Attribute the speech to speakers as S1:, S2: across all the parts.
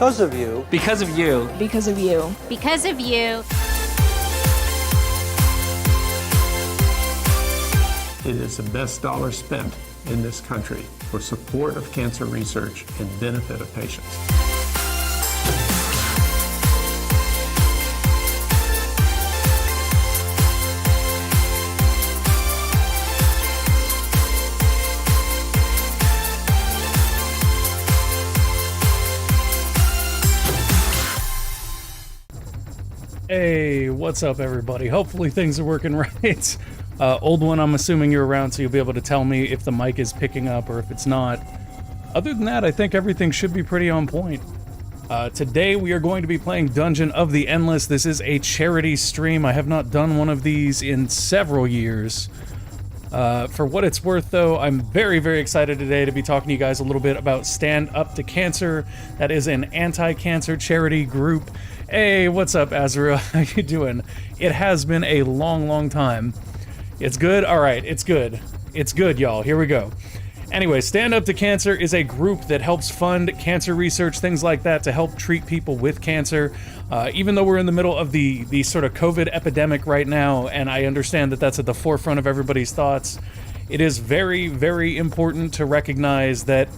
S1: Because of you.
S2: Because of you.
S3: Because of you.
S4: Because of you.
S5: It is the best dollar spent in this country for support of cancer research and benefit of patients.
S6: Hey, what's up everybody? Hopefully things are working right. Old one, I'm assuming you're around, so you'll be able to tell me if the mic is picking up or if it's not. Other than that, I think everything should be pretty on point. Today we are going to be playing Dungeon of the Endless. This is a charity stream. I have not done one of these in several years. For what it's worth, though, I'm very, very excited today to be talking to you guys a little bit about Stand Up to Cancer. That is an anti-cancer charity group. Hey, what's up, Azura? How you doing? It has been a long, long time. It's good? Alright, it's good. It's good, y'all. Here we go. Anyway, Stand Up to Cancer is a group that helps fund cancer research, things like that, to help treat people with cancer. Even though we're in the middle of the sort of COVID epidemic right now, and I understand that that's at the forefront of everybody's thoughts, it is very, very important to recognize that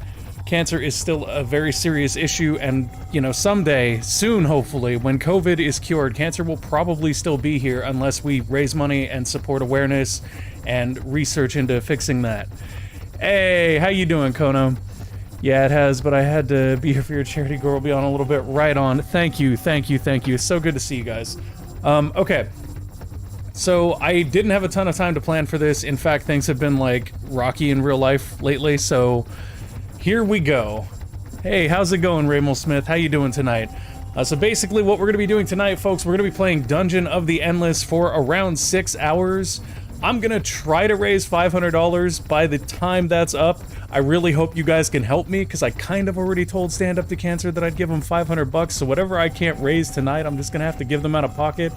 S6: cancer is still a very serious issue, and, you know, someday, soon hopefully, when COVID is cured, cancer will probably still be here unless we raise money and support awareness and research into fixing that. Hey, how you doing, Kono? Yeah, it has, but I had to be here for your charity. Girl will be on a little bit. Right on. Thank you, thank you, thank you. It's so good to see you guys. Okay. So, I didn't have a ton of time to plan for this. In fact, things have been, like, rocky in real life lately, so here we go. Hey, how's it going, Raymond Smith? How you doing tonight? So basically what we're going to be doing tonight, folks, we're going to be playing Dungeon of the Endless for around 6 hours. I'm going to try to raise $500 by the time that's up. I really hope you guys can help me, because I kind of already told Stand Up to Cancer that I'd give them $500, so whatever I can't raise tonight, I'm just going to have to give them out of pocket.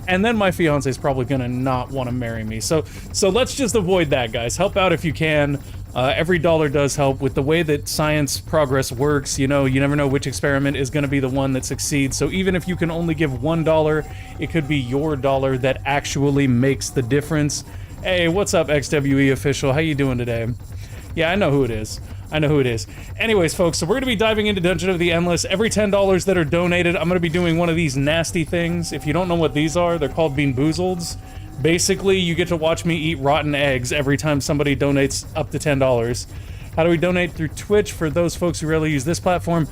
S6: And then my fiance's probably gonna not want to marry me. So let's just avoid that, guys. Help out if you can. Every dollar does help. With the way that science progress works, you know, you never know which experiment is going to be the one that succeeds. So even if you can only give $1, it could be your dollar that actually makes the difference. Hey, what's up, XWE official? How you doing today? Yeah, I know who it is. I know who it is. Anyways, folks, so we're going to be diving into Dungeon of the Endless. Every $10 that are donated, I'm going to be doing one of these nasty things. If you don't know what these are, they're called Bean Boozleds. Basically, you get to watch me eat rotten eggs every time somebody donates up to $10. How do we donate? Through Twitch, for those folks who rarely use this platform.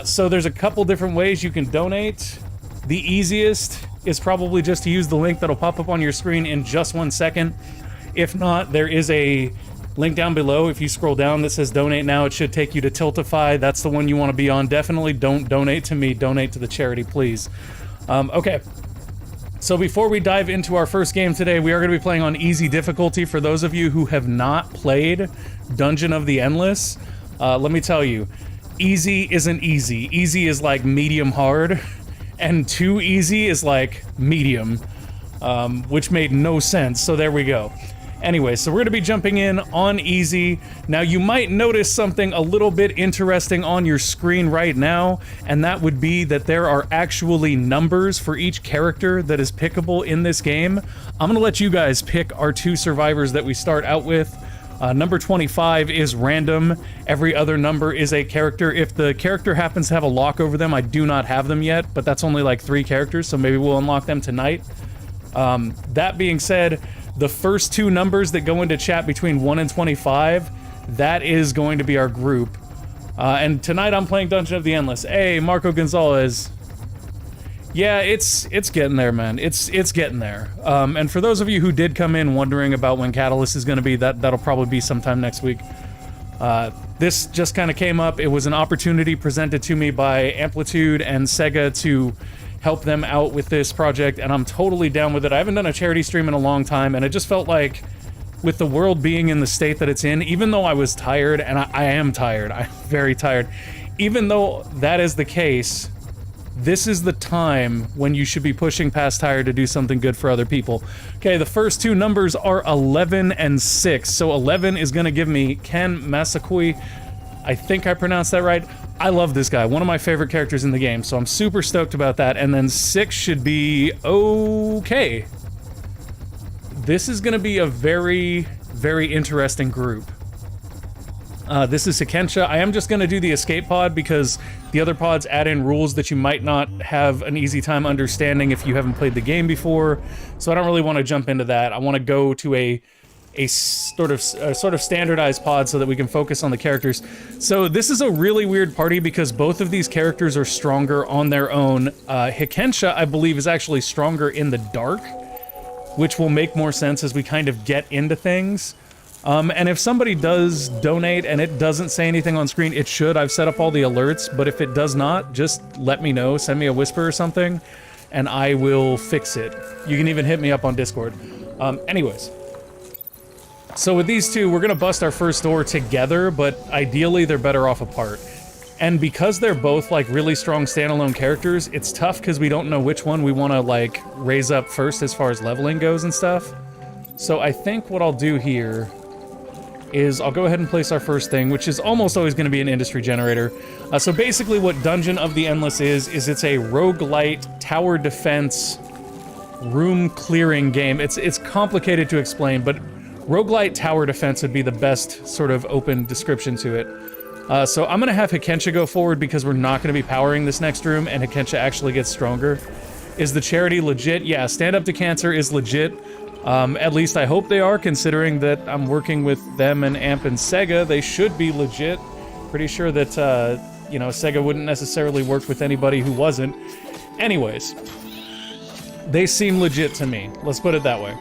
S6: So there's a couple different ways you can donate. The easiest is probably just to use the link that'll pop up on your screen in just 1 second. If not, there is a link down below. If you scroll down that says donate now, it should take you to Tiltify. That's the one you want to be on. Definitely don't donate to me. Donate to the charity, please. Okay. So before we dive into our first game today, we are going to be playing on easy difficulty. For those of you who have not played Dungeon of the Endless, let me tell you, easy isn't easy. Easy is like medium hard, and too easy is like medium, which made no sense. So there we go. Anyway, so we're going to be jumping in on easy. Now, you might notice something a little bit interesting on your screen right now, and that would be that there are actually numbers for each character that is pickable in this game. I'm going to let you guys pick our 2 survivors that we start out with. Number 25 is random. Every other number is a character. If the character happens to have a lock over them, I do not have them yet, but that's only like 3 characters, so maybe we'll unlock them tonight. That being said, the first 2 numbers that go into chat between 1 and 25, that is going to be our group. And tonight I'm playing Dungeon of the Endless. Hey, Marco Gonzalez. Yeah, it's getting there, man. It's getting there. And for those of you who did come in wondering about when Catalyst is going to be, that'll probably be sometime next week. This just kind of came up. It was an opportunity presented to me by Amplitude and Sega to help them out with this project, and I'm totally down with it. I haven't done a charity stream in a long time, and it just felt like, with the world being in the state that it's in, even though I was tired, and I am tired, I'm very tired, even though that is the case, this is the time when you should be pushing past tired to do something good for other people. Okay, the first 2 numbers are 11 and 6, so 11 is going to give me Ken Masakui. I think I pronounced that right. I love this guy, one of my favorite characters in the game, so I'm super stoked about that. And then 6 should be okay. This is going to be a very, very interesting group. This is Hikensha. I am just going to do the escape pod because the other pods add in rules that you might not have an easy time understanding if you haven't played the game before. So I don't really want to jump into that. I want to go to a sort of standardized pod so that we can focus on the characters. So this is a really weird party because both of these characters are stronger on their own. Hikensha, I believe, is actually stronger in the dark, which will make more sense as we kind of get into things. And if somebody does donate and it doesn't say anything on screen, it should. I've set up all the alerts, but if it does not, just let me know. Send me a whisper or something, and I will fix it. You can even hit me up on Discord. Anyways. So with these two, we're going to bust our first door together, but ideally they're better off apart. And because they're both, like, really strong standalone characters, it's tough because we don't know which one we want to, like, raise up first as far as leveling goes and stuff. So I think what I'll do here is I'll go ahead and place our first thing, which is almost always going to be an industry generator. So basically what Dungeon of the Endless is it's a roguelite tower defense room clearing game. It's complicated to explain, but roguelite tower defense would be the best sort of open description to it. So I'm going to have Hikensha go forward because we're not going to be powering this next room, and Hikensha actually gets stronger. Is the charity legit? Yeah, Stand Up to Cancer is legit. At least I hope they are, considering that I'm working with them and Amp and Sega. They should be legit. Pretty sure that, you know, Sega wouldn't necessarily work with anybody who wasn't. Anyways, they seem legit to me. Let's put it that way.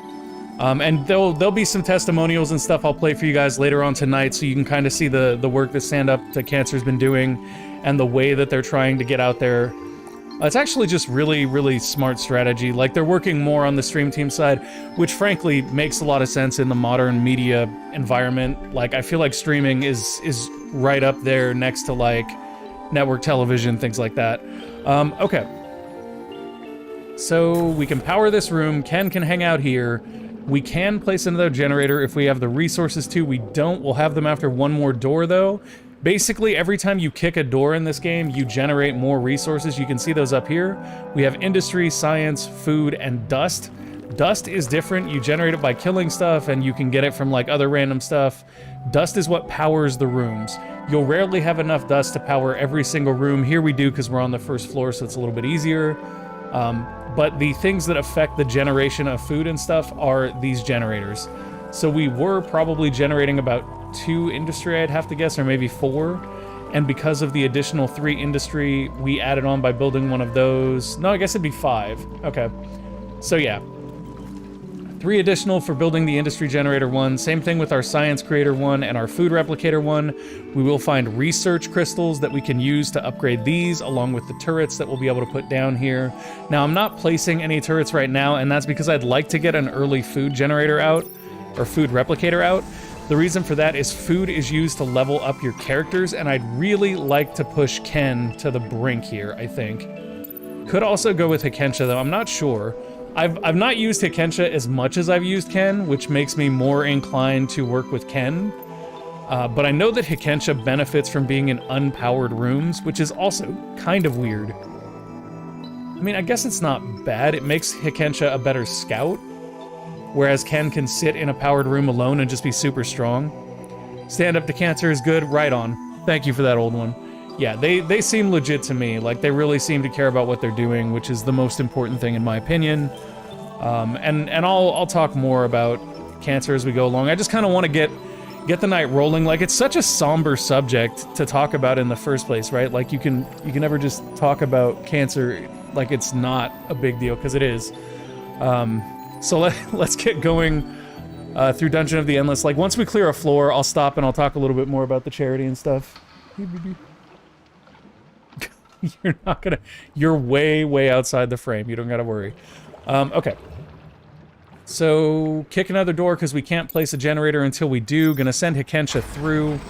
S6: And there'll be some testimonials and stuff I'll play for you guys later on tonight, so you can kind of see the work that Stand Up to Cancer's been doing and the way that they're trying to get out there. It's actually just really, really smart strategy. Like, they're working more on the stream team side, which frankly makes a lot of sense in the modern media environment. Like, I feel like streaming is right up there next to, like, network television, things like that. Okay. So we can power this room. Ken can hang out here. We can place another generator if we have the resources to. We don't. We'll have them after one more door, though. Basically, every time you kick a door in this game, you generate more resources. You can see those up here. We have industry, science, food, and dust. Dust is different. You generate it by killing stuff, and you can get it from, like, other random stuff. Dust is what powers the rooms. You'll rarely have enough dust to power every single room. Here we do because we're on the first floor, so it's a little bit easier. But the things that affect the generation of food and stuff are these generators. So we were probably generating about 2 industry, I'd have to guess, or maybe 4. And because of the additional 3 industry, we added on by building one of those. No, I guess it'd be 5. Okay. So yeah. 3 additional for building the industry generator 1. Same thing with our science creator 1 and our food replicator 1. We will find research crystals that we can use to upgrade these, along with the turrets that we'll be able to put down here. Now, I'm not placing any turrets right now, and that's because I'd like to get an early food generator out, or food replicator out. The reason for that is food is used to level up your characters, and I'd really like to push Ken to the brink here, I think. Could also go with Hikensha, though. I'm not sure. I've not used Hikensha as much as I've used Ken, which makes me more inclined to work with Ken. But I know that Hikensha benefits from being in unpowered rooms, which is also kind of weird. I mean, I guess it's not bad. It makes Hikensha a better scout, whereas Ken can sit in a powered room alone and just be super strong. Stand Up to Cancer is good. Right on. Thank you for that, old one. Yeah, they seem legit to me. Like, they really seem to care about what they're doing, which is the most important thing in my opinion. And I'll talk more about Cancer as we go along. I just kind of want to get the night rolling. Like, it's such a somber subject to talk about in the first place, right? Like, you can never just talk about cancer like it's not a big deal, because it is. So let's get going through Dungeon of the Endless. Like, once we clear a floor, I'll stop and I'll talk a little bit more about the charity and stuff. You're not gonna... You're way, way outside the frame. You don't gotta worry. Okay. So, kick another door because we can't place a generator until we do. Gonna send Hikensha through.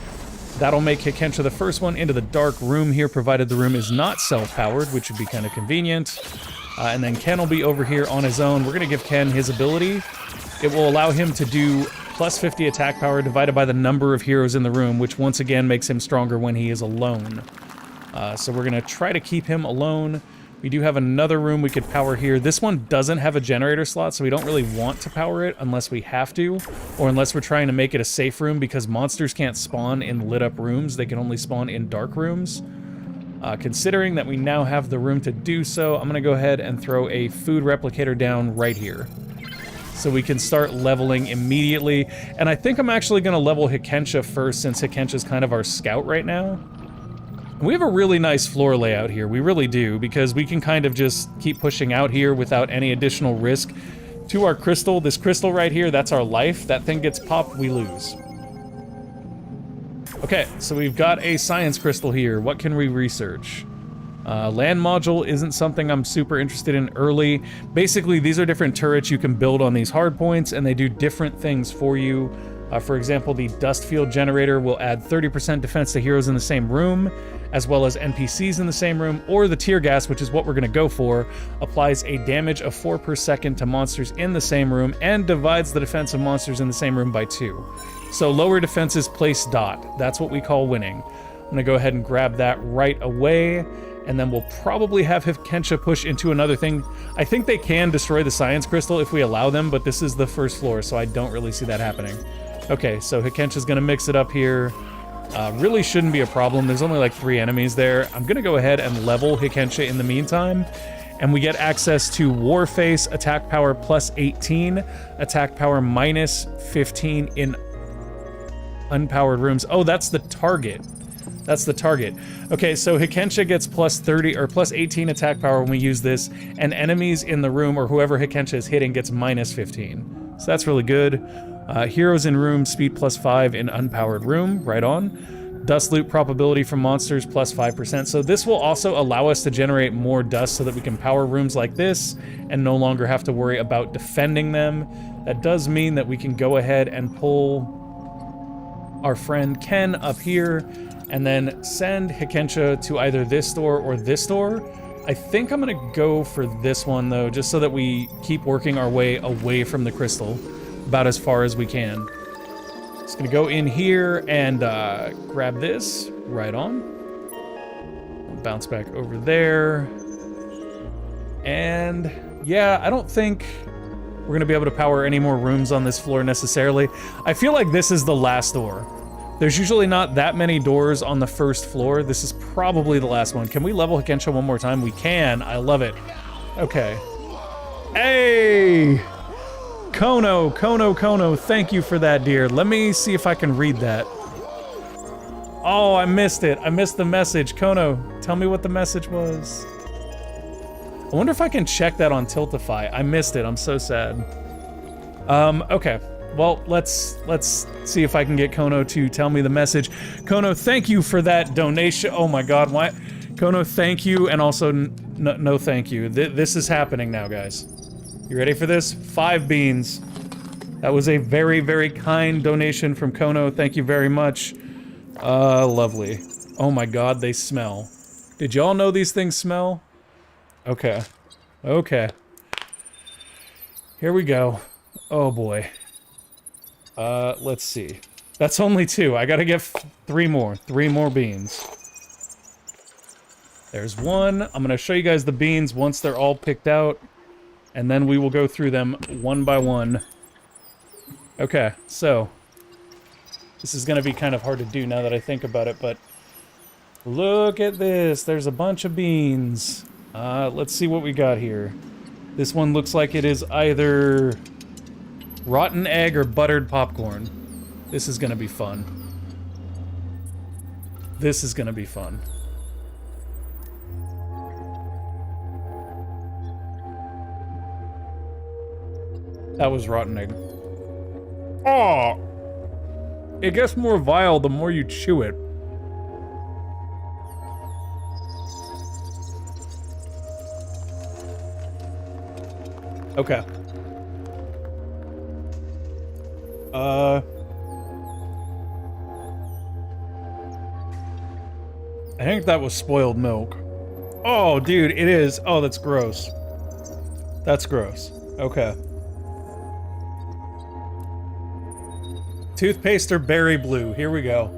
S6: That'll make Hikensha the first one into the dark room here, provided the room is not self-powered, which would be kind of convenient. And then Ken will be over here on his own. We're gonna give Ken his ability. It will allow him to do plus 50 attack power divided by the number of heroes in the room, which once again makes him stronger when he is alone. So we're going to try to keep him alone. We do have another room we could power here. This one doesn't have a generator slot, so we don't really want to power it unless we have to, or unless we're trying to make it a safe room, because monsters can't spawn in lit up rooms. They can only spawn in dark rooms. Considering that we now have the room to do so, I'm going to go ahead and throw a food replicator down right here, so we can start leveling immediately. And I think I'm actually going to level Hikensha first, since Hikensha's kind of our scout right now. We have a really nice floor layout here, we really do, because we can kind of just keep pushing out here without any additional risk to our crystal. This crystal right here, that's our life. That thing gets popped, we lose. Okay, so we've got a science crystal here. What can we research? Land module isn't something I'm super interested in early. Basically, these are different turrets you can build on these hard points, and they do different things for you. For example, the dust field generator will add 30% defense to heroes in the same room, as well as NPCs in the same room, or the tear gas, which is what we're going to go for, applies a damage of 4 per second to monsters in the same room, and divides the defense of monsters in the same room by 2. So lower defenses place dot. That's what we call winning. I'm going to go ahead and grab that right away, and then we'll probably have Hikensha push into another thing. I think they can destroy the science crystal if we allow them, but this is the first floor, so I don't really see that happening. Okay, so Hikensha's gonna mix it up here. Really shouldn't be a problem. There's only like 3 enemies there. I'm gonna go ahead and level Hikensha in the meantime, and we get access to Warface, attack power plus 18, attack power minus 15 in unpowered rooms. Oh, that's the target. That's the target. Okay, so Hikensha gets plus 30 or plus 18 attack power when we use this, and enemies in the room or whoever Hikensha is hitting gets minus 15. So that's really good. Heroes in room, speed plus 5 in unpowered room, right on. Dust loot probability from monsters plus 5%. So this will also allow us to generate more dust so that we can power rooms like this and no longer have to worry about defending them. That does mean that we can go ahead and pull our friend Ken up here and then send Hikensha to either this door or this door. I think I'm gonna go for this one though, just so that we keep working our way away from the crystal about as far as we can. Just gonna go in here and grab this, right on. Bounce back over there. And yeah, I don't think we're gonna be able to power any more rooms on this floor necessarily. I feel like this is the last door. There's usually not that many doors on the first floor. This is probably the last one. Can we level Hikensha one more time? We can. I love it. Okay. Hey! Kono, thank you for that, dear. Let me see if I can read that. Oh, I missed it. I missed the message. Kono, tell me what the message was. I wonder if I can check that on Tiltify. I missed it. I'm so sad. Okay. Well, let's see if I can get Kono to tell me the message. Kono, thank you for that donation. Oh my god, why? Kono, thank you, and also no thank you. This is happening now, guys. You ready for this? 5 beans. That was a very, very kind donation from Kono. Thank you very much. Lovely. Oh my god, they smell. Did y'all know these things smell? Okay. Okay. Here we go. Oh boy. Let's see. That's only 2. I gotta get 3 more. 3 more beans. There's 1. I'm gonna show you guys the beans once they're all picked out, and then we will go through them one by one. Okay, so this is gonna be kind of hard to do now that I think about it, but look at this. There's a bunch of beans. Let's see what we got here. This one looks like it is either rotten egg or buttered popcorn. This is gonna be fun. This is gonna be fun. That was rotten egg. Oh! It gets more vile the more you chew it. Okay. I think that was spoiled milk. Oh, dude, it is. Oh, that's gross. That's gross. Okay. toothpaste or berry blue? Here we go.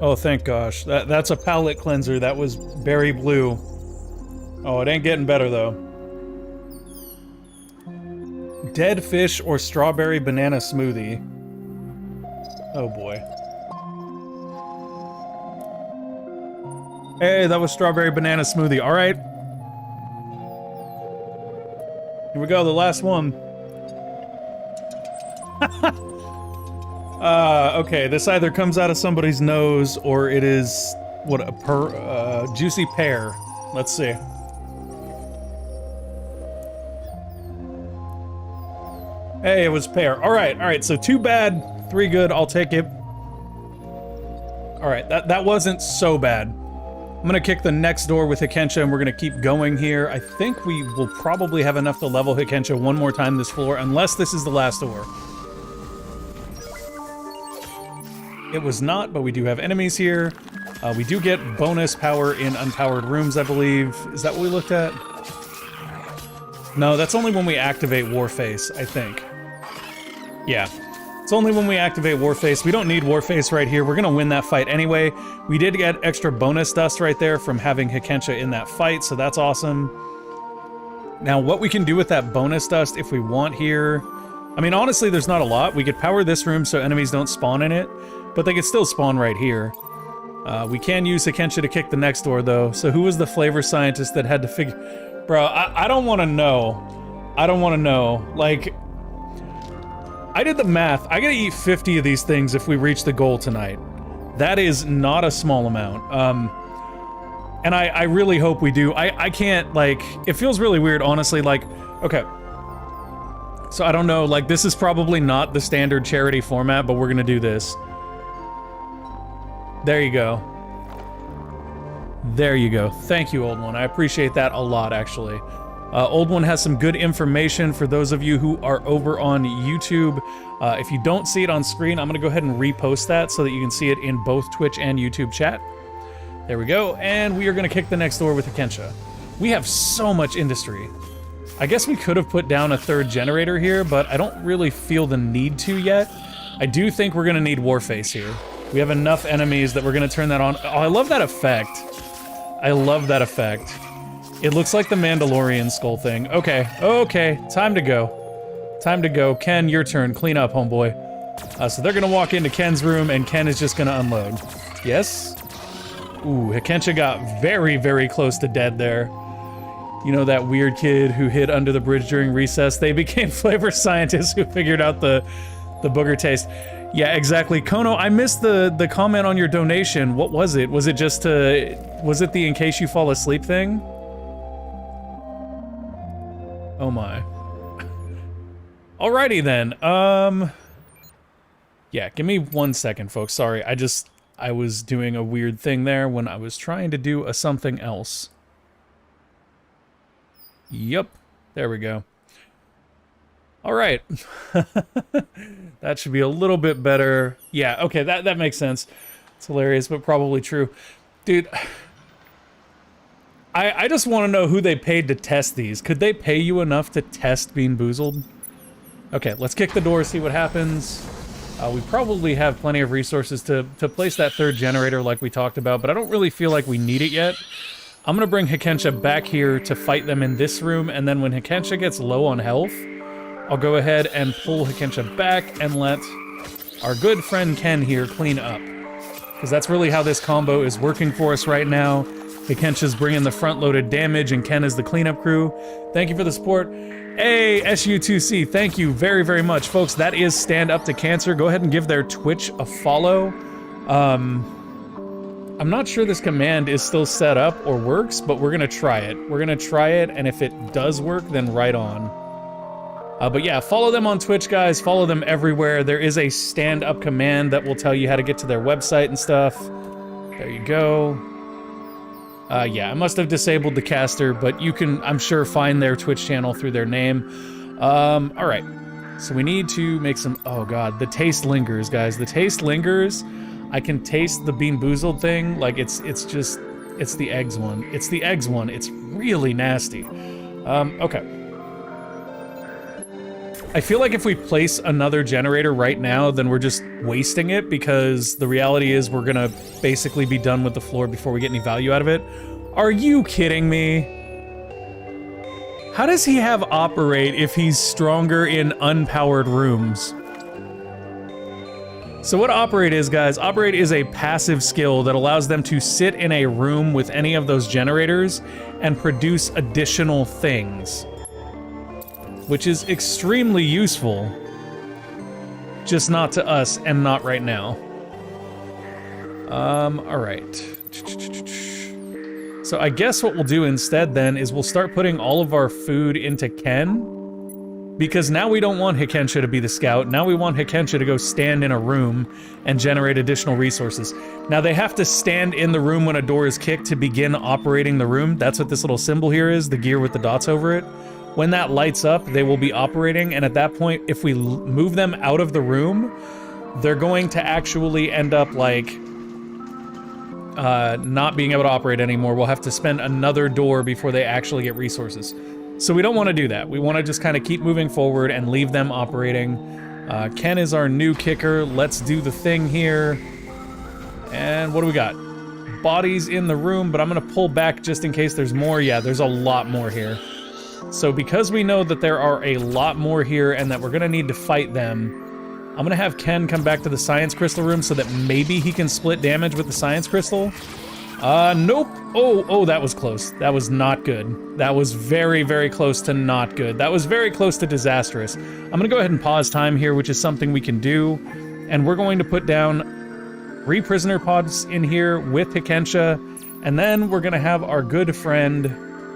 S6: Oh, thank gosh. That's a palate cleanser. That was berry blue. Oh, it ain't getting better, though. Dead fish or strawberry banana smoothie? Oh, boy. Hey, that was strawberry banana smoothie. All right. Here we go, the last one. Okay, this either comes out of somebody's nose or it is, what, a juicy pear. Let's see. Hey, it was pear. All right, so 2 bad, 3 good, I'll take it. All right, that wasn't so bad. I'm gonna kick the next door with Hikensha and we're gonna keep going here. I think we will probably have enough to level Hikensha one more time this floor, unless this is the last door. It was not, but we do have enemies here. We do get bonus power in unpowered rooms, I believe. Is that what we looked at? No, that's only when we activate Warface, I think. Yeah. It's only when we activate Warface. We don't need Warface right here. We're gonna win that fight anyway. We did get extra bonus dust right there from having Hikensha in that fight, so that's awesome. Now, what we can do with that bonus dust if we want here... I mean, honestly, there's not a lot. We could power this room so enemies don't spawn in it, but they could still spawn right here. We can use Hikensha to kick the next door, though. So who was the flavor scientist that had to figure... Bro, I don't want to know. I don't want to know. Like... I did the math. I gotta eat 50 of these things if we reach the goal tonight. That is not a small amount. And I really hope we do. I can't, like... It feels really weird, honestly, like... Okay. So I don't know, like, this is probably not the standard charity format, but we're gonna do this. There you go. There you go. Thank you, Old One. I appreciate that a lot, actually. Old One has some good information for those of you who are over on YouTube. If you don't see it on screen, I'm going to go ahead and repost that so that you can see it in both Twitch and YouTube chat. There we go, and we are going to kick the next door with Hikensha. We have so much industry. I guess we could have put down a 3rd generator here, but I don't really feel the need to yet. I do think we're going to need Warface here. We have enough enemies that we're going to turn that on. Oh, I love that effect. I love that effect. It looks like the Mandalorian skull thing. Okay, okay, time to go. Time to go. Ken, your turn. Clean up, homeboy. So they're gonna walk into Ken's room, and Ken is just gonna unload. Yes? Ooh, Hikensha got very, very close to dead there. You know that weird kid who hid under the bridge during recess? They became flavor scientists who figured out the booger taste. Yeah, exactly. Kono, I missed the comment on your donation. What was it? Was it just to... Was it the in case you fall asleep thing? Oh my. Alrighty then, yeah, give me 1 second, folks. Sorry, I was doing a weird thing there when I was trying to do a something else. Yep, there we go. Alright. That should be a little bit better. Yeah, okay, that makes sense. It's hilarious, but probably true. Dude... I just want to know who they paid to test these. Could they pay you enough to test Bean Boozled? Okay, let's kick the door, see what happens. We probably have plenty of resources to place that 3rd generator like we talked about, but I don't really feel like we need it yet. I'm going to bring Hikensha back here to fight them in this room, and then when Hikensha gets low on health, I'll go ahead and pull Hikensha back and let our good friend Ken here clean up. Because that's really how this combo is working for us right now. Hikensha's bringing the front-loaded damage, and Ken is the cleanup crew. Thank you for the support. Hey, SU2C, thank you very, very much. Folks, that is Stand Up to Cancer. Go ahead and give their Twitch a follow. I'm not sure this command is still set up or works, but we're gonna try it. We're gonna try it, and if it does work, then right on. But yeah, follow them on Twitch, guys. Follow them everywhere. There is a Stand Up command that will tell you how to get to their website and stuff. There you go. Yeah, I must have disabled the caster, but you can, I'm sure, find their Twitch channel through their name. Alright. So we need to make some... Oh god, the taste lingers, guys. The taste lingers. I can taste the Bean Boozled thing. Like, it's just... It's the eggs one. It's the eggs one. It's really nasty. Okay. I feel like if we place another generator right now, then we're just wasting it, because the reality is we're gonna basically be done with the floor before we get any value out of it. Are you kidding me? How does he have operate if he's stronger in unpowered rooms? So what operate is, guys, operate is a passive skill that allows them to sit in a room with any of those generators and produce additional things, which is extremely useful, just not to us and not right now. All right. So I guess what we'll do instead then is we'll start putting all of our food into Ken, because now we don't want Hikensha to be the scout. Now we want Hikensha to go stand in a room and generate additional resources. Now they have to stand in the room when a door is kicked to begin operating the room. That's what this little symbol here is, the gear with the dots over it. When that lights up, they will be operating, and at that point, if we move them out of the room, they're going to actually end up like not being able to operate anymore. We'll have to spend another door before they actually get resources. So we don't want to do that. We want to just kind of keep moving forward and leave them operating. Ken is our new kicker. Let's do the thing here. And what do we got? Bodies in the room, but I'm going to pull back just in case there's more. Yeah, there's a lot more here. So because we know that there are a lot more here and that we're going to need to fight them, I'm going to have Ken come back to the science crystal room so that maybe he can split damage with the science crystal. Nope. Oh, that was close. That was not good. That was very, very close to not good. That was very close to disastrous. I'm going to go ahead and pause time here, which is something we can do. And we're going to put down 3 prisoner pods in here with Hikensha. And then we're going to have our good friend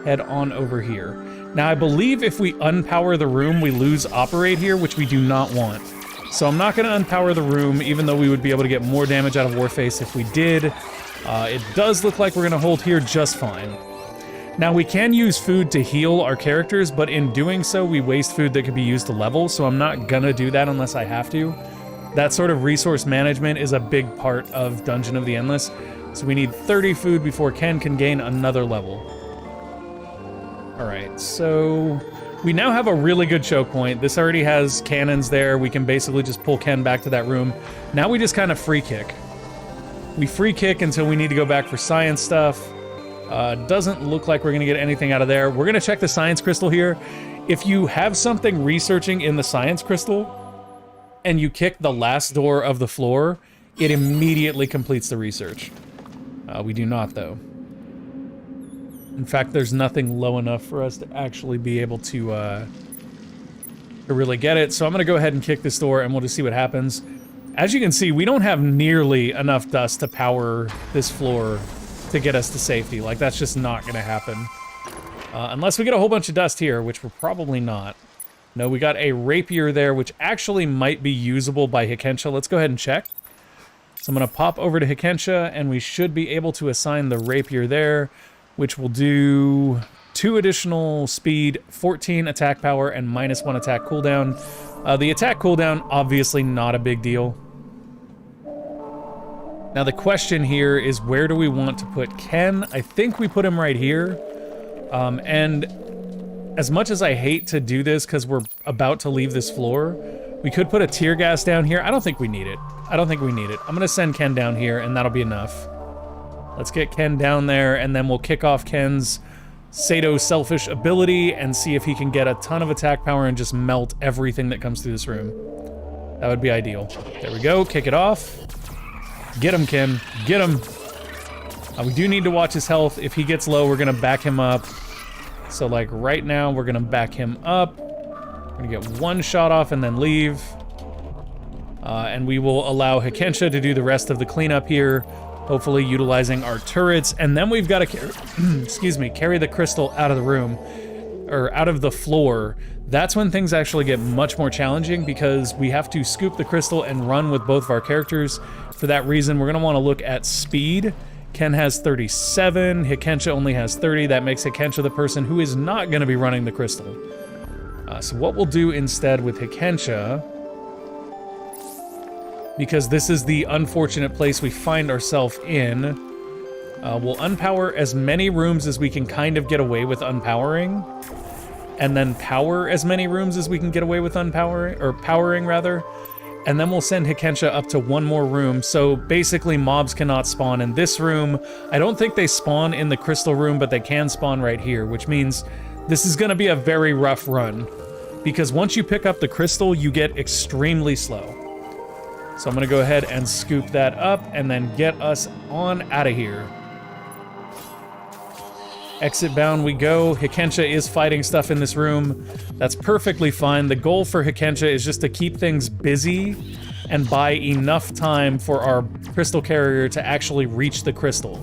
S6: head on over here. Now, I believe if we unpower the room, we lose operate here, which we do not want. So I'm not going to unpower the room, even though we would be able to get more damage out of Warface if we did. It does look like we're going to hold here just fine. Now, we can use food to heal our characters, but in doing so, we waste food that could be used to level, so I'm not going to do that unless I have to. That sort of resource management is a big part of Dungeon of the Endless, so we need 30 food before Ken can gain another level. Alright, so we now have a really good choke point. This already has cannons there. We can basically just pull Ken back to that room. Now we just kind of free kick. We free kick until we need to go back for science stuff. Doesn't look like we're going to get anything out of there. We're going to check the science crystal here. If you have something researching in the science crystal and you kick the last door of the floor, it immediately completes the research. We do not, though. In fact, there's nothing low enough for us to actually be able to really get it. So I'm going to go ahead and kick this door and we'll just see what happens. As you can see, we don't have nearly enough dust to power this floor to get us to safety. Like, that's just not going to happen. Unless we get a whole bunch of dust here, which we're probably not. No, we got a rapier there, which actually might be usable by Hikensha. Let's go ahead and check. So I'm going to pop over to Hikensha, and we should be able to assign the rapier there, which will do 2 additional speed, 14 attack power, and -1 attack cooldown. The attack cooldown, obviously not a big deal. Now the question here is, where do we want to put Ken? I think we put him right here. And as much as I hate to do this because we're about to leave this floor, we could put a tear gas down here. I don't think we need it. I don't think we need it. I'm going to send Ken down here, and that'll be enough. Let's get Ken down there, and then we'll kick off Ken's Sato selfish ability and see if he can get a ton of attack power and just melt everything that comes through this room. That would be ideal. There we go. Kick it off. Get him, Ken. Get him. We do need to watch his health. If he gets low, we're going to back him up. So, like, right now, we're going to back him up. We're going to get 1 shot off and then leave. And we will allow Hikensha to do the rest of the cleanup here, hopefully utilizing our turrets. And then we've got to, excuse me, carry the crystal out of the room, or out of the floor. That's when things actually get much more challenging, because we have to scoop the crystal and run with both of our characters. For that reason, we're going to want to look at speed. Ken has 37, Hikensha only has 30. That makes Hikensha the person who is not going to be running the crystal. So what we'll do instead with Hikensha, because this is the unfortunate place we find ourselves in, we'll unpower as many rooms as we can kind of get away with unpowering. and then power as many rooms as we can get away with unpowering, or powering rather. And then we'll send Hikensha up to one more room, so basically mobs cannot spawn in this room. I don't think they spawn in the crystal room, but they can spawn right here, which means this is gonna be a very rough run. Because once you pick up the crystal, you get extremely slow. So I'm gonna go ahead and scoop that up, and then get us on out of here. Exit bound we go. Hikensha is fighting stuff in this room. That's perfectly fine. The goal for Hikensha is just to keep things busy and buy enough time for our crystal carrier to actually reach the crystal.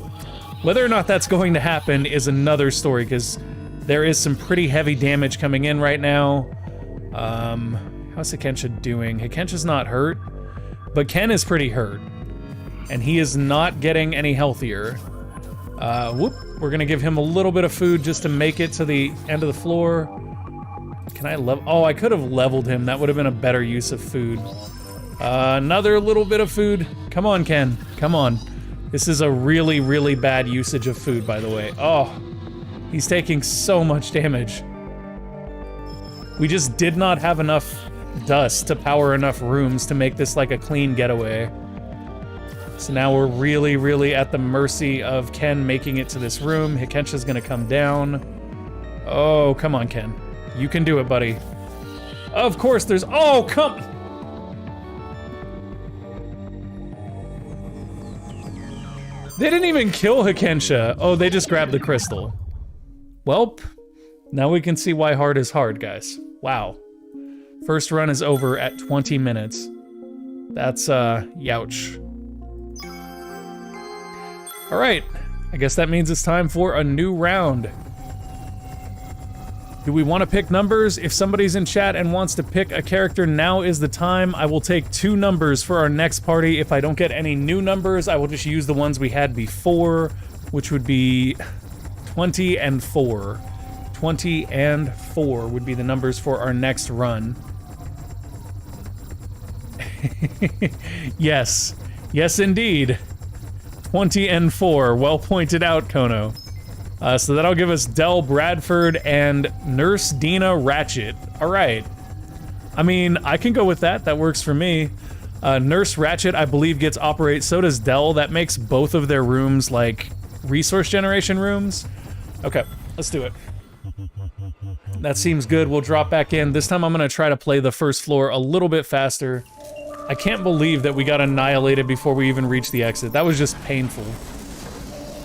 S6: Whether or not that's going to happen is another story, because there is some pretty heavy damage coming in right now. How's Hikensha doing? Hikensha's not hurt, but Ken is pretty hurt, and he is not getting any healthier. We're gonna give him a little bit of food just to make it to the end of the floor. Can I level? Oh, I could have leveled him. That would have been a better use of food. Another little bit of food. Come on, Ken. Come on. This is a really, really bad usage of food, by the way. Oh, he's taking so much damage. We just did not have enough dust to power enough rooms to make this like a clean getaway. So now we're really, really at the mercy of Ken making it to this room. Hikensha's gonna come down. Oh, come on, Ken. You can do it, buddy. Of course there's... Oh, come... They didn't even kill Hikensha. Oh, they just grabbed the crystal. Welp. Now we can see why hard is hard, guys. Wow. First run is over at 20 minutes. That's, youch. All right, I guess that means it's time for a new round. Do we want to pick numbers? If somebody's in chat and wants to pick a character, now is the time. I will take 2 numbers for our next party. If I don't get any new numbers, I will just use the ones we had before, which would be 20 and 4. 20 and 4 would be the numbers for our next run. Yes. Yes, indeed. 20 and 4. Well pointed out, Kono. So that'll give us Del Bradford and Nurse Dina Ratchet. All right. I mean, I can go with that. That works for me. Nurse Ratchet, I believe, gets operate. So does Del. That makes both of their rooms, like, resource generation rooms. Okay, let's do it. That seems good. We'll drop back in. This time I'm going to try to play the first floor a little bit faster. I can't believe that we got annihilated before we even reached the exit. That was just painful.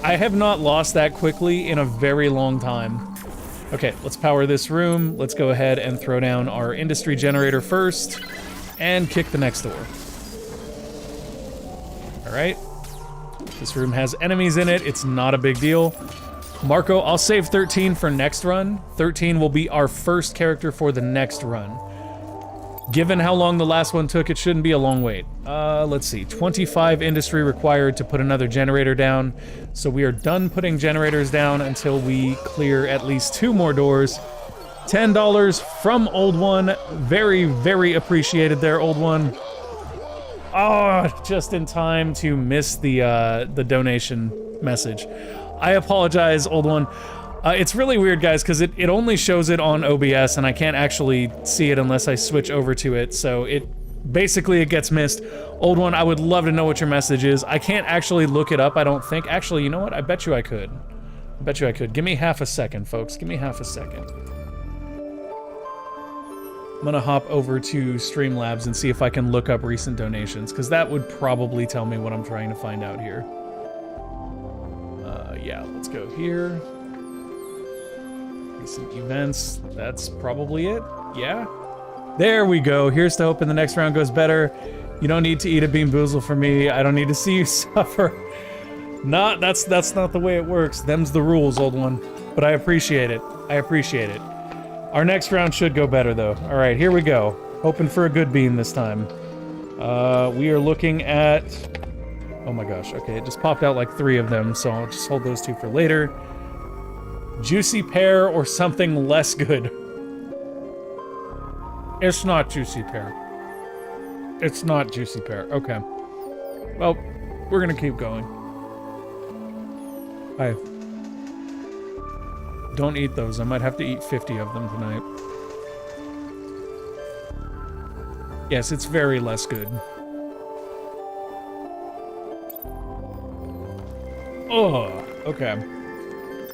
S6: I have not lost that quickly in a very long time. Okay, let's power this room. Let's go ahead and throw down our industry generator first and kick the next door. All right. This room has enemies in it. It's not a big deal. Marco, I'll save 13 for next run. 13 will be our first character for the next run. Given how long the last one took, it shouldn't be a long wait. Let's see, 25 industry required to put another generator down. So we are done putting generators down until we clear at least 2 more doors. $10 from Old One. Very, very appreciated there, Old One. Oh, just in time to miss the donation message. I apologize, Old One. It's really weird, guys, because it only shows it on OBS, and I can't actually see it unless I switch over to it, so it gets missed. Old One, I would love to know what your message is. I can't actually look it up, I don't think. Actually, you know what? I bet you I could. I bet you I could. Give me half a second, folks. Give me half a second. I'm gonna hop over to Streamlabs and see if I can look up recent donations, because that would probably tell me what I'm trying to find out here. Yeah, let's go here. Recent events, that's probably it, yeah? There we go, here's to hoping the next round goes better. You don't need to eat a Bean Boozle for me, I don't need to see you suffer. That's not the way it works, them's the rules, Old One. But I appreciate it, I appreciate it. Our next round should go better though. Alright, here we go. Hoping for a good bean this time. We are looking at... Oh my gosh, okay, it just popped out like 3 of them, so I'll just hold those 2 for later. Juicy pear or something less good. It's not juicy pear. It's not juicy pear. Okay. Well, we're gonna keep going. don't eat those. I might have to eat 50 of them tonight. Yes, it's very less good. Oh, okay.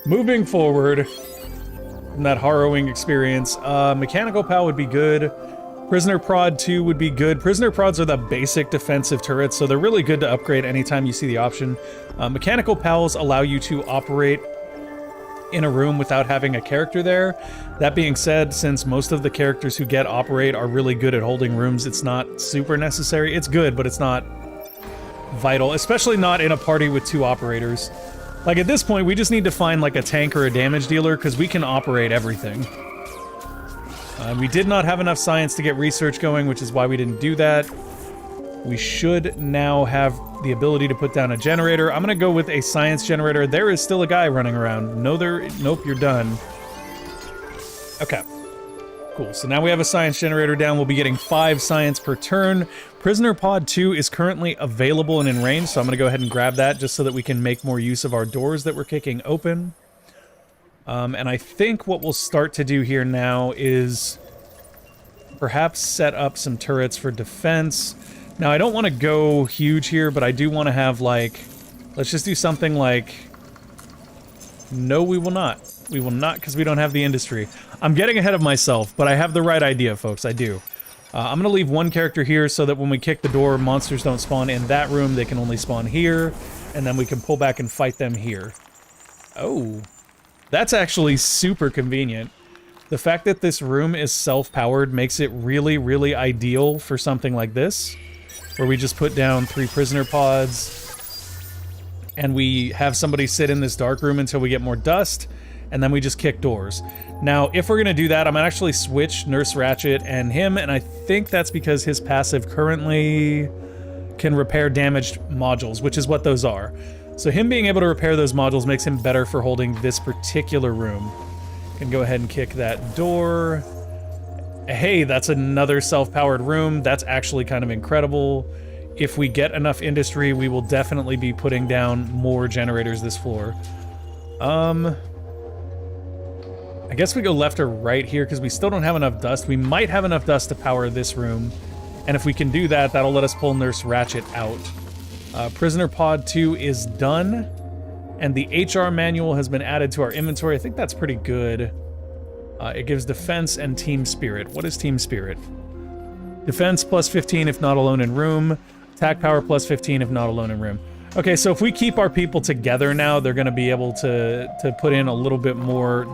S6: Moving forward from that harrowing experience, Mechanical Pal would be good. Prisoner Prod 2 would be good. Prisoner Prods are the basic defensive turrets, so they're really good to upgrade anytime you see the option. Mechanical Pals allow you to operate in a room without having a character there. That being said, since most of the characters who get operate are really good at holding rooms, it's not super necessary. It's good, but it's not vital, especially not in a party with 2 operators. Like at this point, we just need to find like a tank or a damage dealer because we can operate everything. We did not have enough science to get research going, which is why we didn't do that. We should now have the ability to put down a generator. I'm gonna go with a science generator. There is still a guy running around. Nope, you're done. Okay. Cool, so now we have a science generator down. We'll be getting 5 science per turn. Prisoner Pod 2 is currently available and in range, so I'm gonna go ahead and grab that just so that we can make more use of our doors that we're kicking open. And I think what we'll start to do here now is perhaps set up some turrets for defense. Now, I don't want to go huge here, but I do want to have, like... Let's just do something like... No, we will not. We will not, because we don't have the industry. I'm getting ahead of myself, but I have the right idea, folks. I do. I'm going to leave one character here so that when we kick the door, monsters don't spawn in that room. They can only spawn here, and then we can pull back and fight them here. Oh... That's actually super convenient. The fact that this room is self-powered makes it really, really ideal for something like this, where we just put down 3 prisoner pods, and we have somebody sit in this dark room until we get more dust, and then we just kick doors. Now, if we're gonna do that, I'm gonna actually switch Nurse Ratchet and him, and I think that's because his passive currently can repair damaged modules, which is what those are. So him being able to repair those modules makes him better for holding this particular room. Can go ahead and kick that door. Hey, that's another self-powered room. That's actually kind of incredible. If we get enough industry, we will definitely be putting down more generators this floor. I guess we go left or right here because we still don't have enough dust. We might have enough dust to power this room. And if we can do that, that'll let us pull Nurse Ratchet out. Prisoner Pod 2 is done, and the HR manual has been added to our inventory. I think that's pretty good. It gives defense and team spirit. What is team spirit? Defense plus 15 if not alone in room. Attack power plus 15 if not alone in room. Okay, so if we keep our people together now, they're going to be able to put in a little bit more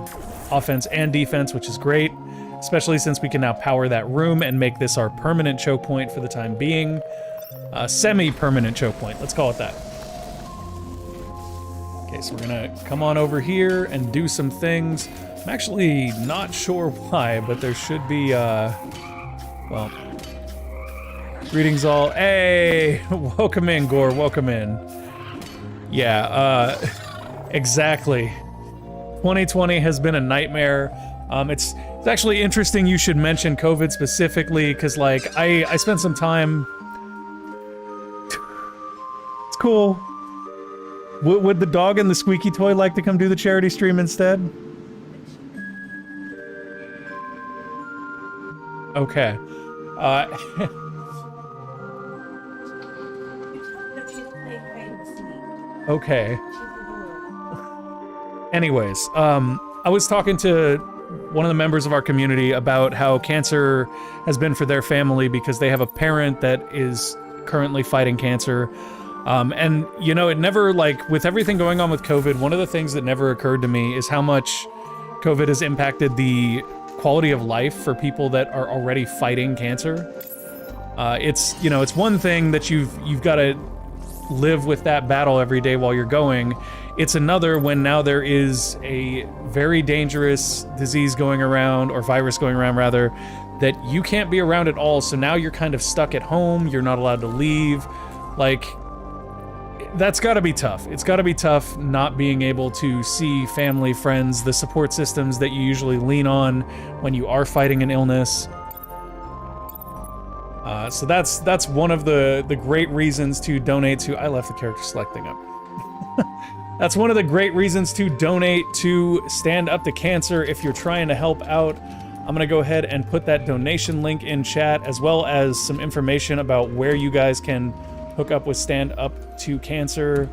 S6: offense and defense, which is great, especially since we can now power that room and make this our permanent choke point for the time being. Semi-permanent choke point, let's call it that. Okay, so we're gonna come on over here and do some things. I'm actually not sure why, but there should be, well... Greetings all. Hey! Welcome in, Gore, welcome in. Yeah, exactly. 2020 has been a nightmare. It's actually interesting you should mention COVID specifically, because, like, I spent some time... Cool. Would the dog and the squeaky toy like to come do the charity stream instead? Okay. Okay. Anyways, I was talking to one of the members of our community about how cancer has been for their family because they have a parent that is currently fighting cancer. And, you know, it never, like, with everything going on with COVID, one of the things that never occurred to me is how much COVID has impacted the quality of life for people that are already fighting cancer. It's, you know, it's one thing that you've got to live with that battle every day while you're going. It's another when now there is a very dangerous disease going around, or virus going around, rather, that you can't be around at all, so now you're kind of stuck at home, you're not allowed to leave. Like... That's gotta be tough. It's gotta be tough not being able to see family, friends, the support systems that you usually lean on when you are fighting an illness. So that's one of the great reasons to donate to... I left the character select thing up. That's one of the great reasons to donate to Stand Up to Cancer if you're trying to help out. I'm gonna go ahead and put that donation link in chat, as well as some information about where you guys can hook up with Stand Up to Cancer.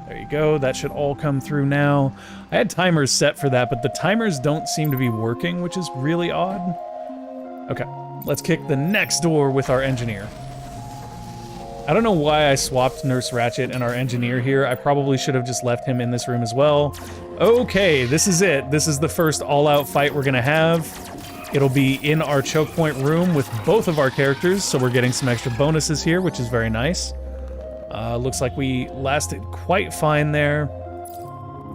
S6: There you go, that should all come through now. I had timers set for that, but the timers don't seem to be working, which is really odd. Okay, let's kick the next door with our engineer. I don't know why I swapped Nurse Ratched and our engineer here. I probably should have just left him in this room as well. Okay, this is it. This is the first all-out fight we're gonna have. It'll be in our choke point room with both of our characters, so we're getting some extra bonuses here, which is very nice. Looks like we lasted quite fine there.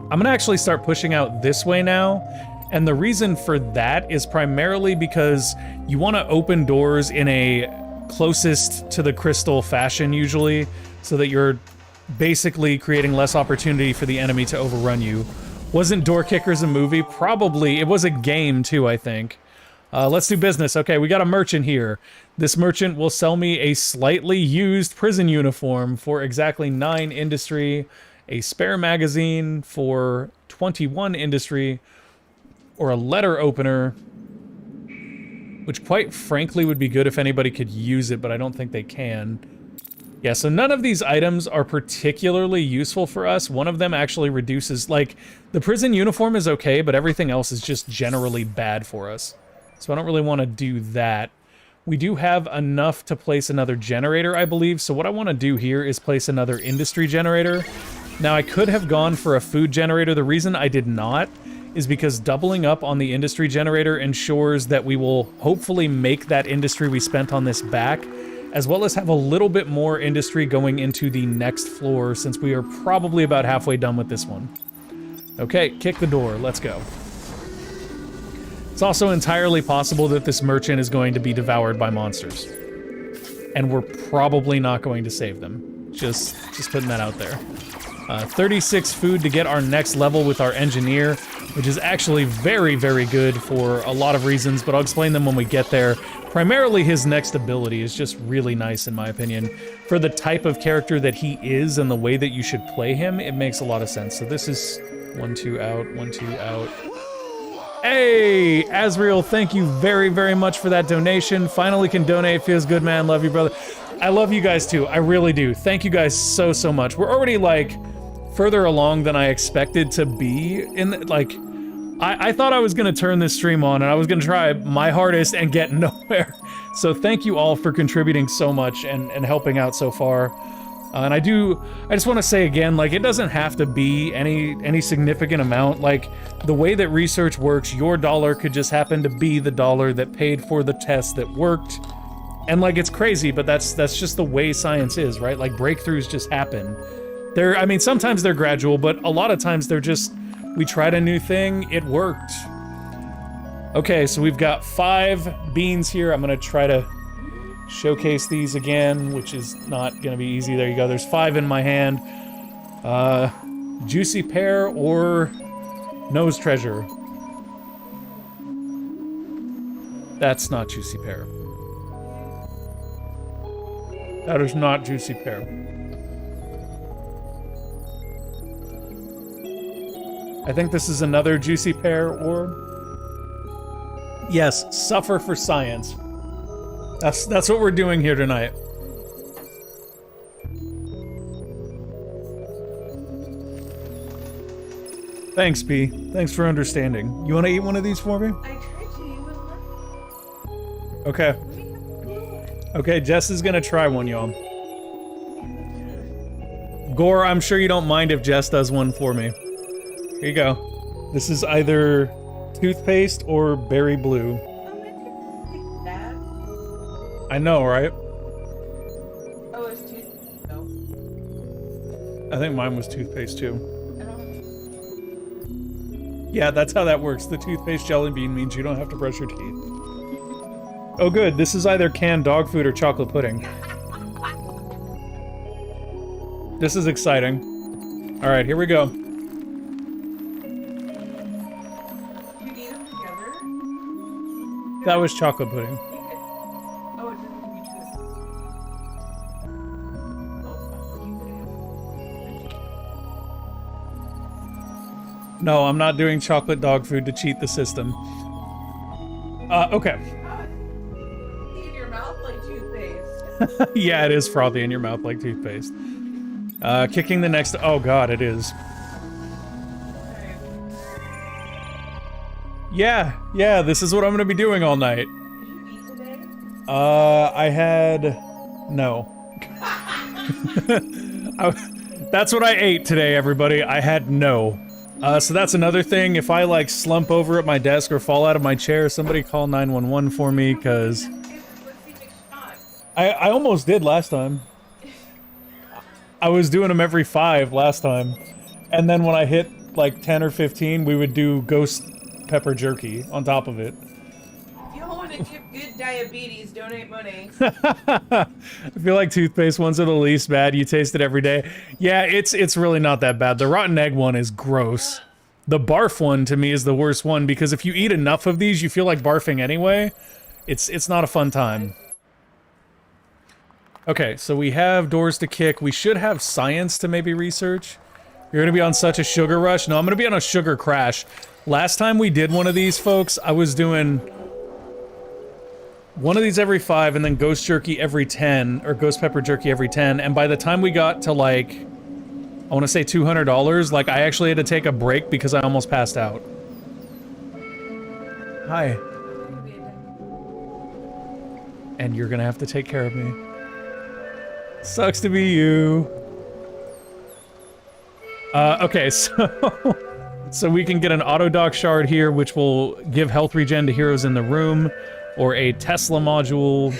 S6: I'm gonna actually start pushing out this way now, and the reason for that is primarily because you want to open doors in a closest to the crystal fashion usually, so that you're basically creating less opportunity for the enemy to overrun you. Wasn't Door Kickers a movie? Probably. It was a game too, I think. Let's do business. Okay, we got a merchant here. This merchant will sell me a slightly used prison uniform for exactly 9 industry, a spare magazine for 21 industry, or a letter opener, which quite frankly would be good if anybody could use it, but I don't think they can. Yeah, so none of these items are particularly useful for us. One of them actually reduces, like, the prison uniform is okay, but everything else is just generally bad for us. So I don't really want to do that. We do have enough to place another generator, I believe, so what I want to do here is place another industry generator. Now, I could have gone for a food generator. The reason I did not is because doubling up on the industry generator ensures that we will hopefully make that industry we spent on this back, as well as have a little bit more industry going into the next floor, since we are probably about halfway done with this one. Okay, kick the door, let's go. It's also entirely possible that this merchant is going to be devoured by monsters. And we're probably not going to save them. Just putting that out there. 36 food to get our next level with our engineer, which is actually very, very good for a lot of reasons, but I'll explain them when we get there. Primarily, his next ability is just really nice, in my opinion. For the type of character that he is and the way that you should play him, it makes a lot of sense. So this is 1, 2 out, 1, 2 out. Hey, Azriel, thank you very, very much for that donation. Finally can donate. Feels good, man. Love you, brother. I love you guys, too. I really do. Thank you guys so, so much. We're already, like, further along than I expected to be. I thought I was going to turn this stream on, and I was going to try my hardest and get nowhere. So thank you all for contributing so much and helping out so far. And I just want to say again, like, it doesn't have to be any significant amount. Like, the way that research works, your dollar could just happen to be the dollar that paid for the test that worked. And, like, it's crazy, but that's just the way science is, right? Like, breakthroughs just happen. I mean, sometimes they're gradual, but a lot of times they're just, we tried a new thing, it worked. Okay, so we've got 5 beans here. I'm gonna try to showcase these again, which is not gonna be easy. There you go, there's 5 in my hand. Juicy pear or nose treasure. That's not juicy pear. That is not juicy pear. I think this is another juicy pear or... Yes, suffer for science. That's what we're doing here tonight. Thanks, P. Thanks for understanding. You want to eat one of these for me?
S1: I tried to, you wouldn't let
S6: Okay. Okay, Jess is gonna try one, y'all. Gore, I'm sure you don't mind if Jess does one for me. Here you go. This is either toothpaste or berry blue.
S1: like that.
S6: I know, right?
S1: Oh, it's toothpaste. No.
S6: I think mine was toothpaste too.
S1: I don't have
S6: Yeah, that's how that works. The toothpaste jelly bean means you don't have to brush your teeth. Oh good, this is either canned dog food or chocolate pudding. This is exciting. Alright, here we go.
S1: you need them together?
S6: That was chocolate pudding.
S1: Oh, it doesn't need to.
S6: No, I'm not doing chocolate dog food to cheat the system. Okay.
S1: In your mouth like toothpaste.
S6: Yeah, it is frothy in your mouth like toothpaste. Kicking the next... Oh god, it is. Yeah, this is what I'm gonna be doing all night.
S1: Did you eat today?
S6: I had... No. That's what I ate today, everybody. I had no. So that's another thing. If I, like, slump over at my desk or fall out of my chair, somebody call 911 for me, because... I almost did last time. I was doing them every 5 last time. And then when I hit, like, 10 or 15, we would do ghost pepper jerky on top of it.
S1: If you want to give good diabetes, donate money.
S6: I feel like toothpaste ones are the least bad. You taste it every day. Yeah, it's really not that bad. The rotten egg one is gross. The barf one, to me, is the worst one, because if you eat enough of these, you feel like barfing anyway. It's not a fun time. Okay, so we have doors to kick. We should have science to maybe research. You're gonna be on such a sugar rush? No, I'm gonna be on a sugar crash. Last time we did one of these, folks, I was doing one of these every 5 and then ghost jerky every 10, or ghost pepper jerky every 10, and by the time we got to, like, I want to say $200, like, I actually had to take a break because I almost passed out. Hi. And you're gonna have to take care of me. Sucks to be you. Okay, so we can get an auto dock shard here, which will give health regen to heroes in the room, or a Tesla module,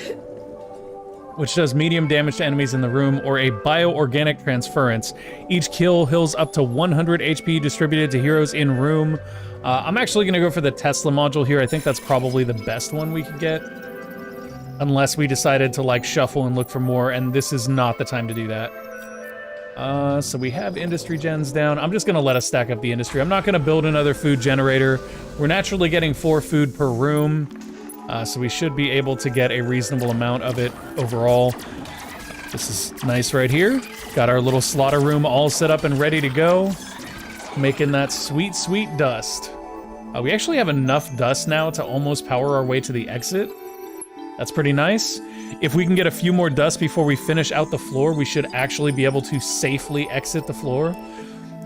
S6: which does medium damage to enemies in the room, or a bioorganic transference. Each kill heals up to 100 HP distributed to heroes in room. I'm actually gonna go for the Tesla module here. I think that's probably the best one we could get. Unless we decided to, like, shuffle and look for more, and this is not the time to do that. So we have industry gens down. I'm just gonna let us stack up the industry. I'm not gonna build another food generator. We're naturally getting 4 food per room, so we should be able to get a reasonable amount of it overall. This is nice right here. Got our little slaughter room all set up and ready to go. Making that sweet, sweet dust. We actually have enough dust now to almost power our way to the exit. That's pretty nice. If we can get a few more dust before we finish out the floor, we should actually be able to safely exit the floor.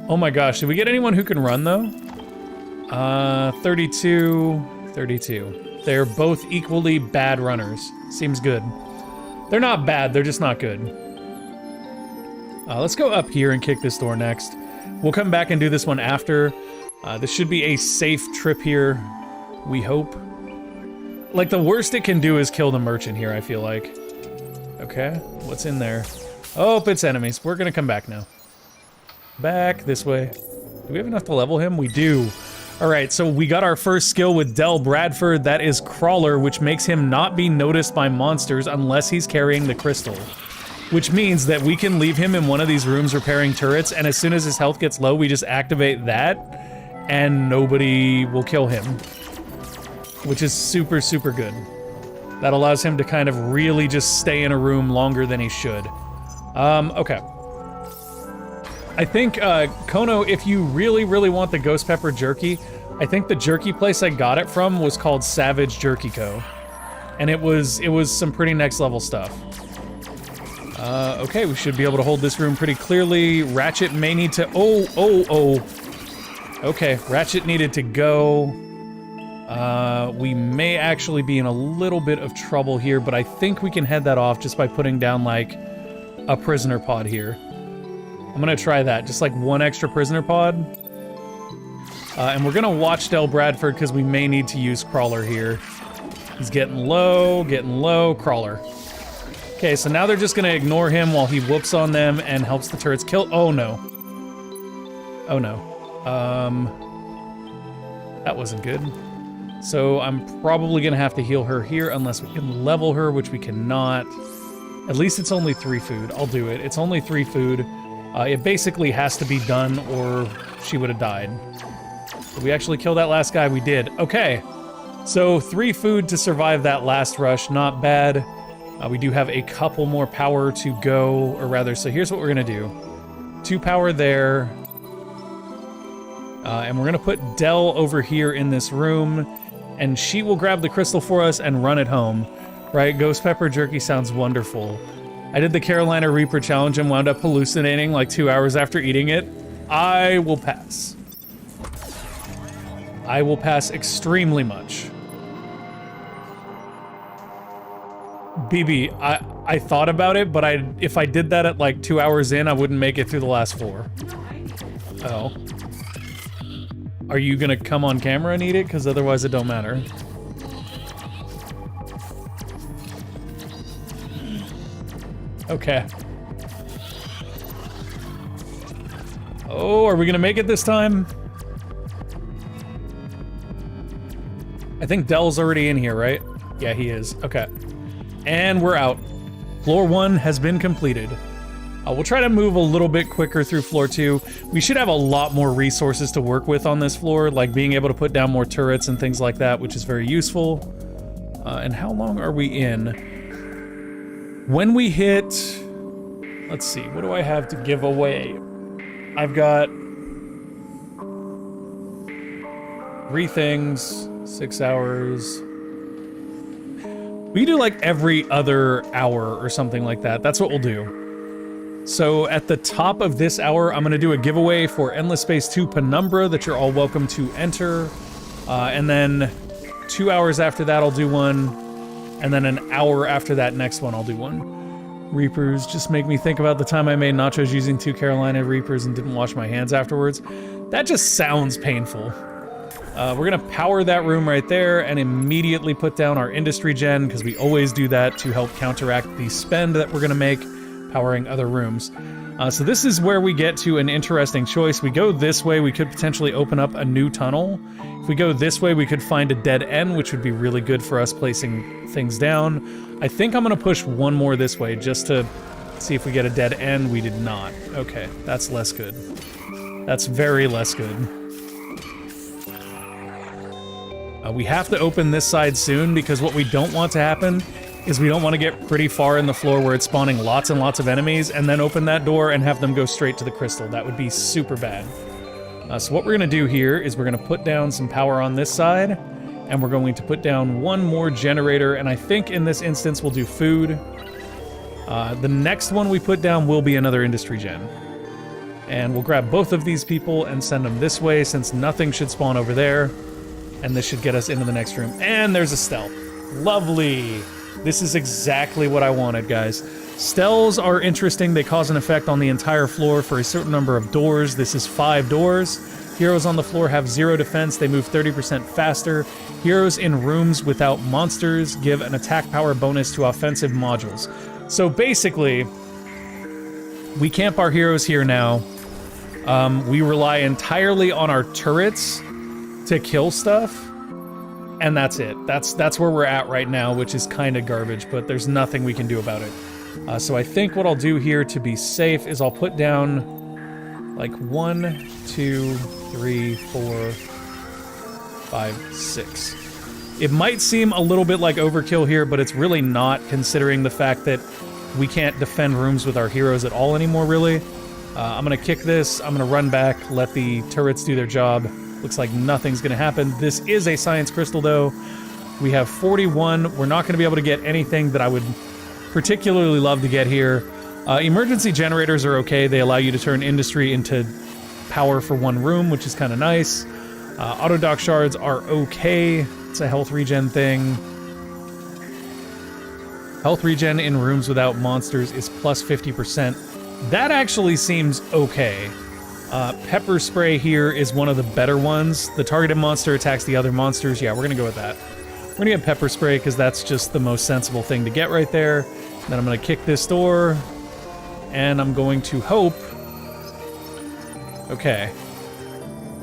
S6: Oh my gosh, did we get anyone who can run, though? 32, 32. They're both equally bad runners. Seems good. They're not bad, they're just not good. Let's go up here and kick this door next. We'll come back and do this one after. This should be a safe trip here, we hope. Like, the worst it can do is kill the merchant here, I feel like. Okay, what's in there? Oh, it's enemies. We're gonna come back now. Back this way. Do we have enough to level him? We do. Alright, so we got our first skill with Del Bradford. That is Crawler, which makes him not be noticed by monsters unless he's carrying the crystal. Which means that we can leave him in one of these rooms repairing turrets, and as soon as his health gets low, we just activate that, and nobody will kill him. Which is super, super good. That allows him to kind of really just stay in a room longer than he should. Okay. I think, Kono, if you really, really want the Ghost Pepper Jerky, I think the jerky place I got it from was called Savage Jerky Co. And it was some pretty next level stuff. Okay, we should be able to hold this room pretty clearly. Ratchet may need to... Oh. Okay, Ratchet needed to go. We may actually be in a little bit of trouble here, but I think we can head that off just by putting down, like, a prisoner pod here. I'm gonna try that, just like one extra prisoner pod. And we're gonna watch Del Bradford because we may need to use Crawler here. He's getting low, Crawler. Okay, so now they're just gonna ignore him while he whoops on them and helps the turrets kill. Oh no. Oh no. That wasn't good. So I'm probably gonna have to heal her here unless we can level her, which we cannot. At least it's only 3 food. I'll do it. It's only 3 food. It basically has to be done or she would have died. Did we actually kill that last guy? We did. Okay. So 3 food to survive that last rush. Not bad. We do have a couple more power to go, or rather, so here's what we're gonna do. 2 power there. And we're gonna put Dell over here in this room, and she will grab the crystal for us and run it home. Right, ghost pepper jerky sounds wonderful. I did the Carolina Reaper challenge and wound up hallucinating like 2 hours after eating it. I will pass. I will pass extremely much. BB, I thought about it, but if I did that at like 2 hours in, I wouldn't make it through the last floor. Oh. Are you gonna come on camera and eat it? Because otherwise it don't matter. Okay. Oh, are we gonna make it this time? I think Dell's already in here, right? Yeah, he is. Okay. And we're out. Floor 1 has been completed. We'll try to move a little bit quicker through floor 2. We should have a lot more resources to work with on this floor, like being able to put down more turrets and things like that, which is very useful. And how long are we in? When we hit... Let's see, what do I have to give away? I've got 3 things, 6 hours. We do like every other hour or something like that. That's what we'll do. So at the top of this hour, I'm gonna do a giveaway for Endless Space 2 Penumbra that you're all welcome to enter. And then 2 hours after that, I'll do one. And then an hour after that next one, I'll do one. Reapers just make me think about the time I made nachos using 2 Carolina Reapers and didn't wash my hands afterwards. That just sounds painful. We're gonna power that room right there and immediately put down our industry gen, because we always do that to help counteract the spend that we're gonna make powering other rooms. So this is where we get to an interesting choice. We go this way, we could potentially open up a new tunnel. If we go this way, we could find a dead end, which would be really good for us placing things down. I think I'm gonna push one more this way just to see if we get a dead end. We did not. Okay, that's less good. That's very less good. We have to open this side soon, because what we don't want to happen is we don't want to get pretty far in the floor where it's spawning lots and lots of enemies and then open that door and have them go straight to the crystal. That would be super bad. So what we're going to do here is we're going to put down some power on this side, and we're going to put down one more generator, and I think in this instance we'll do food. The next one we put down will be another industry gen. And we'll grab both of these people and send them this way, since nothing should spawn over there. And this should get us into the next room. And there's a stealth. Lovely. This is exactly what I wanted, guys. Stealths are interesting. They cause an effect on the entire floor for a certain number of doors. This is 5 doors. Heroes on the floor have 0 defense. They move 30% faster. Heroes in rooms without monsters give an attack power bonus to offensive modules. So basically, we camp our heroes here now. We rely entirely on our turrets to kill stuff, and that's it. That's where we're at right now, which is kind of garbage, but there's nothing we can do about it. So I think what I'll do here to be safe is I'll put down like 1, 2, 3, 4, 5, 6. It might seem a little bit like overkill here, but it's really not, considering the fact that we can't defend rooms with our heroes at all anymore, really. I'm gonna kick this, I'm gonna run back, let the turrets do their job. Looks like nothing's gonna happen. This is a science crystal, though. We have 41. We're not gonna be able to get anything that I would particularly love to get here. Emergency generators are okay. They allow you to turn industry into power for one room, which is kind of nice. Auto dock shards are okay. It's a health regen thing. Health regen in rooms without monsters is plus 50%. That actually seems okay. Pepper spray here is one of the better ones. The targeted monster attacks the other monsters. Yeah, we're gonna go with that. We're gonna get pepper spray because that's just the most sensible thing to get right there. Then I'm gonna kick this door, and I'm going to hope... Okay.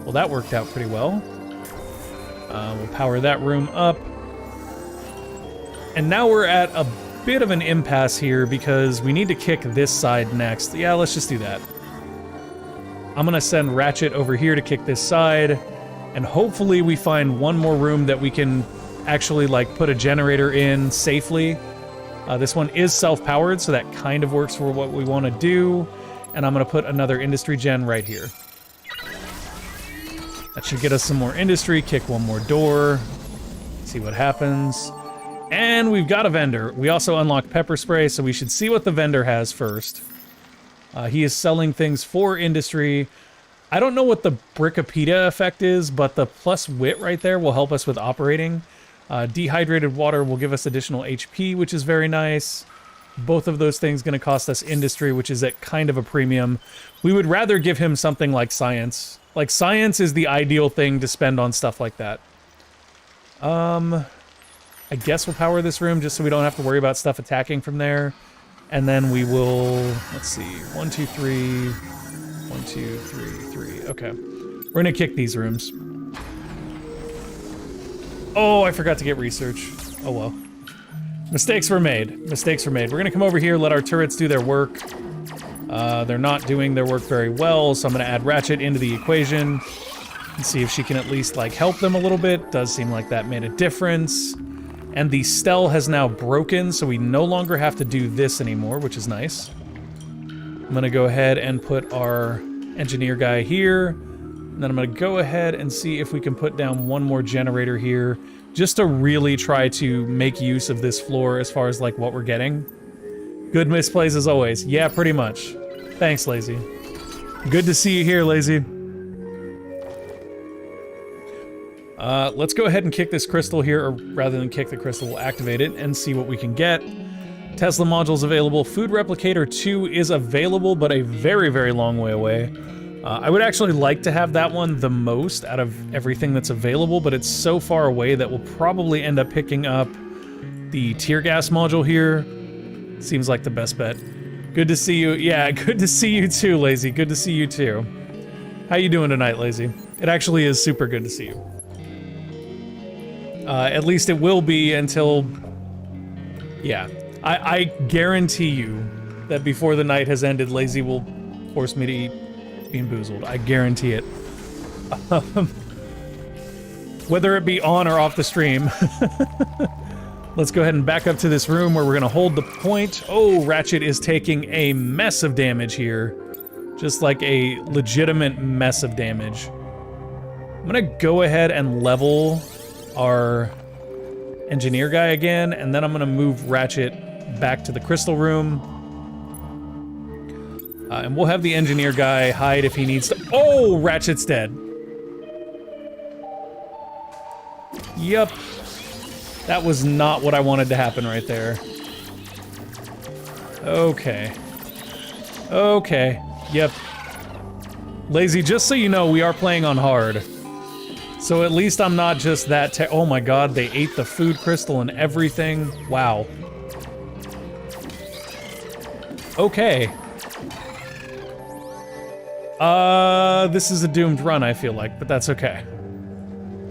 S6: Well, that worked out pretty well. We'll power that room up. And now we're at a bit of an impasse here because we need to kick this side next. Yeah, let's just do that. I'm gonna send Ratchet over here to kick this side, and hopefully we find one more room that we can actually, like, put a generator in safely. This one is self-powered, so that kind of works for what we want to do. And I'm gonna put another industry gen right here. That should get us some more industry. Kick one more door. See what happens. And we've got a vendor. We also unlocked pepper spray, so we should see what the vendor has first. He is selling things for industry. I don't know what the Brickipeda effect is, but the plus wit right there will help us with operating. Dehydrated water will give us additional HP, which is very nice. Both of those things going to cost us industry, which is at kind of a premium. We would rather give him something like science. Like, science is the ideal thing to spend on stuff like that. I guess we'll power this room just so we don't have to worry about stuff attacking from there. And then we will, let's see, 1, 2, 3, 1, 2, 3, 3. Okay. We're gonna kick these rooms. Oh, I forgot to get research. Oh well. Mistakes were made. Mistakes were made. We're gonna come over here, let our turrets do their work. They're not doing their work very well, so I'm gonna add Ratchet into the equation and see if she can at least, like, help them a little bit. Does seem like that made a difference. And the Stell has now broken, so we no longer have to do this anymore, which is nice. I'm gonna go ahead and put our engineer guy here. And then I'm gonna go ahead and see if we can put down one more generator here, just to really try to make use of this floor as far as, like, what we're getting. Good misplays as always. Yeah, pretty much. Thanks, Lazy. Good to see you here, Lazy. Let's go ahead and kick this crystal here, or rather than kick the crystal, we'll activate it and see what we can get. Tesla module's available. Food Replicator 2 is available, but a very, very long way away. I would actually like to have that one the most out of everything that's available, but it's so far away that we'll probably end up picking up the tear gas module here. Seems like the best bet. Good to see you. Yeah, good to see you too, Lazy. Good to see you too. How you doing tonight, Lazy? It actually is super good to see you. At least it will be until... Yeah. I guarantee you that before the night has ended, Lazy will force me to eat Bean Boozled. I guarantee it. Whether it be on or off the stream. Let's go ahead and back up to this room where we're going to hold the point. Oh, Ratchet is taking a mess of damage here. Just like a legitimate mess of damage. I'm going to go ahead and level our engineer guy again, and then I'm going to move Ratchet back to the crystal room. And we'll have the engineer guy hide if he needs to. Oh, Ratchet's dead. Yep. That was not what I wanted to happen right there. Okay. Okay. Yep. Lazy, just so you know, we are playing on hard. So at least I'm not just that oh my god, they ate the food crystal and everything. Wow. Okay. This is a doomed run, I feel like, but that's okay.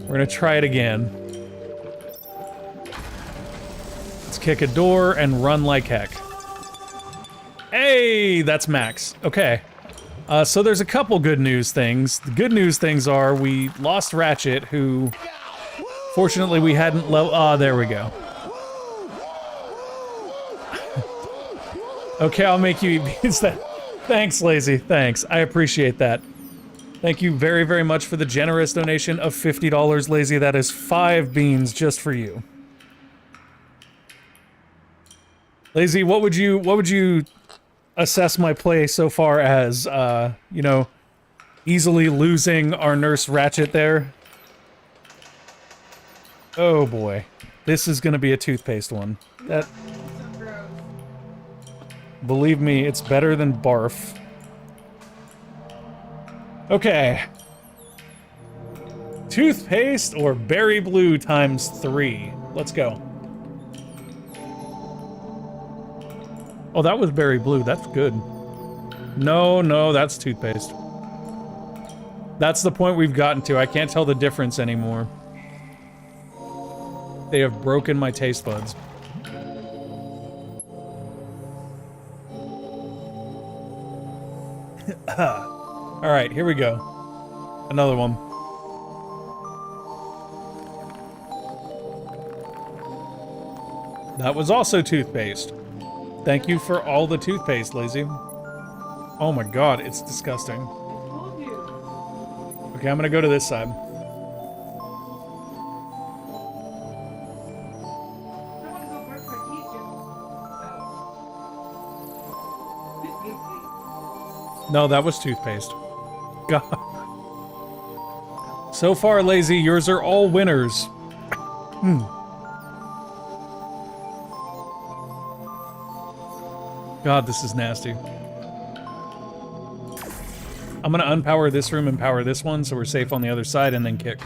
S6: We're gonna try it again. Let's kick a door and run like heck. Hey, that's max. Okay. So there's a couple good news things. The good news things are we lost Ratchet, who fortunately we hadn't there we go. Okay, I'll make you eat beans then. Thanks, Lazy. Thanks. I appreciate that. Thank you very, very much for the generous donation of $50, Lazy. That is 5 beans just for you. Lazy, what would you assess my play so far as, you know, easily losing our nurse Ratchet there? Oh boy. This is gonna be a toothpaste one. That... Believe me, it's better than barf. Okay. Toothpaste or berry blue times 3. Let's go. Oh, that was berry blue. That's good. No, no, that's toothpaste. That's the point we've gotten to. I can't tell the difference anymore. They have broken my taste buds. Alright, here we go. Another one. That was also toothpaste. Thank you for all the toothpaste, Lazy. Oh my god, it's disgusting. Okay, I'm gonna go to this side.
S1: I want to go brush my teeth, Jim.
S6: No, that was toothpaste. God. So far, Lazy, yours are all winners. God, this is nasty. I'm gonna unpower this room and power this one so we're safe on the other side and then kick.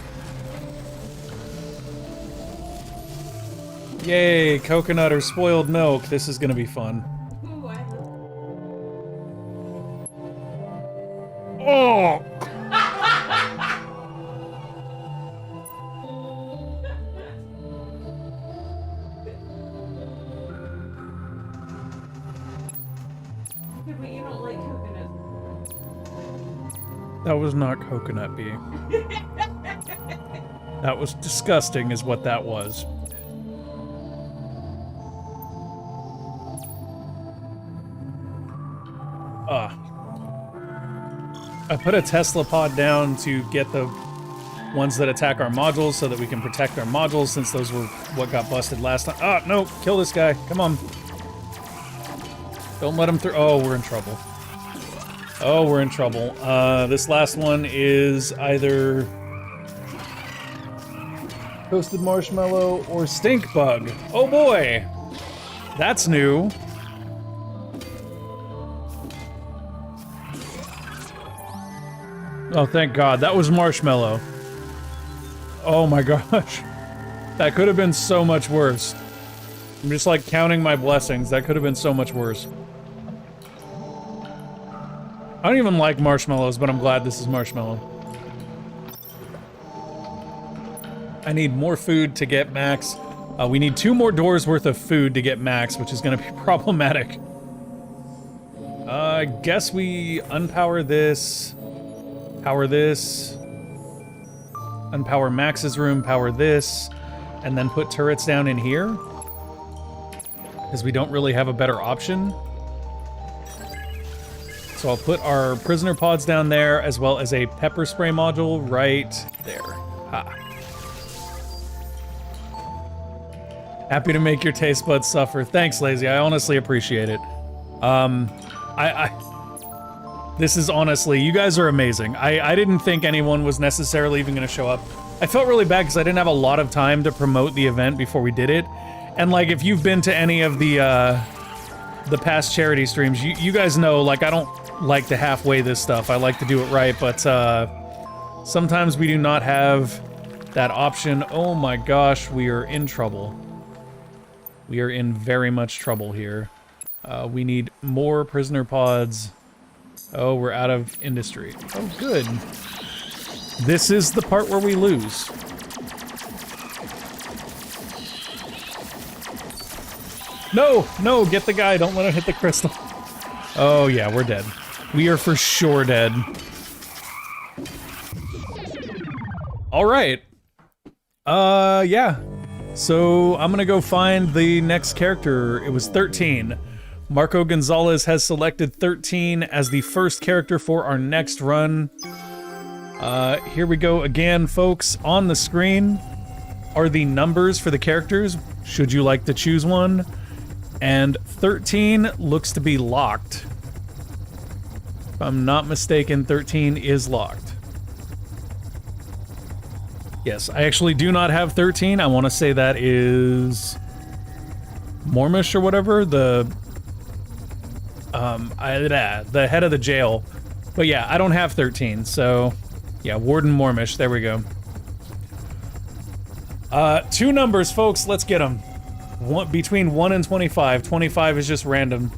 S6: Yay, coconut or spoiled milk. This is gonna be fun.
S1: Ooh, I love
S6: Oh!
S1: it. But you don't like coconut.
S6: That was not coconut bee. That was disgusting is what that was. I put a Tesla pod down to get the ones that attack our modules so that we can protect our modules since those were what got busted last time. Ah, no, kill this guy. Come on. Don't let him through. Oh, we're in trouble. Oh, we're in trouble. This last one is either toasted marshmallow or stink bug. Oh boy. That's new. Oh, thank God. That was marshmallow. Oh my gosh. That could have been so much worse. I'm just like counting my blessings. That could have been so much worse. I don't even like marshmallows, but I'm glad this is marshmallow. I need more food to get max. We need 2 more doors worth of food to get max, which is going to be problematic. I guess we unpower this. Power this. Unpower Max's room, power this. And then put turrets down in here. Because we don't really have a better option. So I'll put our prisoner pods down there, as well as a pepper spray module right there. Ha. Happy to make your taste buds suffer. Thanks, Lazy. I honestly appreciate it. This is honestly, you guys are amazing. I didn't think anyone was necessarily even going to show up. I felt really bad because I didn't have a lot of time to promote the event before we did it. And like, if you've been to any of the past charity streams, you guys know, like, I don't like to halfway this stuff. I like to do it right, but sometimes we do not have that option. Oh my gosh, we are in trouble. We are in very much trouble here. We need more prisoner pods. Oh, we're out of industry. Oh, good. This is the part where we lose. No, no, get the guy. Don't let him hit the crystal. Oh, yeah, we're dead. We are for sure dead. All right. Yeah. So I'm gonna go find the next character. It was 13. Marco Gonzalez has selected 13 as the first character for our next run. Here we go again, folks. On the screen are the numbers for the characters, should you like to choose one. And 13 looks to be locked. If I'm not mistaken, 13 is locked. Yes, I actually do not have 13. I want to say that is Mormish or whatever, the head of the jail. But yeah, I don't have 13, so yeah, Warden Mormish, there we go. 2 numbers, folks, let's get them. Between 1 and 25. 25 is just random.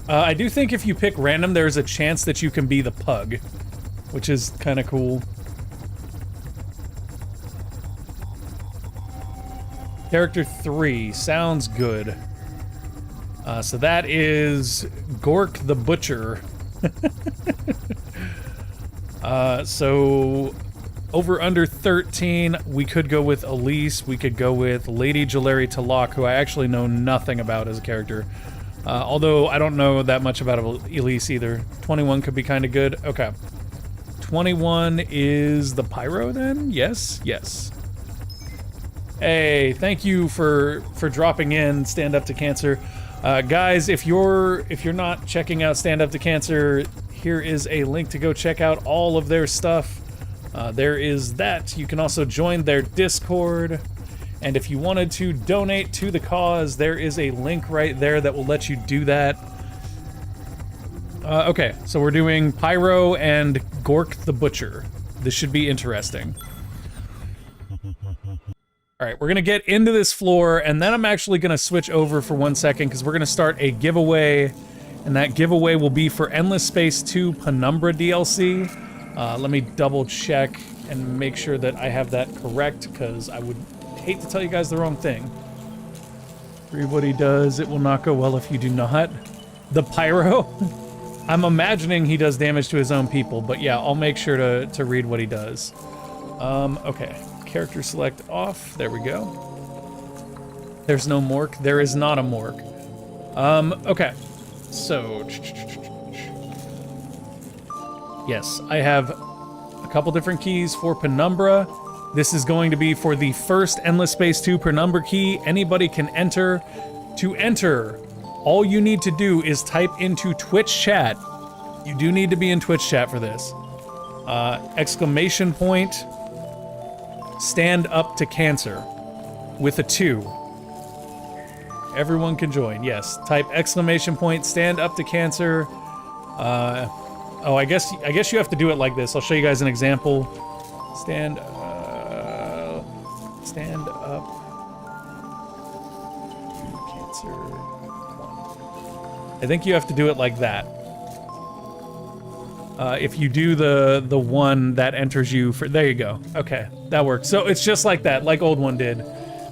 S6: I do think if you pick random, there's a chance that you can be the pug, which is kind of cool. Character 3, sounds good. So that is Gork the Butcher. So over under 13, we could go with Elise, we could go with Lady Jalari Talak, who I actually know nothing about as a character. Although I don't know that much about Elise either. 21 could be kind of good. Okay. 21 is the pyro then? Yes, yes. Hey, thank you for dropping in Stand Up to Cancer. Guys, if you're not checking out Stand Up to Cancer, here is a link to go check out all of their stuff. There is that. You can also join their Discord. And if you wanted to donate to the cause, there is a link right there that will let you do that. Okay, so we're doing Pyro and Gork the Butcher. This should be interesting. All right, we're gonna get into this floor, and then I'm actually gonna switch over for 1 second because we're gonna start a giveaway, and that giveaway will be for Endless Space 2 Penumbra DLC. Let me double check and make sure that I have that correct, because I would hate to tell you guys the wrong thing. Read what he does. It will not go well if you do not. The Pyro? I'm imagining he does damage to his own people, but yeah, I'll make sure to read what he does. Okay. Character select off. There we go. There's no Mork. There is not a Mork. Okay. So... yes, I have a couple different keys for Penumbra. This is going to be for the first Endless Space 2 Penumbra key. Anybody can enter. To enter, all you need to do is type into Twitch chat. You do need to be in Twitch chat for this. Exclamation point, Stand Up to Cancer, with a 2. Everyone can join, yes. Type exclamation point, Stand Up to Cancer. Oh, I guess you have to do it like this. I'll show you guys an example. Stand up. Cancer 1. I think you have to do it like that. If you do the 1, that enters you for... there you go. Okay, that works. So it's just like that, like old one did.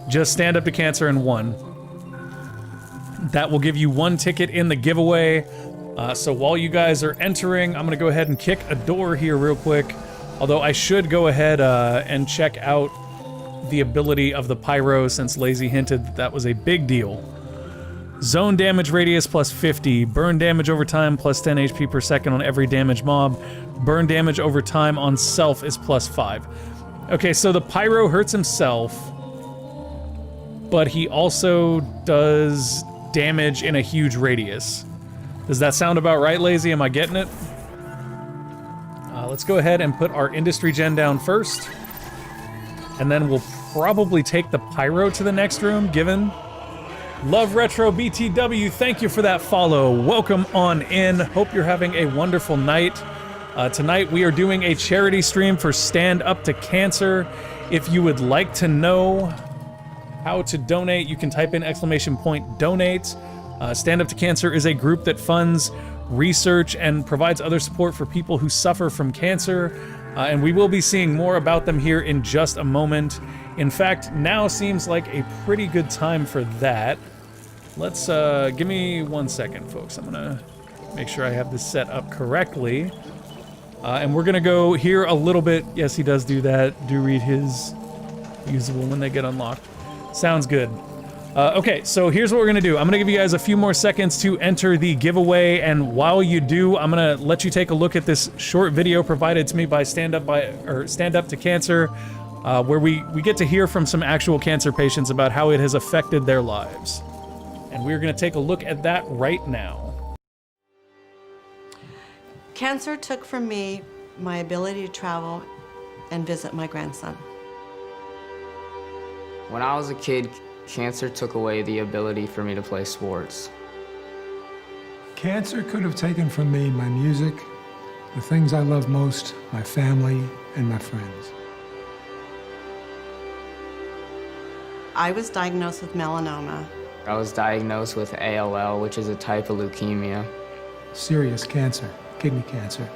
S6: Just Stand Up to Cancer and 1. That will give you 1 ticket in the giveaway. So while you guys are entering, I'm gonna go ahead and kick a door here real quick. Although I should go ahead and check out the ability of the Pyro, since Lazy hinted that was a big deal. Zone damage radius plus 50, burn damage over time plus 10 HP per second on every damage mob, burn damage over time on self is plus 5. Okay, so the Pyro hurts himself, but he also does damage in a huge radius. Does that sound about right, Lazy? Am I getting it? Let's go ahead and put our industry gen down first, and then we'll probably take the Pyro to the next room, given... Love Retro BTW, thank you for that follow. Welcome on in. Hope you're having a wonderful night. Tonight we are doing a charity stream for Stand Up to Cancer. If you would like to know how to donate, you can type in exclamation point donate. Stand Up to Cancer is a group that funds research and provides other support for people who suffer from cancer. And we will be seeing more about them here in just a moment. In fact, now seems like a pretty good time for that. Let's, give me 1 second, folks. I'm gonna make sure I have this set up correctly. And we're gonna go here a little bit. Yes, he does do that. Do read his usable when they get unlocked. Sounds good. Okay, so here's what we're gonna do. I'm gonna give you guys a few more seconds to enter the giveaway, and while you do, I'm gonna let you take a look at this short video provided to me by Stand Up to Cancer, where we get to hear from some actual cancer patients about how it has affected their lives. And we're gonna take a look at that right now.
S2: Cancer took from me my ability to travel and visit my grandson.
S3: When I was a kid, cancer took away the ability for me to play sports.
S4: Cancer could have taken from me my music, the things I love most, my family, and my friends.
S2: I was diagnosed with melanoma.
S3: I was diagnosed with ALL, which is a type of leukemia.
S4: Serious cancer, kidney cancer.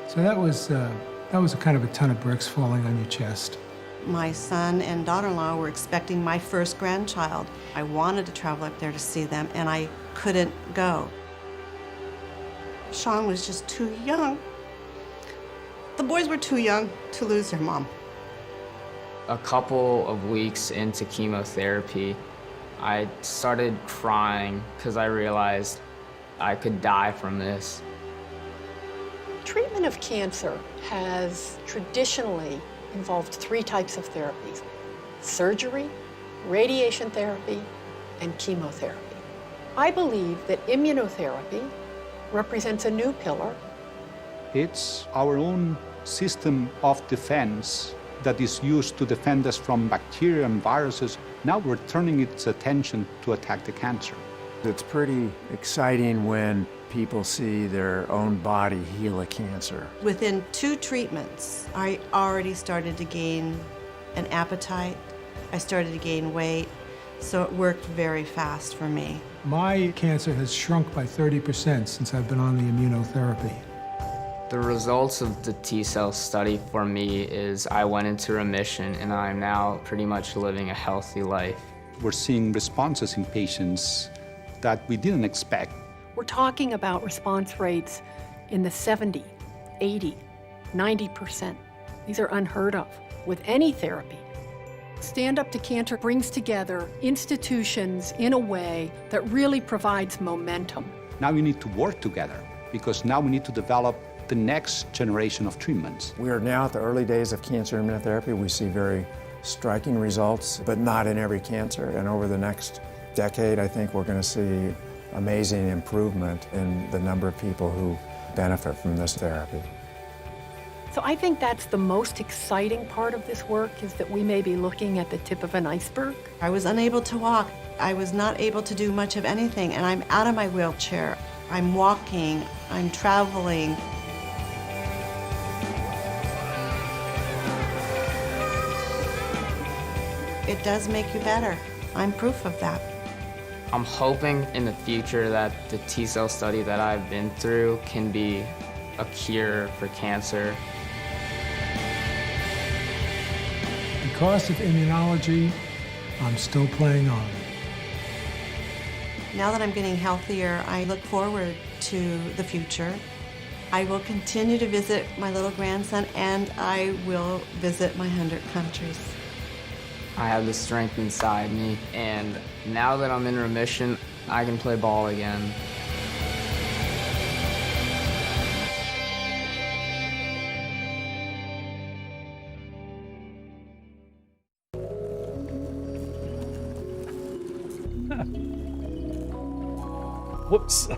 S4: So that was a kind of a ton of bricks falling on your chest.
S2: My son and daughter-in-law were expecting my first grandchild. I wanted to travel up there to see them, and I couldn't go. Sean was just too young. The boys were too young to lose their mom.
S3: A couple of weeks into chemotherapy, I started crying because I realized I could die from this.
S7: treatment of cancer has traditionally involved 3 types of therapies: surgery, radiation therapy, and chemotherapy. I believe that immunotherapy represents a new pillar.
S8: It's our own system of defense that is used to defend us from bacteria and viruses. Now we're turning its attention to attack the cancer.
S9: It's pretty exciting when people see their own body heal a cancer.
S2: Within 2 treatments, I already started to gain an appetite. I started to gain weight, so it worked very fast for me.
S4: My cancer has shrunk by 30% since I've been on the immunotherapy.
S3: The results of the T-cell study for me is I went into remission and I'm now pretty much living a healthy life.
S8: We're seeing responses in patients that we didn't expect.
S7: We're talking about response rates in the 70, 80, 90%. These are unheard of with any therapy. Stand Up to Cancer brings together institutions in a way that really provides momentum.
S8: Now we need to work together because now we need to develop the next generation of treatments.
S9: We are now at the early days of cancer immunotherapy. We see very striking results, but not in every cancer. And over the next decade, I think we're going to see amazing improvement in the number of people who benefit from this therapy.
S7: So I think that's the most exciting part of this work, is that we may be looking at the tip of an iceberg.
S2: I was unable to walk. I was not able to do much of anything, and I'm out of my wheelchair. I'm walking, I'm traveling. It does make you better. I'm proof of that.
S3: I'm hoping in the future that the T-cell study that I've been through can be a cure for cancer.
S4: Because of immunology, I'm still playing on.
S2: Now that I'm getting healthier, I look forward to the future. I will continue to visit my little grandson, and I will visit my 100 countries.
S3: I have the strength inside me, and now that I'm in remission, I can play ball again.
S6: Whoops.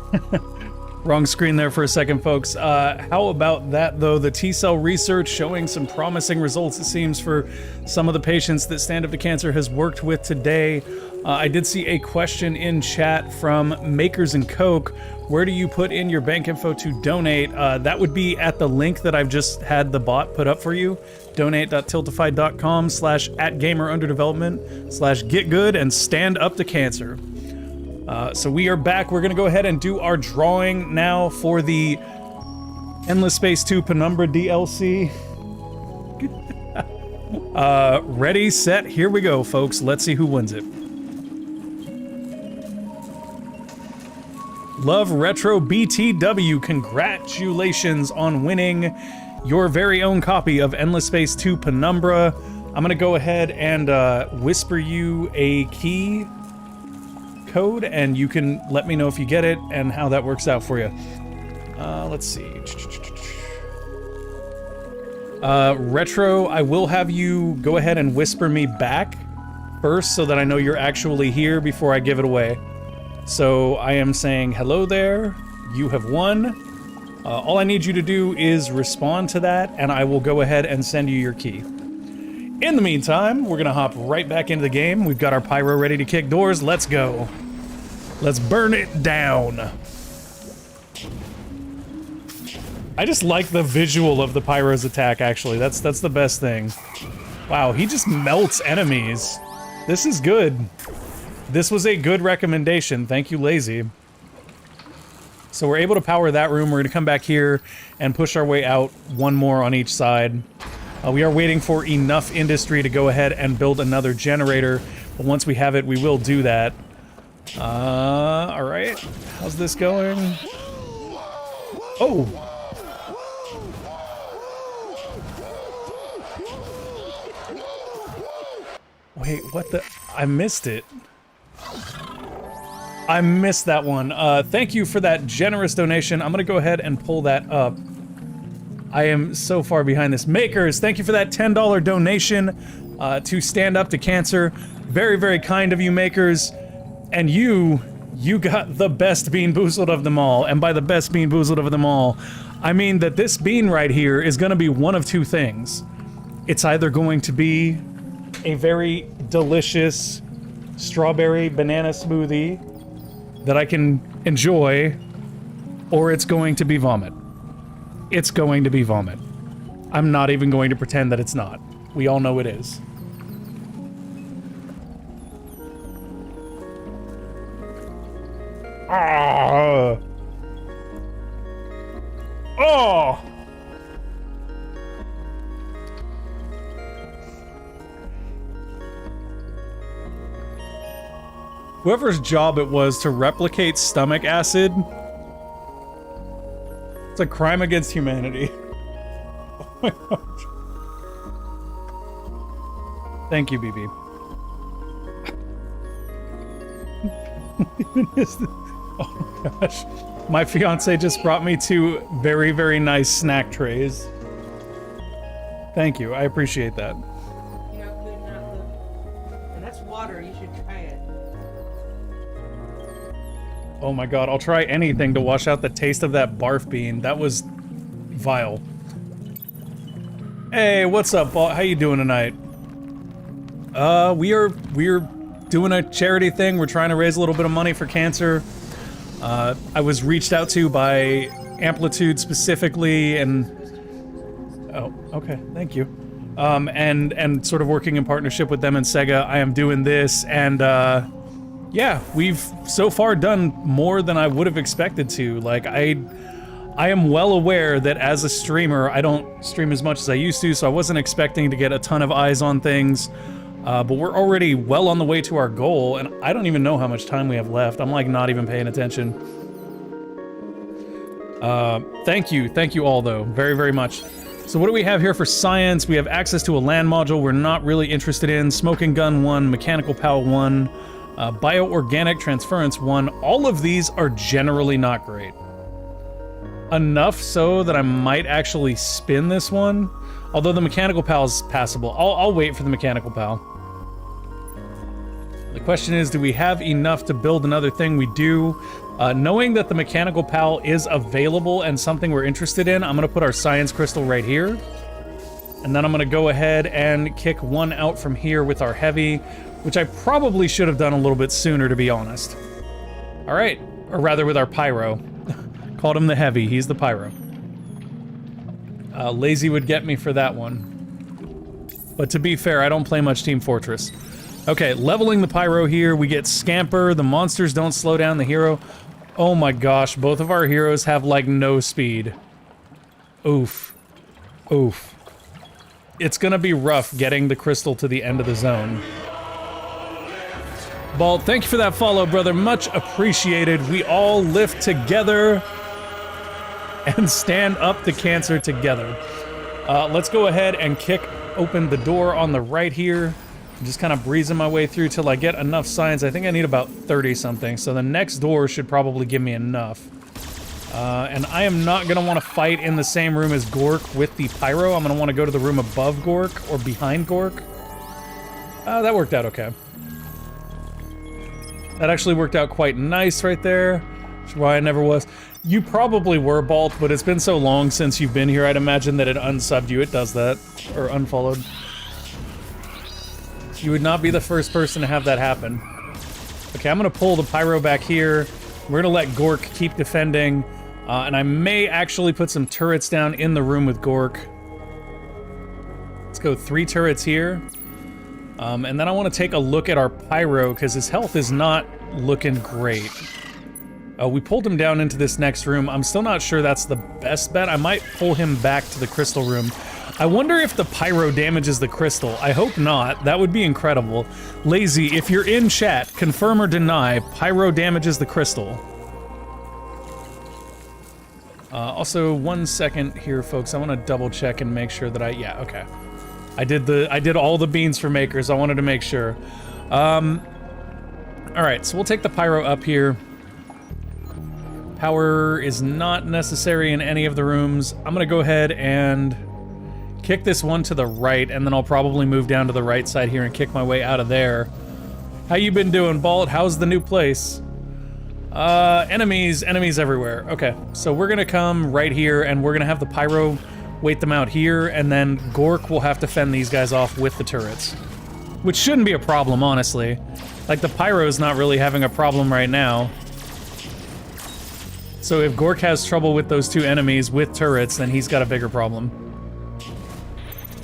S6: Wrong screen there for a second, folks. How about that, though? The T-cell research showing some promising results, it seems, for some of the patients that Stand Up to Cancer has worked with today. I did see a question in chat from Makers and Coke. Where do you put in your bank info to donate? That would be at the link that I've just had the bot put up for you. donate.tiltify.com/@gamerunderdevelopment/getgood and Stand Up to Cancer. So we are back. We're going to go ahead and do our drawing now for the Endless Space 2 Penumbra DLC. Ready, set, here we go, folks. Let's see who wins it. Love Retro BTW, congratulations on winning your very own copy of Endless Space 2 Penumbra. I'm going to go ahead and whisper you a key code, and you can let me know if you get it and how that works out for you. Let's see. Retro, I will have you go ahead and whisper me back first so that I know you're actually here before I give it away. So I am saying hello there, you have won. All I need you to do is respond to that, and I will go ahead and send you your key. In the meantime, we're gonna hop right back into the game. We've got our pyro ready to kick doors. Let's go. Let's burn it down. I just like the visual of the pyro's attack, actually. That's the best thing. Wow, he just melts enemies. This is good. This was a good recommendation. Thank you, Lazy. So we're able to power that room. We're gonna come back here and push our way out, one more on each side. We are waiting for enough industry to go ahead and build another generator, but once we have it, we will do that. Alright. How's this going? Oh! Wait, what the? I missed it. I missed that one. Thank you for that generous donation. I'm gonna go ahead and pull that up. I am so far behind this. Makers, thank you for that $10 donation to stand up to cancer. Very, very kind of you, Makers. And you got the best Bean Boozled of them all. And by the best Bean Boozled of them all, I mean that this bean right here is going to be one of two things. It's either going to be a very delicious strawberry banana smoothie that I can enjoy, or it's going to be vomit. It's going to be vomit. I'm not even going to pretend that it's not. We all know it is. Ah. Oh! Whoever's job it was to replicate stomach acid, it's a crime against humanity. Oh my gosh. Thank you, BB. Oh my gosh. My fiance just brought me 2 very, very nice snack trays. Thank you. I appreciate that.
S1: You know, could not live. And that's water. You should try it.
S6: Oh my god, I'll try anything to wash out the taste of that barf bean. That was vile. Hey, what's up, Paul? How you doing tonight? We're doing a charity thing. We're trying to raise a little bit of money for cancer. I was reached out to by Amplitude specifically, and oh, okay, thank you. And sort of working in partnership with them and Sega, I am doing this, and yeah, we've so far done more than I would have expected to. Like, I am well aware that as a streamer, I don't stream as much as I used to, so I wasn't expecting to get a ton of eyes on things. But we're already well on the way to our goal, and I don't even know how much time we have left. I'm like not even paying attention. Thank you all though, very, very much. So what do we have here for science? We have access to a land module we're not really interested in, smoking gun 1, mechanical power 1, bioorganic transference 1. All of these are generally not great. Enough so that I might actually spin this one, although the mechanical pal is passable. I'll wait for the mechanical pal. The question is, do we have enough to build another thing? We do. Knowing that the mechanical pal is available and something we're interested in, I'm going to put our science crystal right here. And then I'm going to go ahead and kick one out from here with our heavy, which I probably should have done a little bit sooner, to be honest. All right. Or rather with our pyro. Called him the heavy. He's the pyro. Lazy would get me for that one. But to be fair, I don't play much Team Fortress. Okay, leveling the pyro here. We get Scamper. The monsters don't slow down the hero. Oh my gosh, both of our heroes have like no speed. Oof. Oof. It's gonna be rough getting the crystal to the end of the zone. Bald, thank you for that follow, brother. Much appreciated. We all lift together and stand up to cancer together. Let's go ahead and kick open the door on the right here. I'm just kind of breezing my way through till I get enough signs. I think I need about 30 something, so the next door should probably give me enough. And I am not going to want to fight in the same room as Gork with the pyro. I'm going to want to go to the room above Gork or behind Gork. That worked out okay. That actually worked out quite nice right there, which is why I never was. You probably were, Balt, but it's been so long since you've been here, I'd imagine that it unsubbed you. It does that. Or unfollowed. You would not be the first person to have that happen. Okay, I'm gonna pull the pyro back here. We're gonna let Gork keep defending. And I may actually put some turrets down in the room with Gork. Let's go 3 turrets here. And then I want to take a look at our pyro, because his health is not looking great. We pulled him down into this next room. I'm still not sure that's the best bet. I might pull him back to the crystal room. I wonder if the pyro damages the crystal. I hope not. That would be incredible. Lazy, if you're in chat, confirm or deny, pyro damages the crystal. Also, 1 second here, folks. I want to double check and make sure that yeah, okay. I did all the beans for makers. I wanted to make sure. All right, so we'll take the pyro up here. Power is not necessary in any of the rooms. I'm gonna go ahead and kick this one to the right, and then I'll probably move down to the right side here and kick my way out of there. How you been doing, Balt? How's the new place? Enemies everywhere. Okay, so we're gonna come right here, and we're gonna have the pyro wait them out here, and then Gork will have to fend these guys off with the turrets. Which shouldn't be a problem, honestly. Like, the pyro's not really having a problem right now. So if Gork has trouble with those two enemies with turrets, then he's got a bigger problem.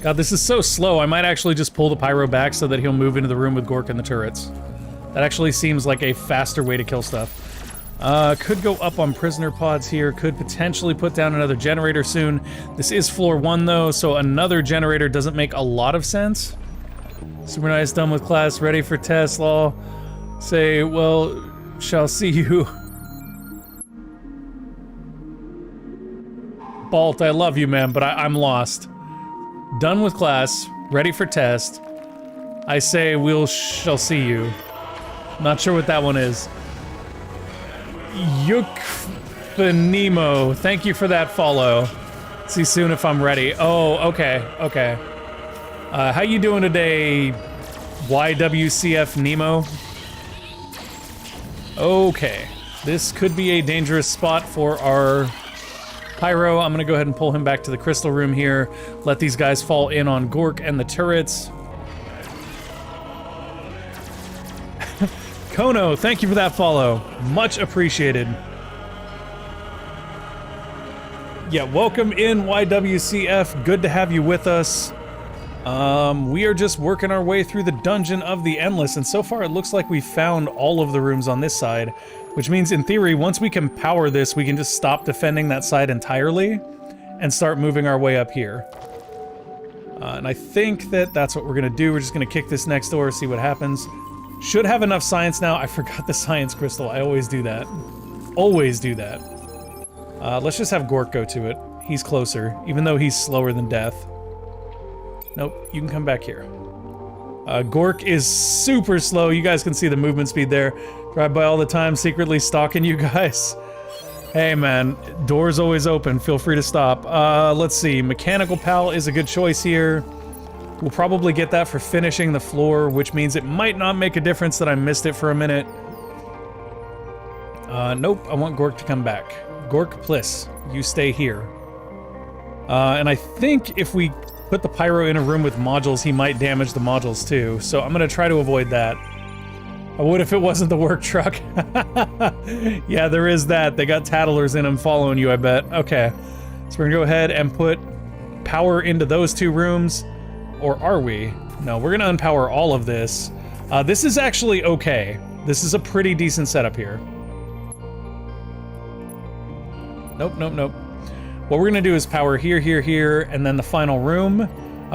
S6: God, this is so slow. I might actually just pull the pyro back so that he'll move into the room with Gork and the turrets. That actually seems like a faster way to kill stuff. Could go up on prisoner pods here. Could potentially put down another generator soon. This is floor 1 though, so another generator doesn't make a lot of sense. Super nice, done with class, ready for test, lol. Say, well, shall see you. Balt, I love you, man, but I'm lost. Done with class, ready for test. I say, shall see you. Not sure what that one is. Yukfanemo, thank you for that follow. See soon if I'm ready. Oh, okay, okay. How you doing today, YWCF Nemo? Okay, this could be a dangerous spot for our pyro. I'm gonna go ahead and pull him back to the crystal room here. Let these guys fall in on Gork and the turrets. Kono, thank you for that follow. Much appreciated. Yeah, welcome in, YWCF. Good to have you with us. We are just working our way through the Dungeon of the Endless, and so far it looks like we found all of the rooms on this side, which means, in theory, once we can power this, we can just stop defending that side entirely and start moving our way up here. And I think that that's what we're gonna do. We're just gonna kick this next door, see what happens. Should have enough science now. I forgot the science crystal. I always do that. Always do that. Let's just have Gork go to it. He's closer, even though he's slower than death. Nope, you can come back here. Gork is super slow. You guys can see the movement speed there. Drive by all the time, secretly stalking you guys. Hey man, door's always open. Feel free to stop. Let's see. Mechanical Pal is a good choice here. We'll probably get that for finishing the floor, which means it might not make a difference that I missed it for a minute. Nope, I want Gork to come back. Gork, please, you stay here. And I think if we put the pyro in a room with modules, he might damage the modules too, so I'm gonna try to avoid that. I would if it wasn't the work truck. Yeah, there is that. They got tattlers in them following you, I bet. Okay, so we're gonna go ahead and put power into those two rooms. Or are we? No, we're gonna unpower all of this. This is actually okay. This is a pretty decent setup here. Nope, nope, nope. What we're gonna do is power here, here, here, and then the final room.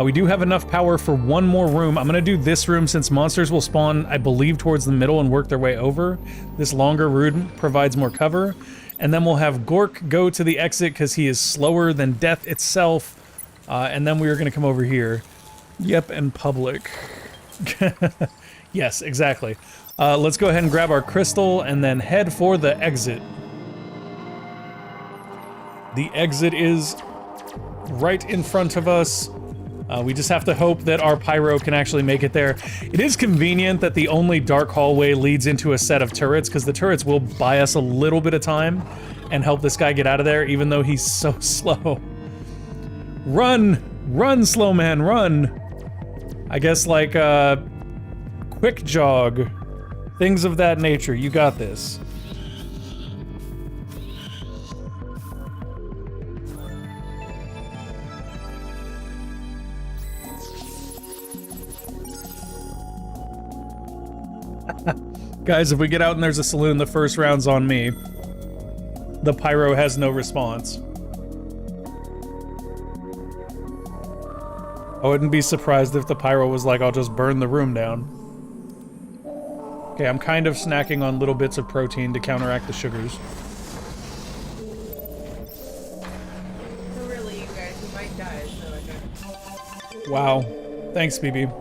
S6: We do have enough power for one more room. I'm gonna do this room since monsters will spawn, I believe, towards the middle and work their way over. This longer room provides more cover. And then we'll have Gork go to the exit because he is slower than death itself. And then we're gonna come over here. Yep, and public. Yes, exactly. Let's go ahead and grab our crystal and then head for the exit. The exit is right in front of us. We just have to hope that our pyro can actually make it there. It is convenient that the only dark hallway leads into a set of turrets, because the turrets will buy us a little bit of time and help this guy get out of there, even though he's so slow. Run! Run, slow man, run! I guess like, quick jog. Things of that nature. You got this. Guys, if we get out and there's a saloon, the first round's on me. The pyro has no response. I wouldn't be surprised if the pyro was like, I'll just burn the room down. Okay, I'm kind of snacking on little bits of protein to counteract the sugars.
S1: So really, you guys, you might die, so I got...
S6: Wow. Thanks, BB.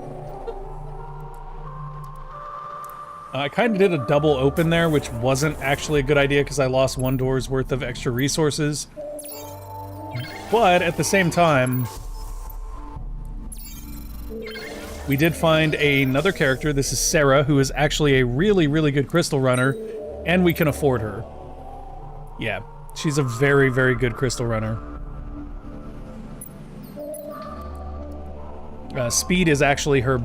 S6: I kind of did a double open there, which wasn't actually a good idea because I lost 1 door's worth of extra resources. But at the same time, we did find another character. This is Sarah, who is actually a really, really good crystal runner, and we can afford her. Yeah, she's a very, very good crystal runner. Speed is actually her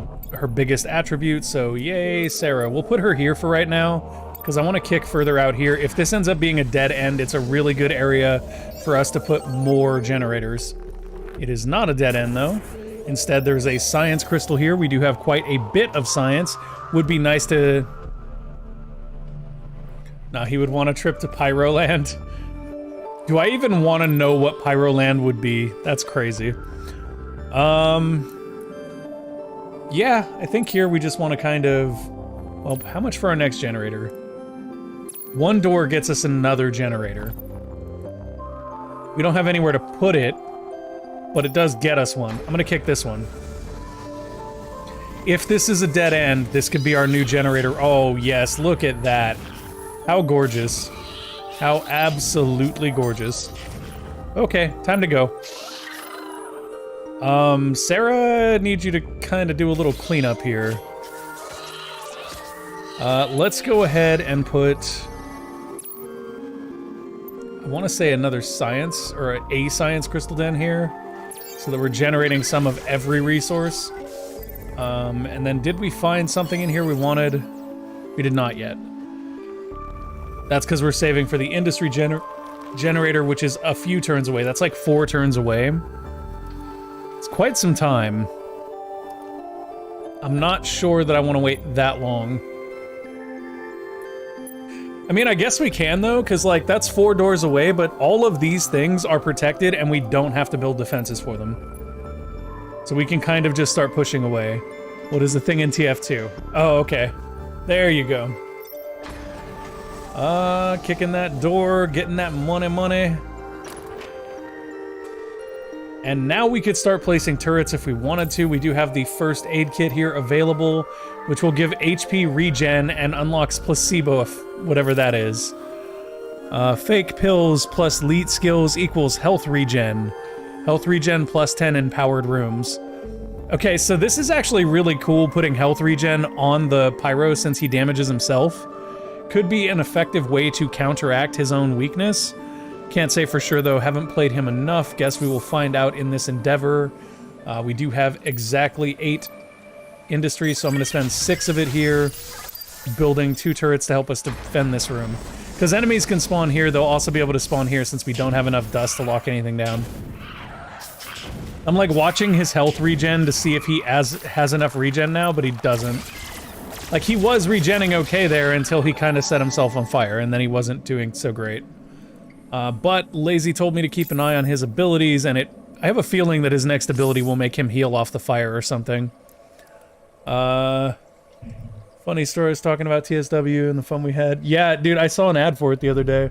S6: biggest attribute, so yay, Sarah. We'll put her here for right now, because I want to kick further out here. If this ends up being a dead end, it's a really good area for us to put more generators. It is not a dead end, though. Instead, there's a science crystal here. We do have quite a bit of science. Would be nice to... Nah, he would want a trip to Pyroland. Do I even want to know what Pyroland would be? That's crazy. Yeah, I think here we just want to kind of... Well, how much for our next generator? 1 door gets us another generator. We don't have anywhere to put it, but it does get us one. I'm gonna kick this one. If this is a dead end, this could be our new generator. Oh, yes, look at that. How gorgeous. How absolutely gorgeous. Okay, time to go. Sarah needs you to kind of do a little cleanup here. Let's go ahead and put... I want to say another science, or a science crystal den here, so that we're generating some of every resource. And then did we find something in here we wanted? We did not yet. That's because we're saving for the industry generator, which is a few turns away. That's like 4 turns away. It's quite some time. I'm not sure that I want to wait that long. I mean, I guess we can, though, because, like, that's 4 doors away, but all of these things are protected, and we don't have to build defenses for them. So we can kind of just start pushing away. What is the thing in TF2? Oh, okay. There you go. Kicking that door, getting that money. And now we could start placing turrets if we wanted to. We do have the first aid kit here available, which will give HP regen and unlocks placebo, whatever that is. Fake pills plus leet skills equals health regen. Health regen plus 10 in powered rooms. Okay, so this is actually really cool, putting health regen on the Pyro since he damages himself. Could be an effective way to counteract his own weakness. Can't say for sure, though. Haven't played him enough. Guess we will find out in this endeavor. We do have exactly 8 industry, so I'm going to spend 6 of it here, building 2 turrets to help us defend this room. Because enemies can spawn here, they'll also be able to spawn here since we don't have enough dust to lock anything down. I'm like watching his health regen to see if he has enough regen now, but he doesn't. Like, he was regenning okay there until he kind of set himself on fire, and then he wasn't doing so great. But Lazy told me to keep an eye on his abilities, and I have a feeling that his next ability will make him heal off the fire or something. Funny story, I was talking about TSW and the fun we had. Yeah, dude, I saw an ad for it the other day.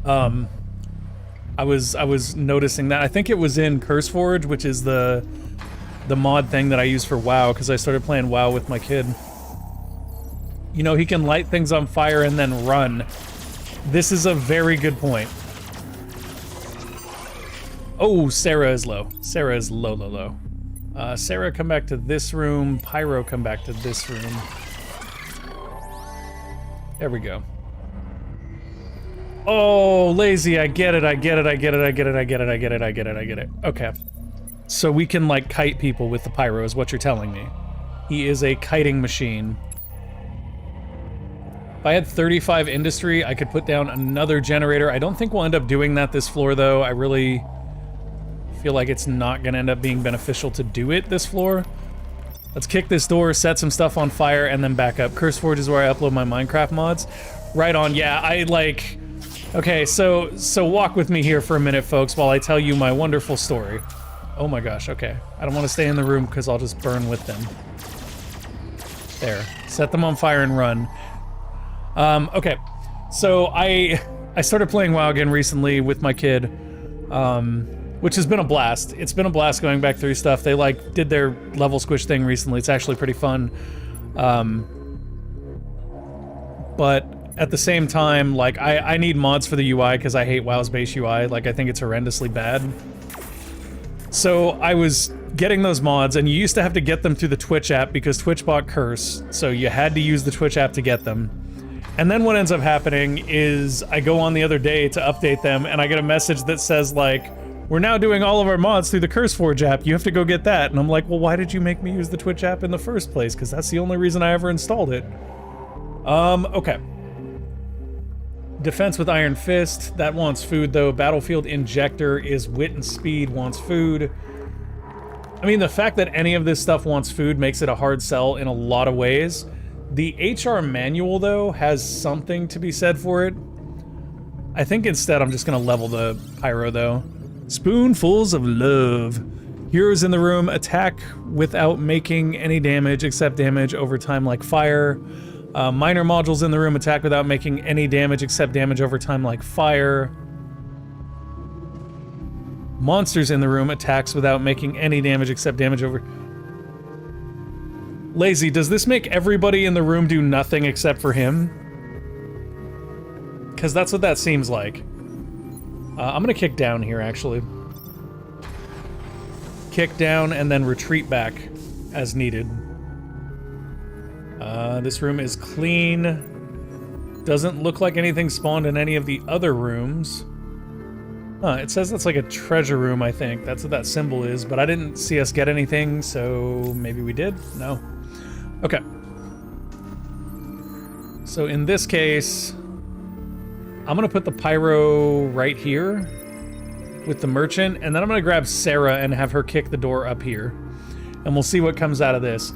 S6: I was noticing that. I think it was in CurseForge, which is the mod thing that I use for WoW, because I started playing WoW with my kid. You know, he can light things on fire and then run. This is a very good point. Oh, Sarah is low. Sarah is low. Sarah, come back to this room. Pyro, come back to this room. There we go. Oh, Lazy, I get it. Okay. So we can, like, kite people with the Pyro is what you're telling me. He is a kiting machine. If I had 35 industry, I could put down another generator. I don't think we'll end up doing that this floor, though. I really feel like it's not going to end up being beneficial to do it this floor. Let's kick this door, set some stuff on fire, and then back up. CurseForge is where I upload my Minecraft mods. Right on. Yeah, I, like... Okay, so walk with me here for a minute, folks, while I tell you my wonderful story. Oh my gosh, okay. I don't want to stay in the room because I'll just burn with them. There. Set them on fire and run. Okay, so I started playing WoW again recently with my kid. which has been a blast. It's been a blast going back through stuff. They like did their level squish thing recently. It's actually pretty fun. But at the same time, like, I need mods for the UI because I hate WoW's base UI. Like, I think it's horrendously bad. So I was getting those mods, and you used to have to get them through the Twitch app because Twitch bought Curse, so you had to use the Twitch app to get them. And then what ends up happening is I go on the other day to update them, and I get a message that says, like, we're now doing all of our mods through the CurseForge app. You have to go get that. And I'm like, well, why did you make me use the Twitch app in the first place? Because that's the only reason I ever installed it. Okay. Defense with Iron Fist, that wants food though. Battlefield Injector is wit and speed, wants food. I mean, the fact that any of this stuff wants food makes it a hard sell in a lot of ways. The HR manual though has something to be said for it. I think instead I'm just gonna level the pyro though. Spoonfuls of love. Heroes in the room attack without making any damage except damage over time like fire. Minor modules in the room attack without making any damage except damage over time like fire. Monsters in the room attacks without making any damage except damage over... Lazy, does this make everybody in the room do nothing except for him? Because that's what that seems like. I'm gonna kick down here, actually. Kick down and then retreat back as needed. This room is clean. Doesn't look like anything spawned in any of the other rooms. It says that's like a treasure room, I think. That's what that symbol is, but I didn't see us get anything, so maybe we did? No. Okay. So in this case, I'm gonna put the pyro right here with the merchant, and then I'm gonna grab Sarah and have her kick the door up here. And we'll see what comes out of this.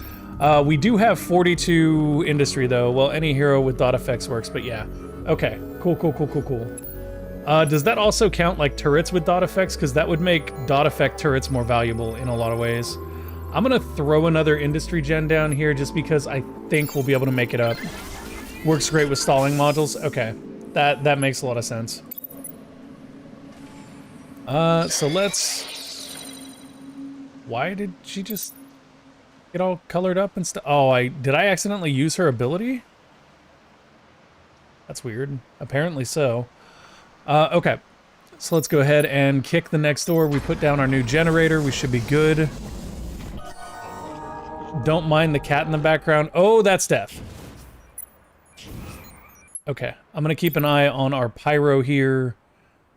S6: We do have 42 industry though. Well, any hero with dot effects works, but yeah. Okay, cool. Does that also count like turrets with dot effects? Because that would make dot effect turrets more valuable in a lot of ways. I'm gonna throw another industry gen down here just because I think we'll be able to make it up. Works great with stalling modules. Okay, that makes a lot of sense. So let's... Why did she just get all colored up and stuff? Oh, did I accidentally use her ability? That's weird. Apparently so. Okay. So let's go ahead and kick the next door. We put down our new generator. We should be good. Don't mind the cat in the background. Oh, that's death. Okay. I'm going to keep an eye on our pyro here.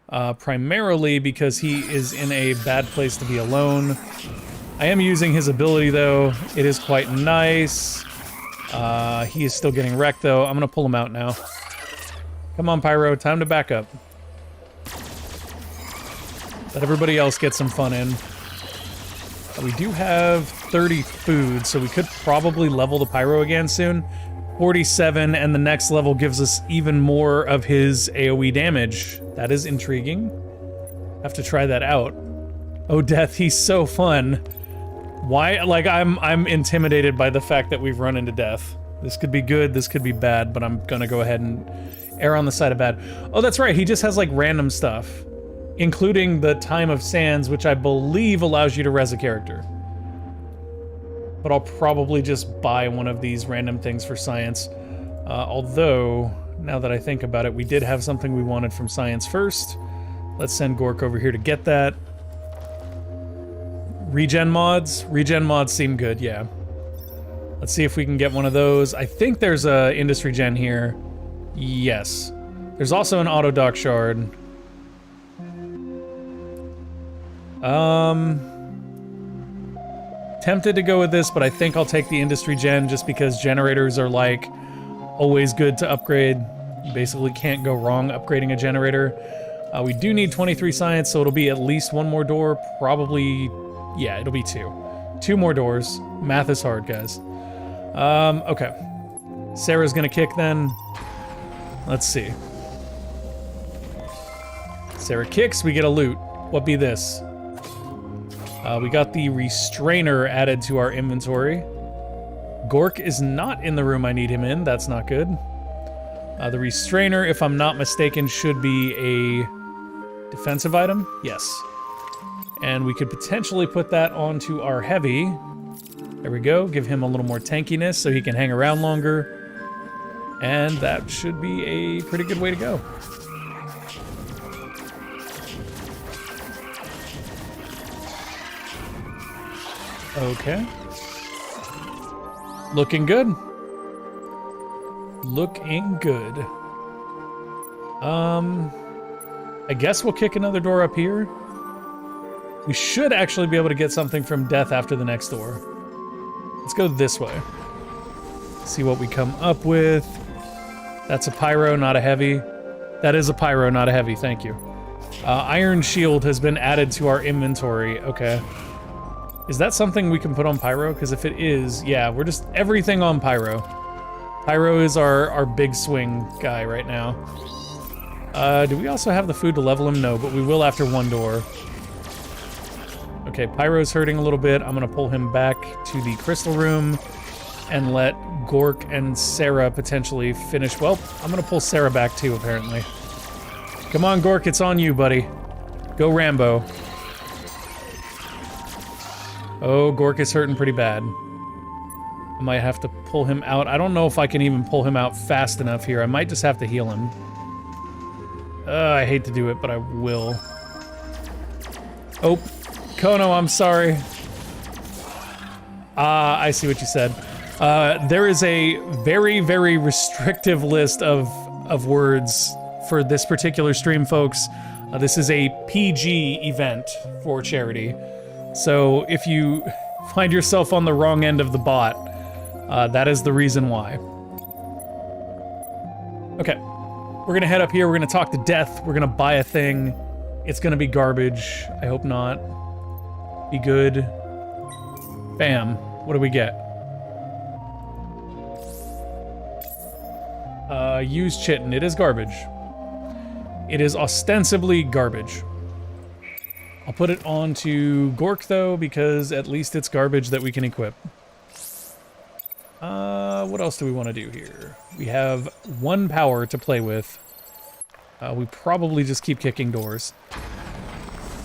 S6: Primarily because he is in a bad place to be alone. I am using his ability though. It is quite nice. He is still getting wrecked though. I'm gonna pull him out now. Come on, Pyro, time to back up. Let everybody else get some fun in. We do have 30 food, so we could probably level the Pyro again soon. 47, and the next level gives us even more of his AoE damage. That is intriguing. Have to try that out. Oh, Death, he's so fun. Why? Like, I'm intimidated by the fact that we've run into Death. This could be good, this could be bad, but I'm gonna go ahead and err on the side of bad. Oh, that's right, he just has, like, random stuff. Including the Time of Sands, which I believe allows you to res a character. But I'll probably just buy one of these random things for science. Although, now that I think about it, we did have something we wanted from science first. Let's send Gork over here to get that. Regen mods? Regen mods seem good, yeah. Let's see if we can get one of those. I think there's a industry gen here. Yes. There's also an auto dock shard. Tempted to go with this, but I think I'll take the industry gen just because generators are like always good to upgrade. You basically can't go wrong upgrading a generator. We do need 23 science, so it'll be at least one more door. Probably, yeah, it'll be two. Two more doors. Math is hard, guys. Okay. Sarah's gonna kick then. Let's see. Sarah kicks, we get a loot. What be this? We got the restrainer added to our inventory. Gork is not in the room I need him in. That's not good. The restrainer, if I'm not mistaken, should be a defensive item. Yes. And we could potentially put that onto our heavy. There we go. Give him a little more tankiness so he can hang around longer. And that should be a pretty good way to go. Okay. Looking good. Looking good. I guess we'll kick another door up here. We should actually be able to get something from death after the next door. Let's go this way. See what we come up with. That's a pyro, not a heavy. That is a pyro, not a heavy, thank you. Iron shield has been added to our inventory, okay. Is that something we can put on pyro? Because if it is, yeah, we're just everything on pyro. Pyro is our big swing guy right now. Do we also have the food to level him? No, but we will after one door. Okay, Pyro's hurting a little bit. I'm gonna pull him back to the crystal room and let Gork and Sarah potentially finish. Well, I'm gonna pull Sarah back too, apparently. Come on, Gork, it's on you, buddy. Go Rambo. Oh, Gork is hurting pretty bad. I might have to pull him out. I don't know if I can even pull him out fast enough here. I might just have to heal him. I hate to do it, but I will. Oh, Kono, I'm sorry. I see what you said. There is a very, very restrictive list of words for this particular stream, folks. This is a PG event for charity. So if you find yourself on the wrong end of the bot, that is the reason why. Okay, we're gonna head up here, we're gonna talk to Death, we're gonna buy a thing. It's gonna be garbage, I hope not. Be good. Bam, what do we get? Use chitin, it is garbage. It is ostensibly garbage. I'll put it on to Gork though, because at least it's garbage that we can equip. What else do we want to do here? We have one power to play with. We probably just keep kicking doors.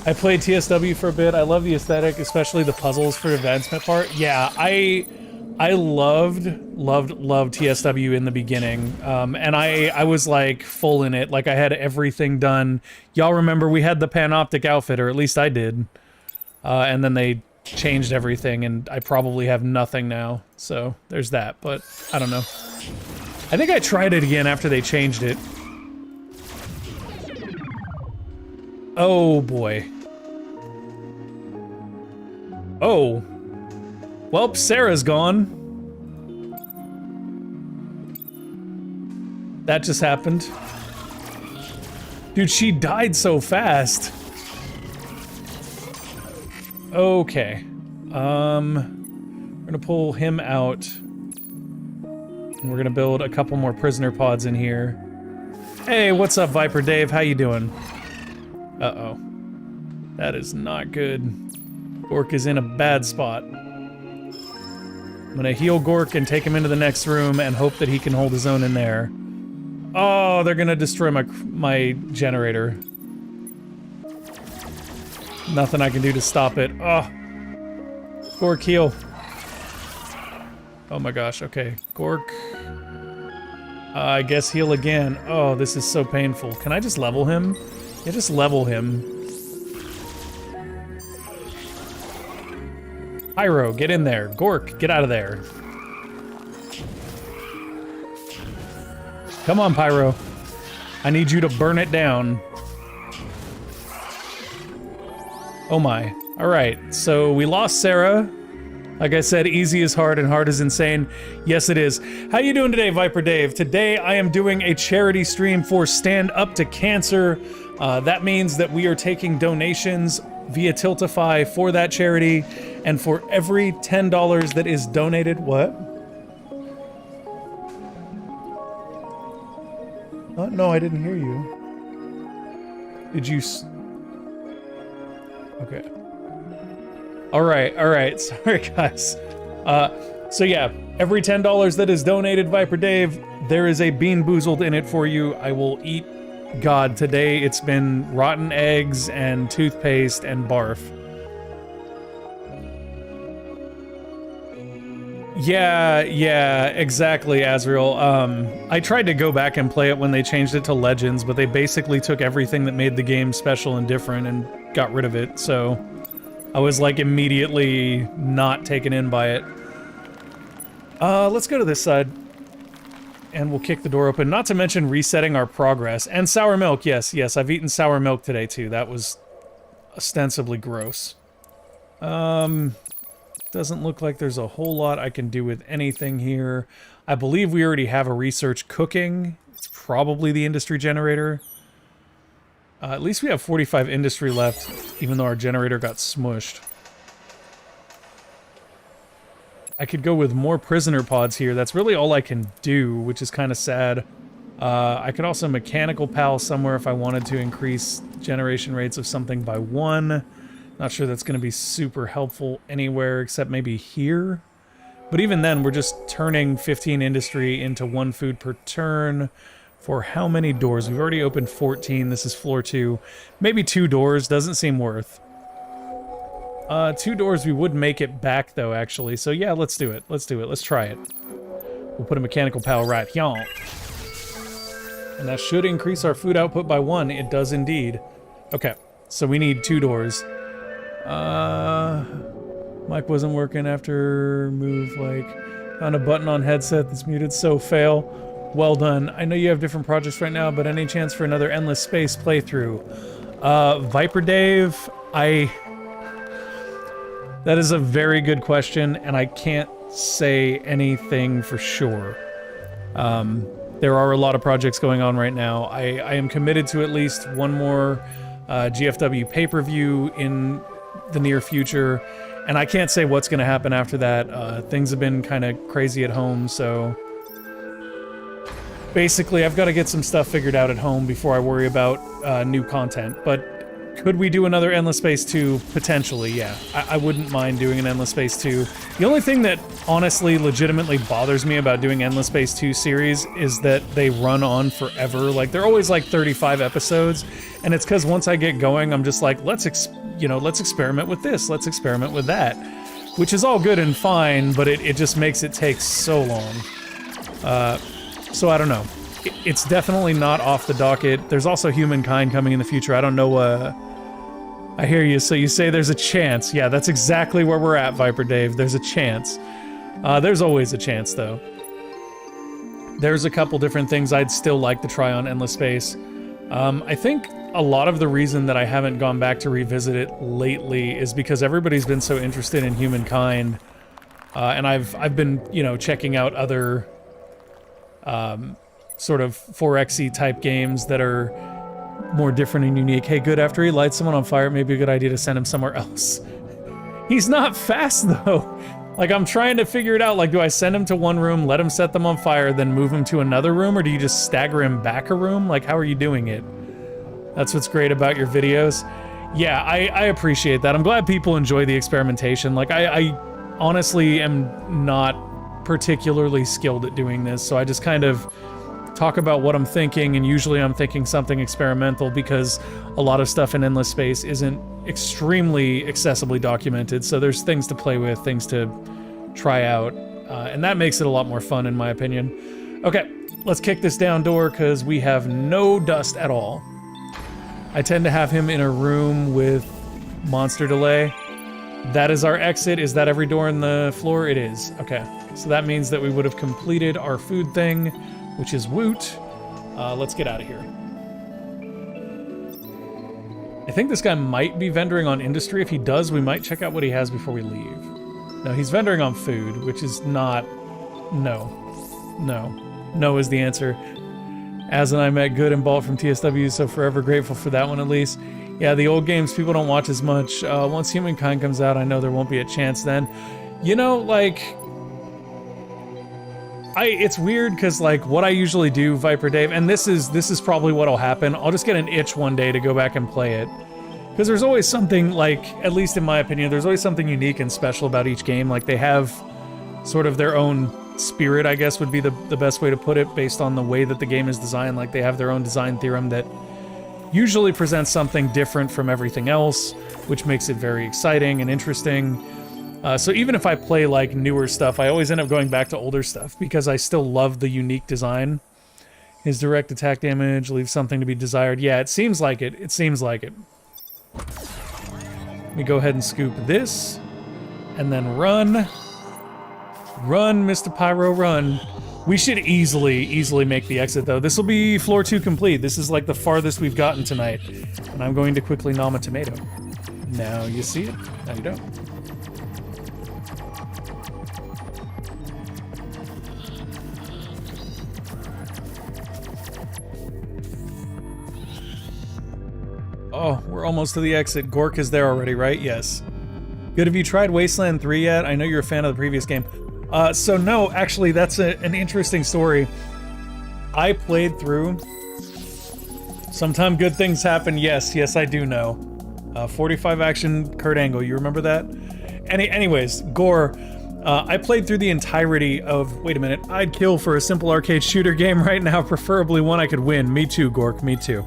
S6: I played TSW for a bit. I love the aesthetic, especially the puzzles for advancement part. Yeah, I loved TSW in the beginning. And I was like full in it. Like I had everything done. Y'all remember we had the panoptic outfit, or at least I did. And then they changed everything and I probably have nothing now. So there's that, but I don't know. I think I tried it again after they changed it. Oh boy. Oh. Well, Sarah's gone. That just happened. Dude, she died so fast. Okay. We're gonna pull him out. And we're gonna build a couple more prisoner pods in here. Hey, what's up, Viper Dave? How you doing? Uh-oh. That is not good. Gork is in a bad spot. I'm gonna heal Gork and take him into the next room and hope that he can hold his own in there. Oh, they're gonna destroy my generator. Nothing I can do to stop it. Oh. Gork, heal. Oh my gosh, okay. Gork. I guess heal again. Oh, this is so painful. Can I just level him? Yeah, just level him. Pyro, get in there. Gork, get out of there. Come on, Pyro. I need you to burn it down. Oh my. Alright, so we lost Sarah. Like I said, easy is hard and hard is insane. Yes, it is. How you doing today, Viper Dave? Today I am doing a charity stream for Stand Up to Cancer. That means that we are taking donations via Tiltify for that charity. And for every $10 that is donated, what? No, I didn't hear you. Did you... Okay. Alright, sorry guys. So yeah, every $10 that is donated, Viper Dave, there is a Bean Boozled in it for you. I will eat... God, today it's been rotten eggs and toothpaste and barf. Yeah, exactly, Azrael. I tried to go back and play it when they changed it to Legends, but they basically took everything that made the game special and different and got rid of it, so I was like immediately not taken in by it. Let's go to this side. And we'll kick the door open, not to mention resetting our progress. And sour milk, yes, I've eaten sour milk today too. That was ostensibly gross. Doesn't look like there's a whole lot I can do with anything here. I believe we already have a research cooking. It's probably the industry generator. At least we have 45 industry left, even though our generator got smushed. I could go with more prisoner pods here. That's really all I can do, which is kind of sad. I could also mechanical pal somewhere if I wanted to increase generation rates of something by 1. Not sure that's going to be super helpful anywhere except maybe here. But even then, we're just turning 15 industry into 1 food per turn for how many doors? We've already opened 14. This is floor 2. Maybe 2 doors. Doesn't seem worth. 2 doors, we would make it back, though, actually. So, yeah, let's do it. Let's try it. We'll put a mechanical pal right here. And that should increase our food output by 1. It does indeed. Okay, so we need 2 doors. Mic wasn't working after move, like, found a button on headset that's muted, so fail. Well done. I know you have different projects right now, but any chance for another Endless Space playthrough? Viper Dave, that is a very good question, and I can't say anything for sure. There are a lot of projects going on right now. I am committed to at least 1 more GFW pay-per-view in the near future, and I can't say what's going to happen after that. Things have been kind of crazy at home, so basically I've got to get some stuff figured out at home before I worry about new content. But could we do another Endless Space 2? Potentially, yeah. I wouldn't mind doing an Endless Space 2. The only thing that honestly legitimately bothers me about doing Endless Space 2 series is that they run on forever. Like, they're always like 35 episodes, and it's because once I get going, I'm just like, let's experiment with this, let's experiment with that. Which is all good and fine, but it just makes it take so long. So I don't know. It's definitely not off the docket. There's also Humankind coming in the future. I don't know, I hear you. So you say there's a chance. Yeah, that's exactly where we're at, Viper Dave. There's a chance. There's always a chance, though. There's a couple different things I'd still like to try on Endless Space. I think a lot of the reason that I haven't gone back to revisit it lately is because everybody's been so interested in Humankind. And I've been, checking out other sort of 4X-y type games that are more different and unique. Hey, good, after he lights someone on fire, it may be a good idea to send him somewhere else. He's not fast, though. Like, I'm trying to figure it out. Like, do I send him to one room, let him set them on fire, then move him to another room, or do you just stagger him back a room? Like, how are you doing it? That's what's great about your videos. Yeah, I appreciate that. I'm glad people enjoy the experimentation. Like, I honestly am not particularly skilled at doing this, so I just kind of talk about what I'm thinking, and usually I'm thinking something experimental because a lot of stuff in Endless Space isn't extremely accessibly documented, so there's things to play with, things to try out, and that makes it a lot more fun in my opinion. Okay, let's kick this down door because we have no dust at all. I tend to have him in a room with monster delay. That is our exit. Is that every door in the floor? It is. Okay, so that means that we would have completed our food thing, which is woot. Let's get out of here. I think this guy might be vendoring on industry. If he does, we might check out what he has before we leave. No, he's vendoring on food, which is not... No. No is the answer. As and I met Good and Balt from TSW, so forever grateful for that one at least. Yeah, the old games people don't watch as much. Once Humankind comes out, I know there won't be a chance then. Like... It's weird because, like, what I usually do, Viper Dave, and this is probably what'll happen, I'll just get an itch one day to go back and play it. Because there's always something, like, at least in my opinion, there's always something unique and special about each game. Like, they have sort of their own spirit, I guess would be the best way to put it, based on the way that the game is designed. Like, they have their own design theorem that usually presents something different from everything else, which makes it very exciting and interesting. So even if I play like newer stuff, I always end up going back to older stuff because I still love the unique design. His direct attack damage leaves something to be desired. Yeah, it seems like it. It seems like it. Let me go ahead and scoop this. And then run. Run, Mr. Pyro, run. We should easily make the exit, though. This will be floor 2 complete. This is like the farthest we've gotten tonight. And I'm going to quickly nom a tomato. Now you see it. Now you don't. Oh, we're almost to the exit. Gork is there already, right? Yes. Good. Have you tried Wasteland 3 yet? I know you're a fan of the previous game. So no, actually, that's an interesting story. I played through. Sometime good things happen. Yes, I do know. 45 action, Kurt Angle. You remember that? Anyways, Gore. I played through the entirety of... Wait a minute. I'd kill for a simple arcade shooter game right now, preferably one I could win. Me too, Gork. Me too.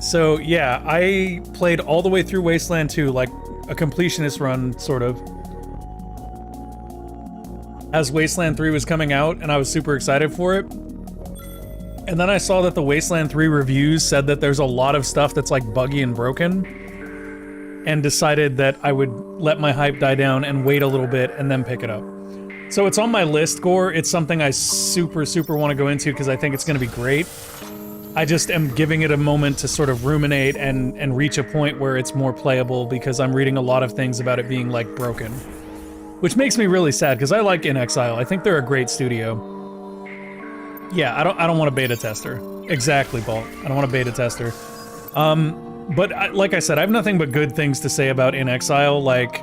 S6: So yeah, I played all the way through Wasteland 2, like a completionist run, sort of, as Wasteland 3 was coming out, and I was super excited for it. And then I saw that the Wasteland 3 reviews said that there's a lot of stuff that's like buggy and broken, and decided that I would let my hype die down and wait a little bit and then pick it up. So it's on my list, Gore. It's something I super want to go into because I think it's going to be great. I just am giving it a moment to sort of ruminate and reach a point where it's more playable because I'm reading a lot of things about it being, like, broken. Which makes me really sad, because I like In Exile. I think they're a great studio. Yeah, I don't want a beta tester. Exactly, Bolt. I don't want a beta tester. But like I said, I have nothing but good things to say about In Exile. Like,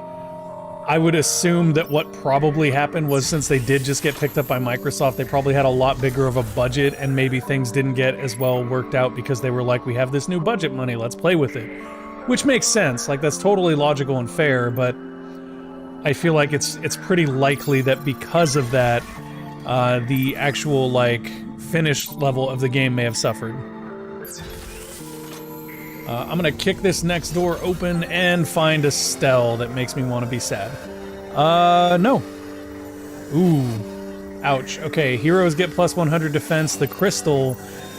S6: I would assume that what probably happened was, since they did just get picked up by Microsoft, they probably had a lot bigger of a budget, and maybe things didn't get as well worked out because they were like, we have this new budget money, let's play with it. Which makes sense, like, that's totally logical and fair, but I feel like it's pretty likely that because of that, the actual, like, finished level of the game may have suffered. I'm gonna kick this next door open and find a Stell that makes me want to be sad. No. Ooh. Ouch. Okay, heroes get plus 100 defense. The crystal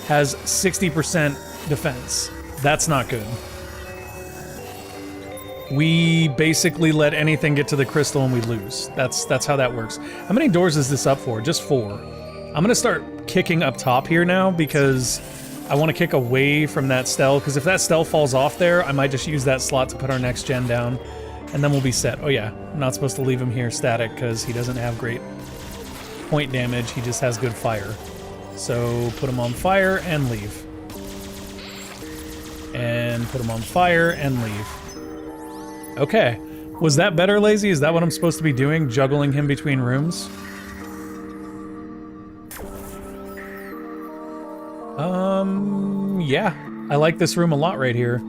S6: has 60% defense. That's not good. We basically let anything get to the crystal and we lose. That's how that works. How many doors is this up for? Just 4. I'm gonna start kicking up top here now because I want to kick away from that Stell, because if that Stell falls off there, I might just use that slot to put our next gen down, and then we'll be set. Oh yeah, I'm not supposed to leave him here static, because he doesn't have great point damage, he just has good fire. So put him on fire and leave. And put him on fire and leave. Okay. Was that better, Lazy? Is that what I'm supposed to be doing? Juggling him between rooms? Yeah. I like this room a lot right here.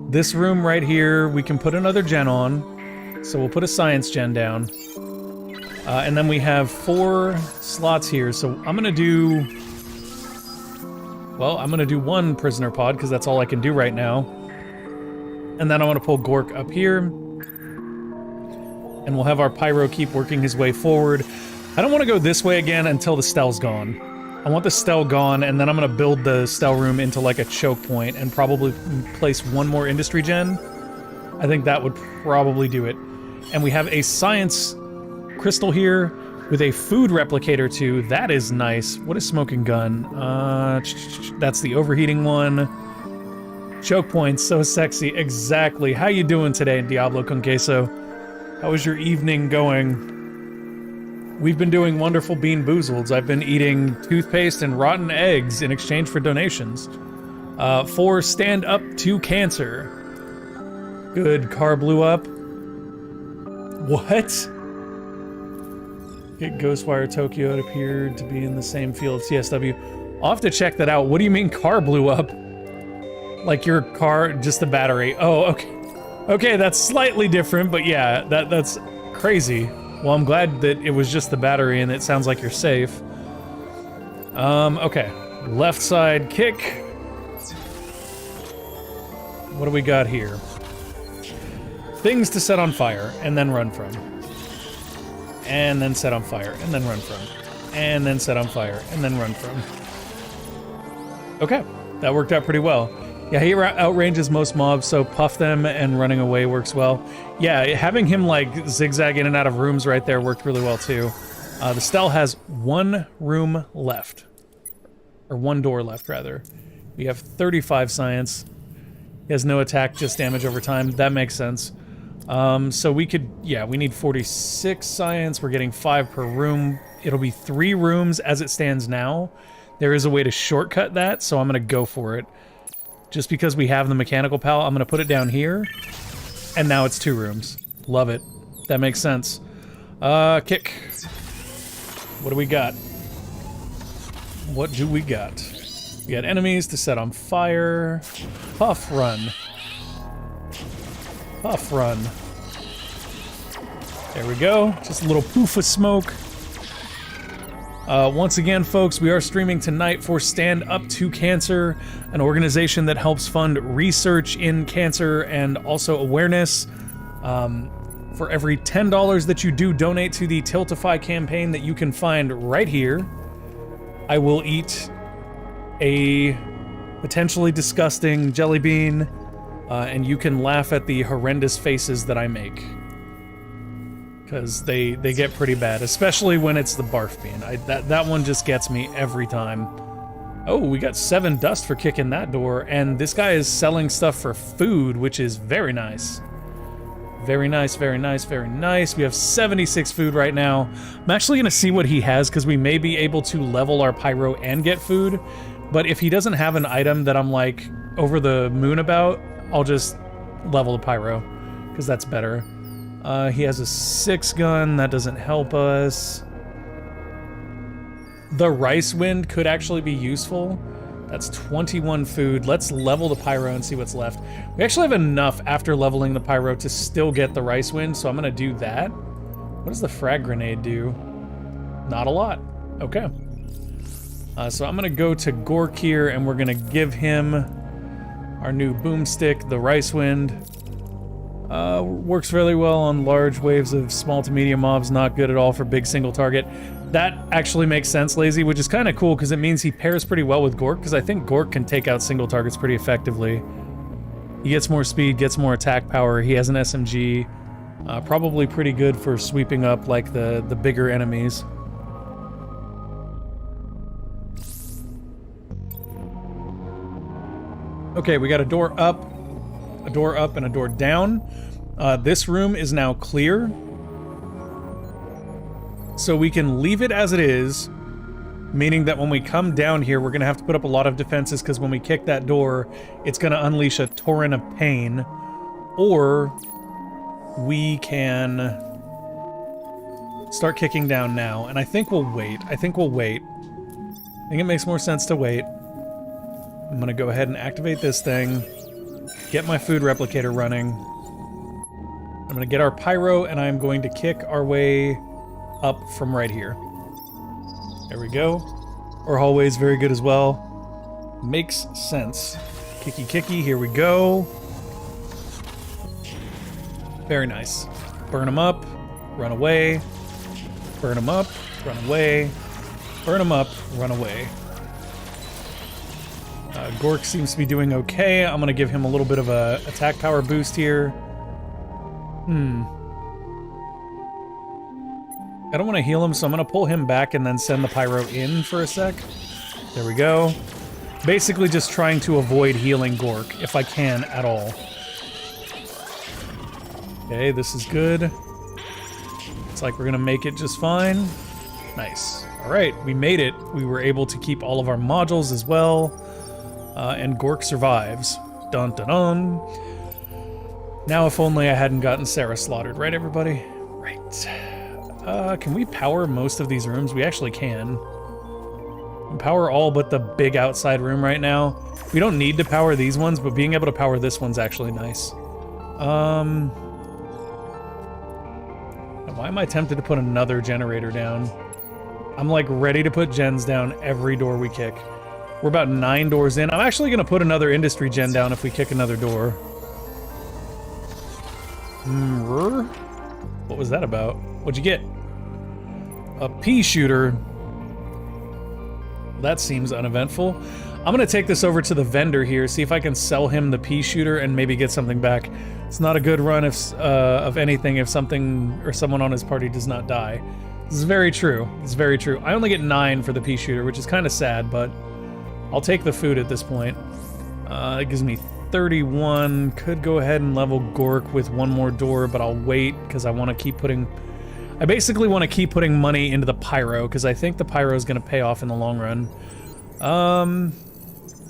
S6: This room right here, we can put another gen on. So we'll put a science gen down. And then we have 4 slots here, so I'm gonna do... Well, I'm gonna do 1 prisoner pod, because that's all I can do right now. And then I want to pull Gork up here. And we'll have our Pyro keep working his way forward. I don't want to go this way again until the Stell's gone. I want the Stell gone, and then I'm gonna build the Stell room into like a choke point and probably place 1 more industry gen. I think that would probably do it. And we have a science crystal here with a food replicator too. That is nice. What is smoking gun? That's the overheating one. Choke points, so sexy. Exactly. How you doing today, Diablo con Queso? How is your evening going? We've been doing wonderful Bean Boozleds. I've been eating toothpaste and rotten eggs in exchange for donations. For Stand Up to Cancer. Good, car blew up. What? Get Ghostwire Tokyo, it appeared to be in the same field as CSW. I'll have to check that out. What do you mean car blew up? Like your car, just the battery. Oh, okay. Okay, that's slightly different, but yeah, that's crazy. Well, I'm glad that it was just the battery and it sounds like you're safe. Okay. Left side kick. What do we got here? things to set on fire and then run from. And then set on fire and then run from. And then set on fire and then run from. Okay, that worked out pretty well. Yeah, he outranges most mobs, so puff them and running away works well. Yeah, having him like zigzag in and out of rooms right there worked really well too. The Stell has one room left. Or one door left, rather. We have 35 science. He has no attack, just damage over time. That makes sense. So we could, yeah, we need 46 science. We're getting 5 per room. It'll be 3 rooms as it stands now. There is a way to shortcut that, so I'm going to go for it. Just because we have the mechanical pal, I'm going to put it down here. And now it's 2 rooms. Love it. That makes sense. Kick. What do we got? What do we got? We got enemies to set on fire. Puff, run. Puff, run. There we go. Just a little poof of smoke. Once again, folks, we are streaming tonight for Stand Up to Cancer, an organization that helps fund research in cancer and also awareness. For every $10 that you do donate to the Tiltify campaign that you can find right here, I will eat a potentially disgusting jelly bean, and you can laugh at the horrendous faces that I make. Because they get pretty bad, especially when it's the barf bean. That one just gets me every time. Oh, we got 7 dust for kicking that door, and this guy is selling stuff for food, which is very nice. Very nice, very nice, very nice. We have 76 food right now. I'm actually going to see what he has, because we may be able to level our pyro and get food. But if he doesn't have an item that I'm, like, over the moon about, I'll just level the pyro, because that's better. He has a 6 gun. That doesn't help us. The rice wind could actually be useful. That's 21 food. Let's level the pyro and see what's left. We actually have enough after leveling the pyro to still get the rice wind, so I'm going to do that. What does the frag grenade do? Not a lot. Okay. So I'm going to go to Gork here, and we're going to give him our new boomstick, the rice wind. Works really well on large waves of small to medium mobs, not good at all for big single target. That actually makes sense, Lazy, which is kind of cool because it means he pairs pretty well with Gork, because I think Gork can take out single targets pretty effectively. He gets more speed, gets more attack power, he has an SMG. Probably pretty good for sweeping up like the bigger enemies. Okay, we got a door up, and a door down. This room is now clear. So we can leave it as it is, meaning that when we come down here, we're going to have to put up a lot of defenses, because when we kick that door, it's going to unleash a torrent of pain. Or we can start kicking down now, and I think we'll wait. I think it makes more sense to wait. I'm going to go ahead and activate this thing, get my food replicator running. I'm going to get our pyro, and I'm going to kick our way up from right here. There we go. Our hallway is very good as well. Makes sense. Kicky kicky, here we go. Very nice. Burn them up, run away. Burn them up, run away. Burn them up, run away. Gork seems to be doing okay. I'm going to give him a little bit of a attack power boost here. I don't want to heal him, so I'm going to pull him back and then send the pyro in for a sec. There we go. Basically just trying to avoid healing Gork, if I can at all. Okay, this is good. It's like we're going to make it just fine. Nice. Alright, we made it. We were able to keep all of our modules as well. And Gork survives. Dun dun dun. Now if only I hadn't gotten Sarah slaughtered, right everybody? Right. Can we power most of these rooms? We actually can. We power all but the big outside room right now. We don't need to power these ones, but being able to power this one's actually nice. Why am I tempted to put another generator down? I'm like ready to put gens down every door we kick. We're about 9 doors in. I'm actually going to put another industry gen down if we kick another door. What was that about? What'd you get? A pea shooter. That seems uneventful. I'm gonna take this over to the vendor here, see if I can sell him the pea shooter and maybe get something back. It's not a good run if, of anything if something or someone on his party does not die. This is very true. It's very true. I only get 9 for the pea shooter, which is kind of sad, but I'll take the food at this point. It gives me 31. Could go ahead and level Gork with 1 more door, but I'll wait because I want to keep putting... I basically want to keep putting money into the pyro because I think the pyro is going to pay off in the long run.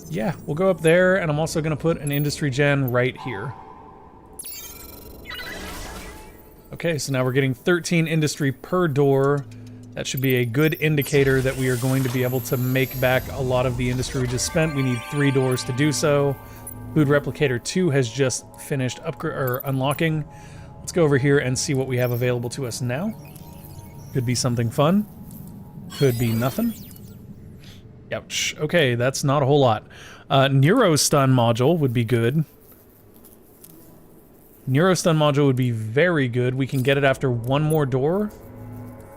S6: Yeah, we'll go up there, and I'm also going to put an industry gen right here. Okay, so now we're getting 13 industry per door. That should be a good indicator that we are going to be able to make back a lot of the industry we just spent. We need 3 doors to do so. Food Replicator 2 has just finished unlocking. Let's go over here and see what we have available to us now. Could be something fun. Could be nothing. Ouch. Okay, that's not a whole lot. Neurostun module would be good. Neurostun module would be very good. We can get it after 1 more door,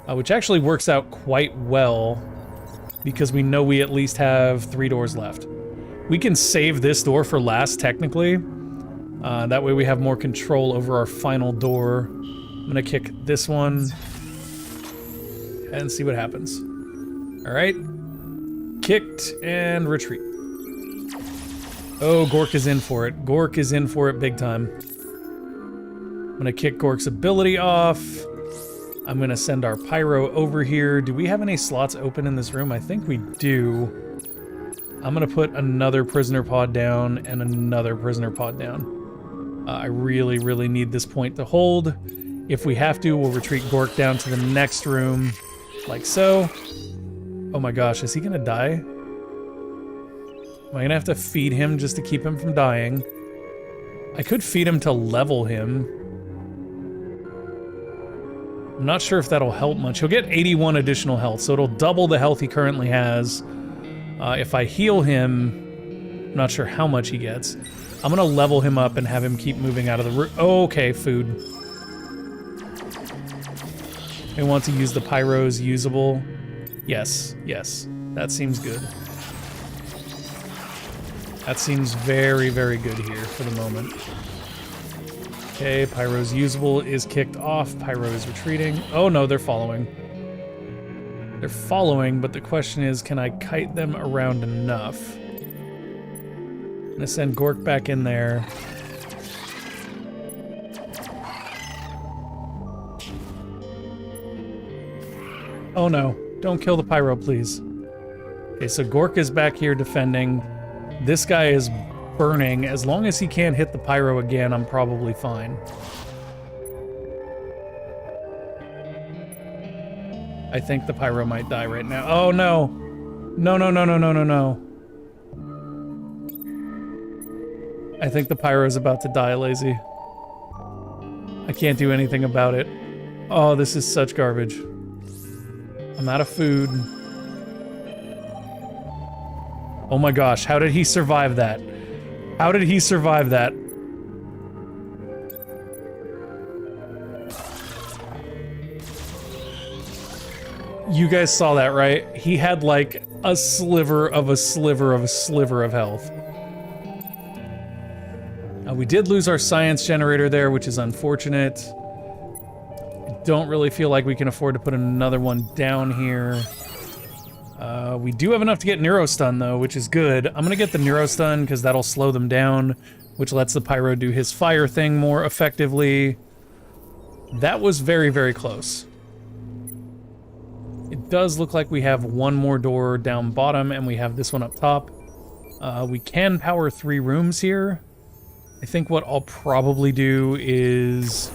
S6: which actually works out quite well because we know we at least have 3 doors left. We can save this door for last, technically. That way we have more control over our final door. I'm gonna kick this one and see what happens. All right. Kicked and retreat. Oh, Gork is in for it. Gork is in for it big time. I'm gonna kick Gork's ability off. I'm gonna send our pyro over here. Do we have any slots open in this room? I think we do. I'm gonna put another prisoner pod down and another prisoner pod down. I really, really need this point to hold. If we have to, we'll retreat Gork down to the next room, like so. Oh my gosh, is he gonna die? Am I gonna have to feed him just to keep him from dying? I could feed him to level him. I'm not sure if that'll help much. He'll get 81 additional health, so it'll double the health he currently has. If I heal him, I'm not sure how much he gets. I'm gonna level him up and have him keep moving out of the room. Oh, okay, food. I want to use the pyros usable. Yes, yes, that seems good. That seems very, very good here for the moment. Okay, pyro's usable is kicked off. Pyro is retreating. Oh no, they're following. They're following, but the question is, can I kite them around enough? I'm gonna send Gork back in there. Oh no, don't kill the pyro, please. Okay, so Gork is back here defending. This guy is burning. As long as he can't hit the pyro again, I'm probably fine. I think the pyro might die right now. Oh no! No, no, no, no, no, no, no. I think the pyro is about to die, Lazy. I can't do anything about it. Oh, this is such garbage. I'm out of food. Oh my gosh, how did he survive that? How did he survive that? You guys saw that, right? He had like a sliver of a sliver of a sliver of health. We did lose our science generator there, which is unfortunate. I don't really feel like we can afford to put another one down here. We do have enough to get Neurostun, though, which is good. I'm gonna get the Neurostun, because that'll slow them down, which lets the Pyro do his fire thing more effectively. That was very, very close. It does look like we have one more door down bottom, and we have this one up top. We can power 3 rooms here. I think what I'll probably do is,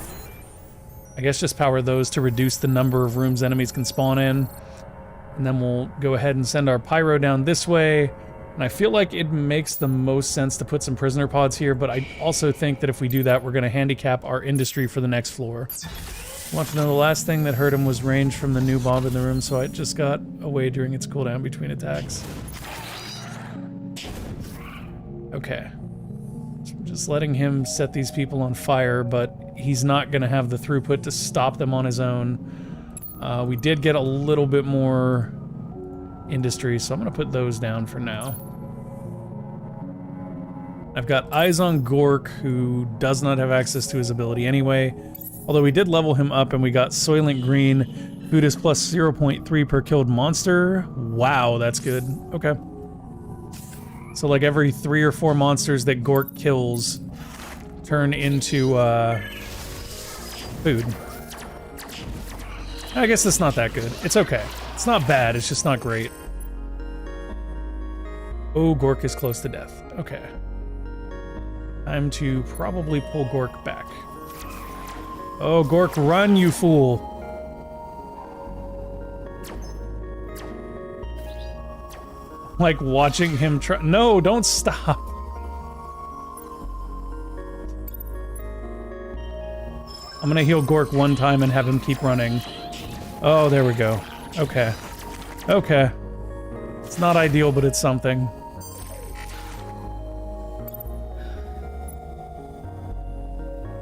S6: I guess, just power those to reduce the number of rooms enemies can spawn in. And then we'll go ahead and send our Pyro down this way. And I feel like it makes the most sense to put some prisoner pods here, but I also think that if we do that, we're going to handicap our industry for the next floor. I want to know the last thing that hurt him was range from the new bomb in the room, so it just got away during its cooldown between attacks. Okay. Let's Just letting him set these people on fire, but he's not going to have the throughput to stop them on his own. We did get a little bit more industry, so I'm going to put those down for now. I've got eyes on Gork, who does not have access to his ability anyway. Although we did level him up and we got Soylent Green. Food is plus 0.3 per killed monster. Wow, that's good. Okay. So like every 3 or 4 monsters that Gork kills turn into food. I guess it's not that good. It's okay. It's not bad, it's just not great. Oh, Gork is close to death. Okay. Time to probably pull Gork back. Oh, Gork, run, you fool! Like watching him try. No, don't stop. I'm gonna heal Gork one time and have him keep running. Oh, there we go. Okay. Okay. It's not ideal, but it's something.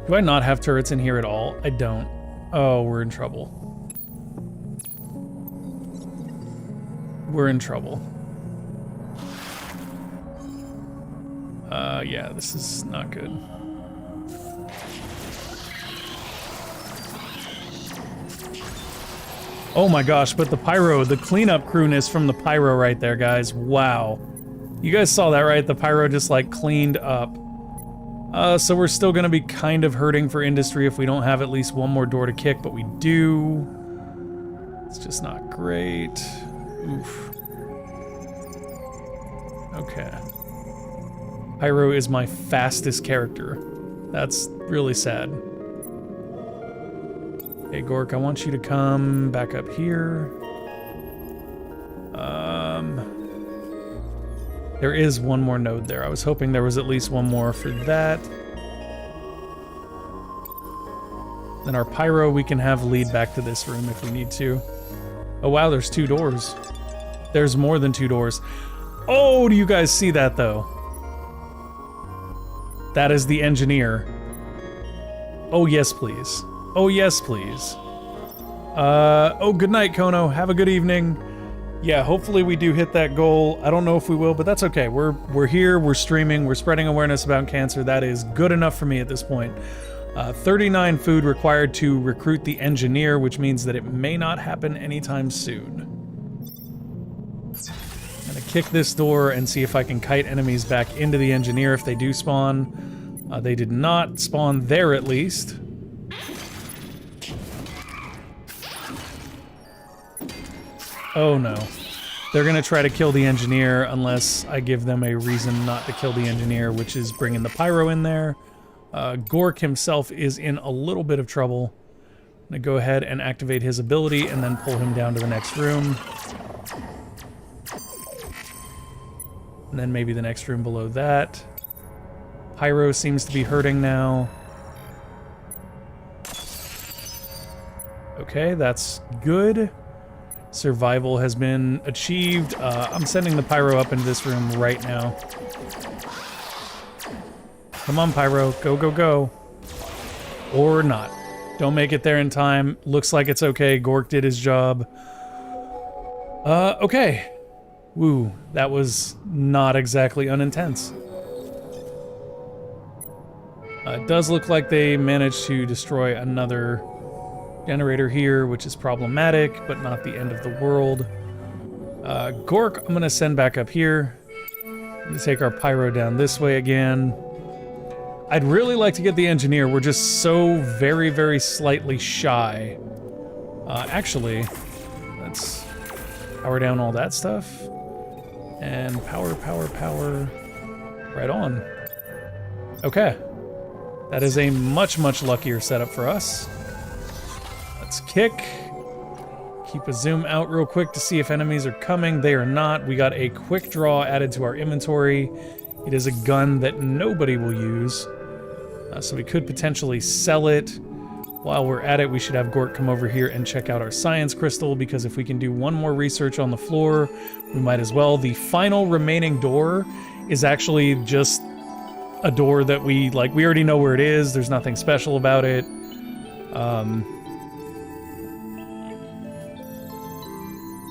S6: Do I not have turrets in here at all? I don't. Oh, we're in trouble. We're in trouble. Yeah, this is not good. Oh my gosh, but the pyro, the cleanup crewness from the pyro right there, guys. Wow. You guys saw that, right? The pyro just like cleaned up. So we're still gonna be kind of hurting for industry if we don't have at least one more door to kick, but we do. It's just not great. Oof. Okay. Pyro is my fastest character. That's really sad. Hey, Gork, I want you to come back up here. There is one more node there. I was hoping there was at least one more for that. Then our pyro we can have lead back to this room if we need to. Oh wow, there's 2 doors. There's more than 2 doors. Oh, do you guys see that though? That is the engineer. Oh yes, please. Oh yes, please. Oh, good night, Kono. Have a good evening. Yeah, hopefully we do hit that goal. I don't know if we will, but that's okay. We're here, we're streaming, we're spreading awareness about cancer. That is good enough for me at this point. 39 food required to recruit the engineer, which means that it may not happen anytime soon. I'm gonna kick this door and see if I can kite enemies back into the engineer if they do spawn. They did not spawn there, at least. Oh no. They're gonna try to kill the engineer unless I give them a reason not to kill the engineer, which is bringing the pyro in there. Gork himself is in a little bit of trouble. I'm gonna go ahead and activate his ability and then pull him down to the next room. And then maybe the next room below that. Pyro seems to be hurting now. Okay, that's good. Survival has been achieved. I'm sending the pyro up into this room right now. Come on, pyro. Go, go, go. Or not. Don't make it there in time. Looks like it's okay. Gork did his job. Okay. Woo. That was not exactly unintense. It does look like they managed to destroy another generator here, which is problematic, but not the end of the world. Gork, I'm gonna send back up here. I'm gonna take our pyro down this way again. I'd really like to get the engineer. We're just so very, very slightly shy. Actually, let's power down all that stuff. And power, power, power. Right on. Okay. That is a much, much luckier setup for us. Let's kick. Keep a zoom out real quick to see if enemies are coming. They are not. We got a quick draw added to our inventory. It is a gun that nobody will use. So we could potentially sell it. While we're at it, we should have Gork come over here and check out our science crystal, because if we can do one more research on the floor, we might as well. The final remaining door is actually just a door that we already know where it is. There's nothing special about it.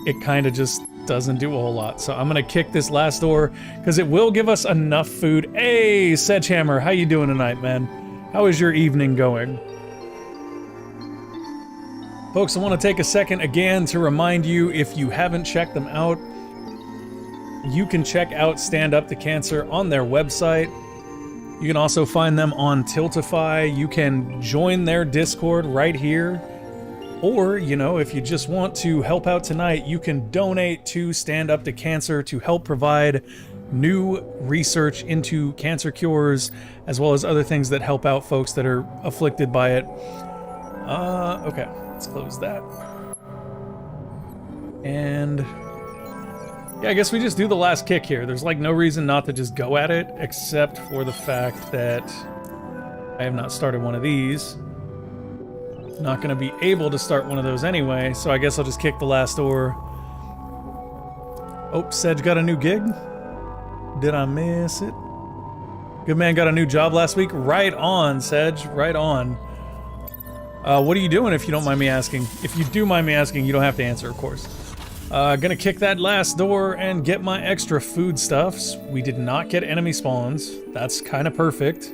S6: It kind of just doesn't do a whole lot. So I'm gonna kick this last door because it will give us enough food. Hey, Sedgehammer, how you doing tonight, man? How is your evening going? Folks, I want to take a second again to remind you, if you haven't checked them out, you can check out Stand Up to Cancer on their website. You can also find them on Tiltify. You can join their Discord right here. Or, you know, if you just want to help out tonight, you can donate to Stand Up to Cancer to help provide new research into cancer cures, as well as other things that help out folks that are afflicted by it. Okay, let's close that. And yeah, I guess we just do the last kick here. There's like no reason not to just go at it, except for the fact that I have not started one of these. Not going to be able to start one of those anyway, so I guess I'll just kick the last door. Oh, Sedge got a new gig? Did I miss it? Good man got a new job last week? Right on, Sedge, right on. What are you doing, if you don't mind me asking? If you do mind me asking, you don't have to answer, of course. Gonna kick that last door and get my extra foodstuffs. We did not get enemy spawns. That's kind of perfect.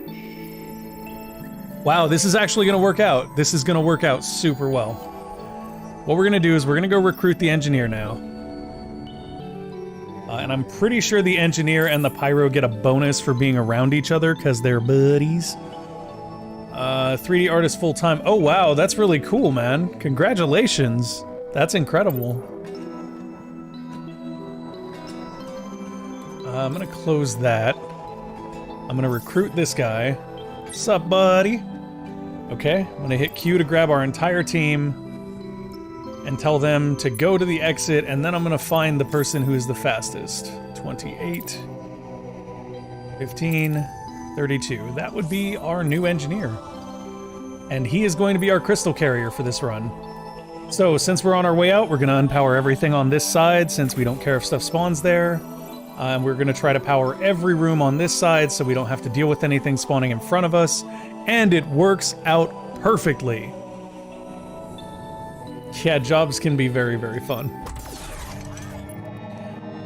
S6: Wow, this is actually gonna work out. This is gonna work out super well. What we're gonna do is we're gonna go recruit the engineer now. And I'm pretty sure the engineer and the pyro get a bonus for being around each other because they're buddies. 3D artist full-time. Oh wow, that's really cool, man. Congratulations. That's incredible. I'm gonna close that. I'm gonna recruit this guy. Sup, buddy? Okay, I'm gonna hit Q to grab our entire team and tell them to go to the exit, and then I'm gonna find the person who is the fastest. 28, 15, 32. That would be our new engineer. And he is going to be our crystal carrier for this run. So, since we're on our way out, we're gonna unpower everything on this side, since we don't care if stuff spawns there. We're gonna try to power every room on this side so we don't have to deal with anything spawning in front of us. And it works out perfectly. Yeah, jobs can be very, very fun.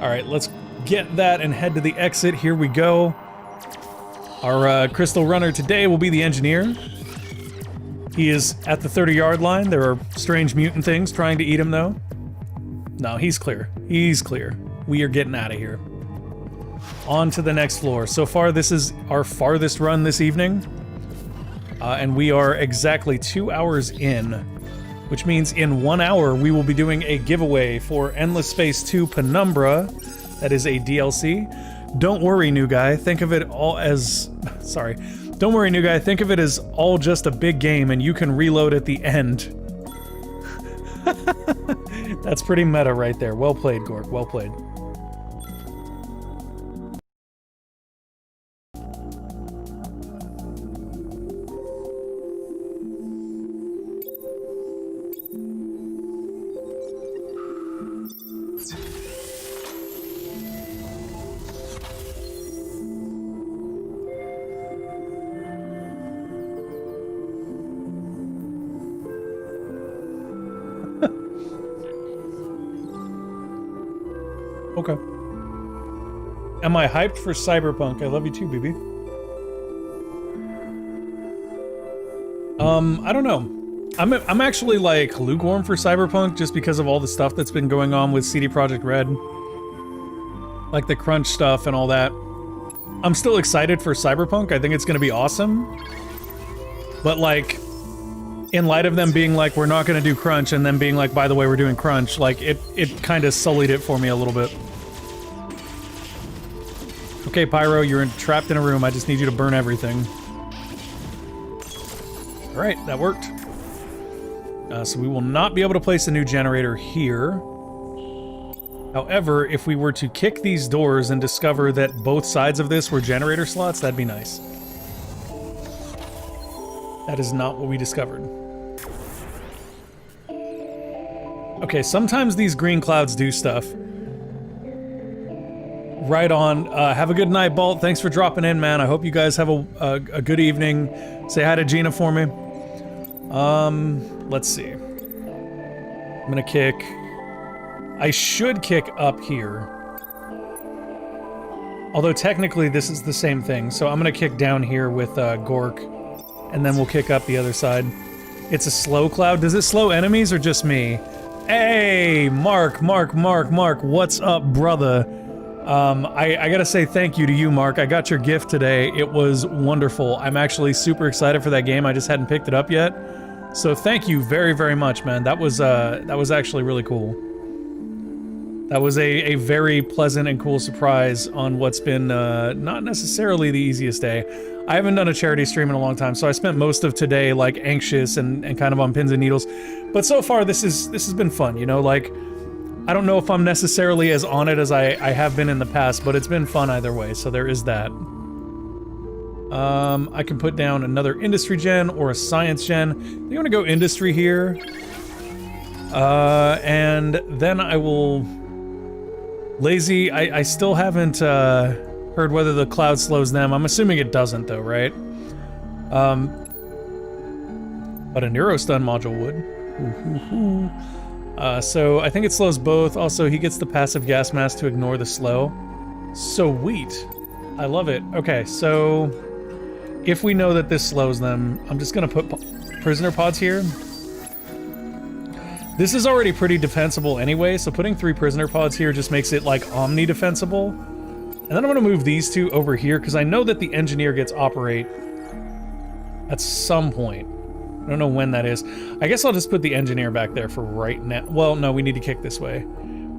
S6: Alright, let's get that and head to the exit. Here we go. Our crystal runner today will be the engineer. He is at the 30-yard line. There are strange mutant things trying to eat him, though. No, he's clear. He's clear. We are getting out of here. On to the next floor. So far, this is our farthest run this evening. And we are exactly 2 hours in, which means in 1 hour we will be doing a giveaway for Endless Space 2 Penumbra. That is a DLC. Don't worry, new guy. Think of it all as... Sorry. Don't worry, new guy. Think of it as all just a big game and you can reload at the end. That's pretty meta right there. Well played, Gork. Well played. Okay. Am I hyped for Cyberpunk? I love you too, BB. I don't know. I'm actually like lukewarm for Cyberpunk just because of all the stuff that's been going on with CD Projekt Red. Like the crunch stuff and all that. I'm still excited for Cyberpunk. I think it's gonna be awesome. But like, in light of them being like, we're not gonna do crunch, and then being like, by the way, we're doing crunch, like, it kind of sullied it for me a little bit. Okay, Pyro, you're trapped in a room. I just need you to burn everything. Alright, that worked. So we will not be able to place a new generator here. However, if we were to kick these doors and discover that both sides of this were generator slots, that'd be nice. That is not what we discovered. Okay, sometimes these green clouds do stuff. Right on. Have a good night, Bolt. Thanks for dropping in, man. I hope you guys have a good evening. Say hi to Gina for me. Let's see. I'm gonna kick... I should kick up here. Although technically this is the same thing, so I'm gonna kick down here with Gork, and then we'll kick up the other side. It's a slow cloud. Does it slow enemies or just me? Hey, Mark, what's up, brother? I gotta say thank you to you, Mark. I got your gift today. It was wonderful. I'm actually super excited for that game. I just hadn't picked it up yet. So thank you very, very much, man. That was actually really cool. That was a very pleasant and cool surprise on what's been not necessarily the easiest day. I haven't done a charity stream in a long time, so I spent most of today like anxious and kind of on pins and needles. But so far this has been fun, you know, like I don't know if I'm necessarily as on it as I have been in the past, but it's been fun either way, so there is that. I can put down another industry gen or a science gen. You want to go industry here. And then I will... Lazy, I still haven't heard whether the cloud slows them. I'm assuming it doesn't though, right? But a neurostun module would. So I think it slows both. Also, he gets the passive gas mask to ignore the slow. Sweet. I love it. Okay, so if we know that this slows them, I'm just gonna put prisoner pods here. This is already pretty defensible anyway, so putting 3 prisoner pods here just makes it like omni-defensible. And then I'm gonna move these 2 over here, because I know that the engineer gets operate at some point. I don't know when that is. I guess I'll just put the engineer back there for right now. Well, no, we need to kick this way.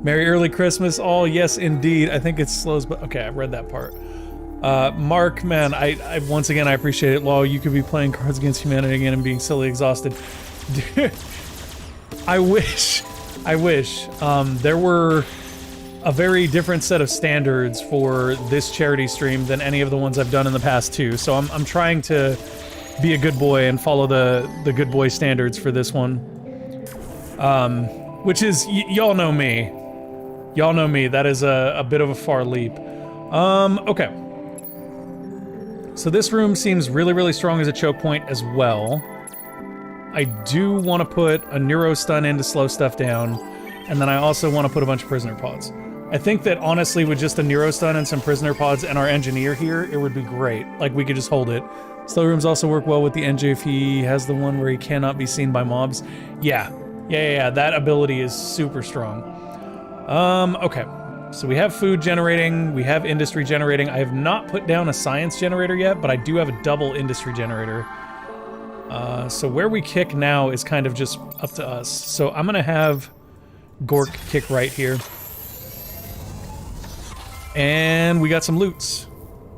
S6: Merry early Christmas. Oh, yes, indeed. I think it slows, but okay, I read that part. Mark, man, I once again, I appreciate it. Law, you could be playing Cards Against Humanity again and being silly exhausted. Dude. I wish there were a very different set of standards for this charity stream than any of the ones I've done in the past too. So I'm trying to be a good boy and follow the good boy standards for this one. Which is, y'all know me. Y'all know me, that is a bit of a far leap. Okay. So this room seems really, really strong as a choke point as well. I do want to put a neurostun in to slow stuff down, and then I also want to put a bunch of prisoner pods. I think that honestly with just a neurostun and some prisoner pods and our engineer here, it would be great. Like we could just hold it. Slow rooms also work well with the NJ if he has the one where he cannot be seen by mobs. Yeah, that ability is super strong. Okay. So we have food generating, we have industry generating. I have not put down a science generator yet, but I do have a double industry generator. So where we kick now is kind of just up to us. So I'm gonna have Gork kick right here. And we got some loots.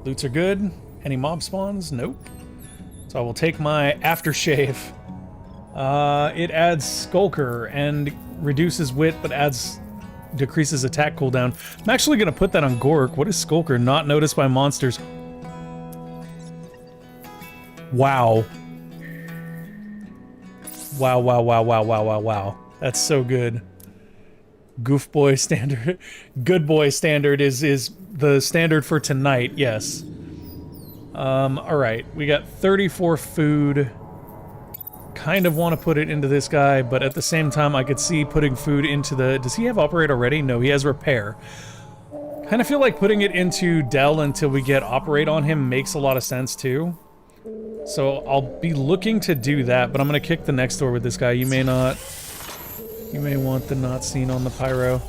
S6: Loots are good. Any mob spawns? Nope. So I will take my aftershave. It adds Skulker and reduces wit, but decreases attack cooldown. I'm actually gonna put that on Gork. What is Skulker? Not noticed by monsters. Wow. Wow. That's so good. Goof boy standard. Good boy standard is the standard for tonight, yes. Alright. We got 34 food. Kind of want to put it into this guy, but at the same time I could see putting food into the... Does he have operate already? No, he has repair. Kind of feel like putting it into Dell until we get operate on him makes a lot of sense too. So I'll be looking to do that, but I'm gonna kick the next door with this guy. You may not... You may want the not seen on the pyro.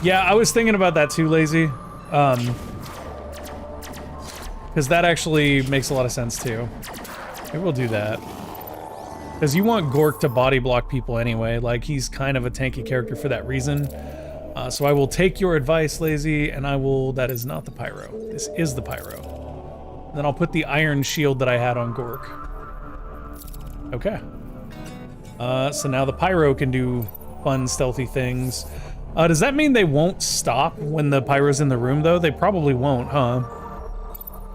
S6: Yeah, I was thinking about that too, Lazy. Because that actually makes a lot of sense too. Maybe we'll do that. Because you want Gork to body block people anyway. Like, he's kind of a tanky character for that reason. So I will take your advice, Lazy, and I will... That is not the pyro. This is the pyro. Then I'll put the iron shield that I had on Gork. Okay. So now the pyro can do fun, stealthy things. Does that mean they won't stop when the pyro's in the room, though? They probably won't, huh?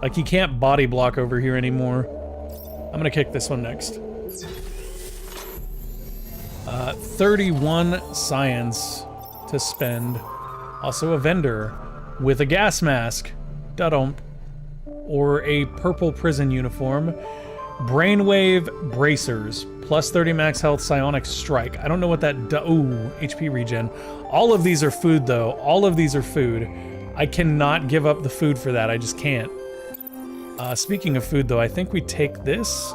S6: Like, he can't body block over here anymore. I'm gonna kick this one next. 31 science to spend. Also a vendor. with a gas mask, da-dump, or a purple prison uniform. Brainwave bracers, plus 30 max health, psionic strike. I don't know what that ooh, HP regen. All of these are food though. All of these are food. I cannot give up the food for that. I just can't. Speaking of food though, I think we take this.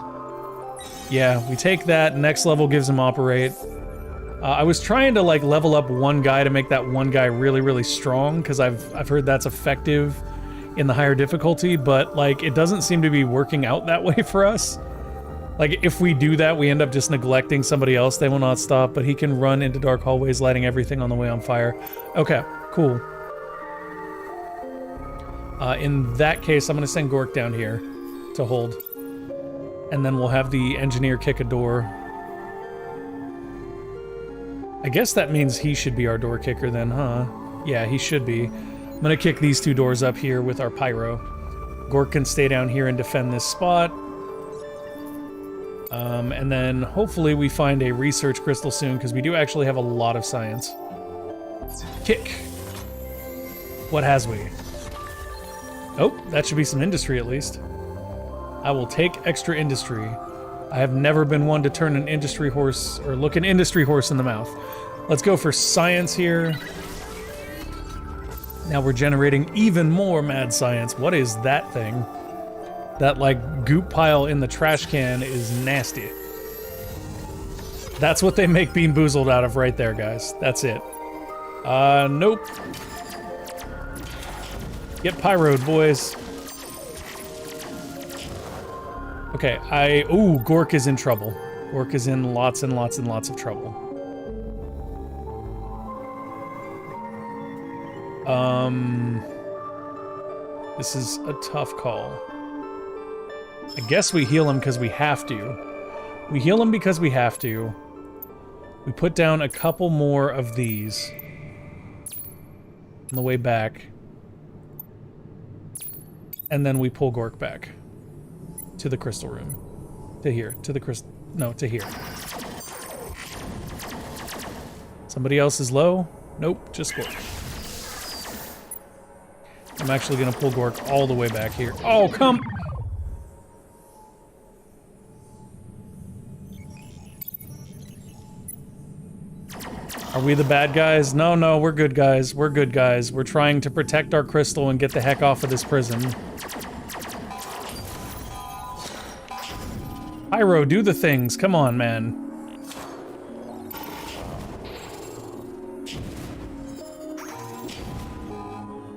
S6: Yeah, we take that. Next level gives him operate. I was trying to like level up one guy to make that one guy really, really strong, because I've heard that's effective in the higher difficulty, but like it doesn't seem to be working out that way for us. Like if we do that, we end up just neglecting somebody else. They will not stop, but he can run into dark hallways, lighting everything on the way on fire. Okay, cool. In that case, I'm gonna send Gork down here to hold. And then we'll have the engineer kick a door. I guess that means he should be our door kicker then, huh? Yeah, he should be. I'm gonna kick these two doors up here with our pyro. Gork can stay down here and defend this spot. And then hopefully we find a research crystal soon, because we do actually have a lot of science. Kick. What has we? Oh, that should be some industry at least. I will take extra industry. I have never been one to turn an industry horse, or look an industry horse in the mouth. Let's go for science here. Now we're generating even more mad science. What is that thing? That, like, goop pile in the trash can is nasty. That's what they make Bean Boozled out of right there, guys. That's it. Nope. Get pyroed, boys. Okay, ooh, Gork is in trouble. Gork is in lots and lots and lots of trouble. This is a tough call. I guess we heal him because we have to. We heal him because we have to. We put down a couple more of these on the way back. And then we pull Gork back to the crystal room. To here. To the crystal... No, to here. Somebody else is low? Nope, just Gork. I'm actually gonna pull Gork all the way back here. Oh, come... Are we the bad guys? No, no, we're good guys. We're good guys. We're trying to protect our crystal and get the heck off of this prison. Pyro, do the things. Come on, man.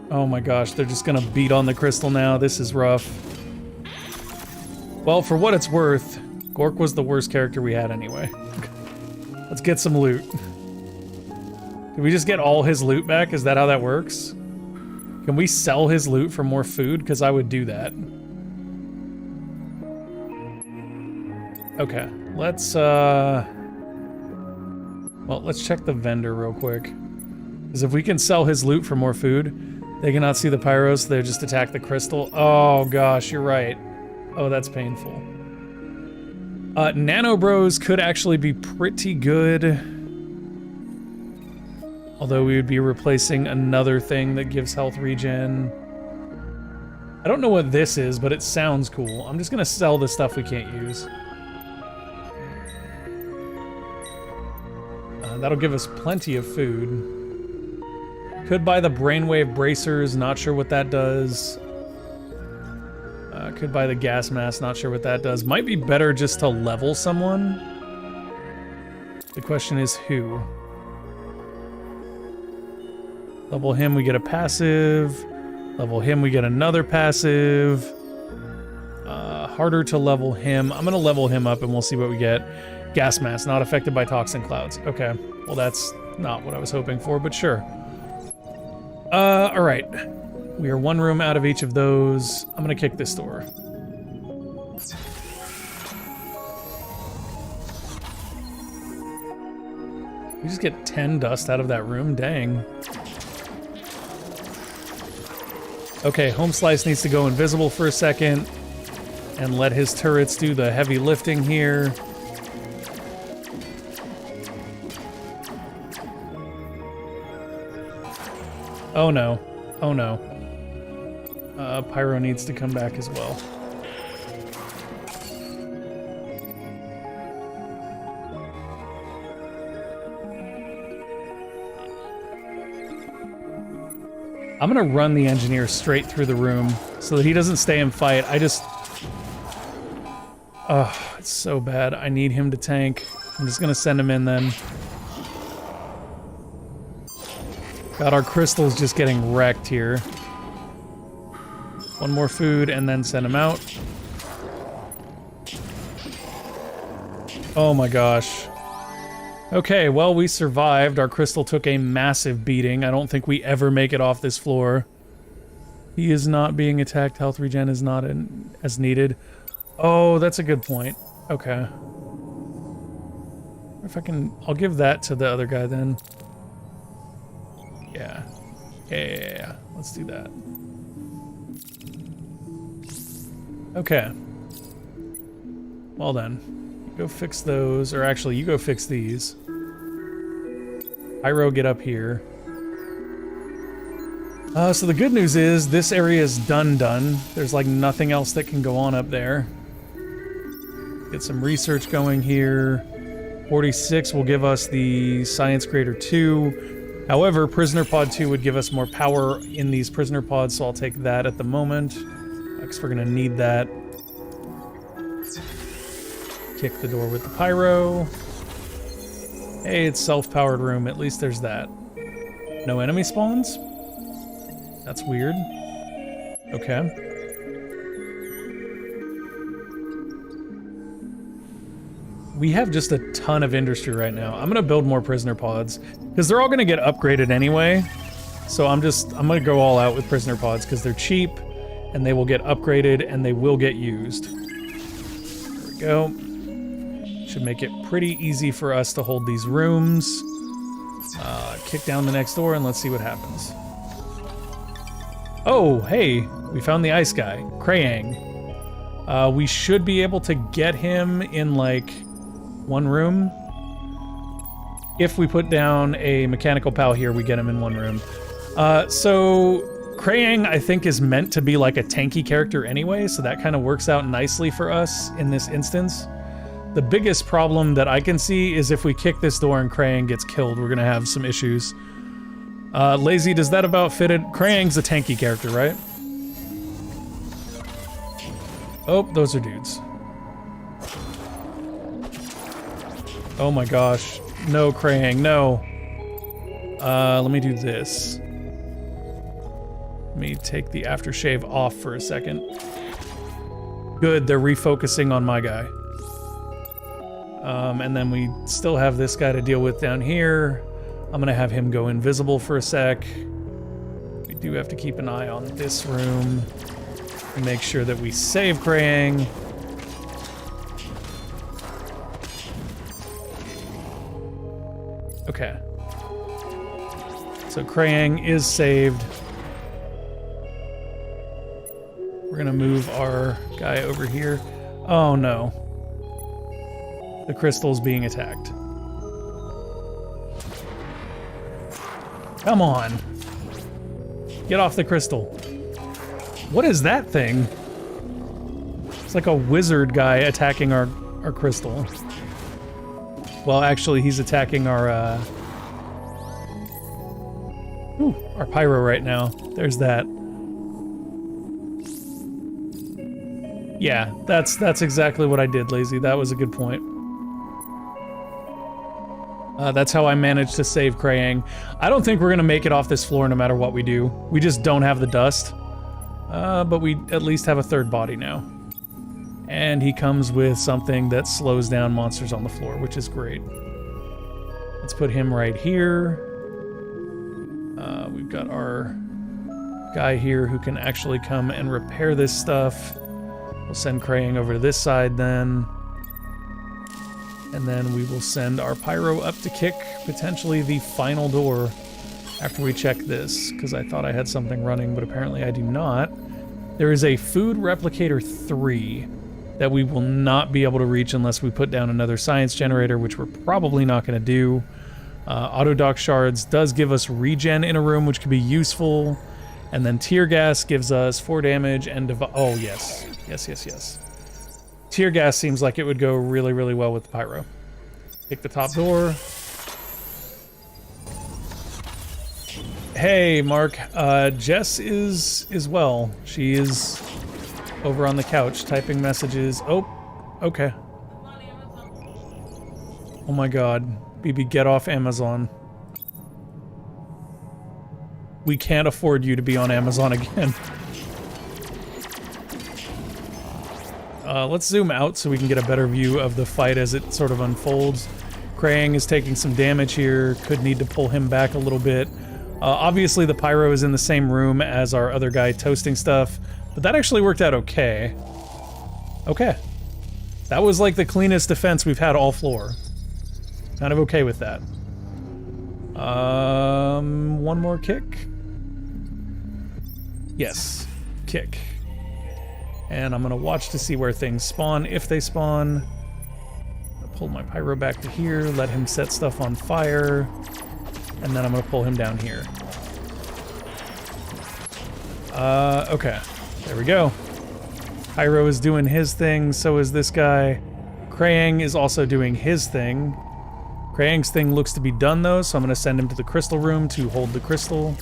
S6: Oh my gosh, they're just gonna beat on the crystal now. This is rough. Well, for what it's worth, Gork was the worst character we had anyway. Let's get some loot. Did we just get all his loot back? Is that how that works? Can we sell his loot for more food? Because I would do that. Okay, let's, well, let's check the vendor real quick. Because if we can sell his loot for more food, they cannot see the pyros, so they just attack the crystal. Oh gosh, you're right. Oh, that's painful. Nano Bros could actually be pretty good. Although we would be replacing another thing that gives health regen. I don't know what this is, but it sounds cool. I'm just gonna sell the stuff we can't use. That'll give us plenty of food. Could buy the brainwave bracers, not sure what that does. Could buy the gas mask, not sure what that does. Might be better just to level someone. The question is who? Level him, we get a passive. Level him, we get another passive. Harder to level him. I'm gonna level him up and we'll see what we get. Gas mask, not affected by toxin clouds. Okay, well that's not what I was hoping for, but sure. Alright. We are one room out of each of those. I'm gonna kick this door. We just get 10 dust out of that room? Dang. Okay, Home Slice needs to go invisible for a second and let his turrets do the heavy lifting here. Oh no. Oh no. Pyro needs to come back as well. I'm gonna run the engineer straight through the room so that he doesn't stay and fight. Oh, it's so bad. I need him to tank. I'm just gonna send him in then. God, our crystal's just getting wrecked here. One more food and then send him out. Oh my gosh. Okay, well, we survived. Our crystal took a massive beating. I don't think we ever make it off this floor. He is not being attacked. Health regen is not as needed. Oh, that's a good point. Okay. If I can... I'll give that to the other guy then. Yeah. Yeah. Let's do that. Okay. Well then. Go fix those. Or actually, you go fix these. Pyro, get up here. So the good news is this area is done. There's like nothing else that can go on up there. Get some research going here. 46 will give us the Science Grader 2. However, Prisoner Pod 2 would give us more power in these Prisoner Pods, so I'll take that at the moment. Because we're gonna need that. Kick the door with the Pyro. Hey, it's self-powered room. At least there's that. No enemy spawns? That's weird. Okay. We have just a ton of industry right now. I'm gonna build more prisoner pods because they're all gonna get upgraded anyway. So I'm gonna go all out with prisoner pods because they're cheap and they will get upgraded and they will get used. There we go. Should make it pretty easy for us to hold these rooms. Kick down the next door and let's see what happens. Oh, hey, we found the ice guy, Krayang. We should be able to get him in like one room. If we put down a mechanical pal here, we get him in one room. So Krayang, I think, is meant to be like a tanky character anyway, so that kind of works out nicely for us in this instance. The biggest problem that I can see is if we kick this door and Krayang gets killed, we're gonna have some issues. Lazy, does that about fit it? Krayang's a tanky character, right? Oh, those are dudes. Oh my gosh. No, Krayang, no. Let me do this. Let me take the aftershave off for a second. Good, they're refocusing on my guy. And then we still have this guy to deal with down here. I'm gonna have him go invisible for a sec. We do have to keep an eye on this room and make sure that we save Krayang. Okay. So Krayang is saved. We're gonna move our guy over here. Oh no. The crystal's being attacked. Come on. Get off the crystal. What is that thing? It's like a wizard guy attacking our crystal. Well, actually, he's attacking our pyro right now. There's that. Yeah, that's exactly what I did, Lazy. That was a good point. That's how I managed to save Krayang. I don't think we're gonna make it off this floor no matter what we do. We just don't have the dust. But we at least have a third body now. And he comes with something that slows down monsters on the floor, which is great. Let's put him right here. We've got our guy here who can actually come and repair this stuff. We'll send Krayang over to this side then. And then we will send our pyro up to kick potentially the final door after we check this, because I thought I had something running, but apparently I do not. There is a food replicator 3 that we will not be able to reach unless we put down another science generator, which we're probably not going to do. Autodoc shards does give us regen in a room, which could be useful. And then tear gas gives us 4 damage and oh, yes. Yes. Tear gas seems like it would go really, really well with the pyro. Pick the top door. Hey, Mark. Jess is well. She is over on the couch typing messages. Oh, okay. Oh my god. BB, get off Amazon. We can't afford you to be on Amazon again. Let's zoom out so we can get a better view of the fight as it sort of unfolds. Krang is taking some damage here. Could need to pull him back a little bit. Obviously the pyro is in the same room as our other guy toasting stuff, but that actually worked out okay. Okay. That was like the cleanest defense we've had all floor. Kind of okay with that. One more kick. Yes, kick. And I'm gonna watch to see where things spawn, if they spawn. I'll pull my pyro back to here, let him set stuff on fire, and then I'm gonna pull him down here. Okay, there we go. Pyro is doing his thing, so is this guy. Krang is also doing his thing. Krang's thing looks to be done though, so I'm gonna send him to the crystal room to hold the crystal.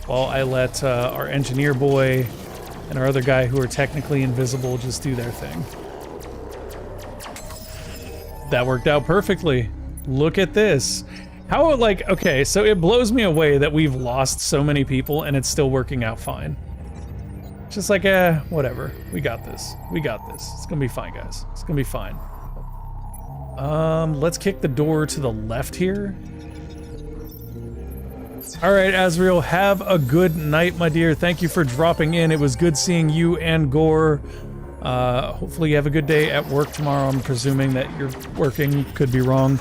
S6: While I let our engineer boy and our other guy who are technically invisible just do their thing. That worked out perfectly. Look at this. How, like, okay, so it blows me away that we've lost so many people and it's still working out fine. Just like, whatever. We got this. We got this. It's gonna be fine, guys. It's gonna be fine. Let's kick the door to the left here. All right, Azriel, have a good night, my dear. Thank you for dropping in. It was good seeing you and Gore. Hopefully you have a good day at work tomorrow. I'm presuming that you're working. Could be wrong.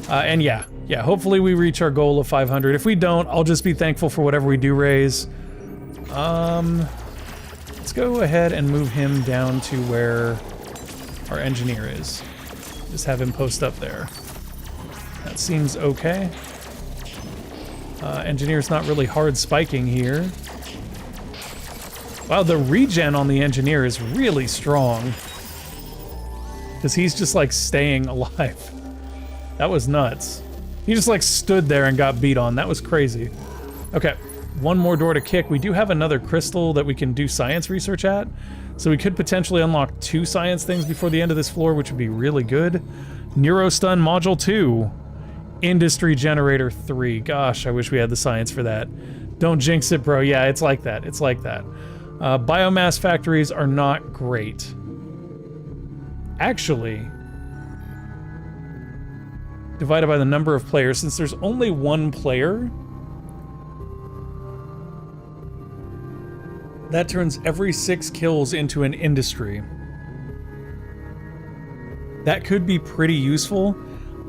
S6: And yeah, hopefully we reach our goal of 500. If we don't, I'll just be thankful for whatever we do raise. Let's go ahead and move him down to where our engineer is. Just have him post up there. That seems okay. Engineer's not really hard spiking here. Wow, the regen on the engineer is really strong. Because he's just like staying alive. That was nuts. He just like stood there and got beat on. That was crazy. Okay, one more door to kick. We do have another crystal that we can do science research at. So we could potentially unlock 2 science things before the end of this floor, which would be really good. Neurostun Module 2. Industry Generator 3. Gosh, I wish we had the science for that. Don't jinx it, bro. Yeah, it's like that. It's like that. Biomass factories are not great. Actually, divided by the number of players, since there's only 1 player, that turns every 6 kills into an industry. That could be pretty useful.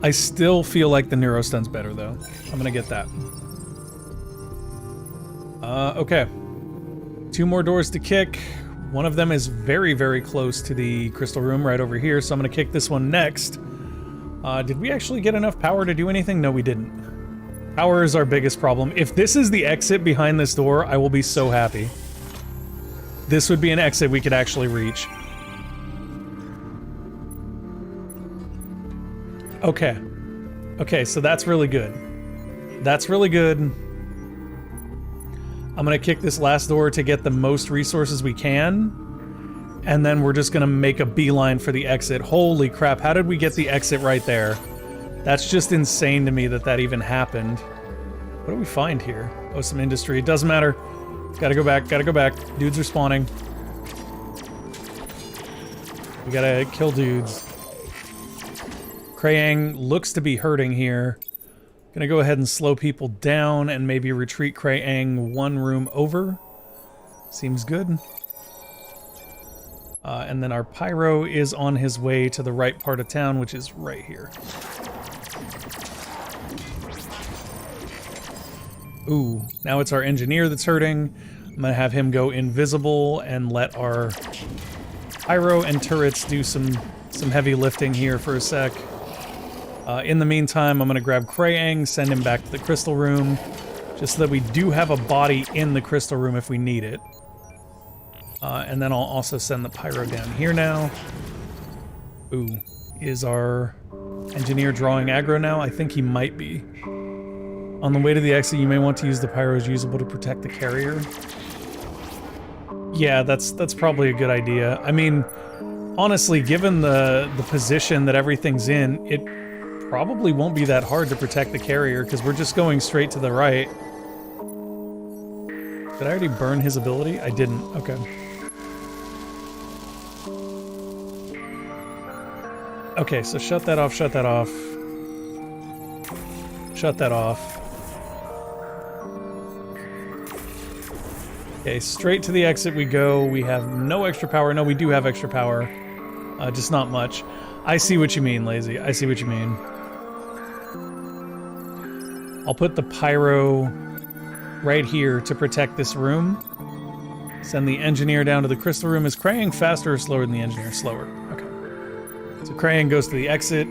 S6: I still feel like the Neurostun's better, though. I'm gonna get that. Okay. 2 more doors to kick. One of them is very, very close to the crystal room right over here, so I'm gonna kick this one next. Did we actually get enough power to do anything? No, we didn't. Power is our biggest problem. If this is the exit behind this door, I will be so happy. This would be an exit we could actually reach. Okay. Okay, so that's really good. That's really good. I'm gonna kick this last door to get the most resources we can. And then we're just gonna make a beeline for the exit. Holy crap, how did we get the exit right there? That's just insane to me that that even happened. What do we find here? Oh, some industry. It doesn't matter. Gotta go back, gotta go back. Dudes are spawning. We gotta kill dudes. Krang looks to be hurting here. Gonna go ahead and slow people down and maybe retreat Krang 1 room over. Seems good. And then our pyro is on his way to the right part of town, which is right here. Ooh, now it's our engineer that's hurting. I'm gonna have him go invisible and let our pyro and turrets do some heavy lifting here for a sec. In the meantime, I'm gonna grab Krang, send him back to the crystal room, just so that we do have a body in the crystal room if we need it. And then I'll also send the pyro down here now. Ooh, is our engineer drawing aggro now? I think he might be. On the way to the exit, you may want to use the pyro as usable to protect the carrier. Yeah, that's probably a good idea. I mean, honestly, given the position that everything's in, it probably won't be that hard to protect the carrier because we're just going straight to the right. Did I already burn his ability? I didn't. Okay. Okay, so shut that off, shut that off. Shut that off. Okay, straight to the exit we go. We have no extra power. No, we do have extra power. Just not much. I see what you mean, Lazy. I see what you mean. I'll put the pyro right here to protect this room. Send the engineer down to the crystal room. Is Krang faster or slower than the engineer? Slower. Okay. So Krang goes to the exit.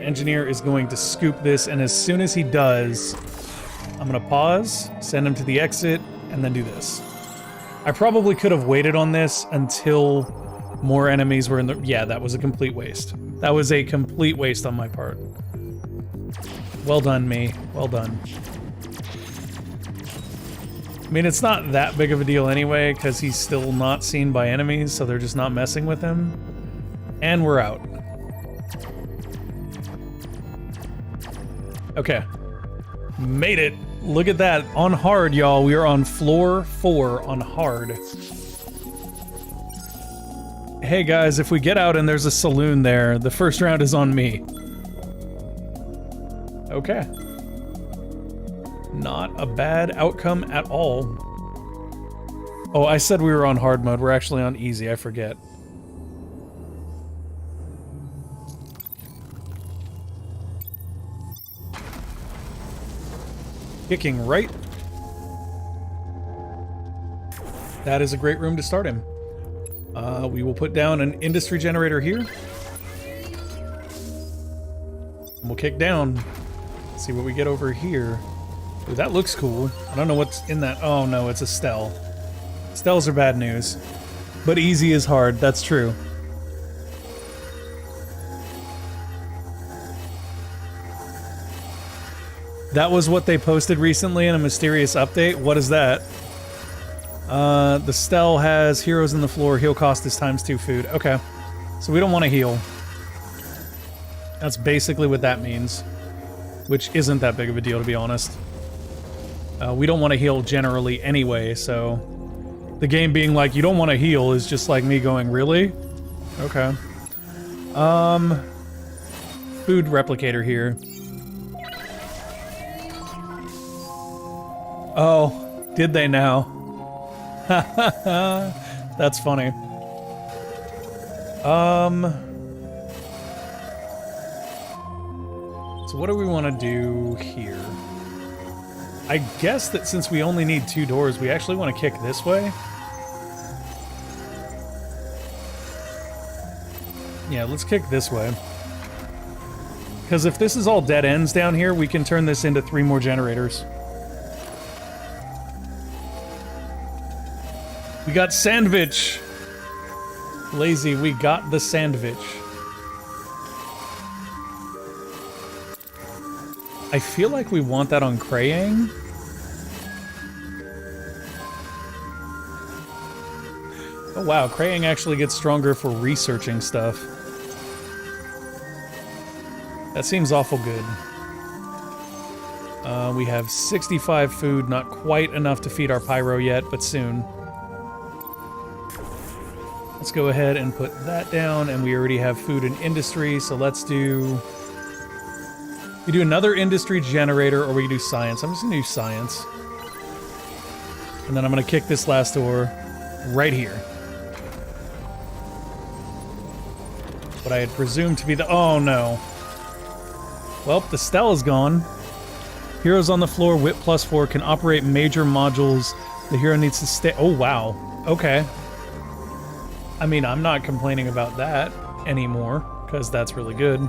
S6: Engineer is going to scoop this, and as soon as he does, I'm going to pause, send him to the exit, and then do this. I probably could have waited on this until more enemies were in the... Yeah, that was a complete waste. That was a complete waste on my part. Well done, me. Well done. I mean, it's not that big of a deal anyway, because he's still not seen by enemies, so they're just not messing with him. And we're out. Okay. Made it. Look at that. On hard, y'all. We are on floor 4 on hard. Hey, guys, if we get out and there's a saloon there, the first round is on me. Okay. Not a bad outcome at all. Oh, I said we were on hard mode. We're actually on easy. I forget. Kicking right. That is a great room to start in. We will put down an industry generator here. And we'll kick down. Let's see what we get over here. Ooh, that looks cool. I don't know what's in that. Oh no, it's a Stell. Stells are bad news. But easy is hard, that's true. That was what they posted recently in a mysterious update. What is that? The Stell has heroes in the floor. Heal cost is ×2 food. Okay. So we don't want to heal. That's basically what that means. Which isn't that big of a deal, to be honest. We don't want to heal generally anyway, so... The game being like, you don't want to heal is just like me going, really? Okay. Food replicator here. Oh, did they now? That's funny. So what do we want to do here? I guess that since we only need 2 doors, we actually want to kick this way. Yeah, let's kick this way. Because if this is all dead ends down here, we can turn this into 3 more generators. We got sandwich! Lazy, we got the sandwich. I feel like we want that on Krayang. Oh wow, Krayang actually gets stronger for researching stuff. That seems awful good. We have 65 food, not quite enough to feed our pyro yet, but soon. Let's go ahead and put that down, and we already have food and industry, so let's do... We do another industry generator, or we can do science. I'm just gonna do science. And then I'm gonna kick this last door right here. What I had presumed to be the... Oh no. Well, the Stell is gone. Heroes on the floor, wit +4, can operate major modules. The hero needs to stay... Oh wow. Okay. I mean, I'm not complaining about that anymore, because that's really good.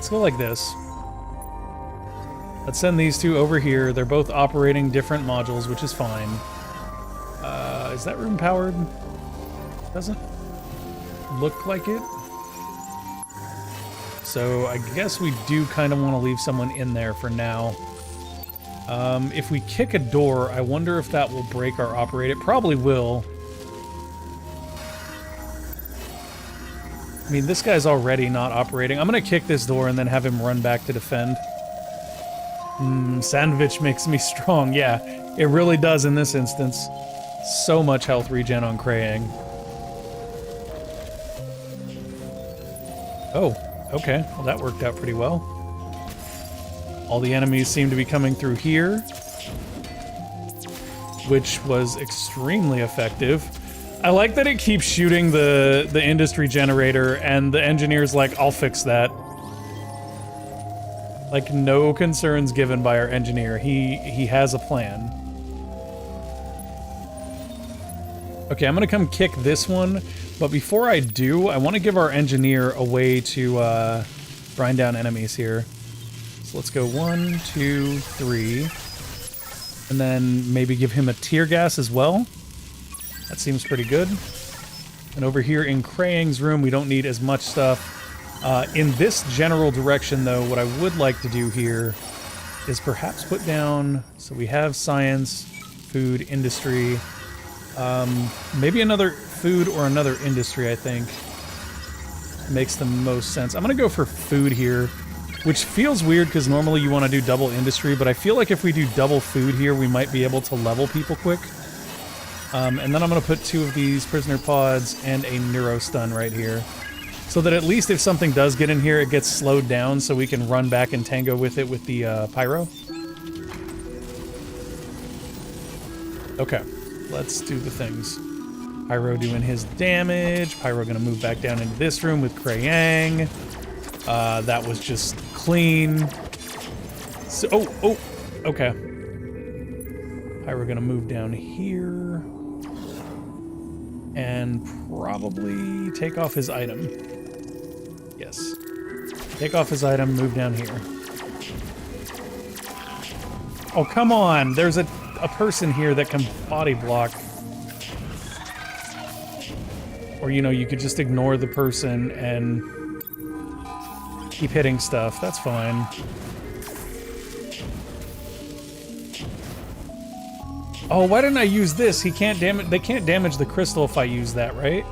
S6: Let's go like this. Let's send these two over here. They're both operating different modules, which is fine. Is that room powered? Doesn't look like it. So I guess we do kind of want to leave someone in there for now. If we kick a door, I wonder if that will break our operate. It probably will. I mean, this guy's already not operating. I'm going to kick this door and then have him run back to defend. Sandwich makes me strong. Yeah, it really does in this instance. So much health regen on Krayang. Oh, okay. Well, that worked out pretty well. All the enemies seem to be coming through here, which was extremely effective. I like that it keeps shooting the industry generator, and the engineer's like, I'll fix that. Like, no concerns given by our engineer. He has a plan. Okay, I'm gonna come kick this one, but before I do, I want to give our engineer a way to grind down enemies here. So let's go 1, 2, 3, and then maybe give him a tear gas as well. That seems pretty good. And over here in Krayang's room, we don't need as much stuff. In this general direction, though, what I would like to do here is perhaps put down, so we have science, food, industry, maybe another food or another industry, I think. Makes the most sense. I'm going to go for food here, which feels weird because normally you want to do double industry, but I feel like if we do double food here, we might be able to level people quick. And then I'm going to put 2 of these prisoner pods and a neuro stun right here. So that at least if something does get in here, it gets slowed down so we can run back and tango with it with the pyro. Okay, let's do the things. Pyro doing his damage. Pyro going to move back down into this room with Krayang. That was just clean. So, oh, okay. Pyro going to move down here. And probably take off his item. Yes. Take off his item, move down here. Oh, come on! There's a person here that can body block. Or, you know, you could just ignore the person and keep hitting stuff. That's fine. Oh, why didn't I use this? He can't damage. They can't damage the crystal if I use that, right?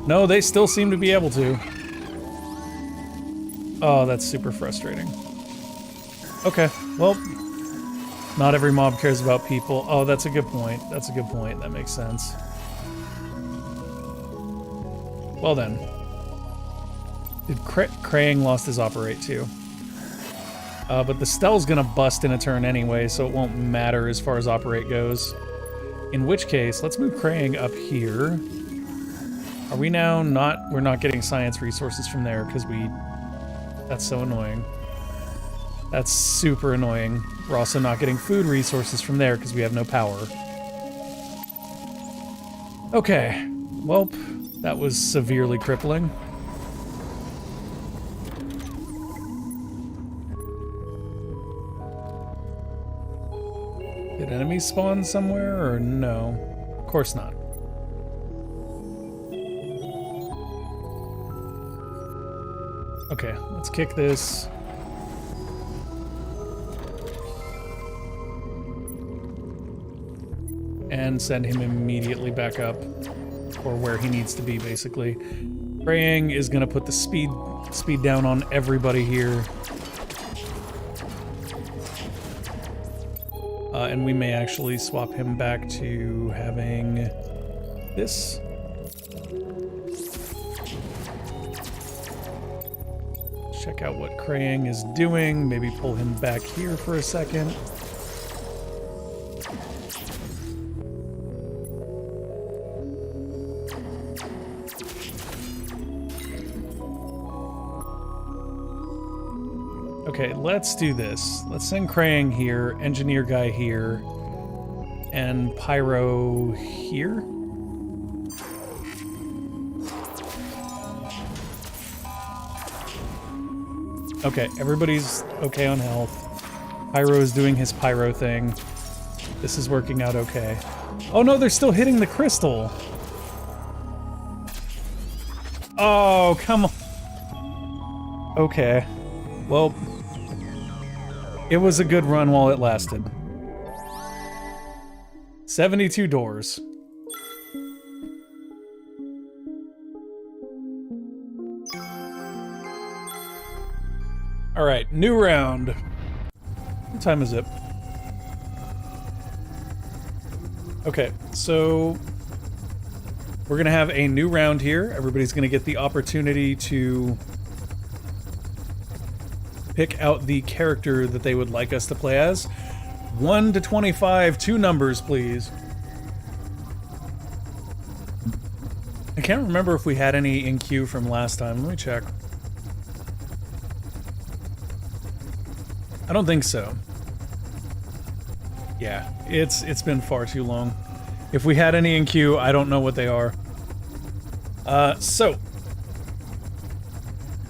S6: No, they still seem to be able to. Oh, that's super frustrating. Okay, well, not every mob cares about people. Oh, that's a good point. That's a good point. That makes sense. Well then. Did Krayang lost his operate too? But the Stell's gonna bust in a turn anyway, so it won't matter as far as operate goes. In which case, let's move Krayang up here. Are we now not... We're not getting science resources from there, because we... That's so annoying. That's super annoying. We're also not getting food resources from there, because we have no power. Okay. Well, that was severely crippling. Did enemies spawn somewhere, or no? Of course not. Okay, let's kick this. And send him immediately back up, or where he needs to be, basically. Krayang is gonna put the speed down on everybody here. And we may actually swap him back to having this. Check out what Krayang is doing. Maybe pull him back here for a second. Okay, let's do this. Let's send Krayang here, engineer guy here, and pyro here. Okay, everybody's okay on health. Pyro is doing his pyro thing. This is working out okay. Oh no, they're still hitting the crystal. Oh, come on. Okay. Well, it was a good run while it lasted. 72 doors. All right, new round. What time is it? Okay, so we're gonna have a new round here. Everybody's gonna get the opportunity to pick out the character that they would like us to play as. 1 to 25, 2 numbers, please. I can't remember if we had any in queue from last time. Let me check. I don't think so. Yeah, it's been far too long. If we had any in queue, I don't know what they are. So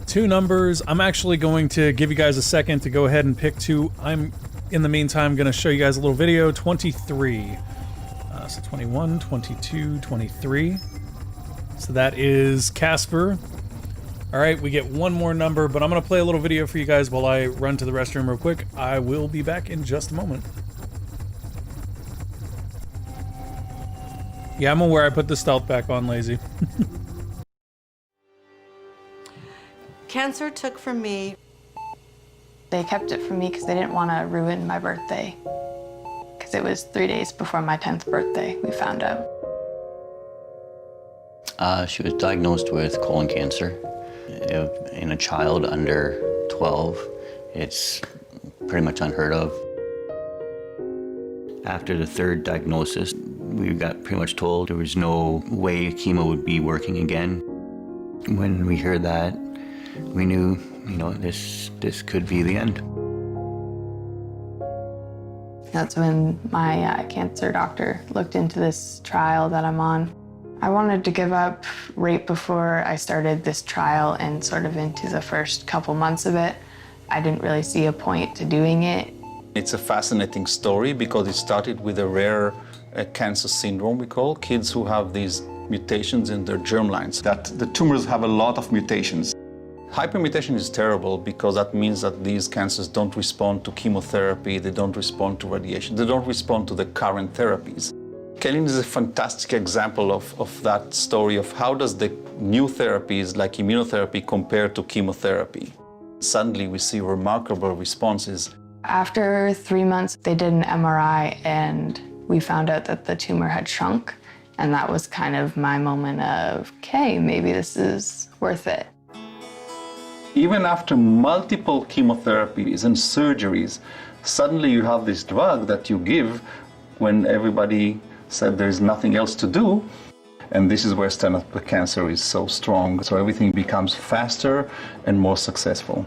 S6: 2 numbers. I'm actually going to give you guys a second to go ahead and pick 2. I'm, in the meantime, going to show you guys a little video. 23. So 21, 22, 23. So that is Casper. All right, we get 1 more number, but I'm going to play a little video for you guys while I run to the restroom real quick. I will be back in just a moment. Yeah, I'm aware I put the stealth back on, lazy.
S2: Cancer took from me.
S10: They kept it from me because they didn't want to ruin my birthday. Because it was 3 days before my 10th birthday, we found out.
S11: She was diagnosed with colon cancer. In a child under 12, it's pretty much unheard of. After the 3rd diagnosis, we got pretty much told there was no way chemo would be working again. When we heard that, we knew, you know, this could be the end.
S10: That's when my cancer doctor looked into this trial that I'm on. I wanted to give up right before I started this trial and sort of into the first couple months of it. I didn't really see a point to doing it.
S12: It's a fascinating story because it started with a rare cancer syndrome, we call, kids who have these mutations in their germlines. That the tumors have a lot of mutations. Hypermutation is terrible because that means that these cancers don't respond to chemotherapy, they don't respond to radiation, they don't respond to the current therapies. Kaylin is a fantastic example of that story of how does the new therapies like immunotherapy compare to chemotherapy. Suddenly we see remarkable responses.
S10: After 3 months, they did an MRI and we found out that the tumor had shrunk. And that was kind of my moment of, okay, maybe this is worth it.
S12: Even after multiple chemotherapies and surgeries, suddenly you have this drug that you give when everybody said there's nothing else to do. And this is where stand up to cancer is so strong. So everything becomes faster and more successful.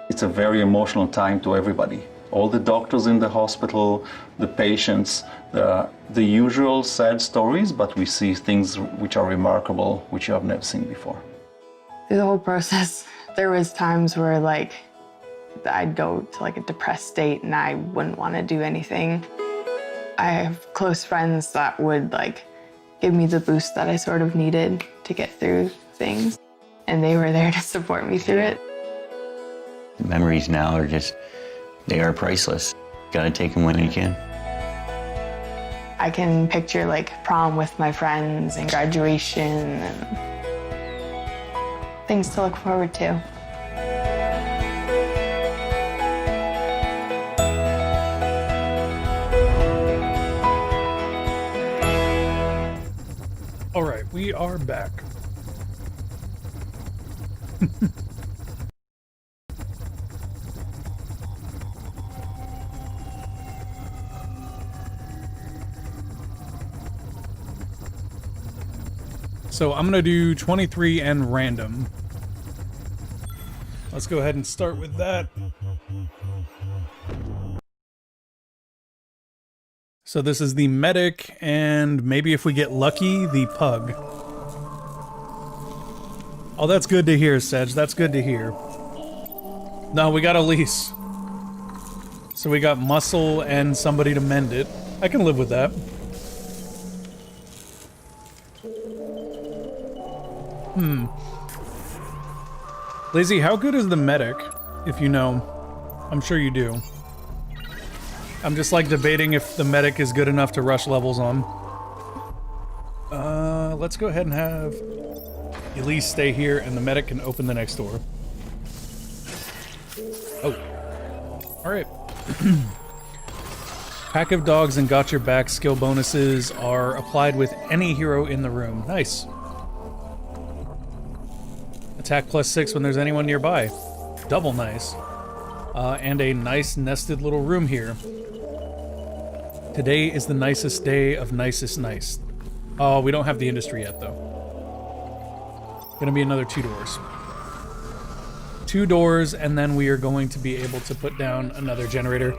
S12: It's a very emotional time to everybody. All the doctors in the hospital, the patients, the usual sad stories, but we see things which are remarkable, which you have never seen before.
S10: Through the whole process, there was times where like I'd go to like a depressed state and I wouldn't want to do anything. I have close friends that would like give me the boost that I sort of needed to get through things. And they were there to support me through it.
S11: The memories now are just, they are priceless. Gotta take them when you can.
S10: I can picture like prom with my friends and graduation and things to look forward to.
S6: All right, we are back. So I'm gonna do 23 and random. Let's go ahead and start with that. So this is the medic, and maybe if we get lucky, the pug. Oh, that's good to hear, Sedge. That's good to hear. No, we got Elise. So we got muscle and somebody to mend it. I can live with that. Lazy, how good is the medic, if you know? I'm sure you do. I'm just like debating if the medic is good enough to rush levels on. Let's go ahead and have Elise stay here and the medic can open the next door. Oh. Alright. Pack of dogs and got your back skill bonuses are applied with any hero in the room. Nice. Attack +6 when there's anyone nearby. Double nice. And a nice nested little room here. Today is the nicest day of nicest nice. Oh, we don't have the industry yet, though. Gonna be another 2 doors. 2 doors, and then we are going to be able to put down another generator.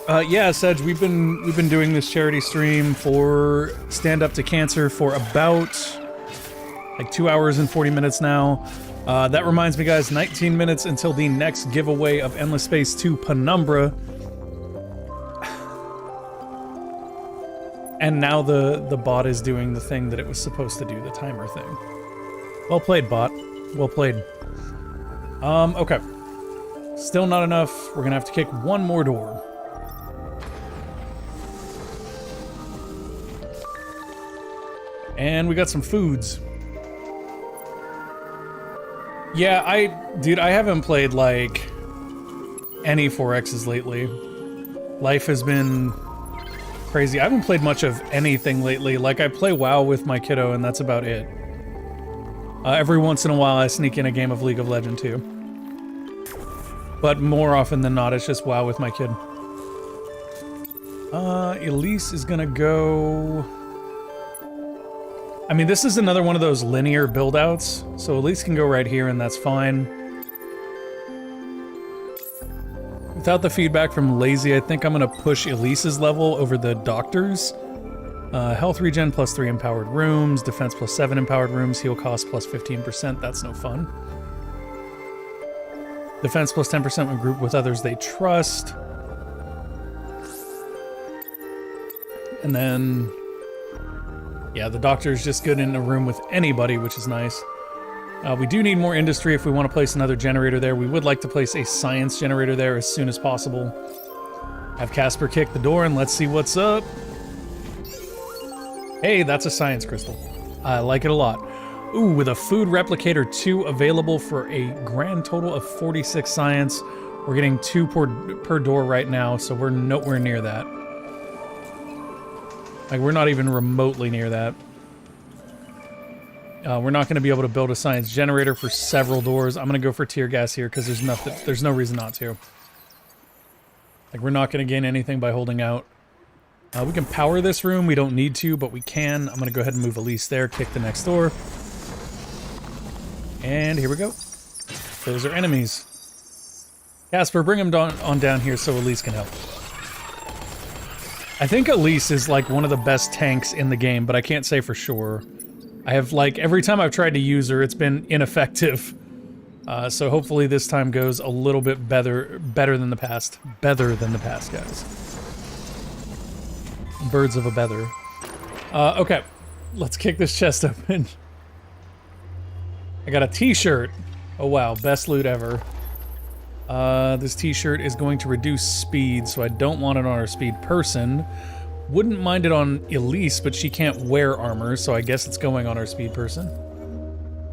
S6: Yeah, Sedge, we've been doing this charity stream for Stand Up to Cancer for about like 2 hours and 40 minutes now. That reminds me, guys, 19 minutes until the next giveaway of Endless Space 2 Penumbra. And now the bot is doing the thing that it was supposed to do, the timer thing. Well played, bot. Well played. Okay. Still not enough. We're gonna have to kick one more door. And we got some foods. Yeah, dude, I haven't played, like, any 4Xs lately. Life has been crazy. I haven't played much of anything lately. Like, I play WoW with my kiddo, and that's about it. Every once in a while, I sneak in a game of League of Legends, too. But more often than not, it's just WoW with my kid. Elise is gonna go... I mean, this is another one of those linear build-outs, so Elise can go right here, and that's fine. Without the feedback from Lazy, I think I'm gonna push Elise's level over the doctor's. Health regen +3 empowered rooms, defense +7 empowered rooms, heal cost +15%, that's no fun. Defense +10% when grouped with others they trust. And then... yeah, the doctor is just good in a room with anybody, which is nice. We do need more industry if we want to place another generator there. We would like to place a science generator there as soon as possible. Have Casper kick the door and let's see what's up. Hey, that's a science crystal. I like it a lot. Ooh, with a food replicator 2 available for a grand total of 46 science. We're getting 2 per door right now, so we're nowhere near that. Like, we're not even remotely near that. We're not going to be able to build a science generator for several doors. I'm going to go for tear gas here because there's no reason not to. Like, we're not going to gain anything by holding out. We can power this room. We don't need to, but we can. I'm going to go ahead and move Elise there, kick the next door. And here we go. Those are enemies. Casper, bring him on down here so Elise can help. I think Elise is like one of the best tanks in the game, but I can't say for sure. I have, like, every time I've tried to use her, it's been ineffective. So hopefully this time goes a little bit better than the past. Better than the past, guys. Birds of a beather. Okay, let's kick this chest open. I got a t-shirt. Oh wow, best loot ever. This t-shirt is going to reduce speed, so I don't want it on our speed person. Wouldn't mind it on Elise, but she can't wear armor, so I guess it's going on our speed person.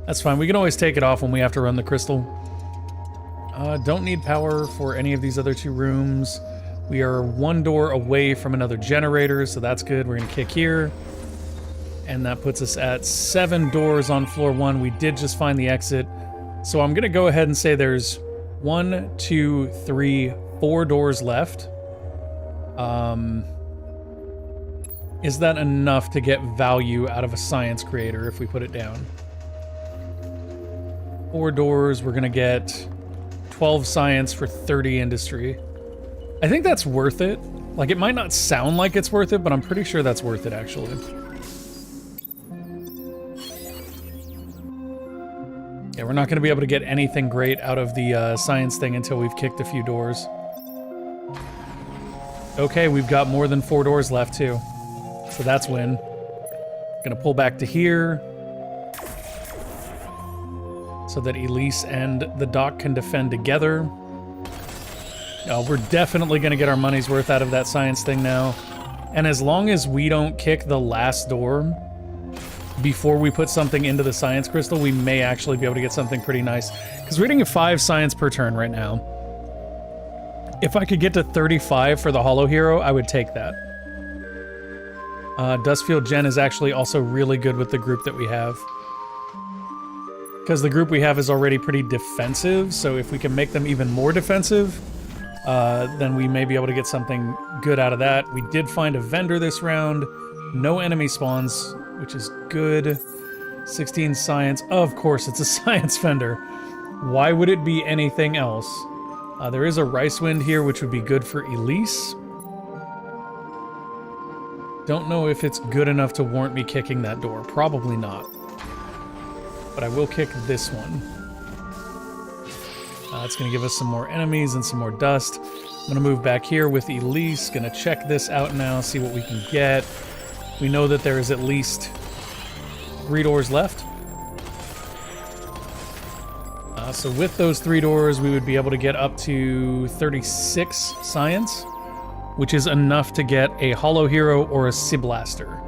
S6: That's fine, we can always take it off when we have to run the crystal. Don't need power for any of these other 2 rooms. We are 1 door away from another generator, so that's good. We're gonna kick here. And that puts us at 7 doors on floor 1. We did just find the exit. So I'm gonna go ahead and say there's 1, 2, 3, 4 doors left. Is that enough to get value out of a science creator if we put it down? 4 doors, we're gonna get 12 science for 30 industry. I think that's worth it. Like, it might not sound like it's worth it, but I'm pretty sure that's worth it, actually. Yeah, we're not going to be able to get anything great out of the science thing until we've kicked a few doors. Okay, we've got more than 4 doors left, too. So that's win. Gonna pull back to here. So that Elise and the doc can defend together. We're definitely gonna get our money's worth out of that science thing now. And as long as we don't kick the last door before we put something into the science crystal, we may actually be able to get something pretty nice. Because we're getting a 5 science per turn right now. If I could get to 35 for the Hollow Hero, I would take that. Dustfield Gen is actually also really good with the group that we have. Because the group we have is already pretty defensive, so if we can make them even more defensive, then we may be able to get something good out of that. We did find a vendor this round. No enemy spawns, which is good. 16 science. Of course, it's a science vendor. Why would it be anything else? There is a Rice Wind here, which would be good for Elise. Don't know if it's good enough to warrant me kicking that door. Probably not. But I will kick this one. It's going to give us some more enemies and some more dust. I'm going to move back here with Elise. Going to check this out now, see what we can get. We know that there is at least 3 doors left. So with those 3 doors, we would be able to get up to 36 science, which is enough to get a Hollow Hero or a Siblaster.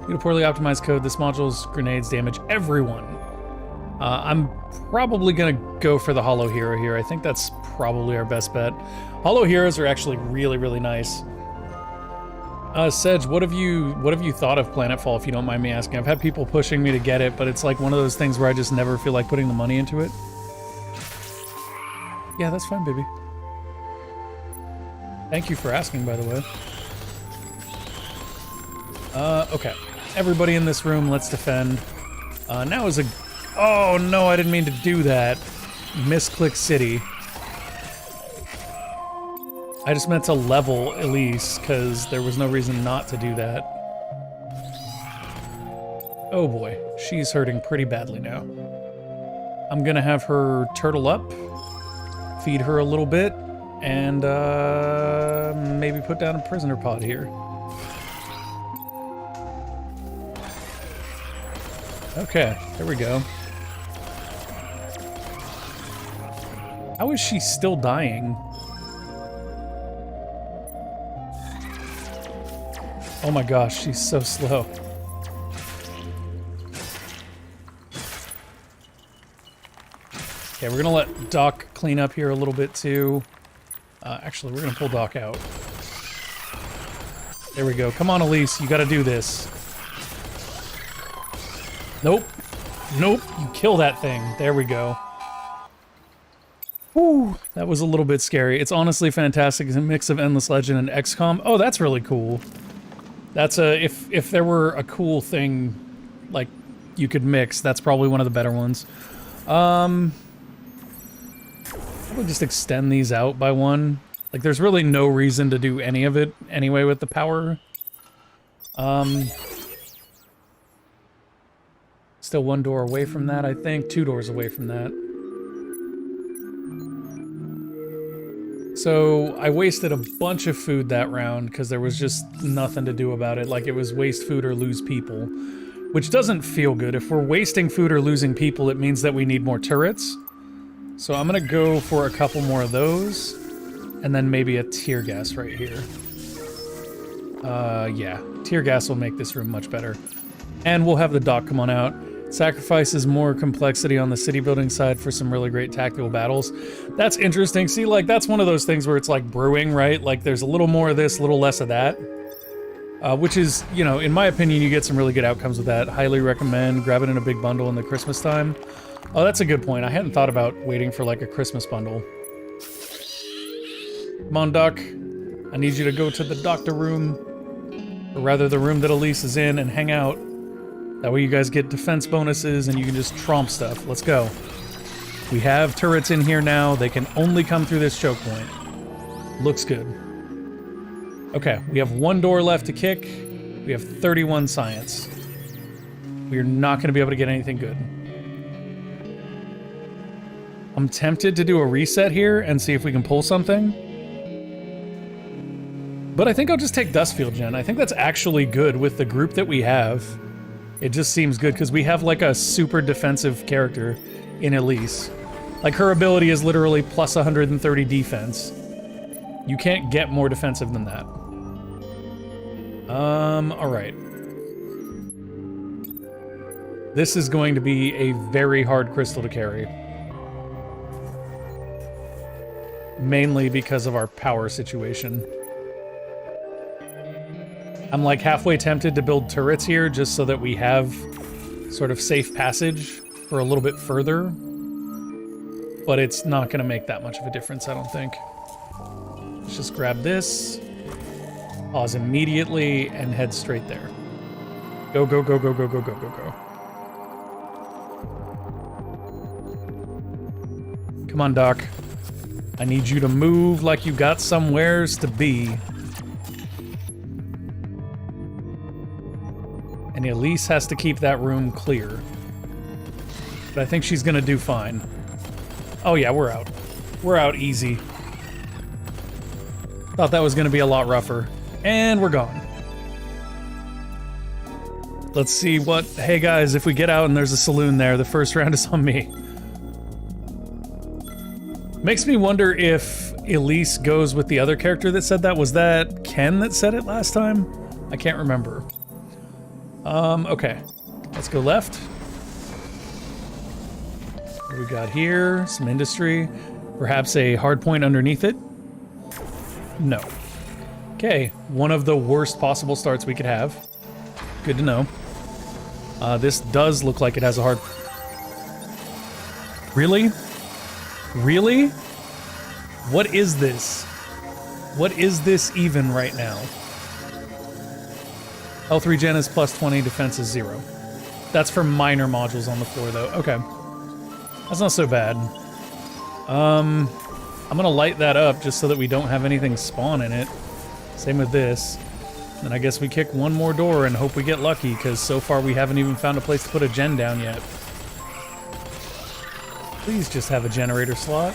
S6: Due to poorly optimized code, this module's grenades damage everyone. I'm probably going to go for the Hollow Hero here. I think that's probably our best bet. Hollow Heroes are actually really, really nice. Sedge, what have you thought of Planetfall, if you don't mind me asking? I've had people pushing me to get it, but it's like one of those things where I just never feel like putting the money into it. Yeah, that's fine, baby. Thank you for asking, by the way. Okay. Everybody in this room, let's defend. Now is a... Oh, no, I didn't mean to do that. Misclick City. I just meant to level Elise, because there was no reason not to do that. Oh boy, she's hurting pretty badly now. I'm gonna have her turtle up, feed her a little bit, and maybe put down a prisoner pod here. Okay, there we go. How is she still dying? Oh my gosh, she's so slow. Okay, we're gonna let Doc clean up here a little bit too. Actually, we're gonna pull Doc out. There we go. Come on, Elise, you gotta do this. Nope. Nope, you kill that thing. There we go. Whew, that was a little bit scary. It's honestly fantastic. It's a mix of Endless Legend and XCOM. Oh, that's really cool. That's a... If there were a cool thing, like, you could mix, that's probably one of the better ones. I would just extend these out by one. Like, there's really no reason to do any of it anyway with the power. Still 1 door away from that, I think. 2 doors away from that. So, I wasted a bunch of food that round because there was just nothing to do about it. Like, it was waste food or lose people. Which doesn't feel good. If we're wasting food or losing people, it means that we need more turrets. So I'm gonna go for a couple more of those. And then maybe a tear gas right here. Yeah. Tear gas will make this room much better. And we'll have the dock come on out. Sacrifices more complexity on the city building side for some really great tactical battles. That's interesting. See, like, that's one of those things where it's like brewing, right? Like, there's a little more of this, a little less of that. Which is, you know, in my opinion, you get some really good outcomes with that. Highly recommend. Grab it in a big bundle in the Christmas time. Oh, that's a good point. I hadn't thought about waiting for, like, a Christmas bundle. Come on, Doc. I need you to go to the doctor room. Or rather, the room that Elise is in, and hang out. That way you guys get defense bonuses and you can just tromp stuff. Let's go. We have turrets in here now. They can only come through this choke point. Looks good. Okay, we have 1 door left to kick. We have 31 science. We are not going to be able to get anything good. I'm tempted to do a reset here and see if we can pull something. But I think I'll just take Dustfield Gen. I think that's actually good with the group that we have. It just seems good because we have like a super defensive character in Elise. Like her ability is literally plus 130 defense. You can't get more defensive than that. Alright. This is going to be a very hard crystal to carry. Mainly because of our power situation. I'm like halfway tempted to build turrets here just so that we have sort of safe passage for a little bit further. But it's not going to make that much of a difference, I don't think. Let's just grab this, pause immediately, and head straight there. Go, go, go, go, go, go, go, go, go. Come on, Doc. I need you to move like you got somewheres to be. And Elise has to keep that room clear. But I think she's gonna do fine. Oh yeah, we're out. We're out easy. Thought that was gonna be a lot rougher. And we're gone. Let's see what... Hey guys, if we get out and there's a saloon there, the first round is on me. Makes me wonder if Elise goes with the other character that said that. Was that Ken that said it last time? I can't remember. Okay. Let's go left. What do we got here? Some industry. Perhaps a hard point underneath it? No. Okay. One of the worst possible starts we could have. Good to know. This does look like it has a hard... Really? Really? What is this? What is this even right now? Health regen is plus 20, defense is 0. That's for minor modules on the floor, though. Okay. That's not so bad. I'm gonna light that up just so that we don't have anything spawn in it. Same with this. And I guess we kick one more door and hope we get lucky, because so far we haven't even found a place to put a gen down yet. Please just have a generator slot.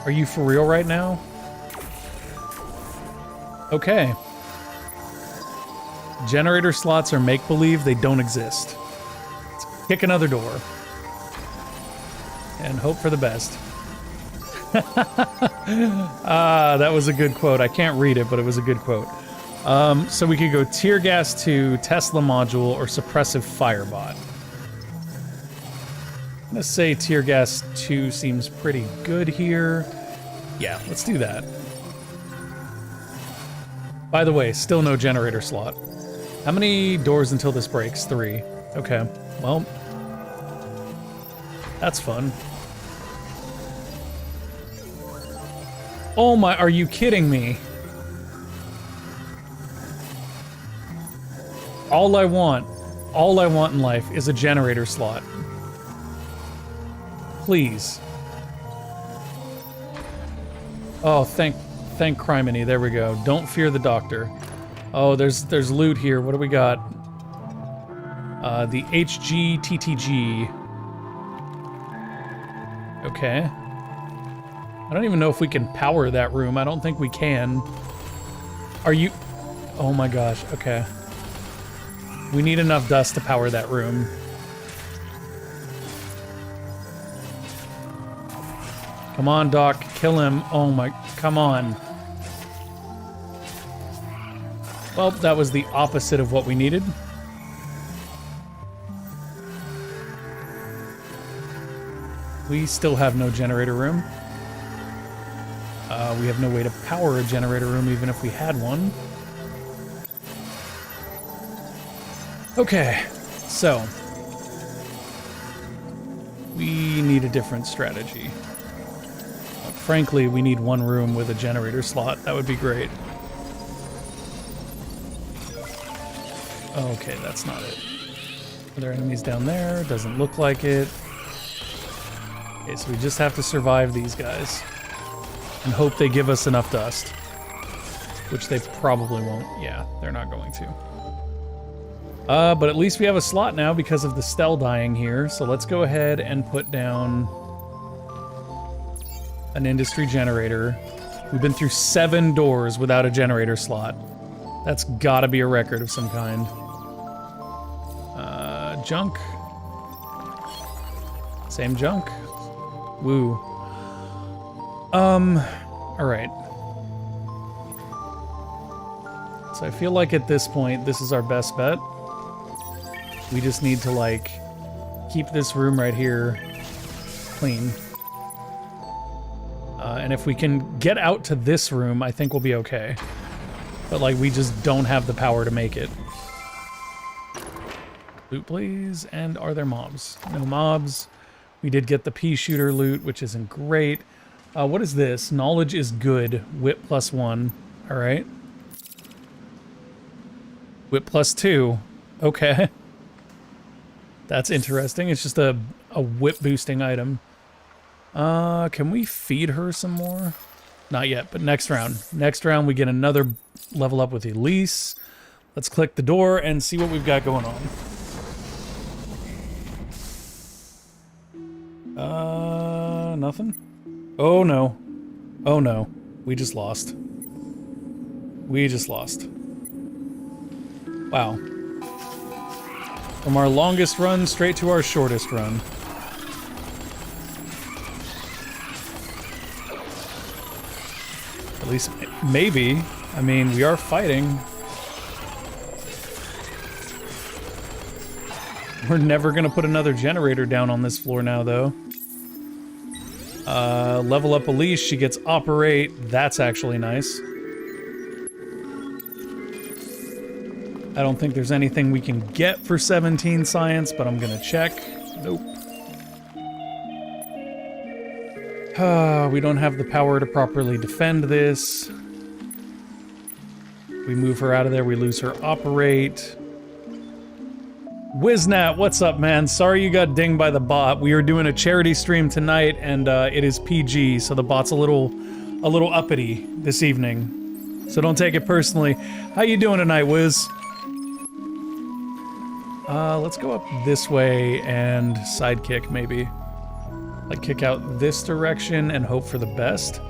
S6: Are you for real right now? Okay. Generator slots are make-believe, they don't exist. Let's kick another door. And hope for the best. That was a good quote. I can't read it, but it was a good quote. So we could go Tear Gas 2, Tesla Module, or Suppressive Firebot. I'm gonna say Tear Gas 2 seems pretty good here. Yeah, let's do that. By the way, still no generator slot. How many doors until this breaks? 3. Okay, well, that's fun. Oh my, are you kidding me? All I want in life is a generator slot. Please. Oh, thank Criminy. There we go. Don't fear the doctor. Oh, there's loot here. What do we got? The HG TTG. Okay. I don't even know if we can power that room. I don't think we can. Are you... Oh my gosh. Okay. We need enough dust to power that room. Come on, Doc. Kill him. Oh my... Come on. Well, that was the opposite of what we needed. We still have no generator room. We have no way to power a generator room even if we had one. Okay, so... we need a different strategy. Frankly, we need one room with a generator slot. That would be great. Okay, that's not it. Are there enemies down there? Doesn't look like it. Okay, so we just have to survive these guys. And hope they give us enough dust. Which they probably won't. Yeah, they're not going to. But at least we have a slot now because of the Stell dying here. So let's go ahead and put down an industry generator. We've been through 7 doors without a generator slot. That's gotta be a record of some kind. Junk. Same junk. Woo. Alright. So I feel like at this point, this is our best bet. We just need to, like, keep this room right here clean. And if we can get out to this room, I think we'll be okay. But, like, we just don't have the power to make it. Loot, please. And are there mobs? No mobs. We did get the pea shooter loot, which isn't great. What is this? Knowledge is good. Wit +1. Alright. Wit +2. Okay. That's interesting. It's just a whip boosting item. Can we feed her some more? Not yet, but next round. Next round we get another level up with Elise. Let's click the door and see what we've got going on. Nothing? Oh no. Oh no. We just lost. We just lost. Wow. From our longest run straight to our shortest run. At least, maybe. I mean, we are fighting. We're never gonna put another generator down on this floor now, though. Level up Elise, she gets operate. That's actually nice. I don't think there's anything we can get for 17 science, but I'm gonna check. Nope. We don't have the power to properly defend this. We move her out of there, we lose her operate. Wiznat, what's up, man? Sorry you got dinged by the bot. We are doing a charity stream tonight, and it is PG, so the bot's a little uppity this evening. So don't take it personally. How you doing tonight, Wiz? Let's go up this way and sidekick, maybe. Like, kick out this direction and hope for the best.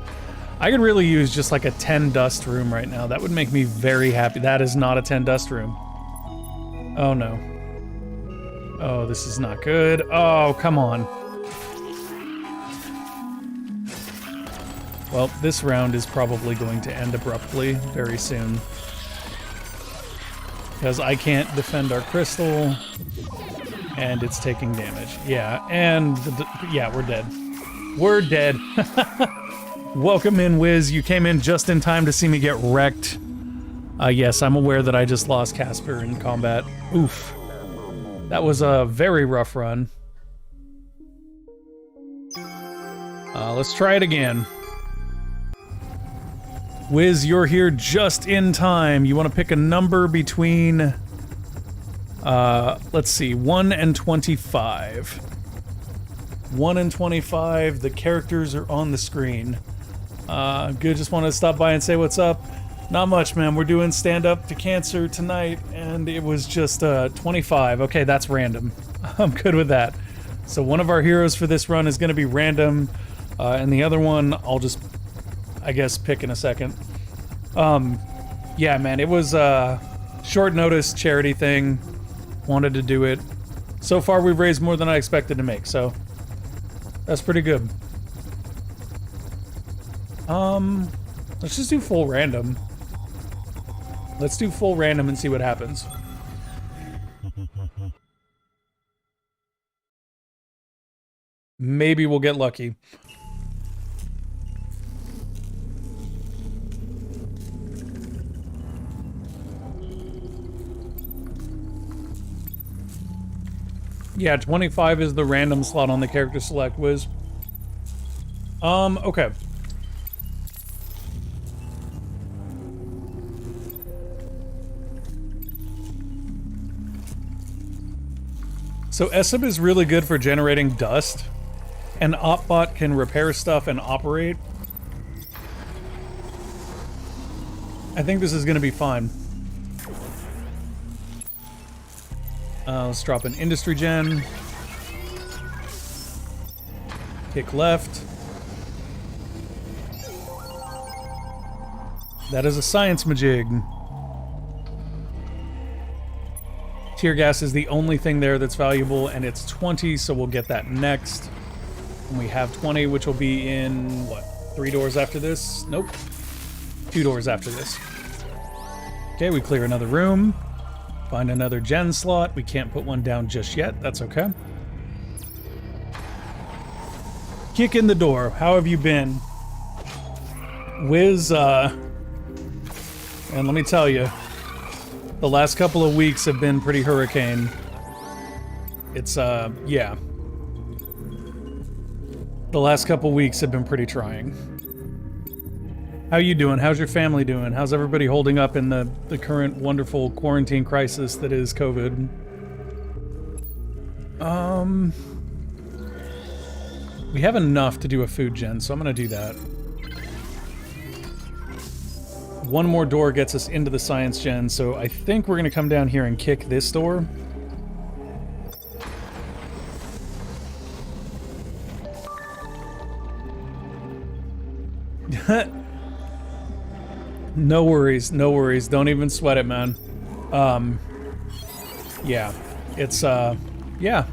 S6: I could really use just like a 10 dust room right now. That would make me very happy. That is not a 10 dust room. Oh, no. Oh, this is not good. Oh, come on. Well, this round is probably going to end abruptly very soon. Because I can't defend our crystal, and it's taking damage. Yeah, and yeah, we're dead. We're dead. Welcome in, Wiz. You came in just in time to see me get wrecked. Yes, I'm aware that I just lost Casper in combat. Oof. That was a very rough run. Let's try it again. Wiz, you're here just in time. You want to pick a number between, let's see, 1 and 25. 1 and 25, the characters are on the screen. Good, just wanted to stop by and say what's up. Not much, man. We're doing Stand Up to Cancer tonight, and it was just 25. Okay, that's random. I'm good with that. So one of our heroes for this run is going to be random, and the other one I'll just, I guess, pick in a second. Yeah, man, it was a short notice charity thing. Wanted to do it. So far, we've raised more than I expected to make, so that's pretty good. Let's just do full random. Let's do full random and see what happens. Maybe we'll get lucky. Yeah, 25 is the random slot on the character select, Wiz. Okay. So Esub is really good for generating dust, and Opbot can repair stuff and operate. I think this is gonna be fine. Let's drop an industry gen. Kick left. That is a science majig. Tear gas is the only thing there that's valuable, and it's 20, so we'll get that next. And we have 20, which will be in, what, 3 doors after this? Nope. 2 doors after this. Okay, we clear another room. Find another gen slot. We can't put one down just yet. That's okay. Kick in the door. How have you been? Wiz, and let me tell you, the last couple of weeks have been pretty hurricane. It's, yeah. The last couple weeks have been pretty trying. How you doing? How's your family doing? How's everybody holding up in the current wonderful quarantine crisis that is COVID? We have enough to do a food gen, so I'm gonna do that. One more door gets us into the science gen, so I think we're gonna come down here and kick this door. No worries, no worries. Don't even sweat it, man. Yeah. It's, yeah.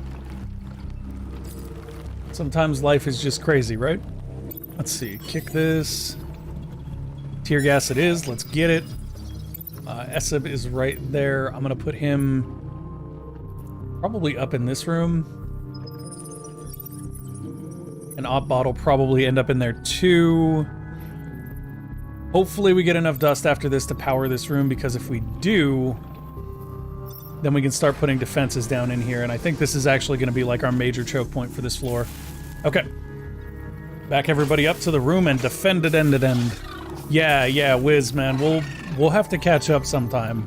S6: Sometimes life is just crazy, right? Let's see. Kick this. Tear gas it is. Let's get it. Esib is right there. I'm gonna put him probably up in this room. An op bottle probably end up in there too. Hopefully we get enough dust after this to power this room, because if we do, then we can start putting defenses down in here, and I think this is actually going to be like our major choke point for this floor. Okay. Back everybody up to the room and defend it end to end. Yeah, Wiz, man. We'll have to catch up sometime.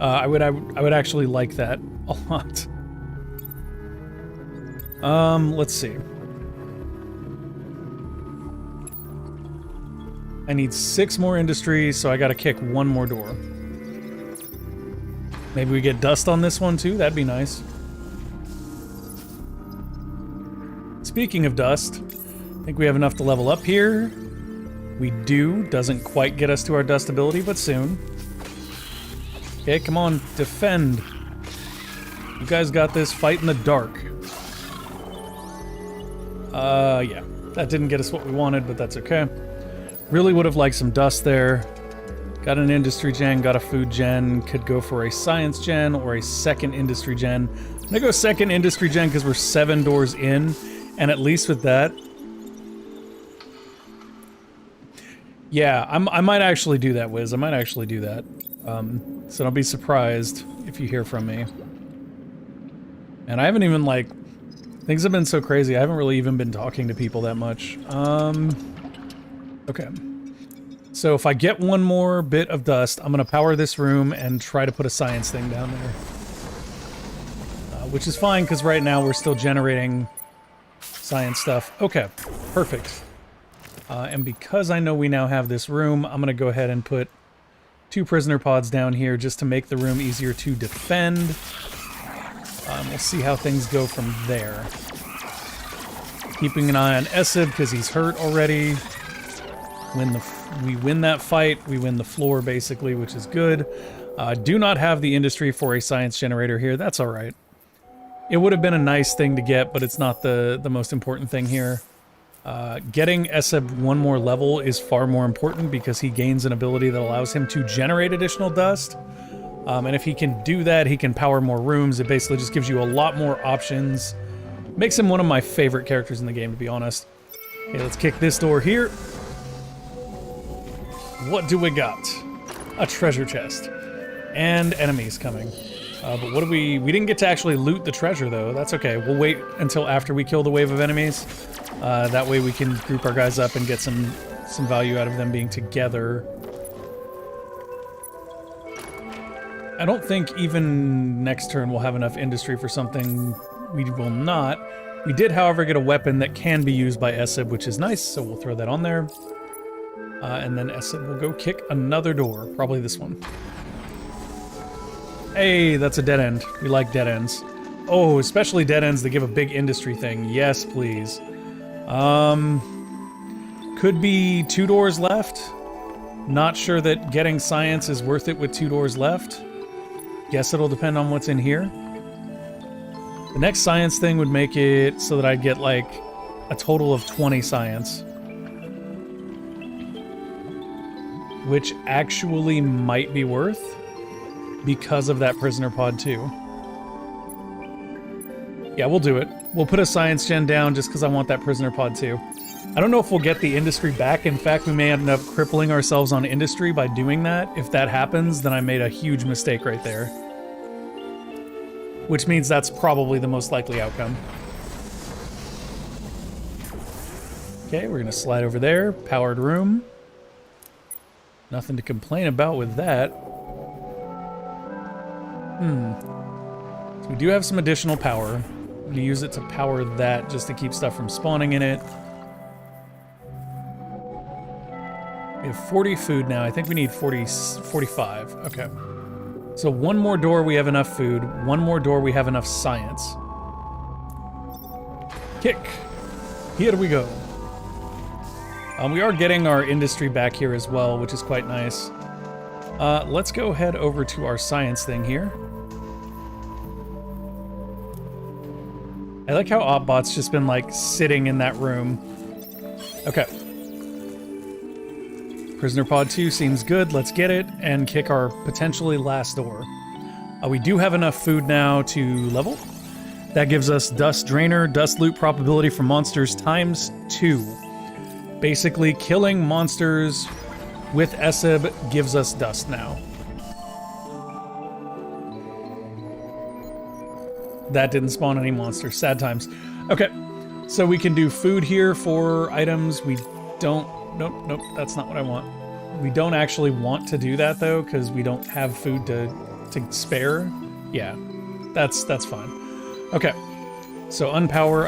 S6: I would actually like that a lot. Let's see. I need 6 more industry, so I gotta kick 1 more door. Maybe we get dust on this one too? That'd be nice. Speaking of dust, I think we have enough to level up here. We do. Doesn't quite get us to our dust ability, but soon. Okay, come on, defend. You guys got this. Fight in the dark. Yeah. That didn't get us what we wanted, but that's okay. Really would have liked some dust there. Got an industry gen, got a food gen. Could go for a science gen or a second industry gen. I'm gonna go second industry gen because we're 7 doors in, and at least with that... Yeah, I might actually do that, Wiz. I might actually do that. So don't be surprised if you hear from me. And I haven't even, like... Things have been so crazy, I haven't really even been talking to people that much. Okay. So if I get 1 more bit of dust, I'm gonna power this room and try to put a science thing down there. Which is fine, because right now we're still generating science stuff. Okay, perfect. And because I know we now have this room, I'm gonna go ahead and put 2 prisoner pods down here just to make the room easier to defend. We'll see how things go from there. Keeping an eye on Esib because he's hurt already. We win that fight, we win the floor basically, which is good. Do not have the industry for a science generator here. That's all right. It would have been a nice thing to get, but it's not the most important thing here. Getting Esib 1 more level is far more important because he gains an ability that allows him to generate additional dust. And if he can do that, he can power more rooms. It basically just gives you a lot more options. Makes him one of my favorite characters in the game, to be honest. Okay, let's kick this door here. What do we got? A treasure chest. And enemies coming. But what do we didn't get to actually loot the treasure, though. That's okay. We'll wait until after we kill the wave of enemies. That way we can group our guys up and get some value out of them being together. I don't think even next turn we'll have enough industry for something. We will not. We did, however, get a weapon that can be used by Esib, which is nice, so we'll throw that on there. And then Esib will go kick another door, probably this one. Hey, that's a dead end. We like dead ends. Oh, especially dead ends that give a big industry thing. Yes, please. Could be 2 doors left. Not sure that getting science is worth it with 2 doors left. Guess it'll depend on what's in here. The next science thing would make it so that I'd get like a total of 20 science. Which actually might be worth because of that prisoner pod too. Yeah, we'll do it. We'll put a science gen down just because I want that prisoner pod too. I don't know if we'll get the industry back. In fact, we may end up crippling ourselves on industry by doing that. If that happens, then I made a huge mistake right there. Which means that's probably the most likely outcome. Okay, we're gonna slide over there. Powered room. Nothing to complain about with that. So we do have some additional power. I'm gonna use it to power that just to keep stuff from spawning in it. We have 40 food now. I think we need 45. Okay. So one more door, we have enough food. One more door, we have enough science. Kick. Here we go. We are getting our industry back here as well, which is quite nice. Let's go head over to our science thing here. I like how Oppbot's just been like sitting in that room. Okay. Prisoner pod 2 seems good. Let's get it and kick our potentially last door. We do have enough food now to level. That gives us dust drainer, dust loot probability for monsters ×2. Basically, killing monsters with Esib gives us dust now. That didn't spawn any monsters. Sad times. Okay, so we can do food here for items we don't... Nope, that's not what I want. We don't actually want to do that, though, because we don't have food to spare. Yeah, that's fine. Okay, so unpower,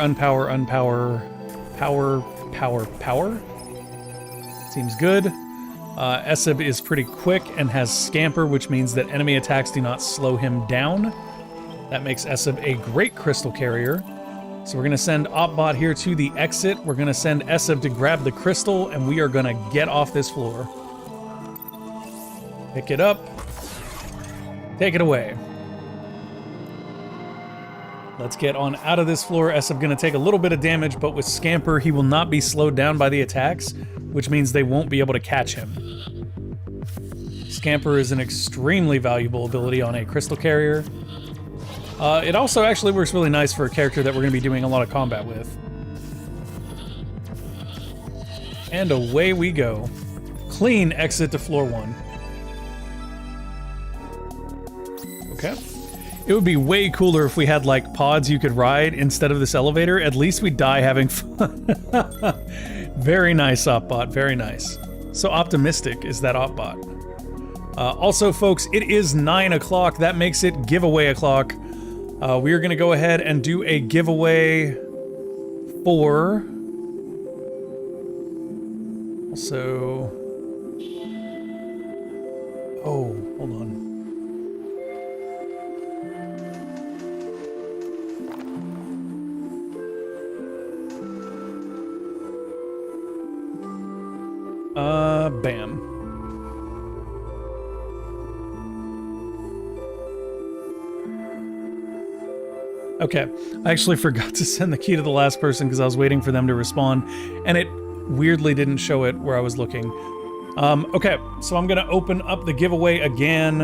S6: power. Seems good. Esib is pretty quick and has scamper, which means that enemy attacks do not slow him down. That makes Esib a great crystal carrier. So we're going to send Oppbot here to the exit. We're going to send Esib to grab the crystal, and we are going to get off this floor. Pick it up. Take it away. Let's get on out of this floor. Esib going to take a little bit of damage, but with Scamper, he will not be slowed down by the attacks, which means they won't be able to catch him. Scamper is an extremely valuable ability on a crystal carrier. It also actually works really nice for a character that we're going to be doing a lot of combat with. And away we go. Clean exit to floor 1. Okay. It would be way cooler if we had, like, pods you could ride instead of this elevator. At least we'd die having fun. Very nice, Oppbot. Very nice. So optimistic is that Oppbot. Also, folks, it is 9 o'clock. That makes it giveaway o'clock. We are going to go ahead and do a giveaway for... Also... Oh, hold on. Bam. Okay, I actually forgot to send the key to the last person because I was waiting for them to respond, and it weirdly didn't show it where I was looking. Okay, so I'm gonna open up the giveaway again.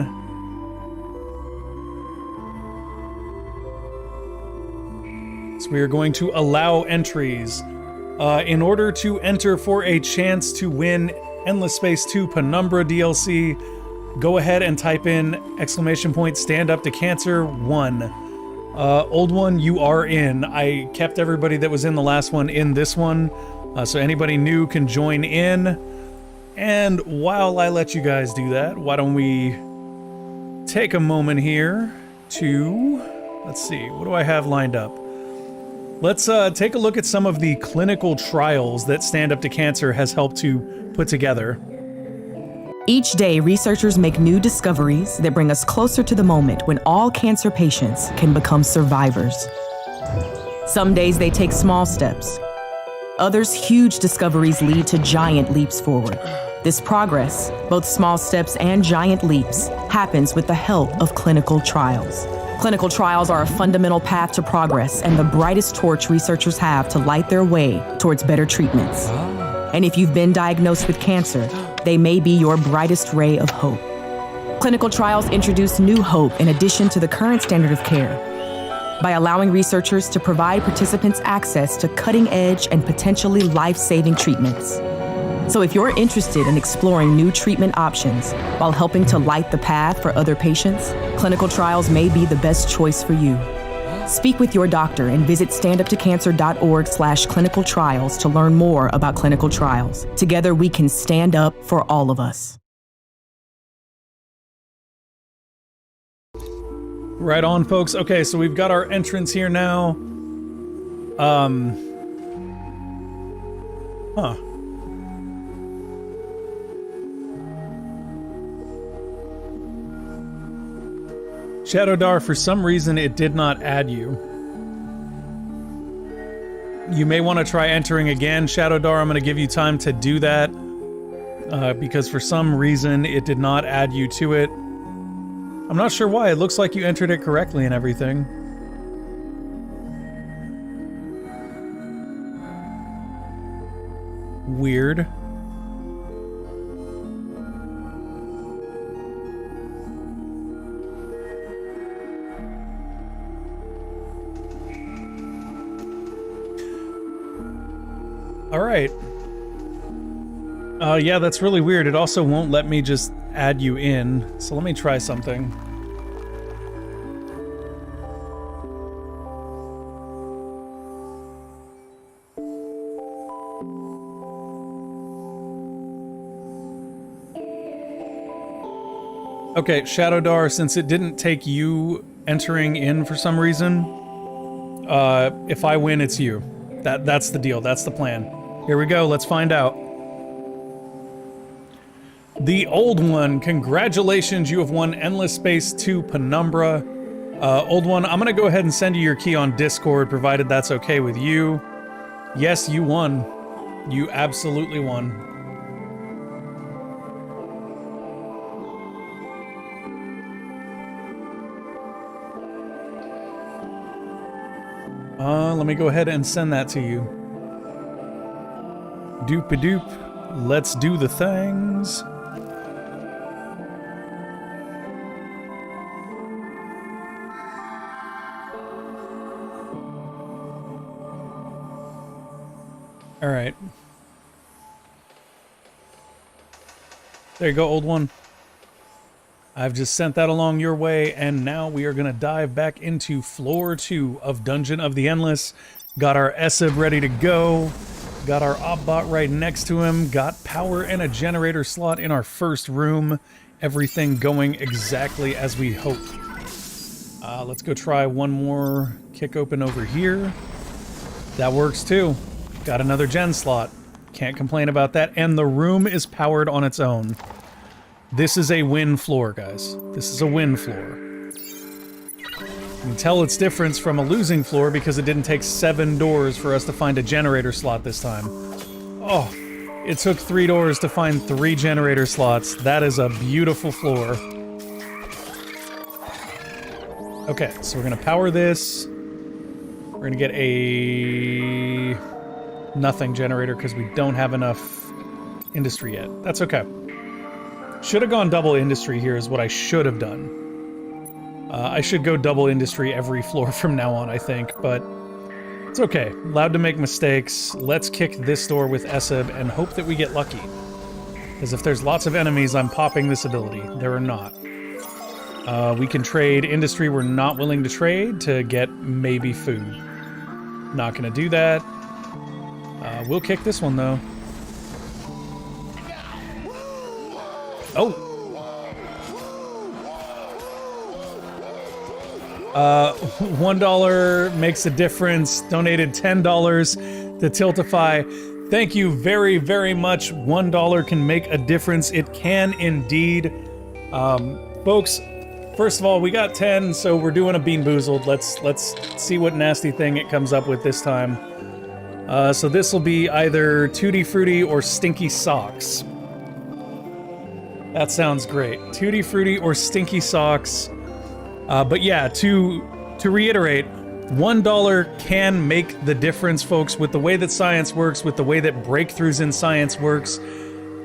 S6: So we are going to allow entries. In order to enter for a chance to win Endless Space 2 Penumbra DLC, go ahead and type in ! stand up to cancer 1. Old one, you are in. I kept everybody that was in the last one in this one, so anybody new can join in. And while I let you guys do that, why don't we take a moment here to, let's see, what do I have lined up? Let's take a look at some of the clinical trials that Stand Up to Cancer has helped to put together.
S13: Each day, researchers make new discoveries that bring us closer to the moment when all cancer patients can become survivors. Some days they take small steps. Others, huge discoveries lead to giant leaps forward. This progress, both small steps and giant leaps, happens with the help of clinical trials. Clinical trials are a fundamental path to progress and the brightest torch researchers have to light their way towards better treatments. And if you've been diagnosed with cancer, they may be your brightest ray of hope. Clinical trials introduce new hope in addition to the current standard of care by allowing researchers to provide participants access to cutting-edge and potentially life-saving treatments. So if you're interested in exploring new treatment options while helping to light the path for other patients, clinical trials may be the best choice for you. Speak with your doctor and visit standuptocancer.org/clinical trials to learn more about clinical trials. Together we can stand up for all of us.
S6: Right on, folks. Okay, so we've got our entrance here now. Shadowdar, for some reason it did not add you. You may want to try entering again, Shadowdar. I'm going to give you time to do that. Because for some reason it did not add you to it. I'm not sure why. It looks like you entered it correctly and everything. Weird. All right. Yeah, that's really weird. It also won't let me just add you in. So let me try something. Okay, Shadowdar, since it didn't take you entering in for some reason, if I win, it's you. That's the deal. That's the plan. Here we go. Let's find out. The Old One, congratulations, you have won Endless Space 2 Penumbra. Old One, I'm gonna go ahead and send you your key on Discord, provided that's okay with you. Yes, you won. You absolutely won. Let me go ahead and send that to you. Doop-a-doop. Let's do the things. All right. There you go, Old One. I've just sent that along your way, and now we are going to dive back into floor 2 of Dungeon of the Endless. Got our Esib ready to go. Got our Obbot right next to him. Got power and a generator slot in our first room. Everything going exactly as we hoped. Let's go try one more kick open over here. That works too. Got another gen slot. Can't complain about that. And the room is powered on its own. This is a win floor, guys. This is a win floor. You can tell its difference from a losing floor because it didn't take 7 doors for us to find a generator slot this time. Oh, it took 3 doors to find 3 generator slots. That is a beautiful floor. Okay, so we're gonna power this. We're gonna get a nothing generator because we don't have enough industry yet. That's okay. Should have gone double industry here is what I should have done. I should go double industry every floor from now on, I think, but it's okay. Allowed to make mistakes. Let's kick this door with Esib and hope that we get lucky. Because if there's lots of enemies, I'm popping this ability. There are not. We can trade industry we're not willing to trade to get maybe food. Not gonna do that. We'll kick this one, though. Oh! $1 makes a difference. Donated $10 to Tiltify. Thank you very, very much. $1 can make a difference. It can indeed. Folks, first of all, we got 10, so we're doing a Bean Boozled. Let's see what nasty thing it comes up with this time. So this will be either Tutti Frutti or Stinky Socks. That sounds great. Tutti Frutti or Stinky Socks. But yeah, to reiterate, $1 can make the difference, folks, with the way that science works, with the way that breakthroughs in science works.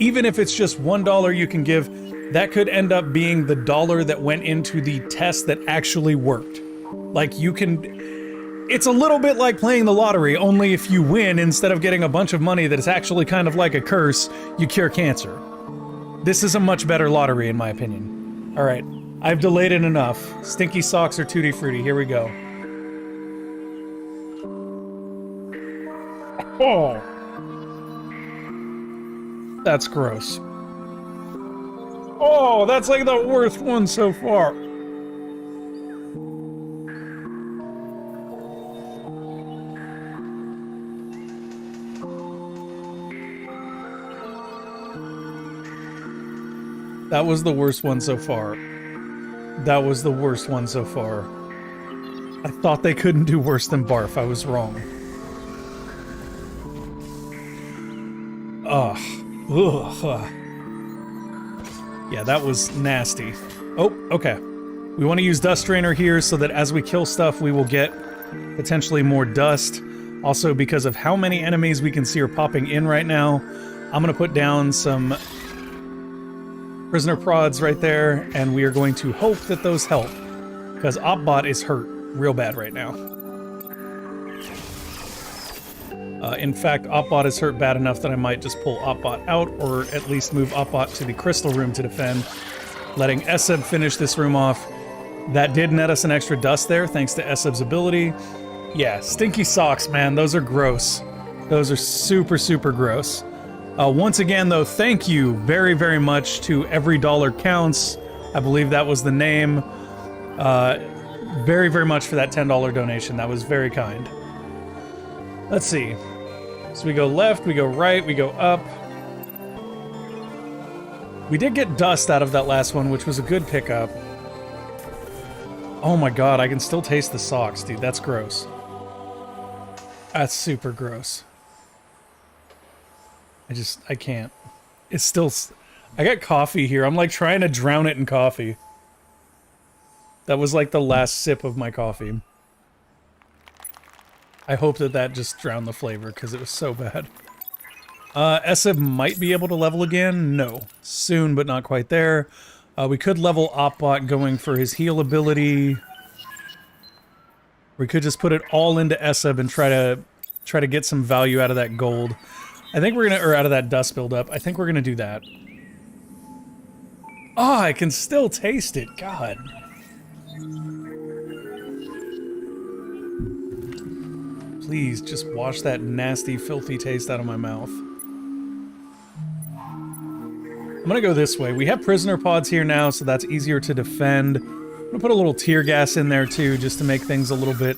S6: Even if it's just $1 you can give, that could end up being the dollar that went into the test that actually worked. Like, you can... It's a little bit like playing the lottery, only if you win, instead of getting a bunch of money that is actually kind of like a curse, you cure cancer. This is a much better lottery, in my opinion. Alright, I've delayed it enough. Stinky Socks or Tutti Frutti, here we go. Oh! That's gross. Oh, that's like the worst one so far. That was the worst one so far. That was the worst one so far. I thought they couldn't do worse than barf. I was wrong. Ugh. Ugh. Yeah, that was nasty. Oh, okay. We want to use Dust Drainer here so that as we kill stuff, we will get potentially more dust. Also, because of how many enemies we can see are popping in right now, I'm going to put down some prisoner prods right there, and we are going to hope that those help, because Opbot is hurt real bad right now. In fact, Opbot is hurt bad enough that I might just pull Opbot out, or at least move Opbot to the crystal room to defend, letting Eseb finish this room off. That did net us an extra dust there, thanks to Eseb's ability. Yeah, Stinky Socks, man, those are gross. Those are super, super gross. Once again, though, thank you very, very much to Every Dollar Counts. I believe that was the name. Very, very much for that $10 donation. That was very kind. Let's see. So we go left, we go right, we go up. We did get dust out of that last one, which was a good pickup. Oh my god, I can still taste the socks, dude. That's gross. That's super gross. I can't. It's still... I got coffee here. I'm like trying to drown it in coffee. That was like the last sip of my coffee. I hope that that just drowned the flavor, because it was so bad. Eseb might be able to level again. No. Soon, but not quite there. We could level Opbot going for his heal ability. We could just put it all into Eseb and try to get some value out of that gold. I think we're gonna, or out of that dust buildup. I think we're gonna do that. Oh, I can still taste it. God. Please, just wash that nasty, filthy taste out of my mouth. I'm gonna go this way. We have prisoner pods here now, so that's easier to defend. I'm gonna put a little tear gas in there too, just to make things a little bit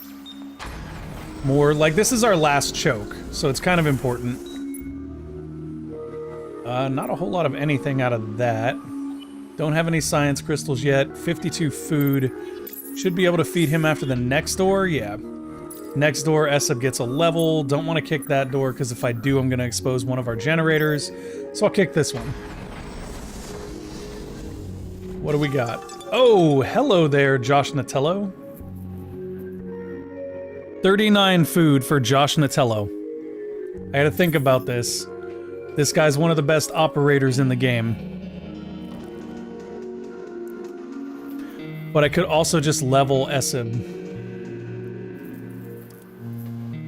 S6: more... Like, this is our last choke, so it's kind of important. Not a whole lot of anything out of that. Don't have any science crystals yet. 52 food. Should be able to feed him after the next door, yeah. Next door, Eseb gets a level. Don't want to kick that door, because if I do, I'm going to expose one of our generators. So I'll kick this one. What do we got? Oh, hello there, Josh Natello. 39 food for Josh Natello. I gotta think about this. This guy's one of the best operators in the game. But I could also just level Eseb,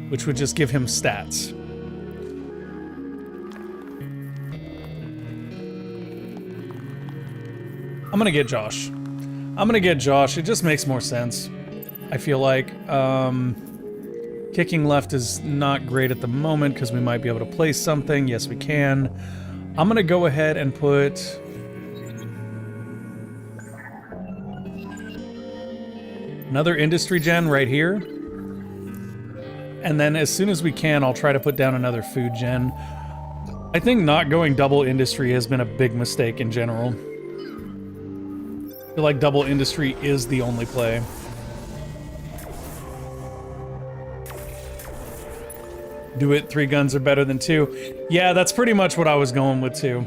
S6: which would just give him stats. I'm gonna get Josh. I'm gonna get Josh. It just makes more sense, I feel like. Kicking left is not great at the moment because we might be able to place something. Yes, we can. I'm gonna go ahead and put... another industry gen right here. and then as soon as we can, I'll try to put down another food gen. I think not going double industry has been a big mistake in general. I feel like double industry is the only play. Do it, 3 guns are better than 2. Yeah, that's pretty much what I was going with too.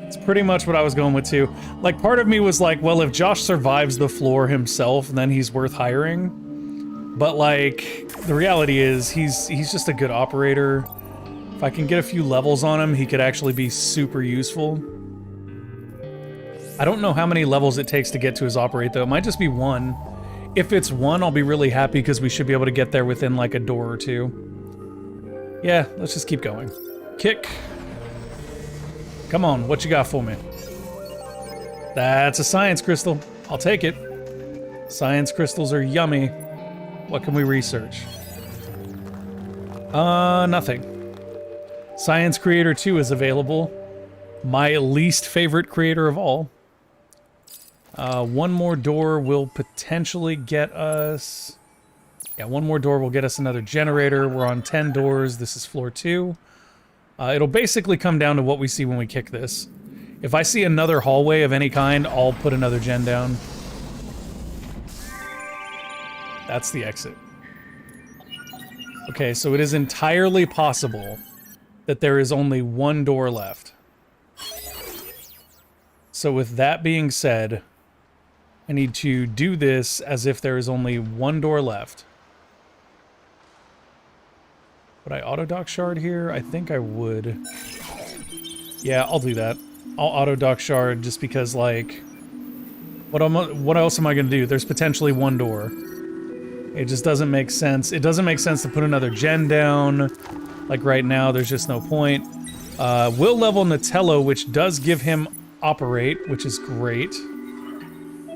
S6: It's pretty much what I was going with too. Like, part of me was like, well, if Josh survives the floor himself, then he's worth hiring. But like, the reality is, he's just a good operator. If I can get a few levels on him, he could actually be super useful. I don't know how many levels it takes to get to his operate though. It might just be 1. If it's 1, I'll be really happy because we should be able to get there within like a door or 2. Yeah, let's just keep going. Kick. Come on, what you got for me? That's a science crystal. I'll take it. Science crystals are yummy. What can we research? Nothing. Science Creator 2 is available. My least favorite creator of all. One more door will potentially get us... Yeah, one more door will get us another generator. We're on 10 doors. This is floor 2. It'll basically come down to what we see when we kick this. If I see another hallway of any kind, I'll put another gen down. That's the exit. Okay, so it is entirely possible that there is only 1 door left. So with that being said, I need to do this as if there is only 1 door left. Would I auto-dock shard here? I think I would. Yeah, I'll do that. I'll auto-dock shard just because, like... What else am I going to do? There's potentially 1 door. It just doesn't make sense. It doesn't make sense to put another gen down. Like right now, there's just no point. Will level Natello, which does give him operate, which is great.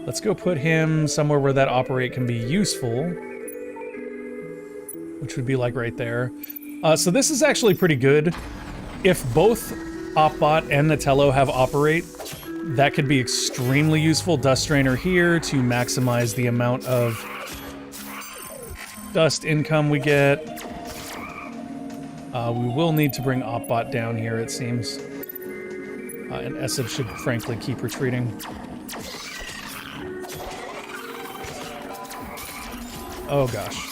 S6: Let's go put him somewhere where that operate can be useful. Which would be like right there. So this is actually pretty good. If both Opbot and Natello have operate, that could be extremely useful. Dust Strainer here to maximize the amount of dust income we get. We will need to bring Opbot down here, it seems. And Esib should frankly keep retreating. Oh gosh.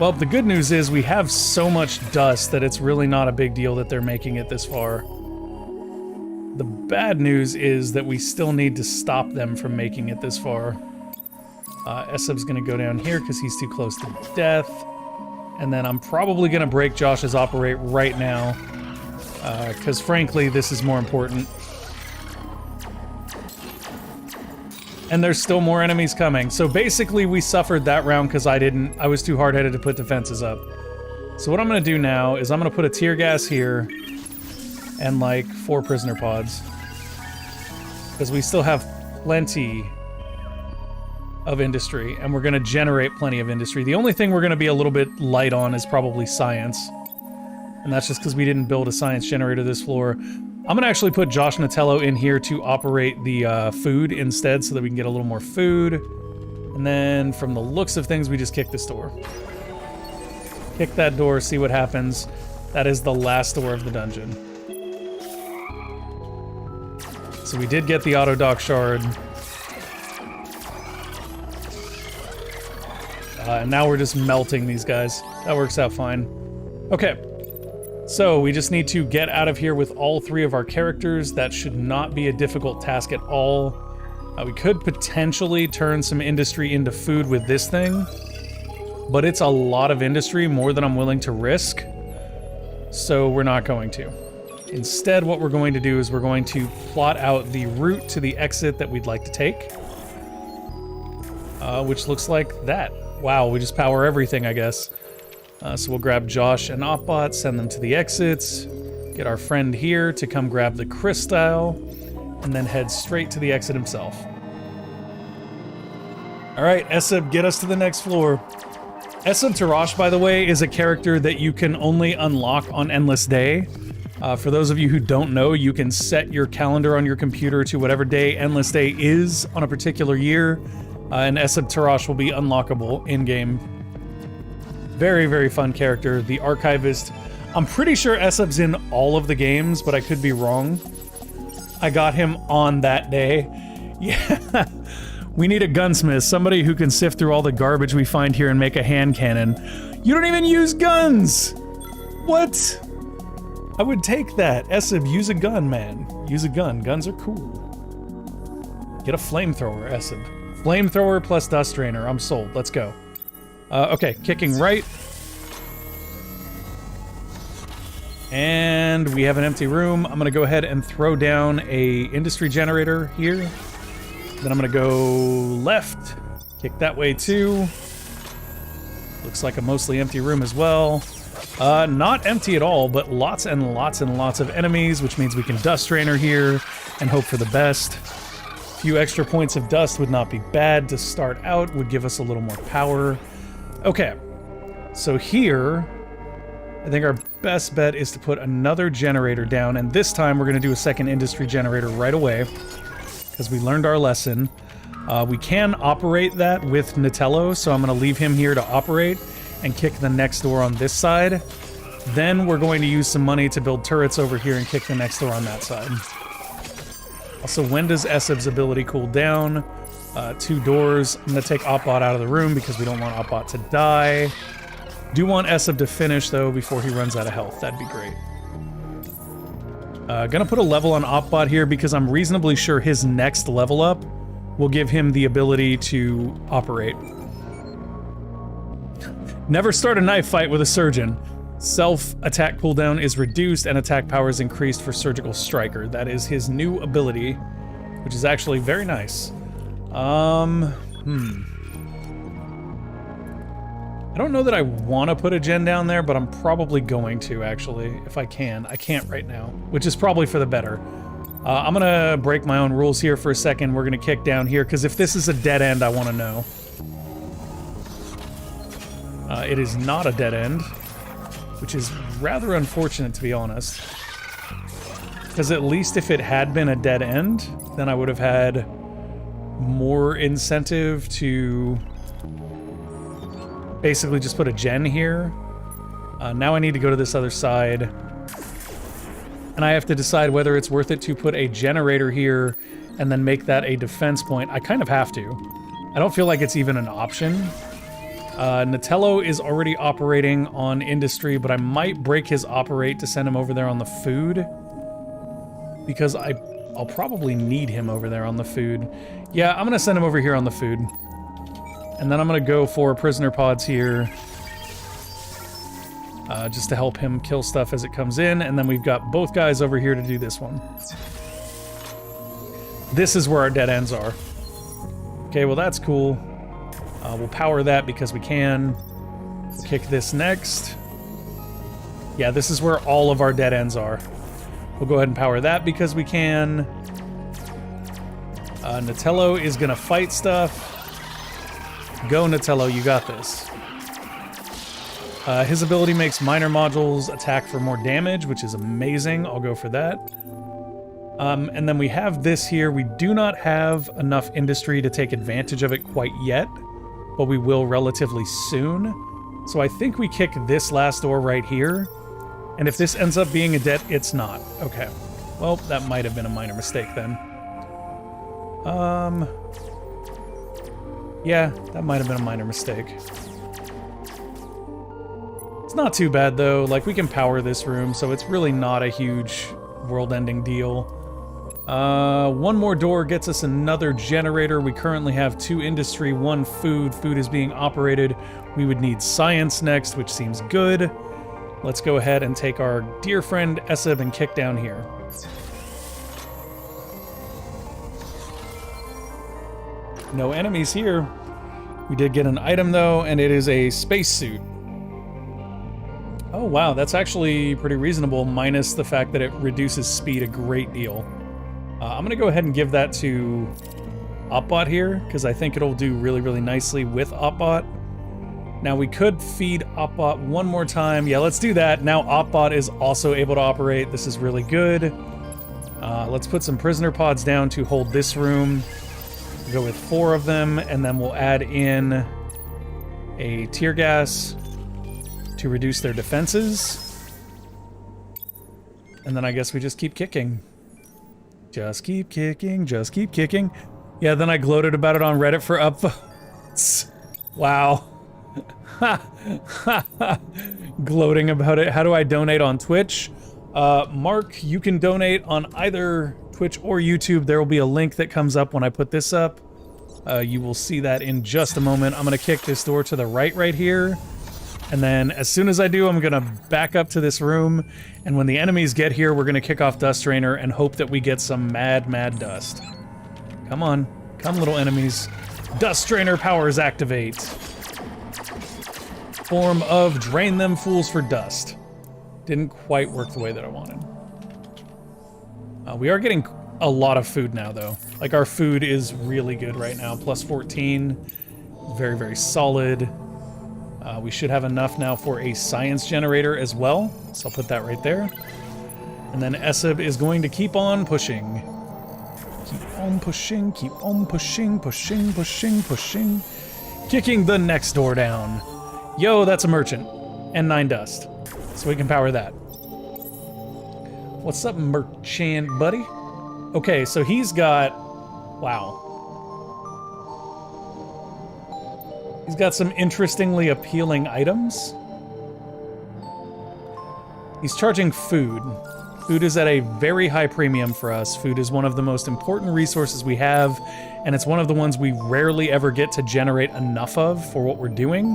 S6: Well, the good news is we have so much dust that it's really not a big deal that they're making it this far. The bad news is that we still need to stop them from making it this far. Esib's gonna go down here because he's too close to death. And then I'm probably gonna break Josh's operate right now. Because frankly, this is more important. And there's still more enemies coming. So basically we suffered that round because I was too hard-headed to put defenses up. So what I'm gonna do now is I'm gonna put a tear gas here and like 4 prisoner pods. Because we still have plenty of industry and we're gonna generate plenty of industry. The only thing we're gonna be a little bit light on is probably science. And that's just because we didn't build a science generator this floor. I'm gonna actually put Josh Natello in here to operate the food instead so that we can get a little more food. And then from the looks of things, we just kick this door. Kick that door, see what happens. That is the last door of the dungeon. So we did get the auto-dock shard. And now we're just melting these guys. That works out fine. Okay. So we just need to get out of here with all 3 of our characters. That should not be a difficult task at all. We could potentially turn some industry into food with this thing, but it's a lot of industry, more than I'm willing to risk. So we're not going to. Instead, what we're going to do is we're going to plot out the route to the exit that we'd like to take. Which looks like that. Wow, we just power everything, I guess. So we'll grab Josh and Opbot, send them to the exits, get our friend here to come grab the crystal, and then head straight to the exit himself. Alright, Esib, get us to the next floor. Esib Tarash, by the way, is a character that you can only unlock on Endless Day. For those of you who don't know, you can set your calendar on your computer to whatever day Endless Day is on a particular year, and Esib Tarash will be unlockable in-game. Very, very fun character. The archivist. I'm pretty sure Esub's in all of the games, but I could be wrong. I got him on that day. Yeah. We need a gunsmith, somebody who can sift through all the garbage we find here and make a hand cannon. You don't even use guns! What? I would take that. Esub, use a gun, man. Use a gun. Guns are cool. Get a flamethrower, Esub. Flamethrower plus dust drainer. I'm sold. Let's go. Okay, kicking right. And we have an empty room. I'm gonna go ahead and throw down a industry generator here. Then I'm gonna go left, kick that way too. Looks like a mostly empty room as well. Not empty at all, but lots and lots and lots of enemies, which means we can dust drainer here and hope for the best. A few extra points of dust would not be bad to start out, would give us a little more power. Okay, so here, I think our best bet is to put another generator down, and this time we're going to do a second industry generator right away, because we learned our lesson. We can operate that with Natello, so I'm going to leave him here to operate and kick the next door on this side. Then we're going to use some money to build turrets over here and kick the next door on that side. Also, when does Esub's ability cool down? 2 doors. I'm going to take Opbot out of the room because we don't want Opbot to die. Do want Esub to finish, though, before he runs out of health. That'd be great. Gonna put a level on Opbot here because I'm reasonably sure his next level up will give him the ability to operate. Never start a knife fight with a surgeon. Self-attack cooldown is reduced and attack power is increased for Surgical Striker. That is his new ability, which is actually very nice. I don't know that I want to put a gen down there, but I'm probably going to, actually, if I can. I can't right now, which is probably for the better. I'm going to break my own rules here for a second. We're going to kick down here, because if this is a dead end, I want to know. It is not a dead end, which is rather unfortunate, to be honest. Because at least if it had been a dead end, then I would have had more incentive to basically just put a gen here. Now I need to go to this other side. And I have to decide whether it's worth it to put a generator here and then make that a defense point. I kind of have to. I don't feel like it's even an option. Natello is already operating on industry, but I might break his operate to send him over there on the food. Because I'll probably need him over there on the food. Yeah, I'm gonna send him over here on the food. And then I'm gonna go for prisoner pods here. Just to help him kill stuff as it comes in. And then we've got both guys over here to do this one. This is where our dead ends are. Okay, well that's cool. We'll power that because we can. We'll kick this next. Yeah, this is where all of our dead ends are. We'll go ahead and power that because we can. Natello is gonna fight stuff. Go, Natello, you got this. His ability makes minor modules attack for more damage, which is amazing. I'll go for that. And then we have this here. We do not have enough industry to take advantage of it quite yet, but we will relatively soon. So I think we kick this last door right here. And if this ends up being a dead, it's not. Okay. Well, that might have been a minor mistake then. Yeah, that might have been a minor mistake. It's not too bad though. Like, we can power this room, so it's really not a huge world-ending deal. One more door gets us another generator. We currently have 2 industry, 1 food. Food is being operated. We would need science next, which seems good. Let's go ahead and take our dear friend Esub and kick down here. No enemies here. We did get an item though, and it is a spacesuit. Oh wow, that's actually pretty reasonable, minus the fact that it reduces speed a great deal. I'm gonna go ahead and give that to Opbot here, because I think it'll do really, really nicely with Opbot. Now we could feed Opbot one more time. Yeah, let's do that. Now Opbot is also able to operate. This is really good. Let's put some prisoner pods down to hold this room. We'll go with 4 of them, and then we'll add in a tear gas. to reduce their defenses. And then I guess we just keep kicking. Just keep kicking, just keep kicking. Yeah, then I gloated about it on Reddit for upvotes. Wow. Gloating about it. How do I donate on Twitch? Mark, you can donate on either Twitch or YouTube. There will be a link that comes up when I put this up. You will see that in just a moment. I'm gonna kick this door to the right here. And then as soon as I do, I'm gonna back up to this room. And when the enemies get here, we're gonna kick off Dust Rainer and hope that we get some mad dust. Come on, come little enemies. Dust Rainer powers activate. Form of drain them fools for dust. Didn't quite work the way that I wanted. We are getting a lot of food now though. Like our food is really good right now. Plus 14, very solid. We should have enough now for a science generator as well. So I'll put that right there. And then Esib is going to keep on pushing. Keep on pushing, keep on pushing, pushing. Kicking the next door down. Yo, that's a merchant. And 9 dust. So we can power that. What's up, merchant buddy? Okay, so he's got... Wow. He's got some interestingly appealing items. He's charging food. Food is at a very high premium for us. Food is one of the most important resources we have, and it's one of the ones we rarely ever get to generate enough of for what we're doing.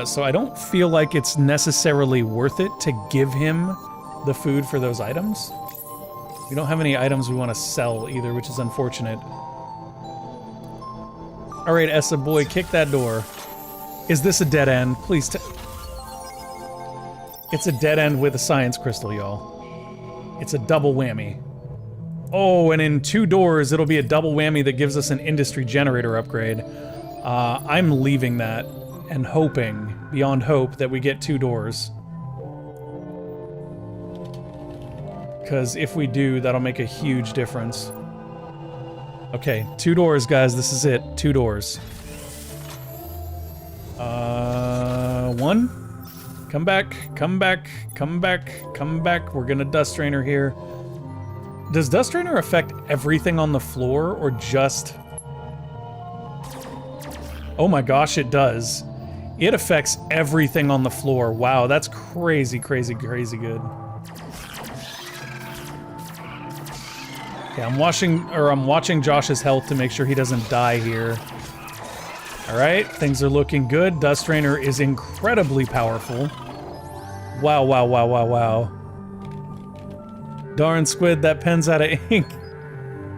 S6: So I don't feel like it's necessarily worth it to give him the food for those items. We don't have any items we want to sell either, which is unfortunate. Alright, Essa boy, kick that door. Is this a dead end? Please It's a dead end with a science crystal, y'all. It's a double whammy. Oh, and in 2 doors, it'll be a double whammy that gives us an industry generator upgrade. I'm leaving that and hoping, beyond hope, that we get 2 doors. Because if we do, that'll make a huge difference. Okay, 2 doors, guys. This is it. 2 doors. 1. Come back, come back, come back, come back. We're gonna Dust Rainer here. Does Dust Rainer affect everything on the floor, or just... Oh my gosh, it does. It affects everything on the floor. Wow, that's crazy good. Okay, I'm watching Josh's health to make sure he doesn't die here. All right, things are looking good. Dust Rainer is incredibly powerful. Wow. Darn squid, that pen's out of ink.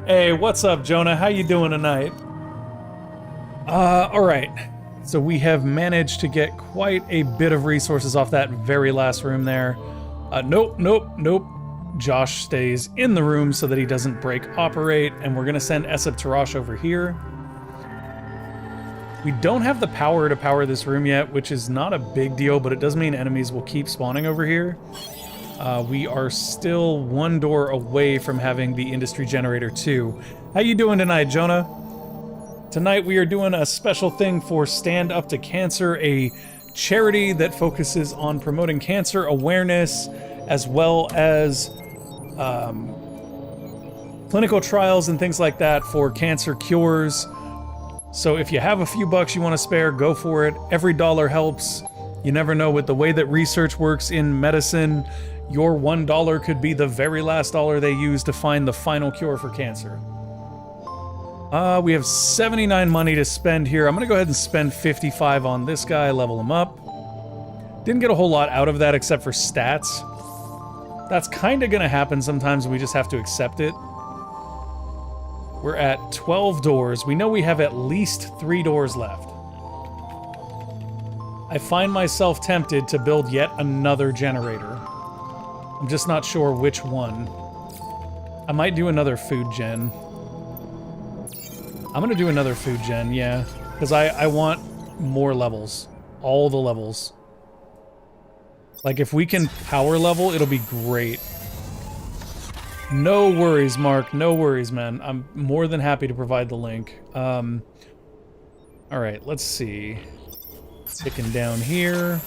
S6: Hey, what's up, Jonah? How you doing tonight? All right. So we have managed to get quite a bit of resources off that very last room there. Nope. Josh stays in the room so that he doesn't break operate, and we're gonna send Esep Tarash over here. We don't have the power to power this room yet, which is not a big deal, but it does mean enemies will keep spawning over here. We are still 1 door away from having the industry generator 2. How you doing tonight, Jonah? Tonight we are doing a special thing for Stand Up to Cancer, a charity that focuses on promoting cancer awareness as well as clinical trials and things like that for cancer cures. So if you have a few bucks you want to spare, go for it. Every dollar helps. You never know, with the way that research works in medicine, your $1 could be the very last dollar they use to find the final cure for cancer. We have 79 money to spend here. I'm gonna go ahead and spend 55 on this guy, level him up. Didn't get a whole lot out of that except for stats. That's kind of gonna happen sometimes, and we just have to accept it. We're at 12 doors. We know we have at least 3 doors left. I find myself tempted to build yet another generator. I'm just not sure which one. I might do another food gen. I'm gonna do another food gen, yeah. Because I want more levels. All the levels. Like, if we can power level, it'll be great. No worries, Mark. No worries, man. I'm more than happy to provide the link. Alright, let's see. Ticking down here.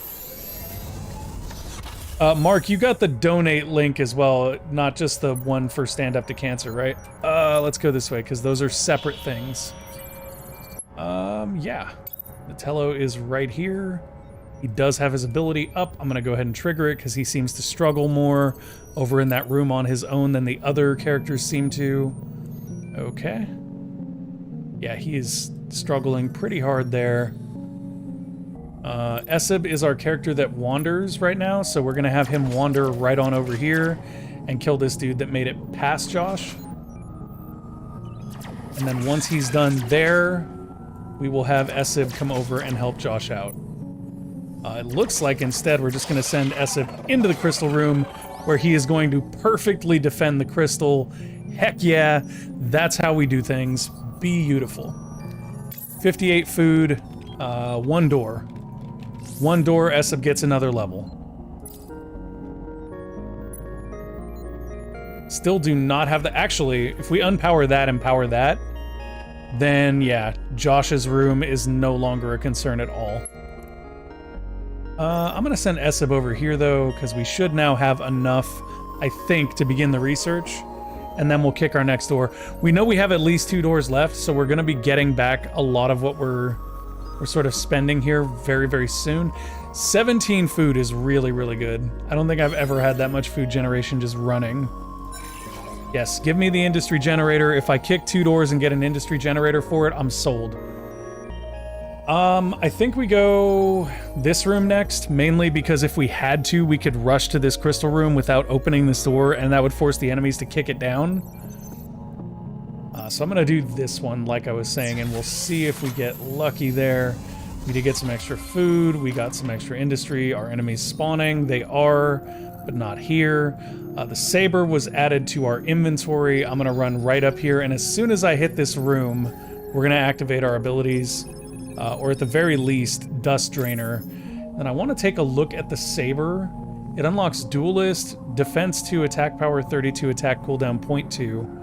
S6: Mark, you got the donate link as well, not just the one for Stand Up to Cancer, right? Let's go this way, because those are separate things. Yeah. Natello is right here. He does have his ability up. I'm going to go ahead and trigger it, because he seems to struggle more over in that room on his own than the other characters seem to. Okay. Yeah, he is struggling pretty hard there. Esib is our character that wanders right now, so we're gonna have him wander right on over here and kill this dude that made it past Josh. And then once he's done there, we will have Esib come over and help Josh out. It looks like instead we're just gonna send Esib into the crystal room where he is going to perfectly defend the crystal. Heck yeah, that's how we do things. Beautiful. 58 food, one door. One door, Esib gets another level. Still do not have the... Actually, if we unpower that and power that, then yeah, Josh's room is no longer a concern at all. I'm gonna send Esib over here though, because we should now have enough, I think, to begin the research. And then we'll kick our next door. We know we have at least 2 doors left, so we're gonna be getting back a lot of what we're sort of spending here very, very soon. 17 food is really, really good. I don't think I've ever had that much food generation just running. Yes, give me the industry generator. If I kick 2 doors and get an industry generator for it, I'm sold. I think we go this room next, mainly because if we had to, we could rush to this crystal room without opening this door, and that would force the enemies to kick it down. So I'm gonna do this one, like I was saying, and we'll see if we get lucky there. We did get some extra food, we got some extra industry, our enemies spawning, they are, but not here. The saber was added to our inventory. I'm gonna run right up here, and as soon as I hit this room, we're gonna activate our abilities, or at the very least, Dust Drainer. And I wanna take a look at the saber. It unlocks Duelist, Defense 2, Attack Power 32, Attack Cooldown 0.2.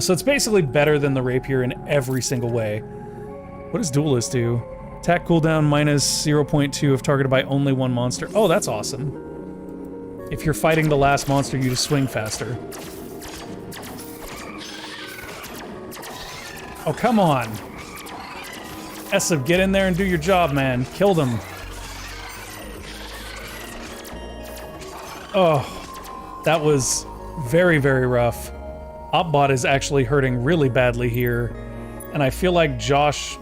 S6: So it's basically better than the rapier in every single way. What does Duelist do? Attack cooldown minus 0.2 if targeted by only 1 monster. Oh, that's awesome. If you're fighting the last monster, you just swing faster. Oh, come on. Esib, get in there and do your job, man. Kill them. Oh, that was very, very rough. Opbot is actually hurting really badly here, and I feel like Josh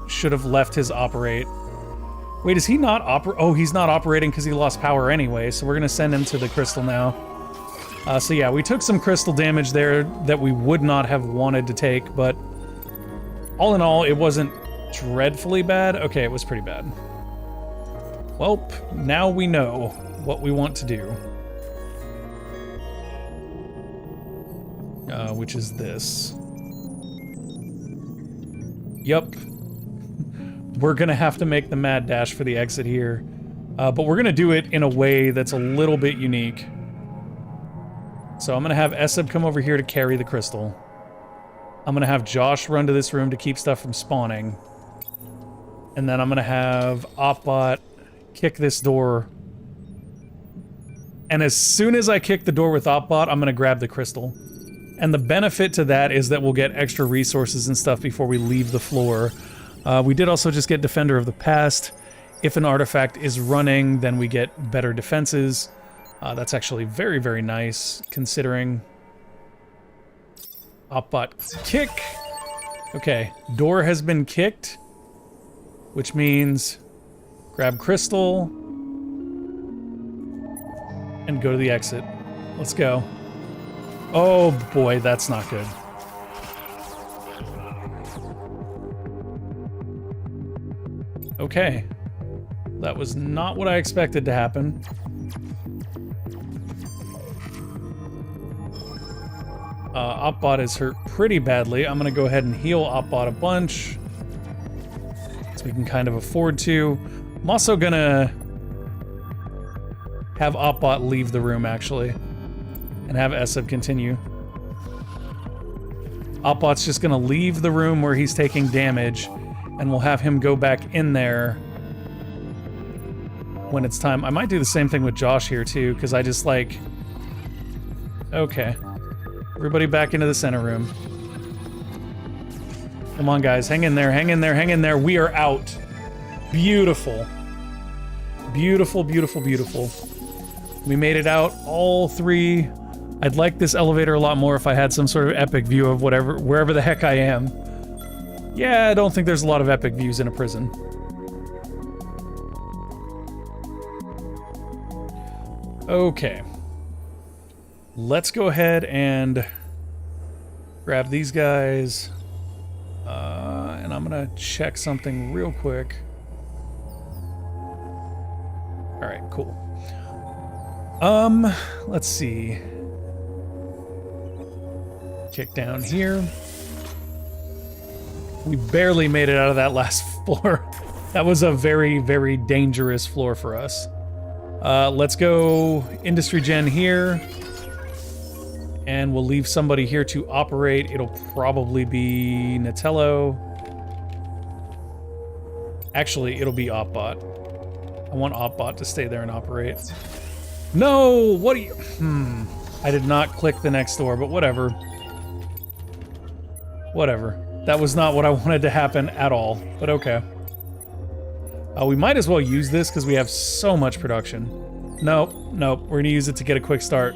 S6: should have left his operate. Wait, is he not Oh, he's not operating because he lost power anyway, so we're gonna send him to the crystal now. So yeah, we took some crystal damage there that we would not have wanted to take, but all in all, it wasn't dreadfully bad. Okay, it was pretty bad. Well, now we know what we want to do. Which is this. Yup. We're gonna have to make the mad dash for the exit here. But we're gonna do it in a way that's a little bit unique. So I'm gonna have Esib come over here to carry the crystal. I'm gonna have Josh run to this room to keep stuff from spawning. And then I'm gonna have Opbot kick this door. And as soon as I kick the door with Opbot, I'm gonna grab the crystal. And the benefit to that is that we'll get extra resources and stuff before we leave the floor. We did also just get Defender of the Past. If an artifact is running, then we get better defenses. That's actually very, very nice, considering... Opbot kick! Okay, door has been kicked, which means grab crystal and go to the exit. Let's go. Oh boy, that's not good. Okay. That was not what I expected to happen. Opbot is hurt pretty badly. I'm gonna go ahead and heal Opbot a bunch, so we can kind of afford to. I'm also gonna have Opbot leave the room, actually, and have Esib continue. Opbot's just gonna leave the room where he's taking damage, and we'll have him go back in there when it's time. I might do the same thing with Josh here too, because I just like... Okay. Everybody back into the center room. Come on, guys. Hang in there, hang in there, hang in there. We are out. Beautiful. Beautiful, beautiful, beautiful. We made it out, all three. I'd like this elevator a lot more if I had some sort of epic view of wherever the heck I am. Yeah, I don't think there's a lot of epic views in a prison. Okay. Let's go ahead and grab these guys. And I'm gonna check something real quick. Alright, cool. Let's see. Kick down here. We barely made it out of that last floor. That was a very, very dangerous floor for us. Let's go industry gen here. And we'll leave somebody here to operate. It'll probably be Natello. Actually, it'll be OpBot. I want OpBot to stay there and operate. No! What do you... I did not click the next door, but whatever. Whatever. That was not what I wanted to happen at all, but okay. We might as well use this because we have so much production. Nope, nope. We're gonna use it to get a quick start.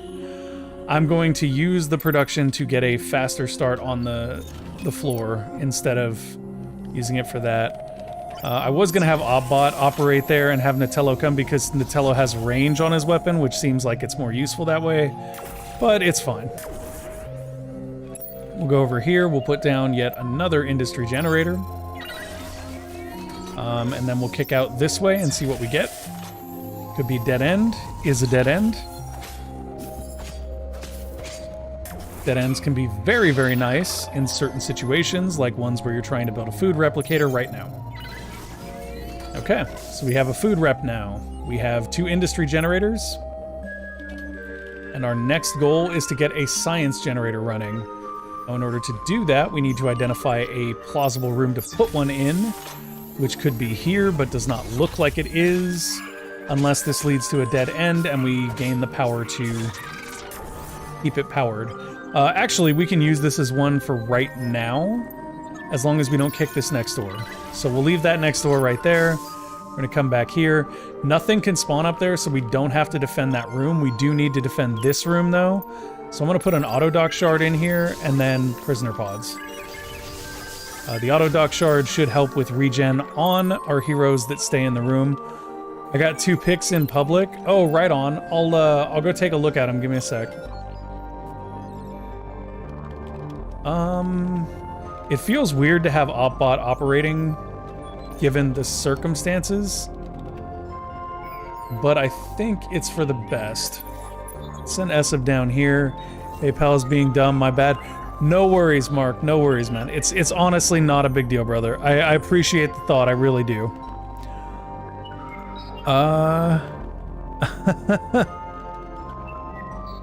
S6: I'm going to use the production to get a faster start on the floor instead of using it for that. I was going to have OpBot operate there and have Natello come because Natello has range on his weapon, which seems like it's more useful that way, but it's fine. We'll go over here, we'll put down yet another industry generator. And then we'll kick out this way and see what we get. Could be dead end, is a dead end. Dead ends can be very, very nice in certain situations, like ones where you're trying to build a food replicator right now. Okay, so we have a food rep now. We have 2 industry generators. And our next goal is to get a science generator running. Now, in order to do that, we need to identify a plausible room to put one in, which could be here, but does not look like it is, unless this leads to a dead end and we gain the power to keep it powered. Actually, we can use this as one for right now, as long as we don't kick this next door. So we'll leave that next door right there. We're gonna come back here. Nothing can spawn up there, so we don't have to defend that room. We do need to defend this room, though. So I'm gonna put an auto-dock shard in here, and then prisoner pods. The auto-dock shard should help with regen on our heroes that stay in the room. I got 2 picks in public. Oh, right on. I'll go take a look at them. Give me a sec. It feels weird to have OpBot operating given the circumstances, but I think it's for the best. Send Esav down here. PayPal's being dumb, my bad. No worries, Mark. No worries, man. It's honestly not a big deal, brother. I appreciate the thought. I really do.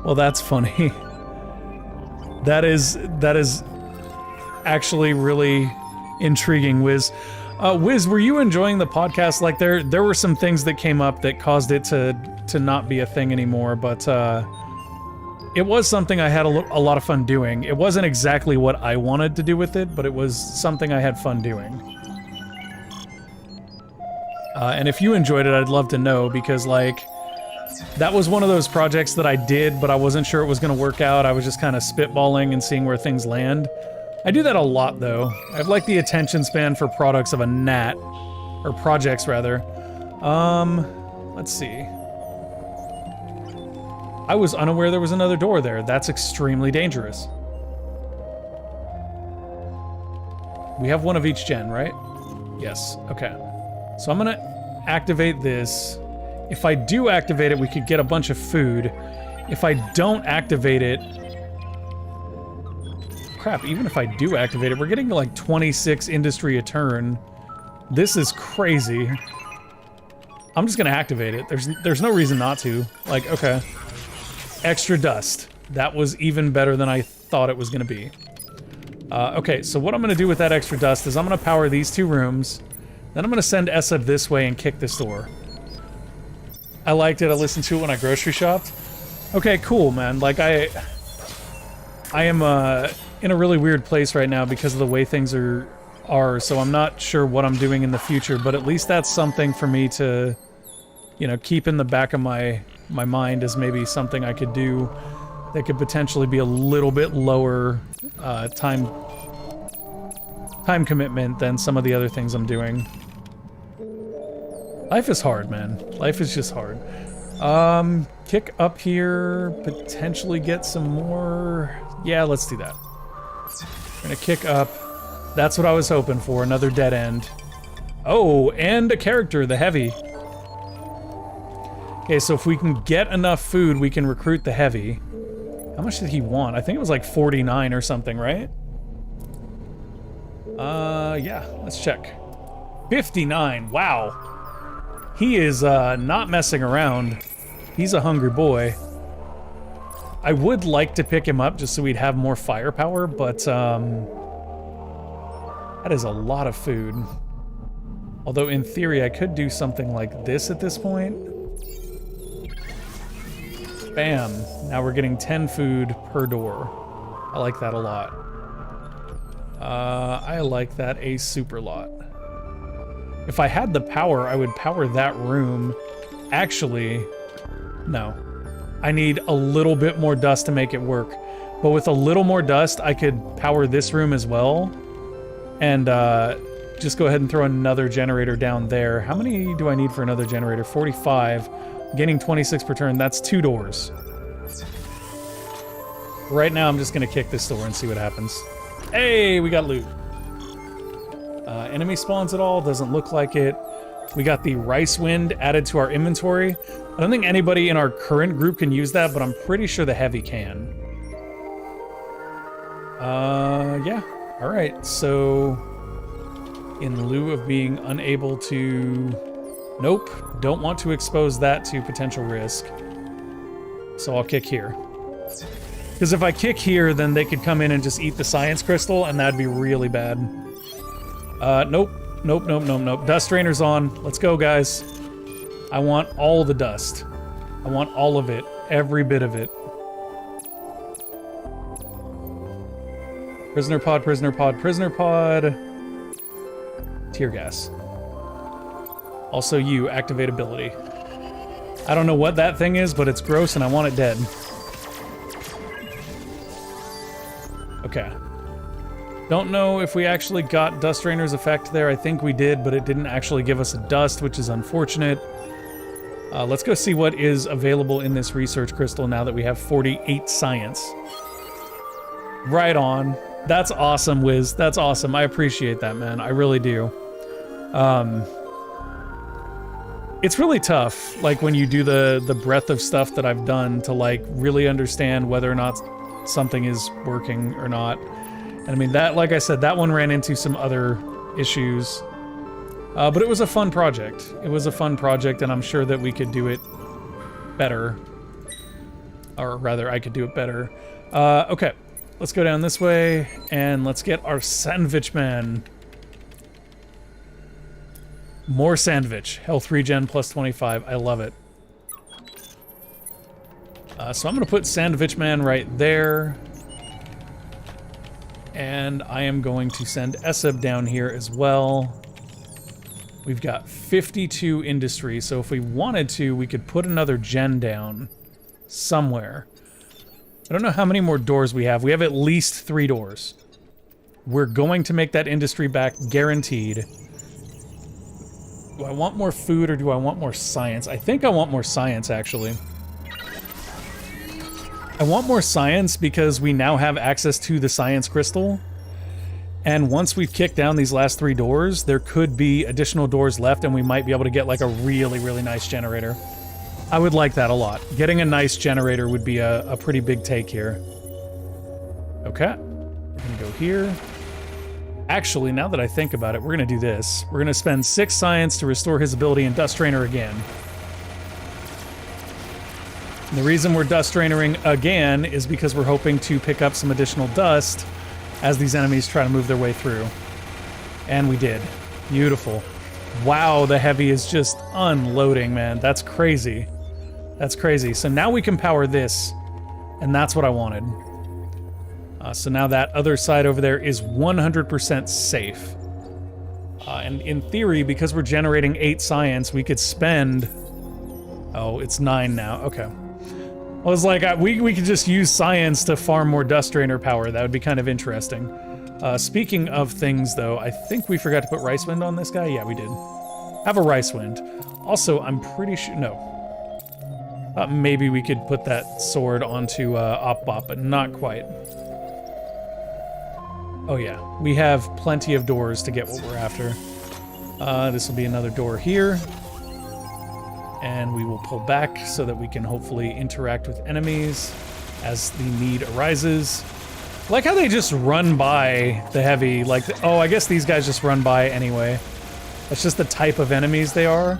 S6: Well, that's funny. That is actually really intriguing, Wiz. Wiz, were you enjoying the podcast? Like, there were some things that came up that caused it to not be a thing anymore, but it was something I had a lot of fun doing. It wasn't exactly what I wanted to do with it, but it was something I had fun doing. And if you enjoyed it, I'd love to know, because, like, that was one of those projects that I did, but I wasn't sure it was going to work out. I was just kind of spitballing and seeing where things land. I do that a lot, though. I have, like, the attention span for products of a gnat. Or projects, rather. Let's see. I was unaware there was another door there. That's extremely dangerous. We have one of each gen, right? Yes, okay. So I'm gonna activate this. If I do activate it, we could get a bunch of food. If I don't activate it... Crap, even if I do activate it, we're getting like 26 industry a turn. This is crazy. I'm just gonna activate it. There's no reason not to. Like, okay. Extra dust. That was even better than I thought it was gonna be. Okay, so what I'm gonna do with that extra dust is I'm gonna power these 2 rooms. Then I'm gonna send Esav this way and kick this door. I liked it. I listened to it when I grocery shopped. Okay, cool, man. Like, I am in a really weird place right now because of the way things are, so I'm not sure what I'm doing in the future, but at least that's something for me to, you know, keep in the back of my mind as maybe something I could do that could potentially be a little bit lower time commitment than some of the other things I'm doing. Life is hard, man. Life is just hard. Kick up here, potentially get some more. Yeah, let's do that. We're gonna kick up. That's what I was hoping for, another dead end. Oh, and a character, the heavy. Okay, so if we can get enough food, we can recruit the heavy. How much did he want? I think it was like 49 or something, right? Yeah, let's check. 59, wow. He is not messing around. He's a hungry boy. I would like to pick him up just so we'd have more firepower, but that is a lot of food. Although in theory I could do something like this at this point. Bam. Now we're getting 10 food per door. I like that a lot. I like that a super lot. If I had the power, I would power that room. Actually, no. I need a little bit more dust to make it work. But with a little more dust, I could power this room as well. And just go ahead and throw another generator down there. How many do I need for another generator? 45. Gaining 26 per turn. That's 2 doors. Right now, I'm just going to kick this door and see what happens. Hey, we got loot. Enemy spawns at all? Doesn't look like it. We got the rice wind added to our inventory. I don't think anybody in our current group can use that, but I'm pretty sure the heavy can. Yeah. All right, so in lieu of being unable to... Nope, don't want to expose that to potential risk. So I'll kick here. Because if I kick here, then they could come in and just eat the science crystal, and that'd be really bad. Nope. Nope, nope, nope, nope. Dust drainer's on. Let's go, guys. I want all the dust. I want all of it. Every bit of it. Prisoner pod, prisoner pod, prisoner pod. Tear gas. Also you, activate ability. I don't know what that thing is, but it's gross and I want it dead. Okay. Don't know if we actually got Dust Drainer's effect there. I think we did, but it didn't actually give us a dust, which is unfortunate. Let's go see what is available in this research crystal now that we have 48 science. Right on. That's awesome, Wiz. That's awesome. I appreciate that, man. I really do. It's really tough, like, when you do the breadth of stuff that I've done to, like, really understand whether or not something is working or not. And I mean, that, like I said, that one ran into some other issues. But it was a fun project. It was a fun project, and I'm sure that we could do it better. Or rather, I could do it better. Okay, let's go down this way, and let's get our sandwich man. More sandwich. Health regen plus 25. I love it. So I'm going to put Sandwich Man right there. And I am going to send Eseb down here as well. We've got 52 industry, so if we wanted to, we could put another gen down somewhere. I don't know how many more doors we have. We have at least 3 doors. We're going to make that industry back, guaranteed. Do I want more food or do I want more science? I think I want more science, actually. I want more science because we now have access to the science crystal. And once we've kicked down these last 3 doors, there could be additional doors left and we might be able to get like a really, really nice generator. I would like that a lot. Getting a nice generator would be a pretty big take here. Okay. We're gonna go here. Actually, now that I think about it, we're gonna do this. We're gonna spend 6 science to restore his ability in Dust Trainer again. And the reason we're Dust Trainering again is because we're hoping to pick up some additional dust as these enemies try to move their way through. And we did. Beautiful. Wow, the heavy is just unloading, man. That's crazy. That's crazy. So now we can power this, and that's what I wanted. So now that other side over there is 100% safe. And in theory, because we're generating 8 science, we could spend... Oh, it's 9 now. Okay. I was like, we could just use science to farm more dust drainer power. That would be kind of interesting. Speaking of things, though, I think we forgot to put Rice Wind on this guy. Yeah, we did. Have a Rice Wind. Also, I'm pretty sure... No. Maybe we could put that sword onto Op-Bop, but not quite. Oh yeah, we have plenty of doors to get what we're after. This will be another door here. And we will pull back so that we can hopefully interact with enemies as the need arises. I like how they just run by the heavy, like, oh, I guess these guys just run by anyway. That's just the type of enemies they are.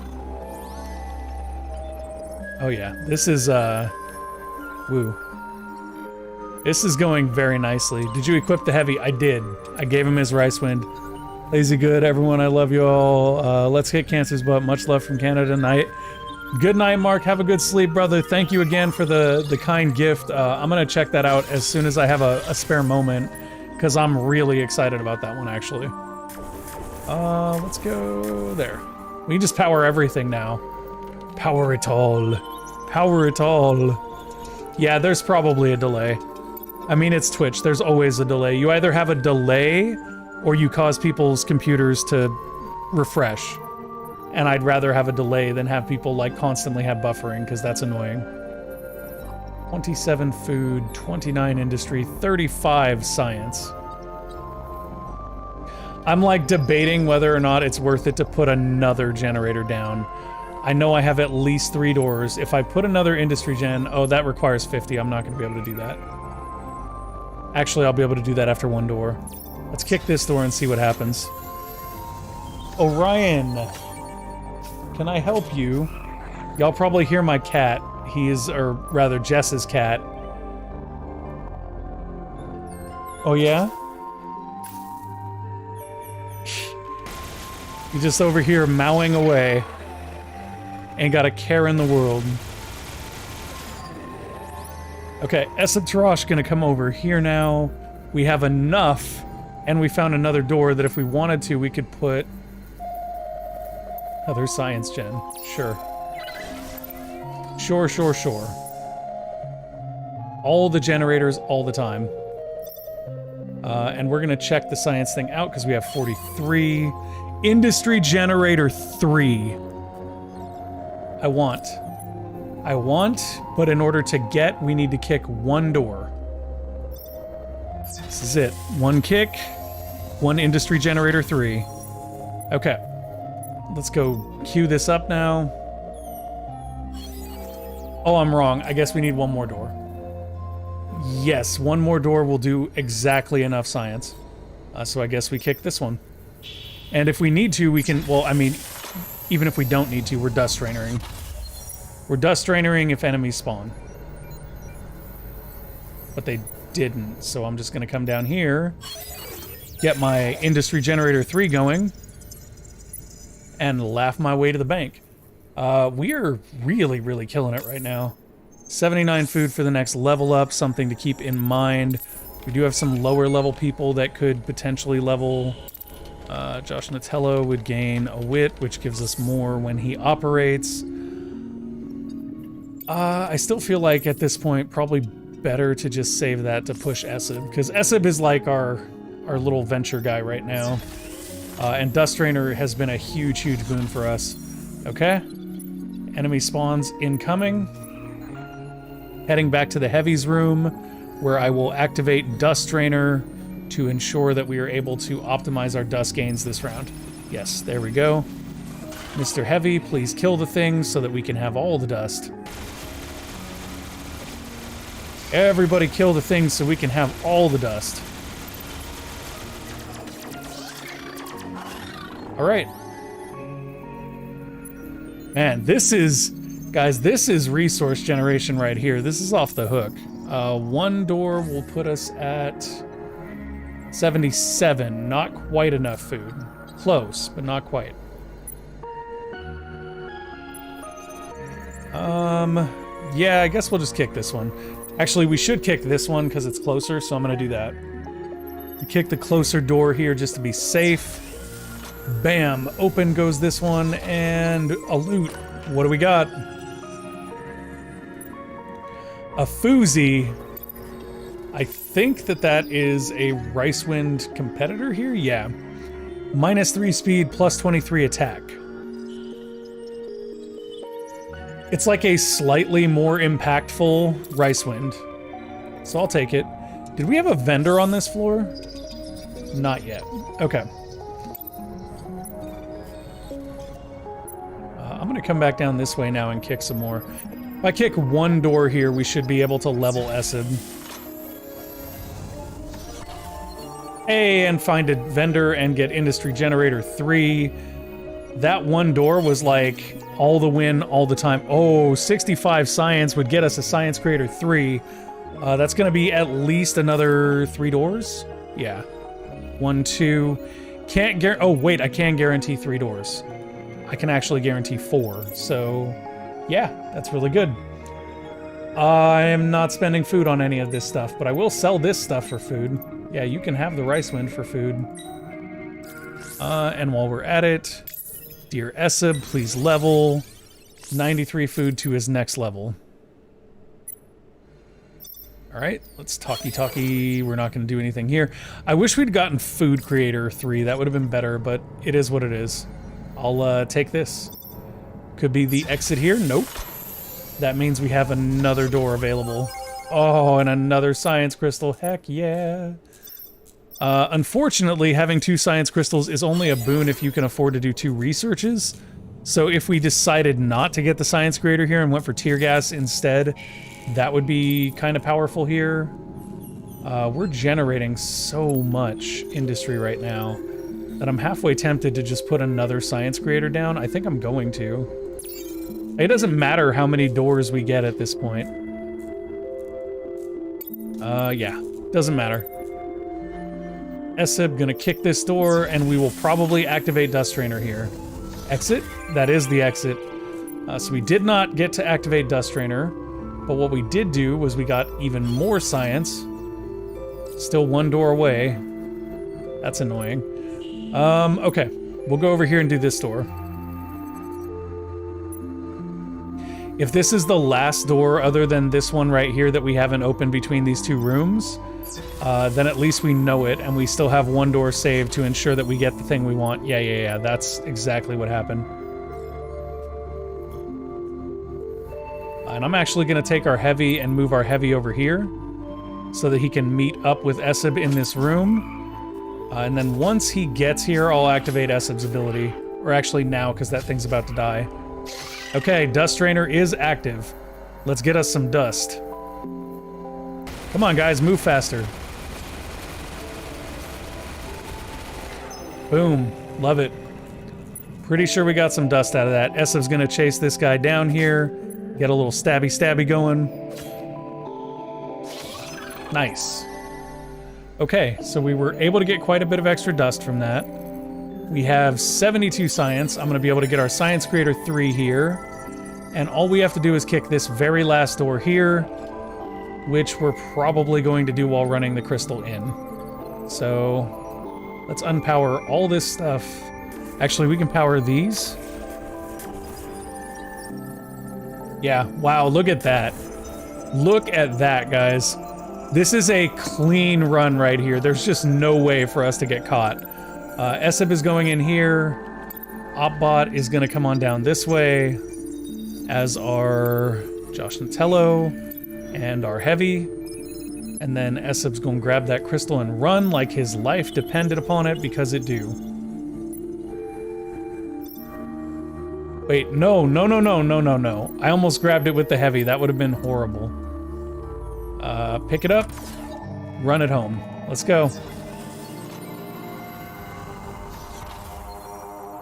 S6: Oh yeah, this is, woo. This is going very nicely. Did you equip the heavy? I did. I gave him his Rice Wind. Lazy good, everyone, I love you all. Let's hit Cancer's butt. Much love from Canada night. Good night, Mark. Have a good sleep, brother. Thank you again for the kind gift. I'm gonna check that out as soon as I have a spare moment, because I'm really excited about that one, actually. Let's go there. We can just power everything now. Power it all. Power it all. Yeah, there's probably a delay. I mean, it's Twitch. There's always a delay. You either have a delay or you cause people's computers to refresh. And I'd rather have a delay than have people, like, constantly have buffering, because that's annoying. 27 food, 29 industry, 35 science. I'm, like, debating whether or not it's worth it to put another generator down. I know I have at least 3 doors. If I put another industry gen... Oh, that requires 50. I'm not going to be able to do that. Actually, I'll be able to do that after 1 door. Let's kick this door and see what happens. Orion, can I help you? Y'all probably hear my cat. He is, or rather, Jess's cat. Oh, yeah? He's just over here mowing away. Ain't got a care in the world. Okay, Esab Tarash gonna come over here now. We have enough, and we found another door that if we wanted to, we could put... Other science gen. Sure. Sure, sure, sure. All the generators, all the time. And we're gonna check the science thing out, because we have 43. Industry generator 3. I want, but in order to get, we need to kick 1 door. This is it. 1 kick, 1 industry generator 3. Okay. Let's go queue this up now. Oh, I'm wrong. I guess we need 1 more door. Yes, 1 more door will do exactly enough science. So I guess we kick this one. And if we need to, we can... Well, I mean, even if we don't need to, we're dust drainering. We're dust drainering if enemies spawn. But they didn't, so I'm just going to come down here, get my industry generator 3 going, and laugh my way to the bank. We are really, really killing it right now. 79 food for the next level up, something to keep in mind. We do have some lower level people that could potentially level. Josh Natello would gain a wit, which gives us more when he operates. I still feel like at this point, probably better to just save that to push Esib, because Esib is like our little venture guy right now. And Dust Drainer has been a huge, huge boon for us. Okay. Enemy spawns incoming. Heading back to the Heavies room, where I will activate Dust Drainer to ensure that we are able to optimize our dust gains this round. Yes, there we go. Mr. Heavy, please kill the things so that we can have all the dust. Everybody kill the things so we can have all the dust. Alright. Man, this is... Guys, this is resource generation right here. This is off the hook. 1 door will put us at 77. Not quite enough food. Close, but not quite. Yeah, I guess we'll just kick this one. Actually, we should kick this one because it's closer, so I'm going to do that. We kick the closer door here just to be safe. Bam. Open goes this one, and a loot. What do we got? A Foozy. I think that is a Ricewind competitor here? Yeah. -3 speed, +23 attack. It's like a slightly more impactful Ricewind. So I'll take it. Did we have a vendor on this floor? Not yet. Okay. I'm gonna come back down this way now and kick some more. If I kick one door here, we should be able to level Esib. Hey, and find a vendor and get industry generator 3. That one door was like all the win all the time. Oh, 65 science would get us a science creator 3. That's gonna be at least another 3 doors. Yeah. 1, 2. Can't guarantee. Oh, wait, I can guarantee 3 doors. I can actually guarantee 4. So, yeah, that's really good. I am not spending food on any of this stuff, but I will sell this stuff for food. Yeah, you can have the Ricewind for food. And while we're at it, dear Esib, please level 93 food to his next level. All right, let's talkie. We're not going to do anything here. I wish we'd gotten food creator 3. That would have been better, but it is what it is. I'll take this. Could be the exit here. Nope. That means we have another door available. Oh, and another science crystal. Heck yeah. Unfortunately, having 2 science crystals is only a boon if you can afford to do 2 researches. So if we decided not to get the science creator here and went for tear gas instead, that would be kind of powerful here. We're generating so much industry right now that I'm halfway tempted to just put another science creator down. I think I'm going to. It doesn't matter how many doors we get at this point. Yeah, doesn't matter. Esib gonna kick this door, and we will probably activate Dust Trainer here. Exit? That is the exit. So we did not get to activate Dust Trainer, but what we did do was we got even more science. Still 1 door away. That's annoying. Okay. We'll go over here and do this door. If this is the last door other than this one right here that we haven't opened between these 2 rooms, then at least we know it, and we still have 1 door saved to ensure that we get the thing we want. Yeah, that's exactly what happened. And I'm actually going to take our heavy and move our heavy over here so that he can meet up with Esib in this room. And then once he gets here, I'll activate Esib's ability. Or actually now, because that thing's about to die. Okay, Dust Trainer is active. Let's get us some dust. Come on, guys, move faster. Boom. Love it. Pretty sure we got some dust out of that. Esib's gonna chase this guy down here. Get a little stabby going. Nice. Okay, so we were able to get quite a bit of extra dust from that. We have 72 science. I'm gonna be able to get our science creator 3 here. And all we have to do is kick this very last door here, which we're probably going to do while running the crystal in. So let's unpower all this stuff. Actually, we can power these. Yeah, wow, look at that. Look at that, guys. This is a clean run right here. There's just no way for us to get caught. Esib is going in here. Opbot is going to come on down this way, as are Josh Natello and our heavy. And then Esib's going to grab that crystal and run like his life depended upon it, because it do. Wait, no. I almost grabbed it with the heavy. That would have been horrible. Pick it up, run it home. Let's go.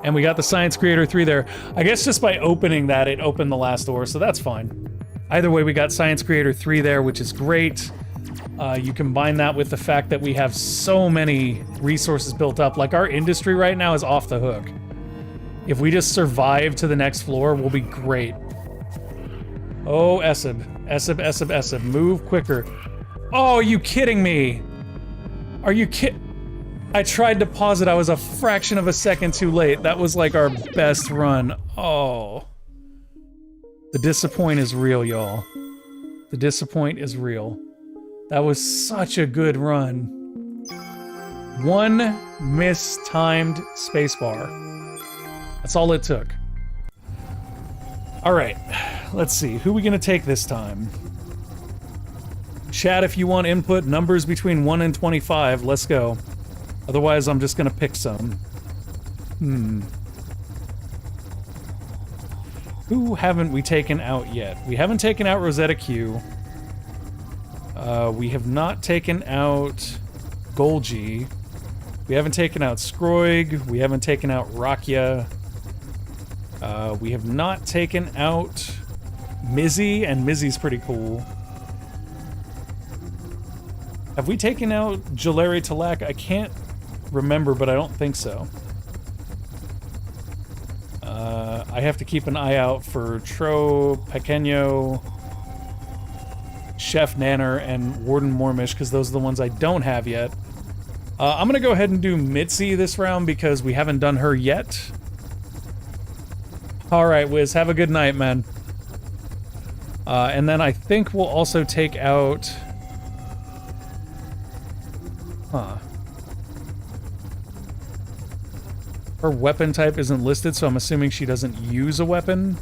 S6: And we got the Science Creator 3 there. I guess just by opening that, it opened the last door, so that's fine. Either way, we got Science Creator 3 there, which is great. You combine that with the fact that we have so many resources built up. Like, our industry right now is off the hook. If we just survive to the next floor, we'll be great. Oh, Esib. Esib, Esib, Esib. Move quicker. Oh, are you kidding me? Are you I tried to pause it. I was a fraction of a second too late. That was like our best run. Oh. The disappoint is real, y'all. The disappoint is real. That was such a good run. One mistimed spacebar. That's all it took. All right, let's see. Who are we gonna take this time? Chat, if you want input, numbers between 1 and 25, let's go. Otherwise, I'm just gonna pick some. Who haven't we taken out yet? We haven't taken out Rosetta Q. We have not taken out Golgi. We haven't taken out Skroig. We haven't taken out Rakya. We have not taken out Mizzy, and Mizzy's pretty cool. Have we taken out Jalari Talak? I can't remember, but I don't think so. I have to keep an eye out for Tro, Pequeño, Chef Nanner, and Warden Mormish, because those are the ones I don't have yet. I'm gonna go ahead and do Mitzi this round because we haven't done her yet. Alright, Wiz, have a good night, man. And then I think we'll also take out... Her weapon type isn't listed, so I'm assuming she doesn't use a weapon.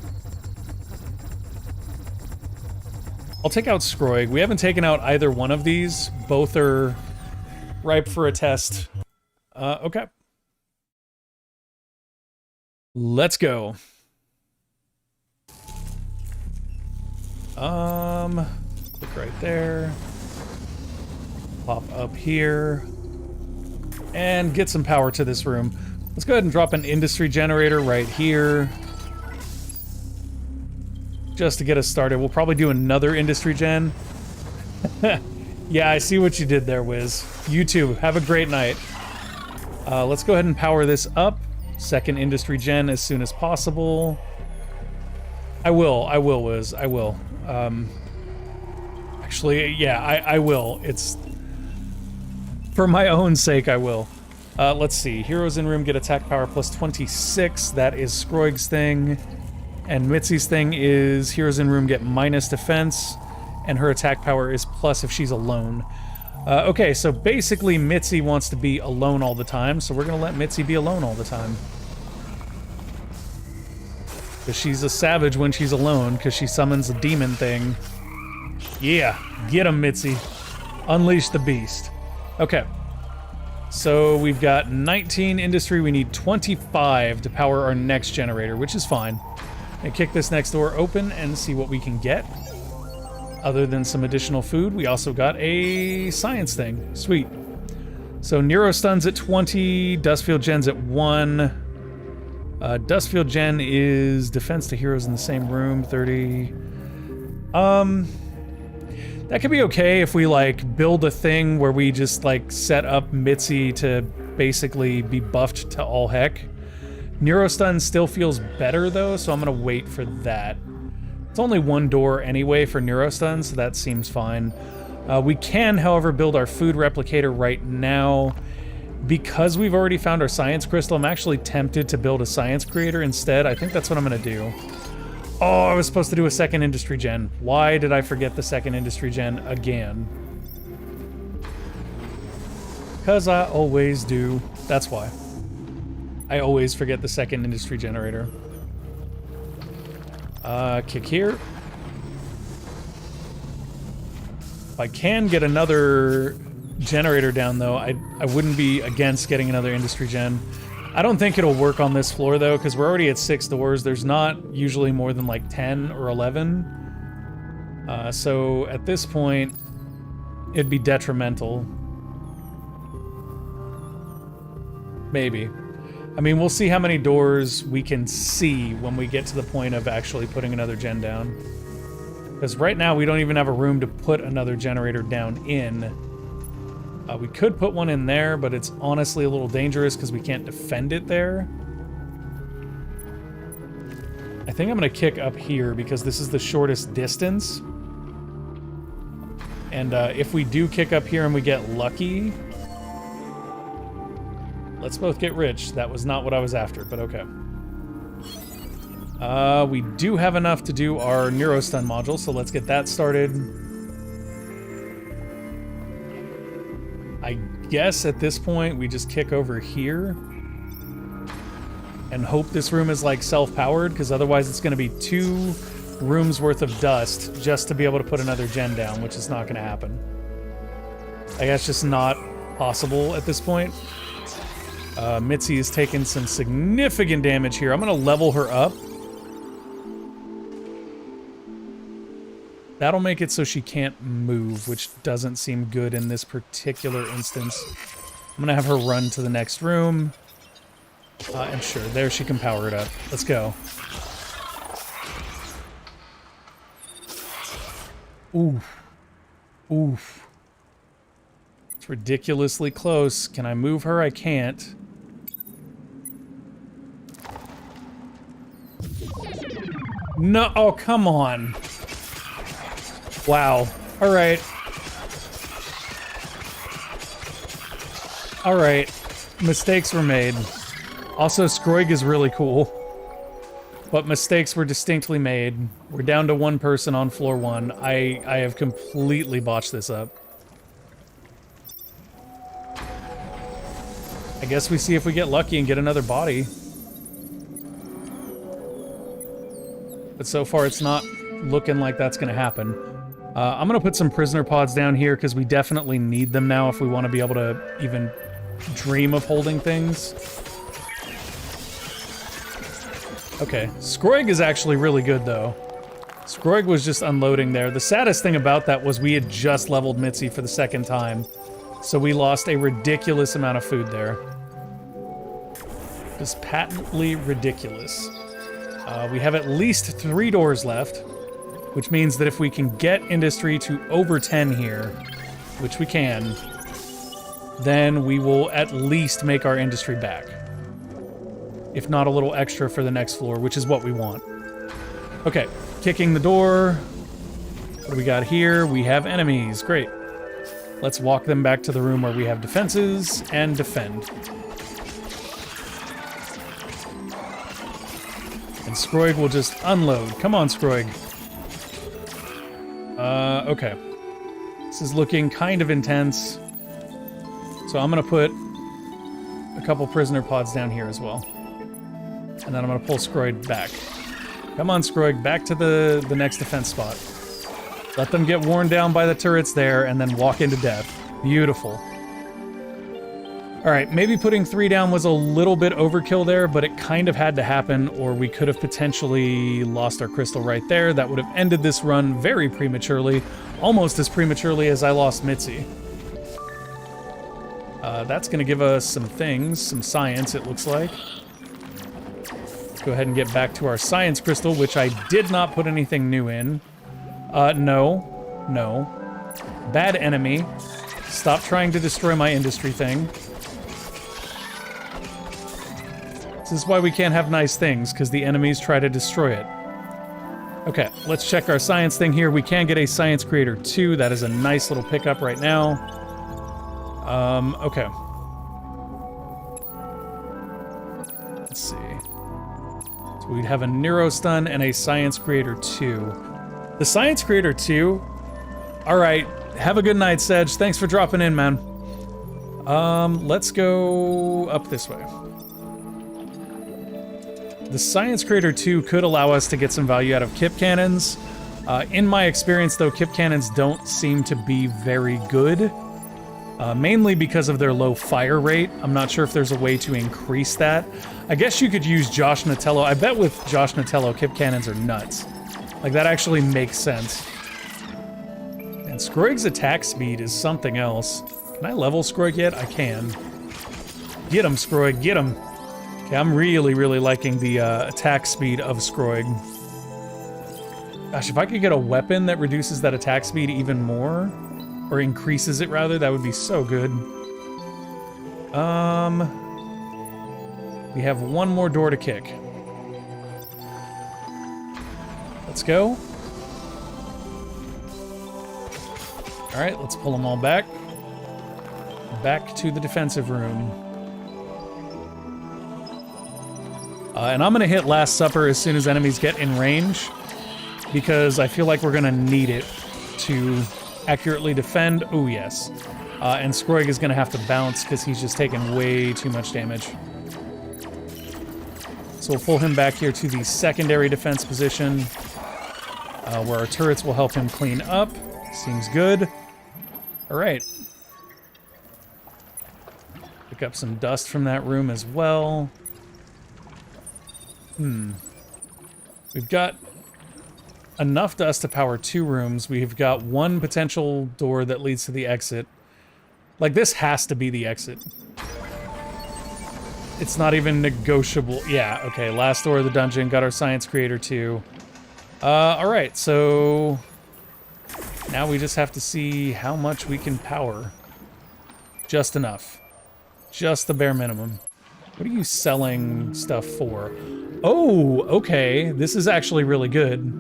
S6: I'll take out Skroig. We haven't taken out either one of these. Both are ripe for a test. Okay. Let's go. Click right there. Pop up here. And get some power to this room. Let's go ahead and drop an industry generator right here. Just to get us started. We'll probably do another industry gen. Yeah, I see what you did there, Wiz. You too. Have a great night. Let's go ahead and power this up. Second industry gen as soon as possible. I will, Wiz. I will. Actually, yeah, I will. It's... For my own sake, I will. Let's see. Heroes in room get attack power plus 26. That is Skroig's thing. And Mitzi's thing is heroes in room get minus defense. And her attack power is plus if she's alone. Okay, so basically Mitzi wants to be alone all the time. So we're going to let Mitzi be alone all the time. Because she's a savage when she's alone. Because she summons a demon thing. Yeah, get him, Mitzi. Unleash the beast. Okay. So we've got 19 industry, we need 25 to power our next generator, which is fine. And kick this next door open and see what we can get. Other than some additional food, we also got a science thing. Sweet. So Neurostun's at 20, Dustfield Gen's at 1. Dustfield Gen is defense to heroes in the same room, 30. That could be okay if we, like, build a thing where we just, like, set up Mitzi to basically be buffed to all heck. Neurostun still feels better, though, so I'm gonna wait for that. It's only one door anyway for Neurostun, so that seems fine. We can, however, build our food replicator right now. Because we've already found our science crystal, I'm actually tempted to build a science creator instead. I think that's what I'm gonna do. Oh, I was supposed to do a second industry gen. Why did I forget the second industry gen again? Because I always do. That's why. I always forget the second industry generator. Kick here. If I can get another generator down, though, I wouldn't be against getting another industry gen. I don't think it'll work on this floor, though, because we're already at 6 doors. There's not usually more than, like, 10 or 11. So, at this point, it'd be detrimental. Maybe. I mean, we'll see how many doors we can see when we get to the point of actually putting another gen down. Because right now, we don't even have a room to put another generator down in. We could put one in there, but it's honestly a little dangerous because we can't defend it there. I think I'm going to kick up here because this is the shortest distance. And if we do kick up here and we get lucky... Let's both get rich. That was not what I was after, but okay. We do have enough to do our neurostun module, so let's get that started. I guess at this point we just kick over here and hope this room is like self-powered, because otherwise it's going to be 2 rooms worth of dust just to be able to put another gen down, which is not going to happen. I guess just not possible at this point. Mitzi has taken some significant damage here. I'm going to level her up. That'll make it so she can't move, which doesn't seem good in this particular instance. I'm going to have her run to the next room. And sure, there she can power it up. Let's go. Oof. Oof. It's ridiculously close. Can I move her? I can't. No, oh, come on. Wow. All right. All right. Mistakes were made. Also, Scroig is really cool. But mistakes were distinctly made. We're down to 1 person on floor 1. I have completely botched this up. I guess we see if we get lucky and get another body. But so far, it's not looking like that's going to happen. I'm going to put some prisoner pods down here because we definitely need them now if we want to be able to even dream of holding things. Okay, Scroig is actually really good, though. Scroig was just unloading there. The saddest thing about that was we had just leveled Mitzi for the 2nd time, so we lost a ridiculous amount of food there. Just patently ridiculous. We have at least 3 doors left, which means that if we can get industry to over 10 here, which we can, then we will at least make our industry back. If not a little extra for the next floor, which is what we want. Okay, kicking the door. What do we got here? We have enemies. Great. Let's walk them back to the room where we have defenses and defend. And Scroig will just unload. Come on, Scroig. Okay. This is looking kind of intense. So I'm going to put a couple prisoner pods down here as well. And then I'm going to pull Scroig back. Come on, Scroig, back to the next defense spot. Let them get worn down by the turrets there, and then walk into death. Beautiful. Alright, maybe putting 3 down was a little bit overkill there, but it kind of had to happen, or we could have potentially lost our crystal right there. That would have ended this run very prematurely, almost as prematurely as I lost Mitzi. That's going to give us some things, some science, it looks like. Go ahead and get back to our science crystal, which I did not put anything new in. No. No. Bad enemy. Stop trying to destroy my industry thing. This is why we can't have nice things, because the enemies try to destroy it. Okay, let's check our science thing here. We can get a Science Creator 2. That is a nice little pickup right now. Okay. Let's see. So we'd have a Neurostun and a Science Creator 2. The Science Creator 2... Alright, have a good night, Sedge. Thanks for dropping in, man. Let's go up this way. The Science Creator 2 could allow us to get some value out of Kip Cannons. In my experience, though, Kip Cannons don't seem to be very good. Mainly because of their low fire rate. I'm not sure if there's a way to increase that. I guess you could use Josh Natello. I bet with Josh Natello, Kip Cannons are nuts. Like, that actually makes sense. And Scroig's attack speed is something else. Can I level Scroig yet? I can. Get him, Scroig, get him. Okay, I'm really, really liking the attack speed of Scroig. Gosh, if I could get a weapon that reduces that attack speed even more, or increases it rather, that would be so good. We have one more door to kick. Let's go. All right, let's pull them all back. Back to the defensive room. And I'm gonna hit Last Supper as soon as enemies get in range, because I feel like we're gonna need it to accurately defend. Oh yes. And Scroig is gonna have to bounce because he's just taken way too much damage. So we'll pull him back here to the secondary defense position, where our turrets will help him clean up. Seems good. All right. Pick up some dust from that room as well. We've got enough dust to power 2 rooms. We've got 1 potential door that leads to the exit. Like, this has to be the exit. It's not even negotiable. Yeah, okay, last door of the dungeon. Got our science creator too. Alright, so now we just have to see how much we can power. Just enough. Just the bare minimum. What are you selling stuff for? Oh, okay. This is actually really good.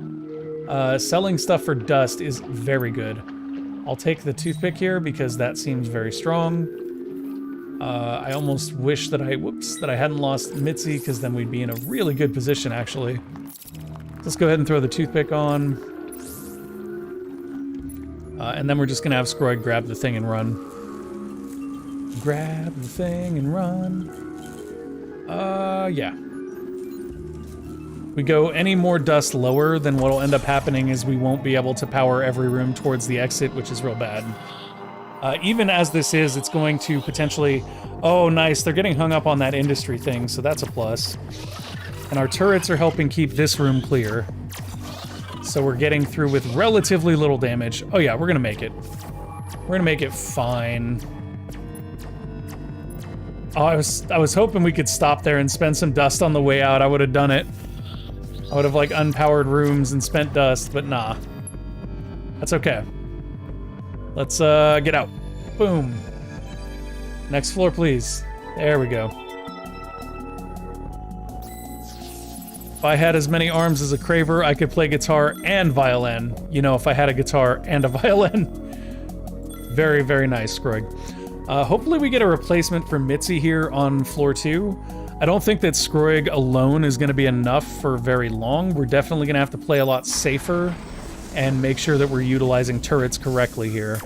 S6: Selling stuff for dust is very good. I'll take the toothpick here because that seems very strong. I almost wish that I hadn't lost Mitzi, because then we'd be in a really good position, actually. Let's go ahead and throw the toothpick on. And then we're just gonna have Scroig grab the thing and run. Grab the thing and run. Yeah. We go any more dust lower, then what'll end up happening is we won't be able to power every room towards the exit, which is real bad. Even as this is, it's going to potentially... Oh, nice. They're getting hung up on that industry thing, so that's a plus. And our turrets are helping keep this room clear. So we're getting through with relatively little damage. Oh yeah, we're gonna make it. We're gonna make it fine. Oh, I was hoping we could stop there and spend some dust on the way out. I would have done it. I would have, like, unpowered rooms and spent dust, but nah. That's okay. Let's get out. Boom. Next floor, please. There we go. If I had as many arms as a Craver, I could play guitar and violin. You know, if I had a guitar and a violin. Very, very nice, Scroig. Hopefully we get a replacement for Mitzi here on floor 2. I don't think that Scroig alone is going to be enough for very long. We're definitely going to have to play a lot safer and make sure that we're utilizing turrets correctly here.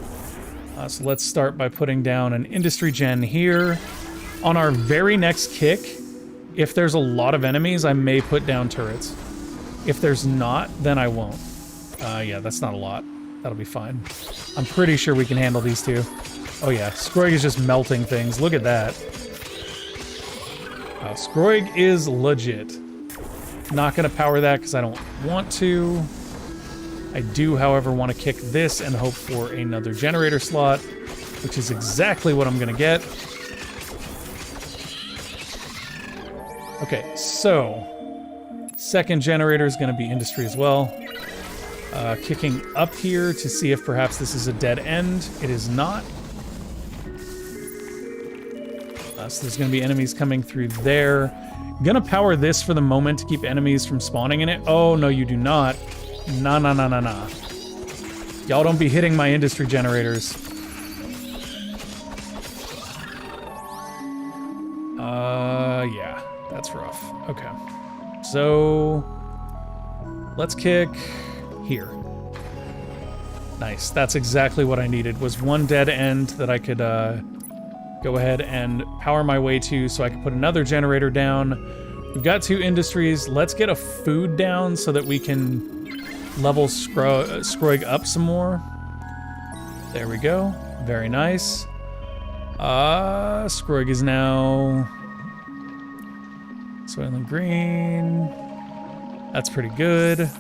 S6: So let's start by putting down an industry gen here. On our very next kick, if there's a lot of enemies, I may put down turrets. If there's not, then I won't. Yeah, that's not a lot. That'll be fine. I'm pretty sure we can handle these two. Oh yeah, Scroig is just melting things. Look at that. Scroig is legit. Not gonna power that because I don't want to. I do, however, want to kick this and hope for another generator slot, which is exactly what I'm gonna get. Okay, so second generator is gonna be industry as well. Kicking up here to see if perhaps this is a dead end. It is not. So there's going to be enemies coming through there. I'm going to power this for the moment to keep enemies from spawning in it. Oh, no, you do not. Nah. Y'all don't be hitting my industry generators. Yeah, that's rough. Okay. So, let's kick here. Nice. That's exactly what I needed, was one dead end that I could, go ahead and power my way to so I can put another generator down. We've got 2 industries. Let's get a food down so that we can level Scroig up some more. There we go. Very nice. Scroig is now Soylent Green. That's pretty good.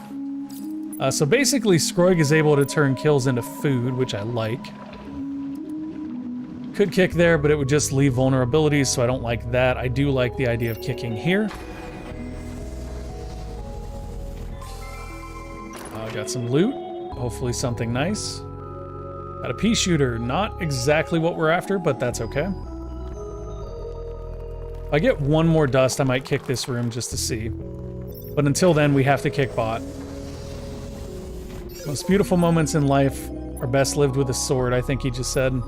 S6: So basically Scroig is able to turn kills into food, which I like. Could kick there, but it would just leave vulnerabilities, so I don't like that. I do like the idea of kicking here. Got some loot. Hopefully something nice. Got a pea shooter. Not exactly what we're after, but that's okay. If I get one more dust, I might kick this room just to see. But until then, we have to kick bot. Most beautiful moments in life are best lived with a sword, I think he just said.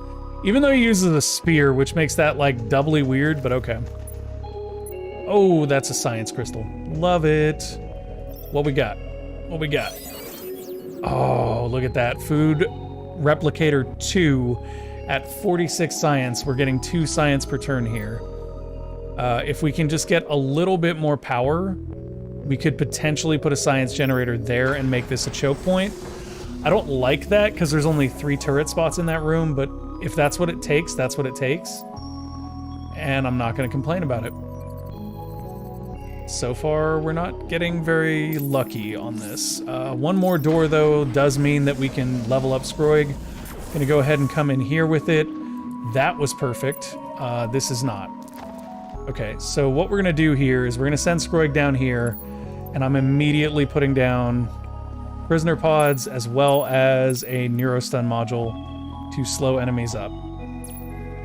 S6: Even though he uses a spear, which makes that like doubly weird, but okay. Oh, that's a science crystal. Love it. What we got? What we got? Oh, look at that. Food replicator 2 at 46 science. We're getting 2 science per turn here. If we can just get a little bit more power, we could potentially put a science generator there and make this a choke point. I don't like that because there's only 3 turret spots in that room, but if that's what it takes, that's what it takes. And I'm not going to complain about it. So far, we're not getting very lucky on this. One more door, though, does mean that we can level up Scroig. Gonna go ahead and come in here with it. That was perfect. This is not. Okay, so what we're gonna do here is we're gonna send Scroig down here, and I'm immediately putting down prisoner pods as well as a neurostun module to slow enemies up.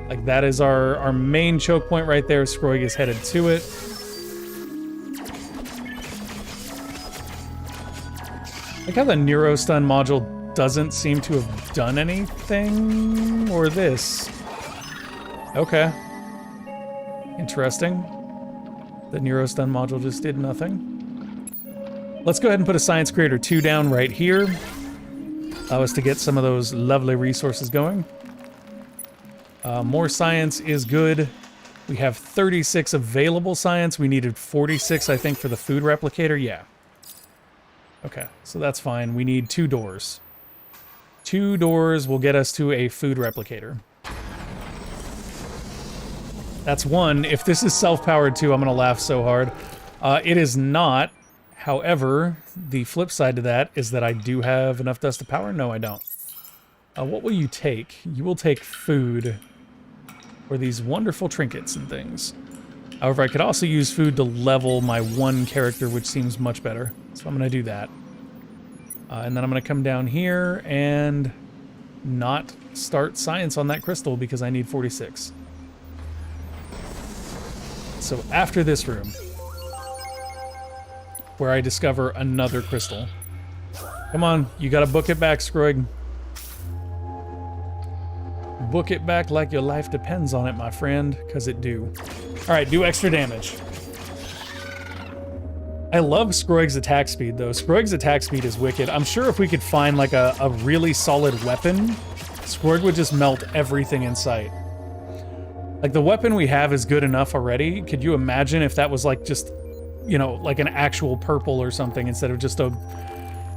S6: Like, that is our main choke point right there. Scroig is headed to it. Like how the neurostun module doesn't seem to have done anything, or this. Okay. Interesting. The neurostun module just did nothing. Let's go ahead and put a science creator 2 down right here. Allow us to get some of those lovely resources going. More science is good. We have 36 available science. We needed 46, I think, for the food replicator. Yeah. Okay, so that's fine. We need 2 doors. 2 doors will get us to a food replicator. That's 1. If this is self-powered too, I'm gonna laugh so hard. It is not. However, the flip side to that is that I do have enough dust to power. No, I don't. What will you take? You will take food or these wonderful trinkets and things. However, I could also use food to level my 1 character, which seems much better. So I'm going to do that. And then I'm going to come down here and not start science on that crystal because I need 46. So after this room, where I discover another crystal. Come on, you got to book it back, Scroig. Book it back like your life depends on it, my friend, because it do. All right, do extra damage. I love Scroig's attack speed, though. Scroig's attack speed is wicked. I'm sure if we could find, like, a really solid weapon, Scroig would just melt everything in sight. Like, the weapon we have is good enough already. Could you imagine if that was, like, just, you know, like an actual purple or something instead of just a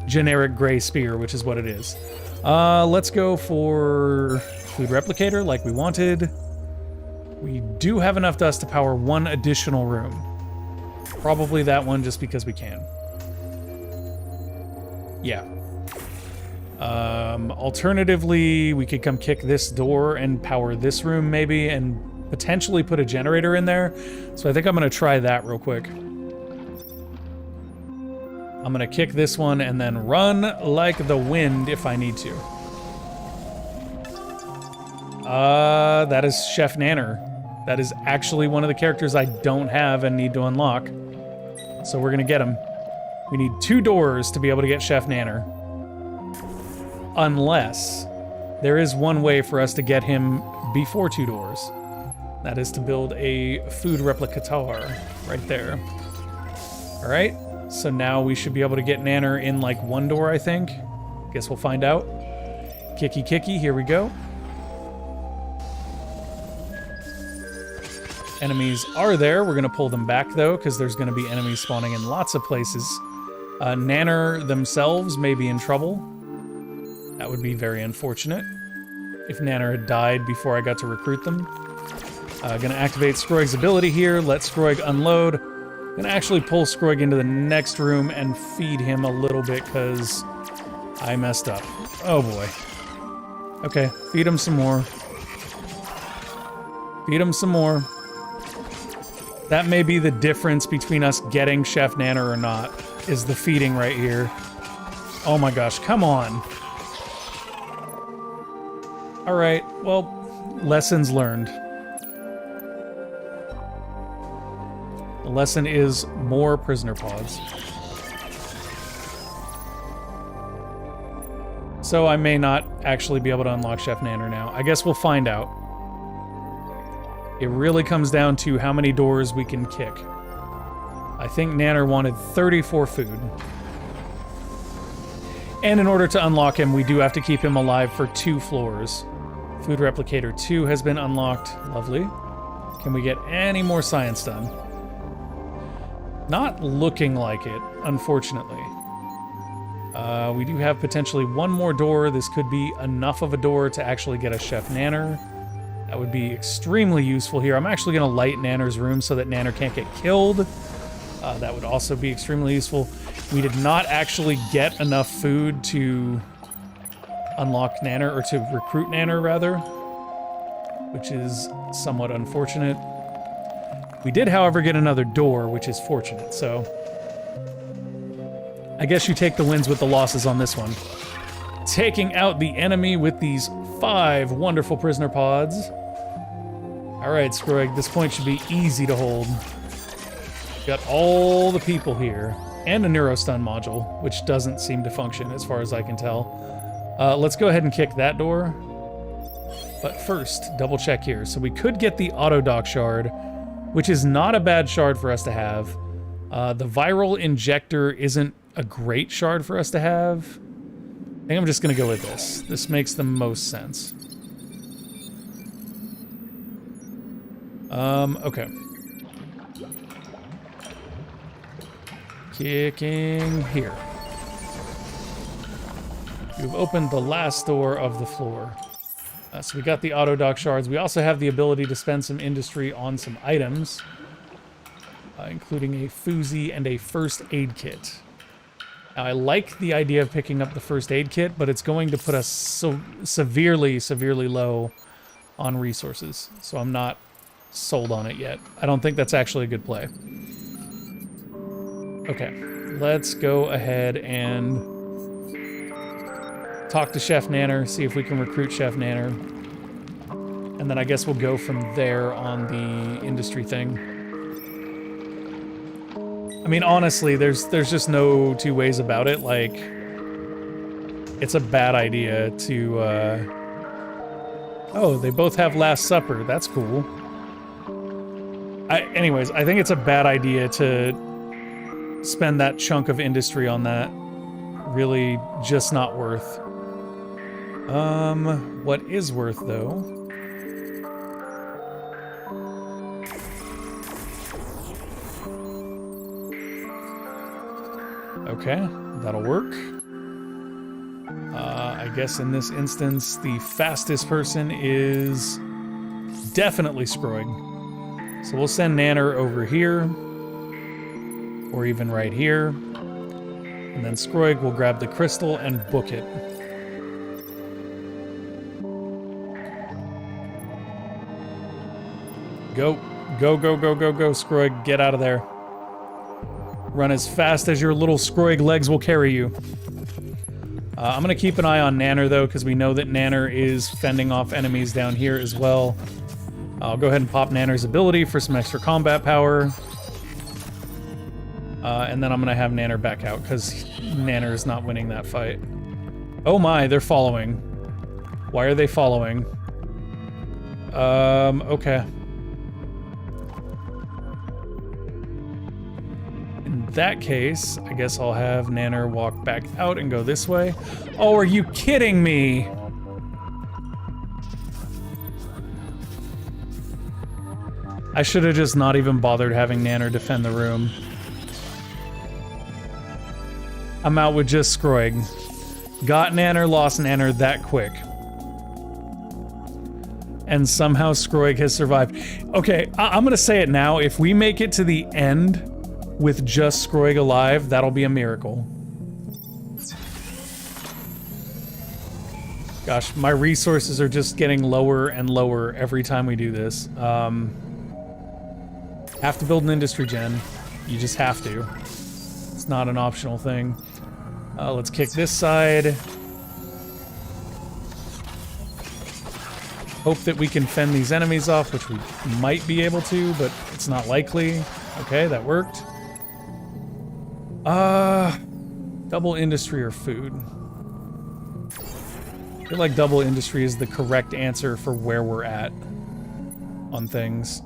S6: generic gray spear, which is what it is. Let's go for food replicator like we wanted. We do have enough dust to power 1 additional room. Probably that one just because we can. Yeah. Alternatively, we could come kick this door and power this room maybe and potentially put a generator in there. So I think I'm going to try that real quick. I'm going to kick this one and then run like the wind if I need to. That is Chef Nanner. That is actually one of the characters I don't have and need to unlock. So we're going to get him. We need 2 doors to be able to get Chef Nanner. Unless there is one way for us to get him before 2 doors. That is to build a food replicator right there. All right. So now we should be able to get Nanner in like 1 door, I think. Guess we'll find out. Kicky, kicky, here we go. Enemies are there. We're going to pull them back, though, because there's going to be enemies spawning in lots of places. Nanner themselves may be in trouble. That would be very unfortunate if Nanner had died before I got to recruit them. Going to activate Scroig's ability here. Let Scroig unload. Going to actually pull Scroig into the next room and feed him a little bit because I messed up. Oh, boy. Okay, feed him some more. Feed him some more. That may be the difference between us getting Chef Nanner or not, is the feeding right here. Oh my gosh, come on. All right, well, lessons learned. The lesson is more prisoner pods. So I may not actually be able to unlock Chef Nanner now. I guess we'll find out. It really comes down to how many doors we can kick. I think Nanner wanted 34 food. And in order to unlock him, we do have to keep him alive for 2 floors. Food Replicator 2 has been unlocked. Lovely. Can we get any more science done? Not looking like it, unfortunately. We do have potentially 1 more door. This could be enough of a door to actually get a Chef Nanner. That would be extremely useful here. I'm actually going to light Nanner's room so that Nanner can't get killed. That would also be extremely useful. We did not actually get enough food to unlock Nanner, or to recruit Nanner, rather, which is somewhat unfortunate. We did, however, get another door, which is fortunate, so I guess you take the wins with the losses on this one. Taking out the enemy with these 5 wonderful prisoner pods. Alright, Scroig, this point should be easy to hold. Got all the people here, and a neurostun module, which doesn't seem to function as far as I can tell. Let's go ahead and kick that door. But first, double check here. So we could get the auto-dock shard, which is not a bad shard for us to have. The viral injector isn't a great shard for us to have. I think I'm just going to go with this. This makes the most sense. Okay. Kicking here. We've opened the last door of the floor. So we got the auto-dock shards. We also have the ability to spend some industry on some items, including a Foozy and a first aid kit. Now, I like the idea of picking up the first aid kit, but it's going to put us so severely low on resources. So I'm not sold on it yet. I don't think that's actually a good play. Okay, let's go ahead and talk to Chef Nanner, see if we can recruit Chef Nanner. And then I guess we'll go from there on the industry thing. I mean, honestly, there's just no 2 ways about it. Like, it's a bad idea to, Oh, they both have Last Supper. That's cool. Anyways, I think it's a bad idea to spend that chunk of industry on that. Really just not worth. What is worth, though? Okay, that'll work. I guess in this instance, the fastest person is definitely Scroig. So we'll send Nanner over here, or even right here. And then Scroig will grab the crystal and book it. Go, Scroig, get out of there. Run as fast as your little Scroig legs will carry you. I'm going to keep an eye on Nanner, though, because we know that Nanner is fending off enemies down here as well. I'll go ahead and pop Nanner's ability for some extra combat power. And then I'm going to have Nanner back out, because Nanner is not winning that fight. Oh my, they're following. Why are they following? Okay. In that case, I guess I'll have Nanner walk back out and go this way. Oh, are you kidding me? I should have just not even bothered having Nanner defend the room. I'm out with just Scroig. Got Nanner, lost Nanner that quick. And somehow Scroig has survived. Okay, I'm gonna say it now. If we make it to the end with just Scroig alive, that'll be a miracle. Gosh, my resources are just getting lower and lower every time we do this. Have to build an industry gen. You just have to. It's not an optional thing. Let's kick this side. Hope that we can fend these enemies off, which we might be able to, but it's not likely. Okay, that worked. Double industry or food. I feel like double industry is the correct answer for where we're at on things.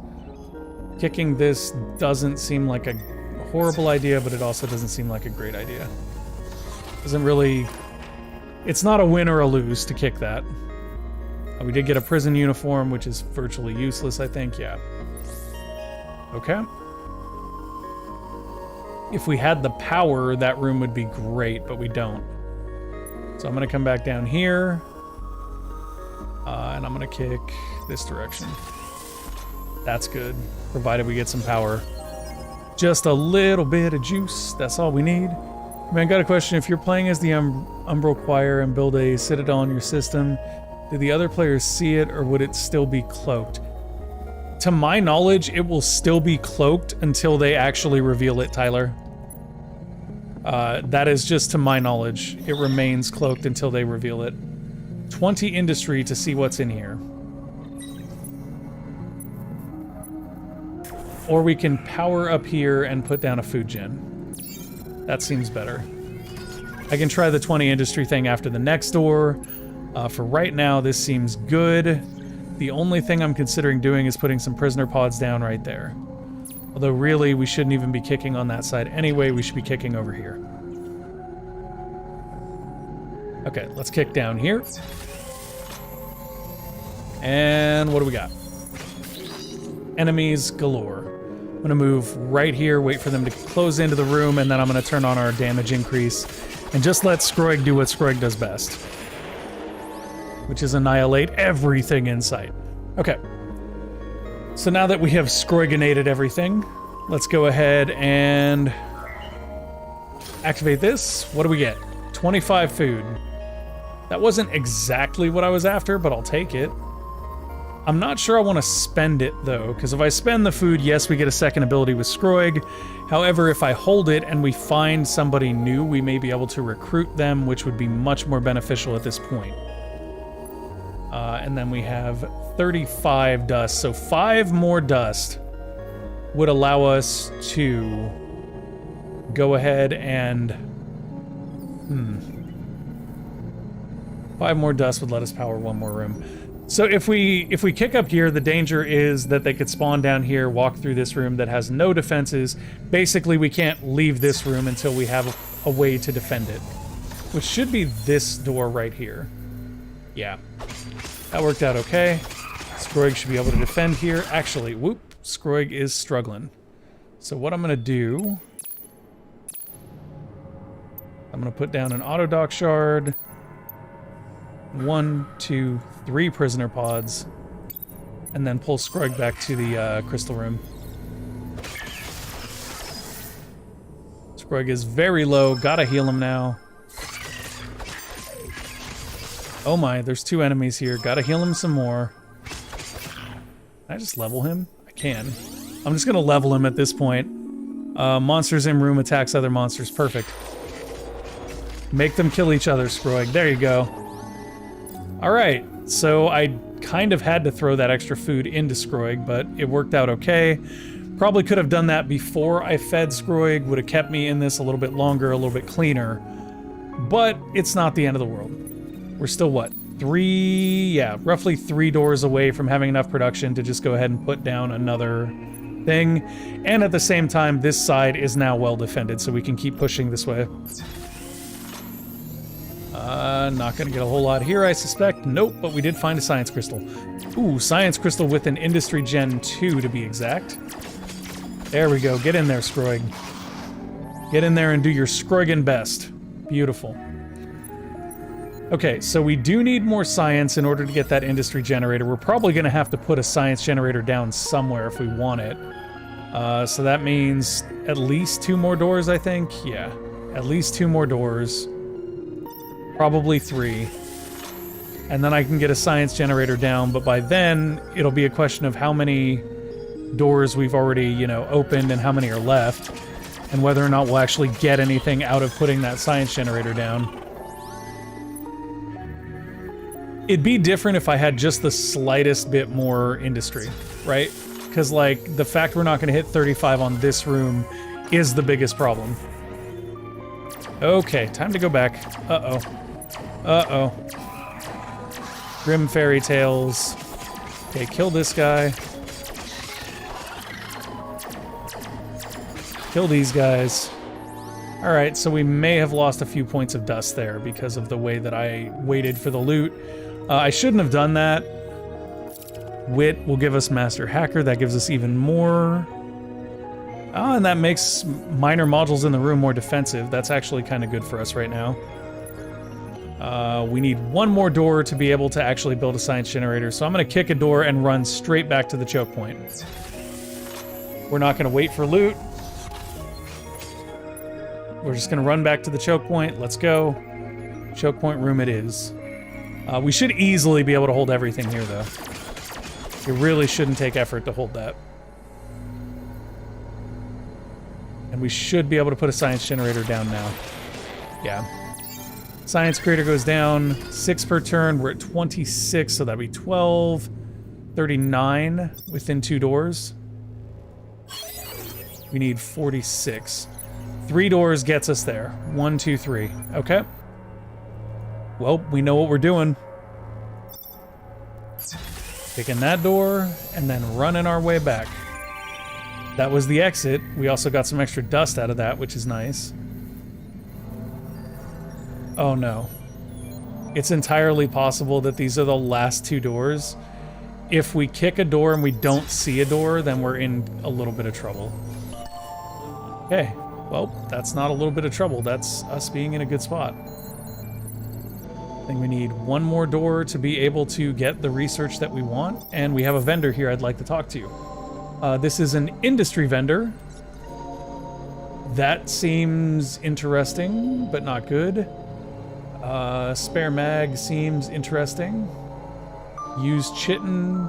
S6: Kicking this doesn't seem like a horrible idea, but it also doesn't seem like a great idea. Doesn't really... It's not a win or a lose to kick that. We did get a prison uniform, which is virtually useless, I think. Yeah. Okay. If we had the power, that room would be great, but we don't. So I'm going to come back down here. And I'm going to kick this direction. That's good, provided we get some power. Just a little bit of juice, that's all we need. Man, got a question. If you're playing as the Umbral Choir and build a citadel on your system, do the other players see it, or would it still be cloaked? To my knowledge, it will still be cloaked until they actually reveal it, Tyler. That is just to my knowledge. It remains cloaked until they reveal it. 20 industry to see what's in here. Or we can power up here and put down a food gen. That seems better. I can try the 20 industry thing after the next door. For right now, this seems good. The only thing I'm considering doing is putting some prisoner pods down right there. Although really, we shouldn't even be kicking on that side anyway. We should be kicking over here. Okay, let's kick down here. And what do we got? Enemies galore. I'm gonna move right here, wait for them to close into the room, and then I'm gonna turn on our damage increase and just let Scroig do what Scroig does best, which is annihilate everything in sight. Okay. So now that we have Scroiginated everything, let's go ahead and activate this. What do we get? 25 food. That wasn't exactly what I was after, but I'll take it. I'm not sure I want to spend it, though, because if I spend the food, yes, we get a second ability with Scroig. However, if I hold it and we find somebody new, we may be able to recruit them, which would be much more beneficial at this point. And then we have 35 dust, so 5 more dust would allow us to go ahead and... 5 more dust would let us power 1 more room. So if we kick up here, the danger is that they could spawn down here, walk through this room that has no defenses. Basically, we can't leave this room until we have a way to defend it, which should be this door right here. Yeah, that worked out okay. Scroig should be able to defend here. Actually, whoop, Scroig is struggling. So what I'm going to do, I'm going to put down an auto dock shard. 1, 2, 3 prisoner pods, and then pull Scroig back to the crystal room. Scroig is very low, gotta heal him now. Oh my, there's 2 enemies here, gotta heal him some more. Can I just level him? I can. I'm just gonna level him at this point. Monsters in room attacks other monsters, perfect. Make them kill each other, Scroig, there you go. Alright, so I kind of had to throw that extra food into Scroig, but it worked out okay. Probably could have done that before I fed Scroig, would have kept me in this a little bit longer, a little bit cleaner. But it's not the end of the world. We're still, what, roughly 3 doors away from having enough production to just go ahead and put down another thing. And at the same time, this side is now well defended, so we can keep pushing this way. Not gonna get a whole lot here, I suspect. Nope, but we did find a science crystal. Ooh, science crystal with an industry gen 2 to be exact. There we go, get in there, Scroig. Get in there and do your Scroigin best. Beautiful. Okay, so we do need more science in order to get that industry generator. We're probably gonna have to put a science generator down somewhere if we want it. So that means at least 2 more doors, I think? Yeah, at least 2 more doors. Probably 3. And then I can get a science generator down, but by then, it'll be a question of how many doors we've already, you know, opened and how many are left, and whether or not we'll actually get anything out of putting that science generator down. It'd be different if I had just the slightest bit more industry, right? Because, like, the fact we're not going to hit 35 on this room is the biggest problem. Okay, time to go back. Uh-oh. Uh-oh. Grim fairy tales. Okay, kill this guy. Kill these guys. Alright, so we may have lost a few points of dust there because of the way that I waited for the loot. I shouldn't have done that. Wit will give us Master Hacker. That gives us even more. Oh, and that makes minor modules in the room more defensive. That's actually kind of good for us right now. We need one more door to be able to actually build a science generator. So I'm going to kick a door and run straight back to the choke point. We're not going to wait for loot. We're just going to run back to the choke point. Let's go. Choke point room it is. We should easily be able to hold everything here, though. It really shouldn't take effort to hold that. And we should be able to put a science generator down now. Yeah. Science creator goes down. 6 per turn. We're at 26, so that'd be 12. 39 within 2 doors. We need 46. 3 doors gets us there. 1, 2, 3. Okay. Well, we know what we're doing. Picking that door, and then running our way back. That was the exit. We also got some extra dust out of that, which is nice. Oh no. It's entirely possible that these are the last 2 doors. If we kick a door and we don't see a door, then we're in a little bit of trouble. Okay. Well, that's not a little bit of trouble. That's us being in a good spot. I think we need one more door to be able to get the research that we want, and we have a vendor here I'd like to talk to. This is an industry vendor. That seems interesting, but not good. Spare mag seems interesting. Use chitin.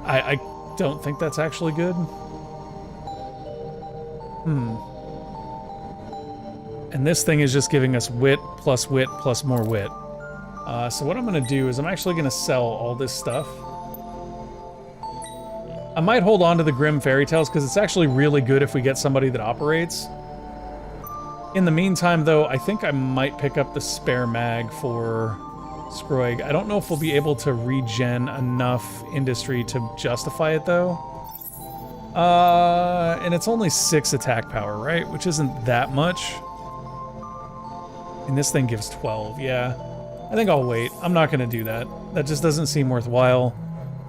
S6: I don't think that's actually good. And this thing is just giving us wit plus more wit. So what I'm going to do is I'm actually going to sell all this stuff. I might hold on to the Grim Fairy Tales because it's actually really good if we get somebody that operates. In the meantime, though, I think I might pick up the spare mag for Scroig. I don't know if we'll be able to regen enough industry to justify it, though. And it's only 6 attack power, right? Which isn't that much. And this thing gives 12, yeah. I think I'll wait. I'm not going to do that. That just doesn't seem worthwhile.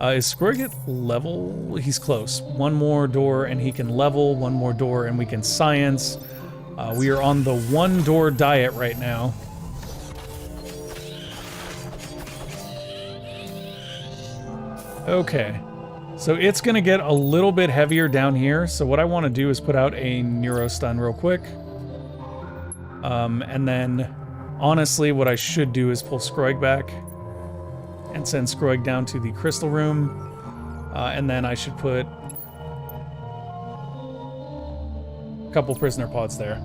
S6: Is Scroig at level? He's close. One more door and he can level. One more door and we can science. We are on the 1-door diet right now. Okay. So it's going to get a little bit heavier down here. So what I want to do is put out a Neurostun real quick. And then, honestly, what I should do is pull Scroig back and send Scroig down to the crystal room. And then I should put a couple prisoner pods there.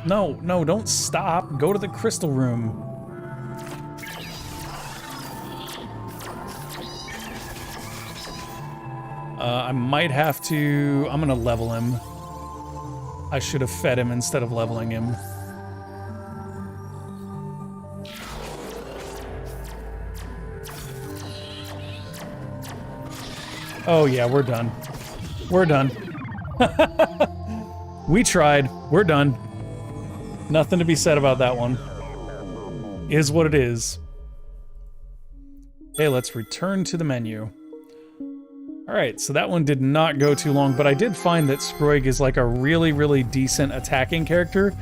S6: No, don't stop. Go to the crystal room. I might have to... I'm gonna level him. I should have fed him instead of leveling him. Oh yeah, we're done. We're done. We tried. We're done. Nothing to be said about that one. Is what it is. Okay, let's return to the menu. Alright, so that one did not go too long, but I did find that Scroig is like a really, really decent attacking character.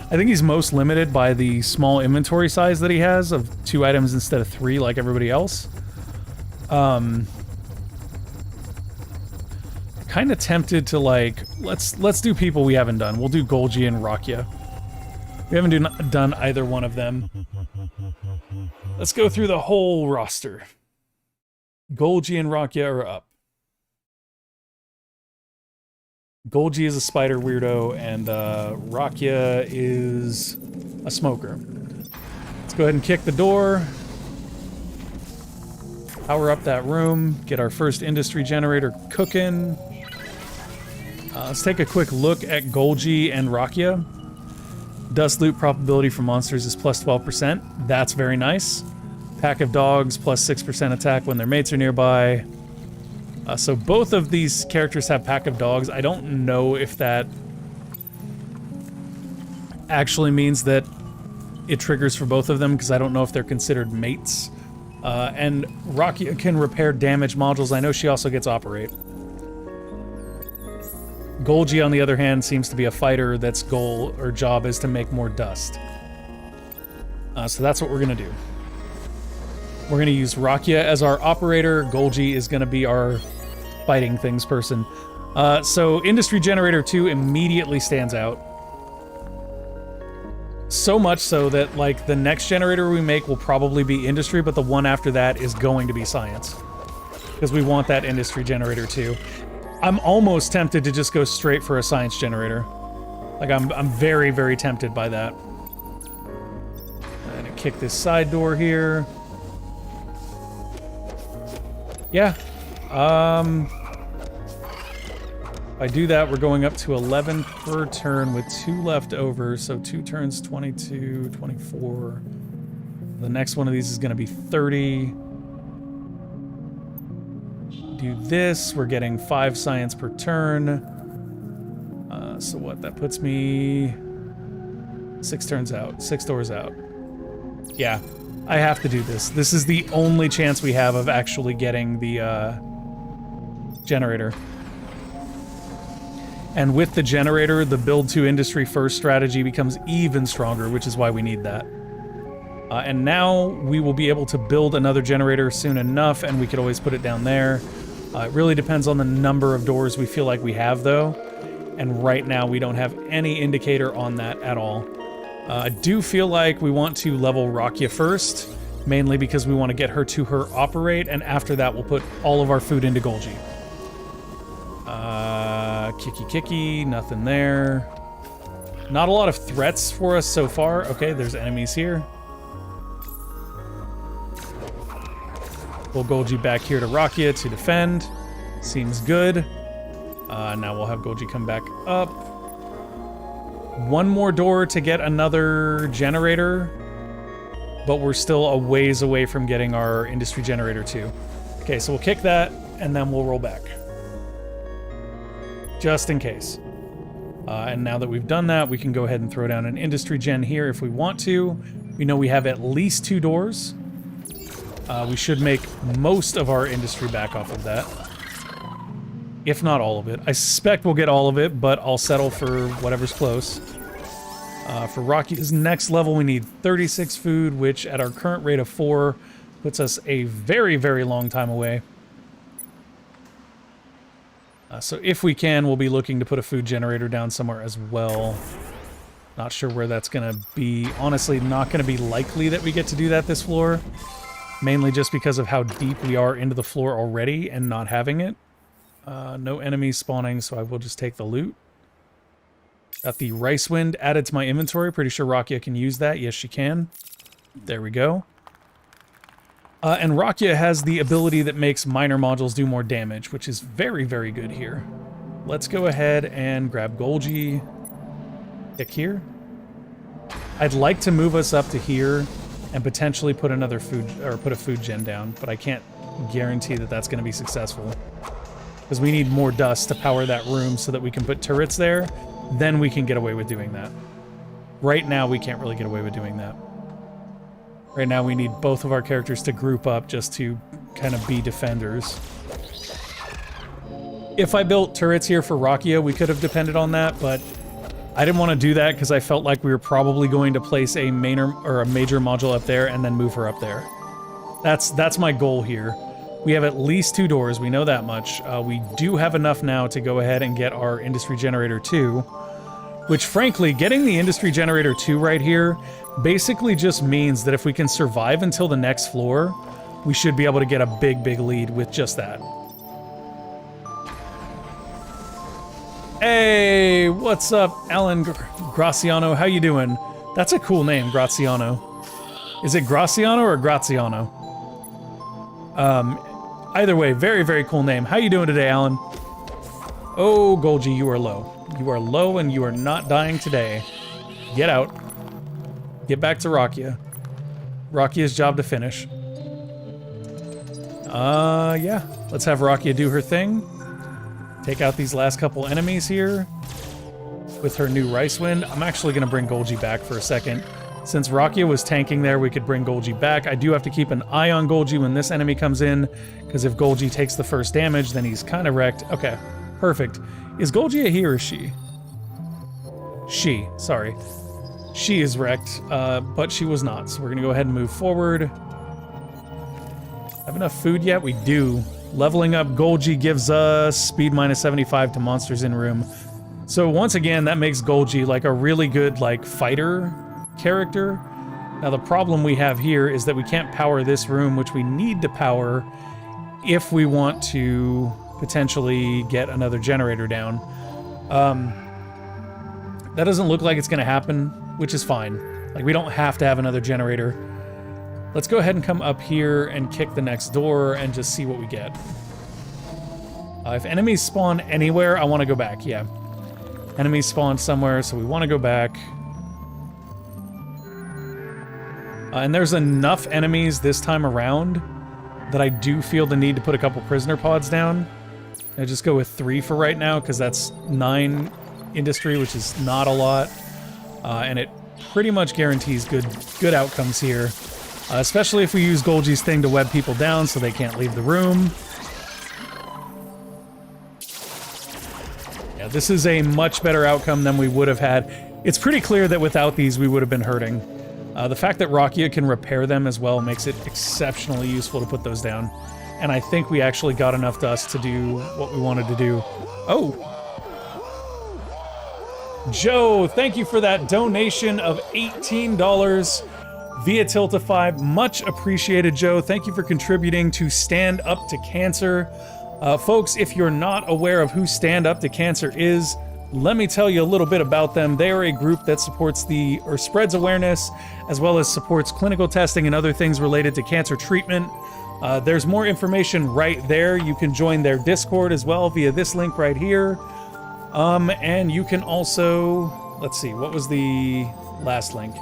S6: I think he's most limited by the small inventory size that he has of 2 items instead of 3 like everybody else. Kind of tempted to like, let's do people we haven't done. We'll do Golgi and Rakia. We haven't done either one of them. Let's go through the whole roster. Golgi and Rakia are up. Golgi is a spider weirdo, and Rakia is a smoker. Let's go ahead and kick the door. Power up that room. Get our first industry generator cooking. Let's take a quick look at Golgi and Rakia. Dust loot probability for monsters is plus 12%. That's very nice. Pack of dogs, plus 6% attack when their mates are nearby. So both of these characters have pack of dogs. I don't know if that actually means that it triggers for both of them, because I don't know if they're considered mates. And Rakia can repair damage modules. I know she also gets operate. Golgi, on the other hand, seems to be a fighter that's goal or job is to make more dust. So that's what we're going to do. We're going to use Rakia as our operator. Golgi is going to be our fighting things person. So Industry Generator 2 immediately stands out. So much so that, like, the next generator we make will probably be Industry, but the one after that is going to be Science. Because we want that Industry Generator 2. I'm almost tempted to just go straight for a Science Generator. Like, I'm very, very tempted by that. I'm gonna kick this side door here. Yeah. If I do that, we're going up to 11 per turn with 2 left over, so 2 turns, 22, 24. The next one of these is going to be 30. Do this, we're getting 5 science per turn. So what, that puts me 6 turns out, 6 doors out. Yeah, I have to do this. This is the only chance we have of actually getting the generator. And with the generator, the build to industry first strategy becomes even stronger, which is why we need that. And now we will be able to build another generator soon enough, and we could always put it down there. It really depends on the number of doors we feel like we have, though. And right now, we don't have any indicator on that at all. I do feel like we want to level Rakia first, mainly because we want to get her to her operate, and after that, we'll put all of our food into Golgi. Kicky, nothing there. Not a lot of threats for us so far. Okay, there's enemies here. We'll Golgi back here to Rakia to defend. Seems good. Now we'll have Golgi come back up. One more door to get another generator, but we're still a ways away from getting our industry generator too. Okay, so we'll kick that, and then we'll roll back. Just in case. And now that we've done that, we can go ahead and throw down an industry gen here if we want to. We know we have at least 2 doors. We should make most of our industry back off of that. If not all of it. I suspect we'll get all of it, but I'll settle for whatever's close. For Rakia's next level, we need 36 food, which at our current rate of 4 puts us a very, very long time away. So if we can, we'll be looking to put a food generator down somewhere as well. Not sure where that's going to be. Honestly, not going to be likely that we get to do that this floor. Mainly just because of how deep we are into the floor already and not having it. No enemies spawning, so I will just take the loot. Got the Rice Wind added to my inventory. Pretty sure Rakia can use that. Yes, she can. There we go. And Rakia has the ability that makes minor modules do more damage, which is very, very good here. Let's go ahead and grab Golgi. Kick here. I'd like to move us up to here and potentially put another food, or put a food gen down, but I can't guarantee that that's going to be successful. Because we need more dust to power that room so that we can put turrets there. Then we can get away with doing that. Right now, we can't really get away with doing that. Right now, we need both of our characters to group up just to kind of be defenders. If I built turrets here for Rakia, we could have depended on that, but I didn't want to do that because I felt like we were probably going to place a major module up there and then move her up there. That's my goal here. We have at least 2 doors, we know that much. We do have enough now to go ahead and get our Industry Generator 2, which frankly, getting the Industry Generator 2 right here basically just means that if we can survive until the next floor, we should be able to get a big, big lead with just that. Hey, what's up, Alan Graziano? How you doing? That's a cool name, Graziano. Is it Graziano or Graziano? Either way, very, very cool name. How you doing today, Alan? Oh, Golgi, you are low. You are low and you are not dying today. Get out. Get back to Rakia. Rakia's job to finish. Yeah. Let's have Rakia do her thing. Take out these last couple enemies here with her new Rice Wind. I'm actually going to bring Golgi back for a second. Since Rakia was tanking there, we could bring Golgi back. I do have to keep an eye on Golgi when this enemy comes in, because if Golgi takes the first damage, then he's kind of wrecked. Okay, perfect. Is Golgi a he or she? She, sorry. She is wrecked, but she was not. So we're going to go ahead and move forward. Have enough food yet? We do. Leveling up Golgi gives us speed minus 75 to monsters in room. So once again, that makes Golgi like a really good like fighter character. Now the problem we have here is that we can't power this room, which we need to power if we want to potentially get another generator down. That doesn't look like it's going to happen, which is fine. Like, we don't have to have another generator. Let's go ahead and come up here and kick the next door and just see what we get. If enemies spawn anywhere, I want to go back, yeah. Enemies spawn somewhere, so we want to go back. And there's enough enemies this time around that I do feel the need to put a couple prisoner pods down. I just go with 3 for right now, because that's 9 industry, which is not a lot. And it pretty much guarantees good outcomes here. Especially if we use Golgi's thing to web people down so they can't leave the room. Yeah, this is a much better outcome than we would have had. It's pretty clear that without these we would have been hurting. The fact that Rakia can repair them as well makes it exceptionally useful to put those down. And I think we actually got enough dust to do what we wanted to do. Oh! Joe, thank you for that donation of $18 via Tiltify. Much appreciated, Joe. Thank you for contributing to Stand Up to Cancer. Folks, if you're not aware of who Stand Up to Cancer is, let me tell you a little bit about them. They are a group that supports spreads awareness, as well as supports clinical testing and other things related to cancer treatment. There's more information right there. You can join their Discord as well via this link right here. And you can also, let's see, what was the last link?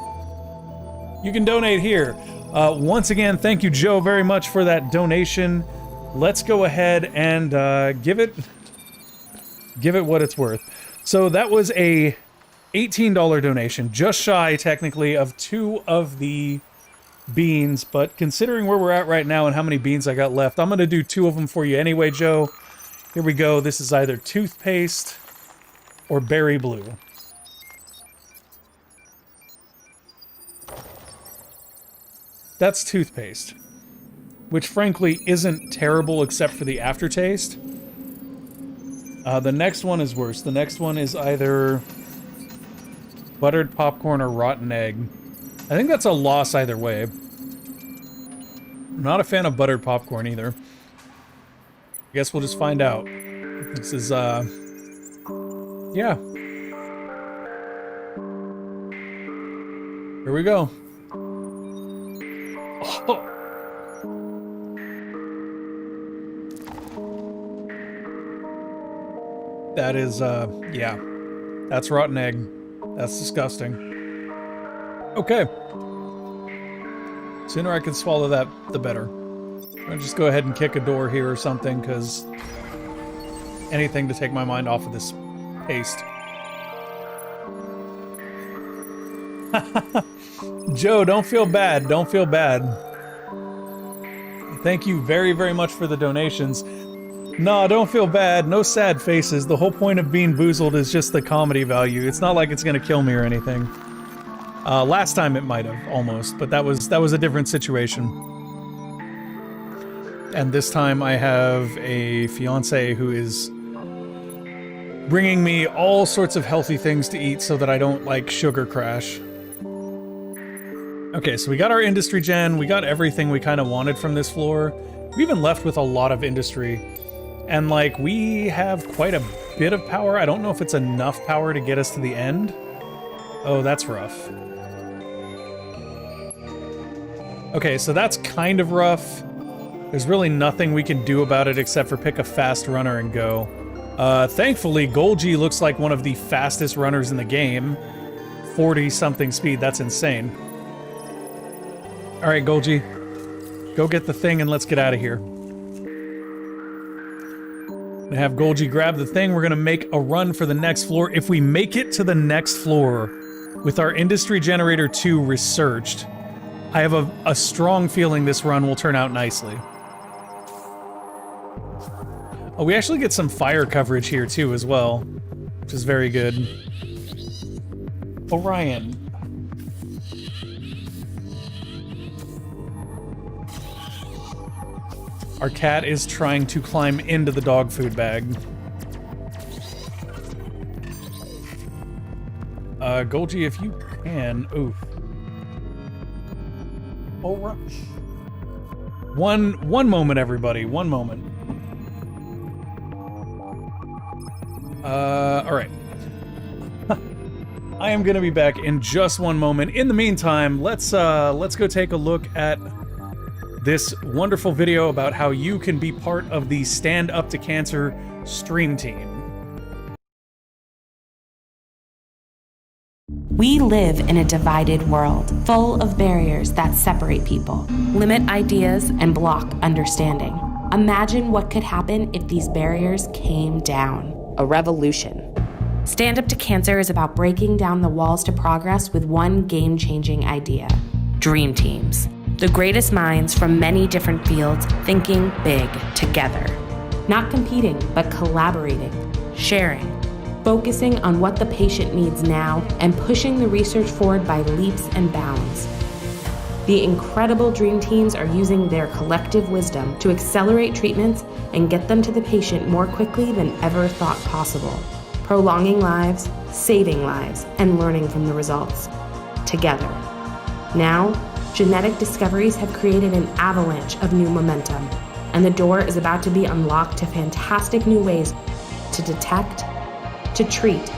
S6: You can donate here. Once again, thank you, Joe, very much for that donation. Let's go ahead and give it what it's worth. So that was a $18 donation, just shy, technically, of 2 of the beans. But considering where we're at right now and how many beans I got left, I'm going to do 2 of them for you anyway, Joe. Here we go. This is either toothpaste or berry blue. That's toothpaste, which frankly isn't terrible except for the aftertaste. The next one is worse. The next one is either buttered popcorn or rotten egg. I think that's a loss either way. I'm not a fan of buttered popcorn either. I guess we'll just find out. This is, yeah. Here we go. Oh. That is, yeah. That's rotten egg. That's disgusting. Okay. Sooner I can swallow that, the better. I'll just go ahead and kick a door here or something, because anything to take my mind off of this paste. Joe, don't feel bad. Don't feel bad. Thank you very, very much for the donations. No, don't feel bad. No sad faces. The whole point of being boozled is just the comedy value. It's not like it's gonna kill me or anything. Last time it might have, almost, but that was a different situation. And this time I have a fiance who is bringing me all sorts of healthy things to eat so that I don't, like, sugar crash. Okay, so we got our industry gen, we got everything we kind of wanted from this floor. We even left with a lot of industry. And, like, we have quite a bit of power. I don't know if it's enough power to get us to the end. Oh, that's rough. Okay, so that's kind of rough. There's really nothing we can do about it except for pick a fast runner and go. Thankfully, Golgi looks like one of the fastest runners in the game. 40-something speed, that's insane. All right, Golgi. Go get the thing and let's get out of here. I have Golgi grab the thing. We're going to make a run for the next floor. If we make it to the next floor with our Industry Generator 2 researched, I have a strong feeling this run will turn out nicely. Oh, we actually get some fire coverage here too as well, which is very good. Orion. Our cat is trying to climb into the dog food bag. Golgi, if you can... Oof. Alright. One moment, everybody. One moment. Alright. I am gonna be back in just one moment. In the meantime, let's go take a look at this wonderful video about how you can be part of the Stand Up to Cancer stream team.
S14: We live in a divided world, full of barriers that separate people, limit ideas, and block understanding. Imagine what could happen if these barriers came down. A revolution. Stand Up to Cancer is about breaking down the walls to progress with one game-changing idea. Dream teams. The greatest minds from many different fields thinking big together. Not competing, but collaborating, sharing, focusing on what the patient needs now and pushing the research forward by leaps and bounds. The incredible dream teams are using their collective wisdom to accelerate treatments and get them to the patient more quickly than ever thought possible, prolonging lives, saving lives, and learning from the results. Together. Now, genetic discoveries have created an avalanche of new momentum, and the door is about to be unlocked to fantastic new ways to detect, to treat,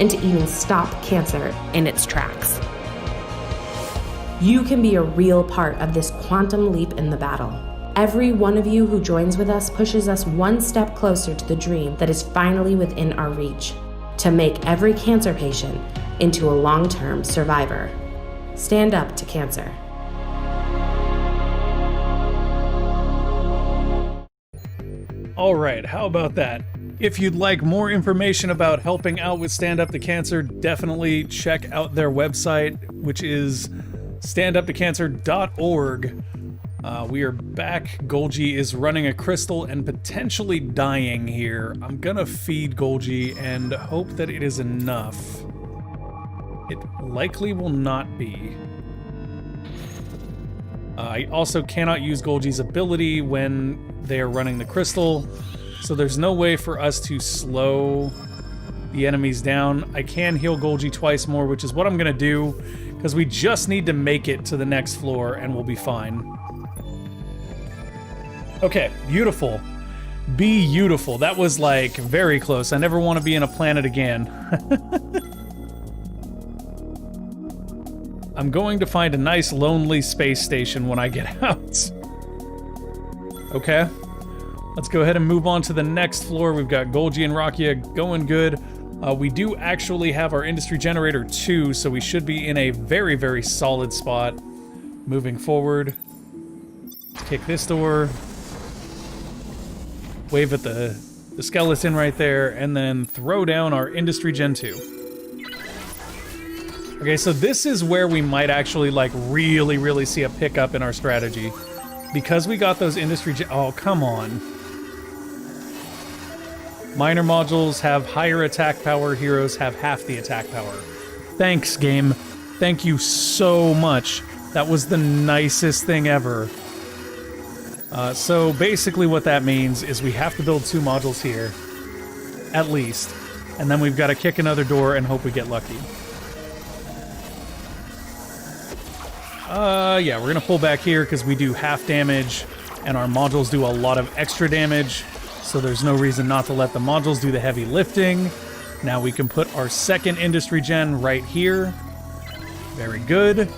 S14: and to even stop cancer in its tracks. You can be a real part of this quantum leap in the battle. Every one of you who joins with us pushes us one step closer to the dream that is finally within our reach, to make every cancer patient into a long-term survivor. Stand Up to Cancer.
S6: All right, how about that? If you'd like more information about helping out with Stand Up to Cancer, definitely check out their website, which is standuptocancer.org. We are back. Golgi is running a crystal and potentially dying here. I'm gonna feed Golgi and hope that it is enough. It likely will not be. I also cannot use Golgi's ability when they are running the crystal, so there's no way for us to slow the enemies down. I can heal Golgi twice more, which is what I'm gonna do, because we just need to make it to the next floor and we'll be fine. Okay, beautiful. Beautiful. That was, like, very close. I never want to be in a planet again. I'm going to find a nice, lonely space station when I get out. Okay. Let's go ahead and move on to the next floor. We've got Golgi and Rakia going good. We do actually have our Industry Generator 2, so we should be in a very, very solid spot. Moving forward. Kick this door. Wave at the skeleton right there, and then throw down our Industry Gen 2. Okay, so this is where we might actually, like, really see a pickup in our strategy. Because we got those Industry Gen... Oh, come on. Minor modules have higher attack power, heroes have half the attack power. Thanks, game. Thank you so much. That was the nicest thing ever. So basically what that means is we have to build 2 modules here. At least. And then we've got to kick another door and hope we get lucky. Yeah, we're gonna pull back here because we do half damage, and our modules do a lot of extra damage, so there's no reason not to let the modules do the heavy lifting. Now we can put our second Industry Gen right here. Very good.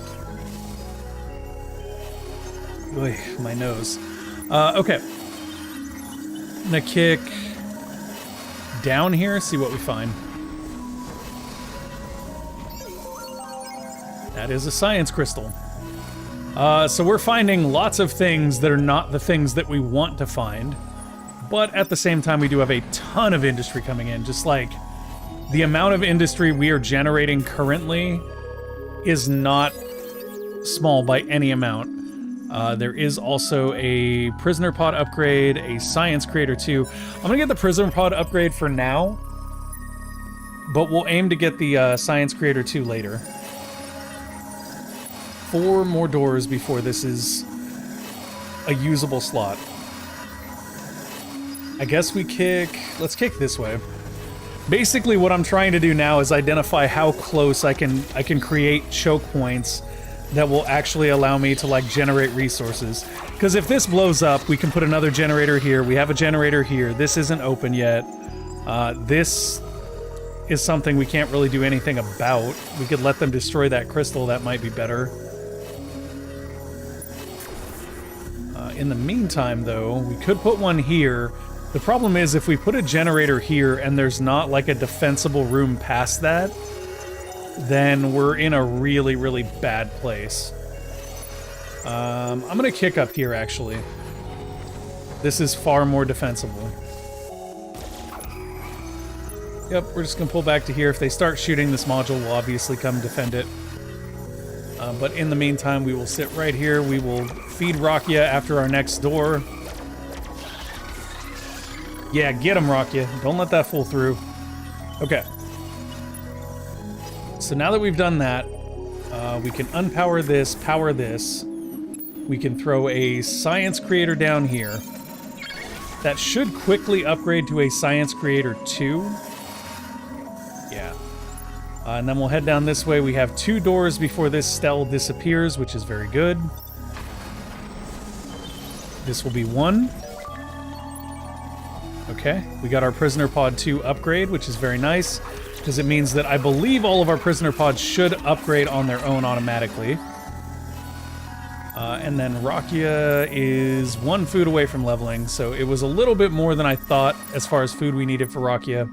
S6: Oy, my nose. Okay. I'm gonna kick down here, see what we find. That is a science crystal. So we're finding lots of things that are not the things that we want to find, but at the same time we do have a ton of industry coming in. Just like the amount of industry we are generating currently is not small by any amount. There is also a prisoner pod upgrade, a science creator 2. I'm gonna get the prisoner pod upgrade for now, but we'll aim to get the science creator 2 later. 4 more doors before this is a usable slot. I guess we let's kick this way. Basically what I'm trying to do now is identify how close I can create choke points that will actually allow me to like generate resources. Because if this blows up, we can put another generator here. We have a generator here. This isn't open yet. This is something we can't really do anything about. We could let them destroy that crystal. That might be better. In the meantime, though, we could put one here. The problem is if we put a generator here and there's not like a defensible room past that, then we're in a really, really bad place. I'm gonna kick up here, actually. This is far more defensible. Yep, we're just gonna pull back to here. If they start shooting, this module will obviously come defend it. But in the meantime, we will sit right here. We will feed Rakia after our next door. Yeah, get him, Rakia. Don't let that fool through. Okay. So now that we've done that, we can unpower this, power this. We can throw a science creator down here. That should quickly upgrade to a science creator 2. Yeah. And then we'll head down this way. We have 2 doors before this stele disappears, which is very good. This will be 1. Okay, we got our prisoner pod 2 upgrade, which is very nice, because it means that I believe all of our prisoner pods should upgrade on their own automatically. And then Rakia is 1 food away from leveling, so it was a little bit more than I thought as far as food we needed for Rakia.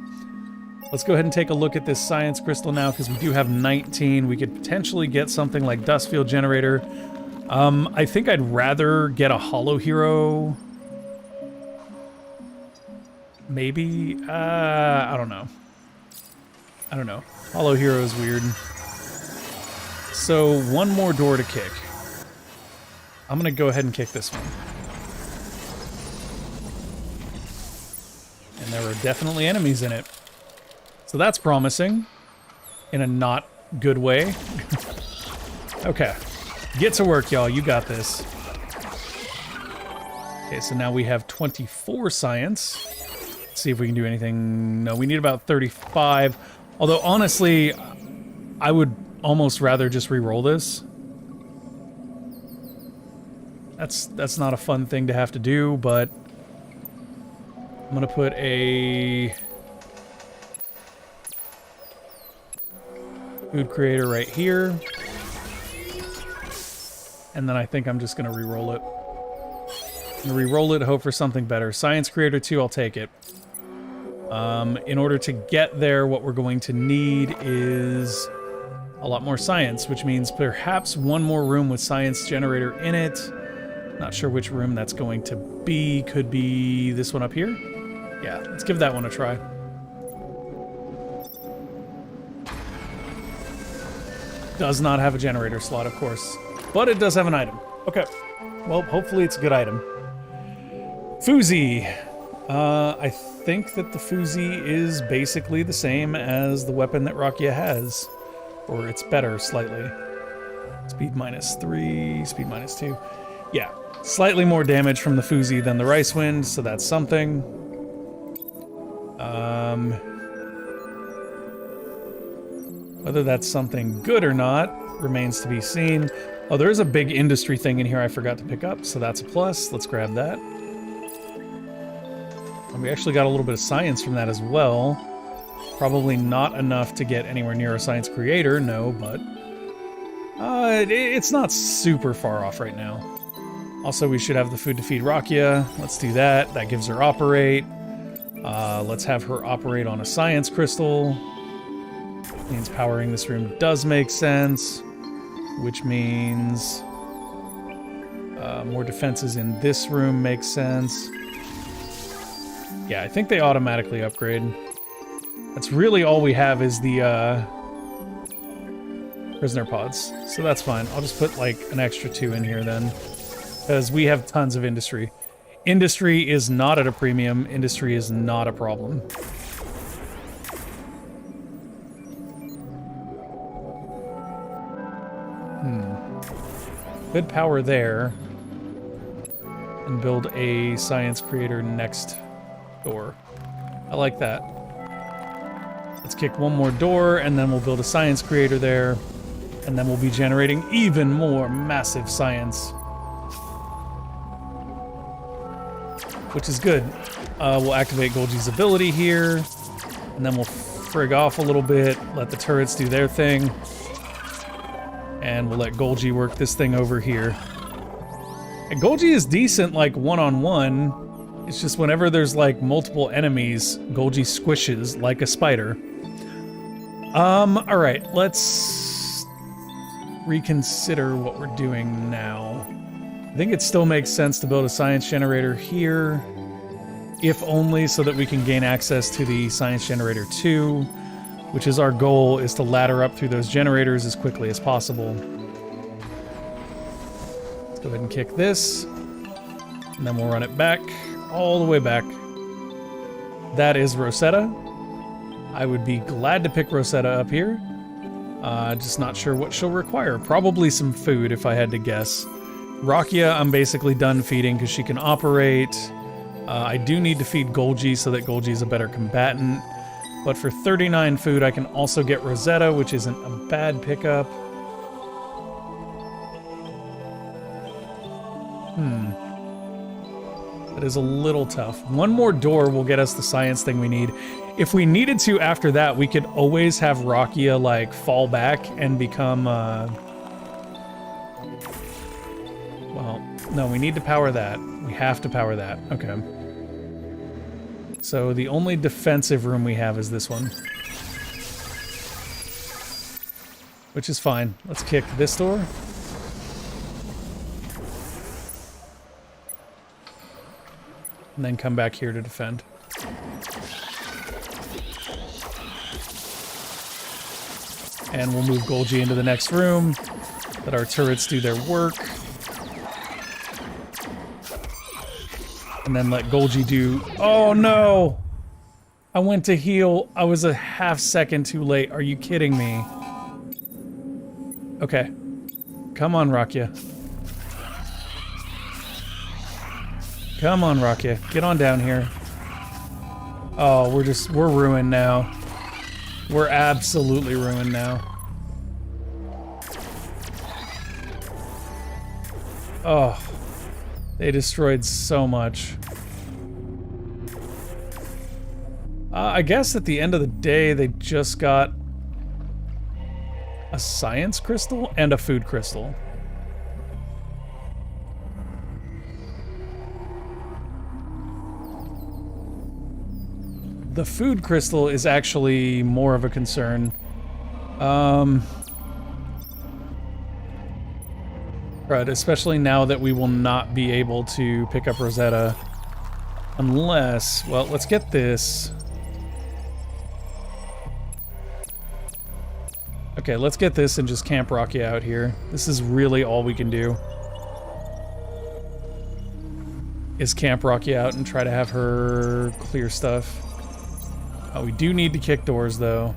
S6: Let's go ahead and take a look at this science crystal now, because we do have 19. We could potentially get something like Dust Field Generator. I think I'd rather get a Hollow Hero. Maybe? I don't know. I don't know. Hollow Hero is weird. So, 1 more door to kick. I'm gonna go ahead and kick this one. And there are definitely enemies in it. So that's promising. In a not good way. Okay. Get to work, y'all. You got this. Okay, so now we have 24 science. Let's see if we can do anything. No, we need about 35. Although, honestly, I would almost rather just re-roll this. That's not a fun thing to have to do, but I'm gonna put a food creator right here. And then I think I'm just gonna re-roll it. I'm gonna re-roll it, hope for something better. Science creator 2, I'll take it. In order to get there, what we're going to need is a lot more science, which means perhaps 1 more room with science generator in it. Not sure which room that's going to be. Could be this one up here? Yeah, let's give that one a try. Does not have a generator slot, of course. But it does have an item. Okay. Well, hopefully it's a good item. Foozy. I think that the Foozy is basically the same as the weapon that Rakia has. Or it's better, slightly. Speed -3, speed -2. Yeah, slightly more damage from the Foozy than the Rice Wind, so that's something. Whether that's something good or not remains to be seen. Oh, there is a big industry thing in here I forgot to pick up, so that's a plus. Let's grab that. And we actually got a little bit of science from that as well. Probably not enough to get anywhere near a science creator, no, but it's not super far off right now. Also, we should have the food to feed Rakia. Let's do that. That gives her operate. Let's have her operate on a science crystal. Means powering this room does make sense, which means More defenses in this room makes sense. Yeah, I think they automatically upgrade. That's really all we have is the prisoner pods. So that's fine. I'll just put like an extra 2 in here then. Because we have tons of industry. Industry is not at a premium. Industry is not a problem. Good power there. And build a science creator next door. I like that. Let's kick one more door, and then we'll build a science creator there. And then we'll be generating even more massive science. Which is good. We'll activate Golgi's ability here. And then we'll frig off a little bit, let the turrets do their thing. And we'll let Golgi work this thing over here. And Golgi is decent, like, one-on-one. It's just whenever there's, like, multiple enemies, Golgi squishes like a spider. Alright, let's reconsider what we're doing now. I think it still makes sense to build a science generator here, if only so that we can gain access to the science generator 2, which is our goal, is to ladder up through those generators as quickly as possible. Let's go ahead and kick this, and then we'll run it back, all the way back. That is Rosetta. I would be glad to pick Rosetta up here. Just not sure what she'll require. Probably some food, if I had to guess. Rakia, I'm basically done feeding because she can operate. I do need to feed Golgi so that Golgi is a better combatant. But for 39 food, I can also get Rosetta, which isn't a bad pickup. That is a little tough. One more door will get us the science thing we need. If we needed to after that, we could always have Rakia, like, fall back and become, well, no, we need to power that. We have to power that. Okay. So the only defensive room we have is this one. Which is fine. Let's kick this door. And then come back here to defend. And we'll move Golgi into the next room. Let our turrets do their work. And then let Golgi do... Oh no! I went to heal. I was a half second too late. Are you kidding me? Okay. Come on, Rakia. Come on, Rakia. Get on down here. Oh, we're ruined now. We're absolutely ruined now. Oh. They destroyed so much. I guess at the end of the day, they just got a science crystal and a food crystal. The food crystal is actually more of a concern. Right, especially now that we will not be able to pick up Rosetta. Unless, well, let's get this. Okay, let's get this and just camp Rakia out here. This is really all we can do. Is camp Rakia out and try to have her clear stuff. We do need to kick doors, though.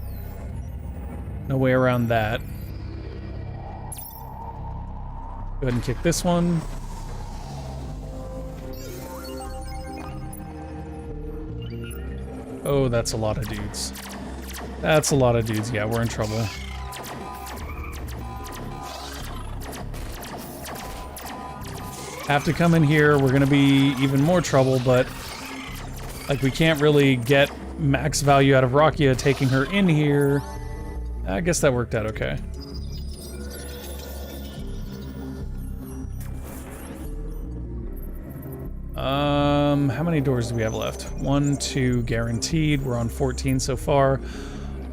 S6: No way around that. Go ahead and kick this one. Oh, that's a lot of dudes. That's a lot of dudes. Yeah, we're in trouble. Have to come in here. We're gonna be even more trouble, but like we can't really get max value out of Rakia taking her in here. I guess that worked out okay. How many doors do we have left? 1, 2 guaranteed. We're on 14 so far.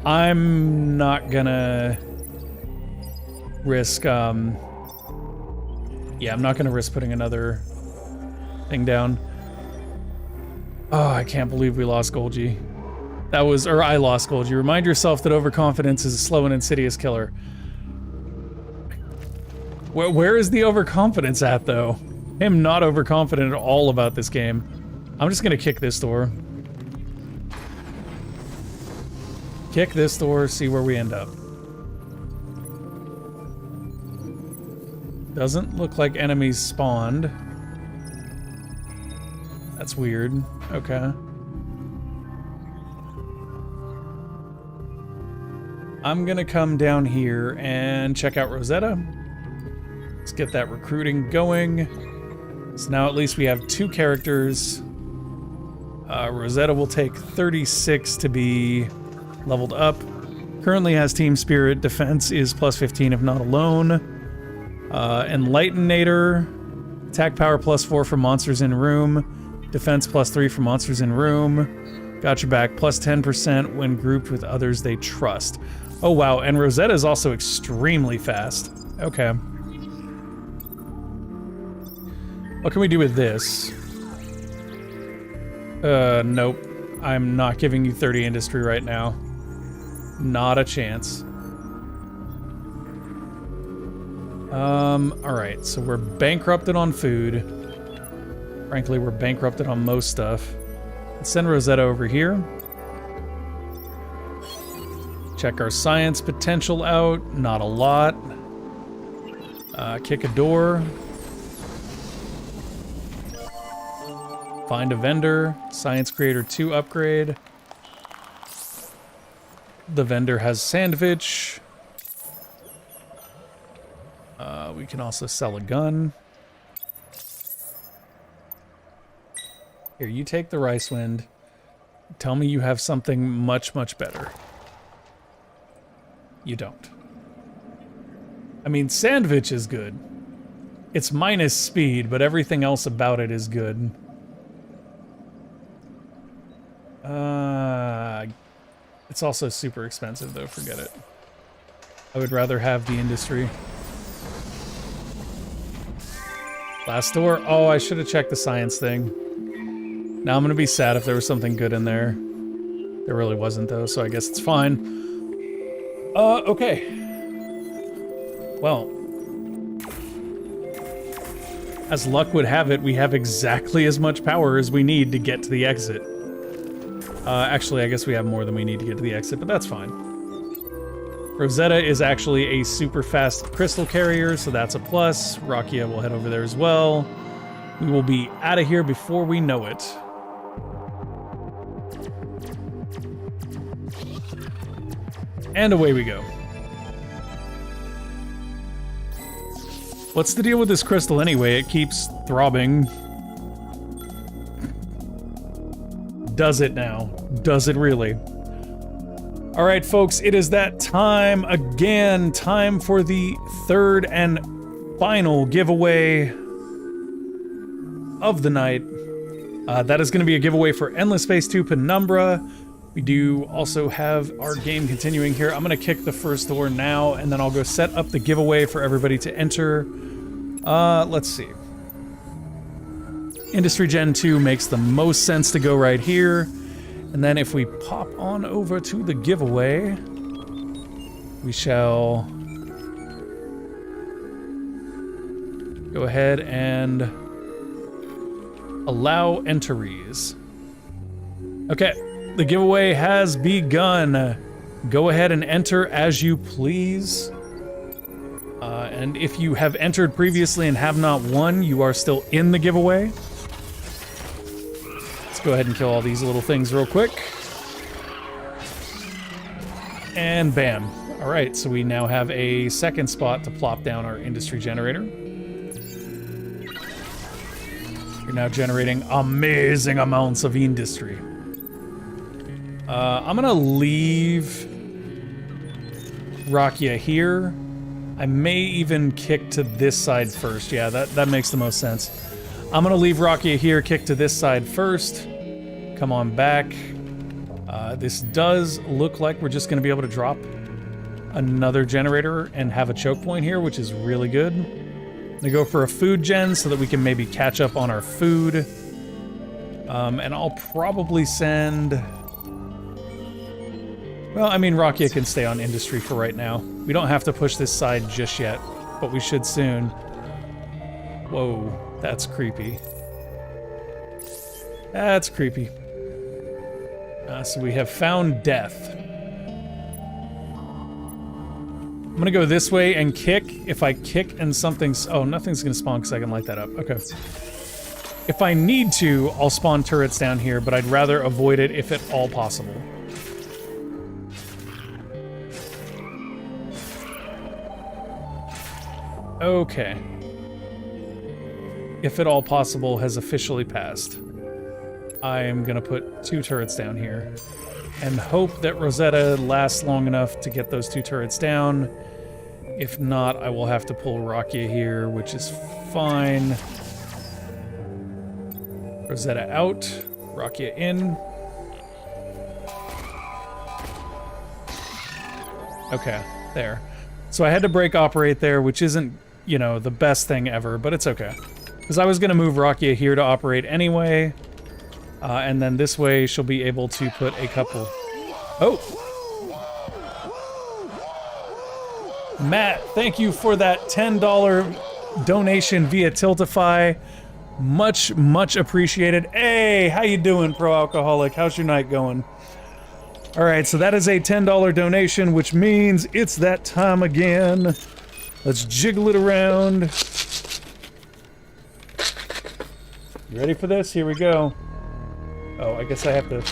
S6: I'm not gonna risk Yeah, I'm not going to risk putting another thing down. Oh, I can't believe we lost Golgi. That was, or I lost Golgi. Remind yourself that overconfidence is a slow and insidious killer. Where is the overconfidence at, though? I am not overconfident at all about this game. I'm just gonna kick this door. Kick this door, see where we end up. Doesn't look like enemies spawned. That's weird. Okay. I'm gonna come down here and check out Rosetta. Let's get that recruiting going. So now at least we have 2 characters. Rosetta will take 36 to be leveled up. Currently has Team Spirit. Defense is plus 15 if not alone. Enlightenator. Attack power plus 4 for monsters in room. Defense plus 3 for monsters in room. Got your back. Plus 10% when grouped with others they trust. Oh wow, and Rosetta is also extremely fast. Okay. What can we do with this? Nope. I'm not giving you 30 industry right now. Not a chance. Alright, so we're bankrupted on food. Frankly, we're bankrupted on most stuff. Let's send Rosetta over here. Check our science potential out. Not a lot. Kick a door. Find a vendor. Science Creator 2 upgrade. The vendor has sandwich. We can also sell a gun. Here, you take the rice wind. Tell me you have something much, much better. You don't. I mean, sandwich is good. It's minus speed, but everything else about it is good. It's also super expensive, though. Forget it. I would rather have the industry. Last door. Oh, I should have checked the science thing. Now I'm gonna be sad if there was something good in there. There really wasn't, though, so I guess it's fine. Okay. Well, as luck would have it, we have exactly as much power as we need to get to the exit. Actually, I guess we have more than we need to get to the exit, but that's fine. Rosetta is actually a super fast crystal carrier, so that's a plus. Rakia will head over there as well. We will be out of here before we know it. And away we go. What's the deal with this crystal anyway? It keeps throbbing. Does it now? Does it really? All right, folks, it is that time again. Time for the 3rd and final giveaway of the night. That is going to be a giveaway for Endless Space 2 Penumbra. We do also have our game continuing here. I'm going to kick the first door now, and then I'll go set up the giveaway for everybody to enter. Let's see. Industry Gen 2 makes the most sense to go right here. And then if we pop on over to the giveaway, we shall go ahead and allow entries. Okay, the giveaway has begun. Go ahead and enter as you please. And if you have entered previously and have not won, you are still in the giveaway. Let's go ahead and kill all these little things real quick. And bam. All right, so we now have a second spot to plop down our industry generator. You're now generating amazing amounts of industry. I'm gonna leave Rakia here. I may even kick to this side first. Yeah, that makes the most sense. I'm gonna leave Rakia here, kick to this side first. Come on back. This does look like we're just gonna be able to drop another generator and have a choke point here, which is really good. I'm gonna go for a food gen so that we can maybe catch up on our food. And I'll probably send... Well, I mean, Rakia can stay on industry for right now. We don't have to push this side just yet, but we should soon. Whoa, that's creepy. That's creepy. So we have found death. I'm gonna go this way and kick. If I kick and something's... Oh, nothing's gonna spawn because I can light that up. Okay. If I need to, I'll spawn turrets down here, but I'd rather avoid it if at all possible. Okay. If at all possible has officially passed. I am gonna put 2 turrets down here and hope that Rosetta lasts long enough to get those 2 turrets down. If not, I will have to pull Rakia here, which is fine. Rosetta out, Rakia in. Okay, there. So I had to break operate there, which isn't, you know, the best thing ever, but it's okay. Because I was going to move Rakia here to operate anyway. And then this way she'll be able to put a couple... Oh! Matt, thank you for that $10 donation via Tiltify. Much, much appreciated. Hey, how you doing, Pro Alcoholic? How's your night going? All right, so that is a $10 donation, which means it's that time again. Let's jiggle it around. You ready for this? Here we go. Oh, I guess I have to...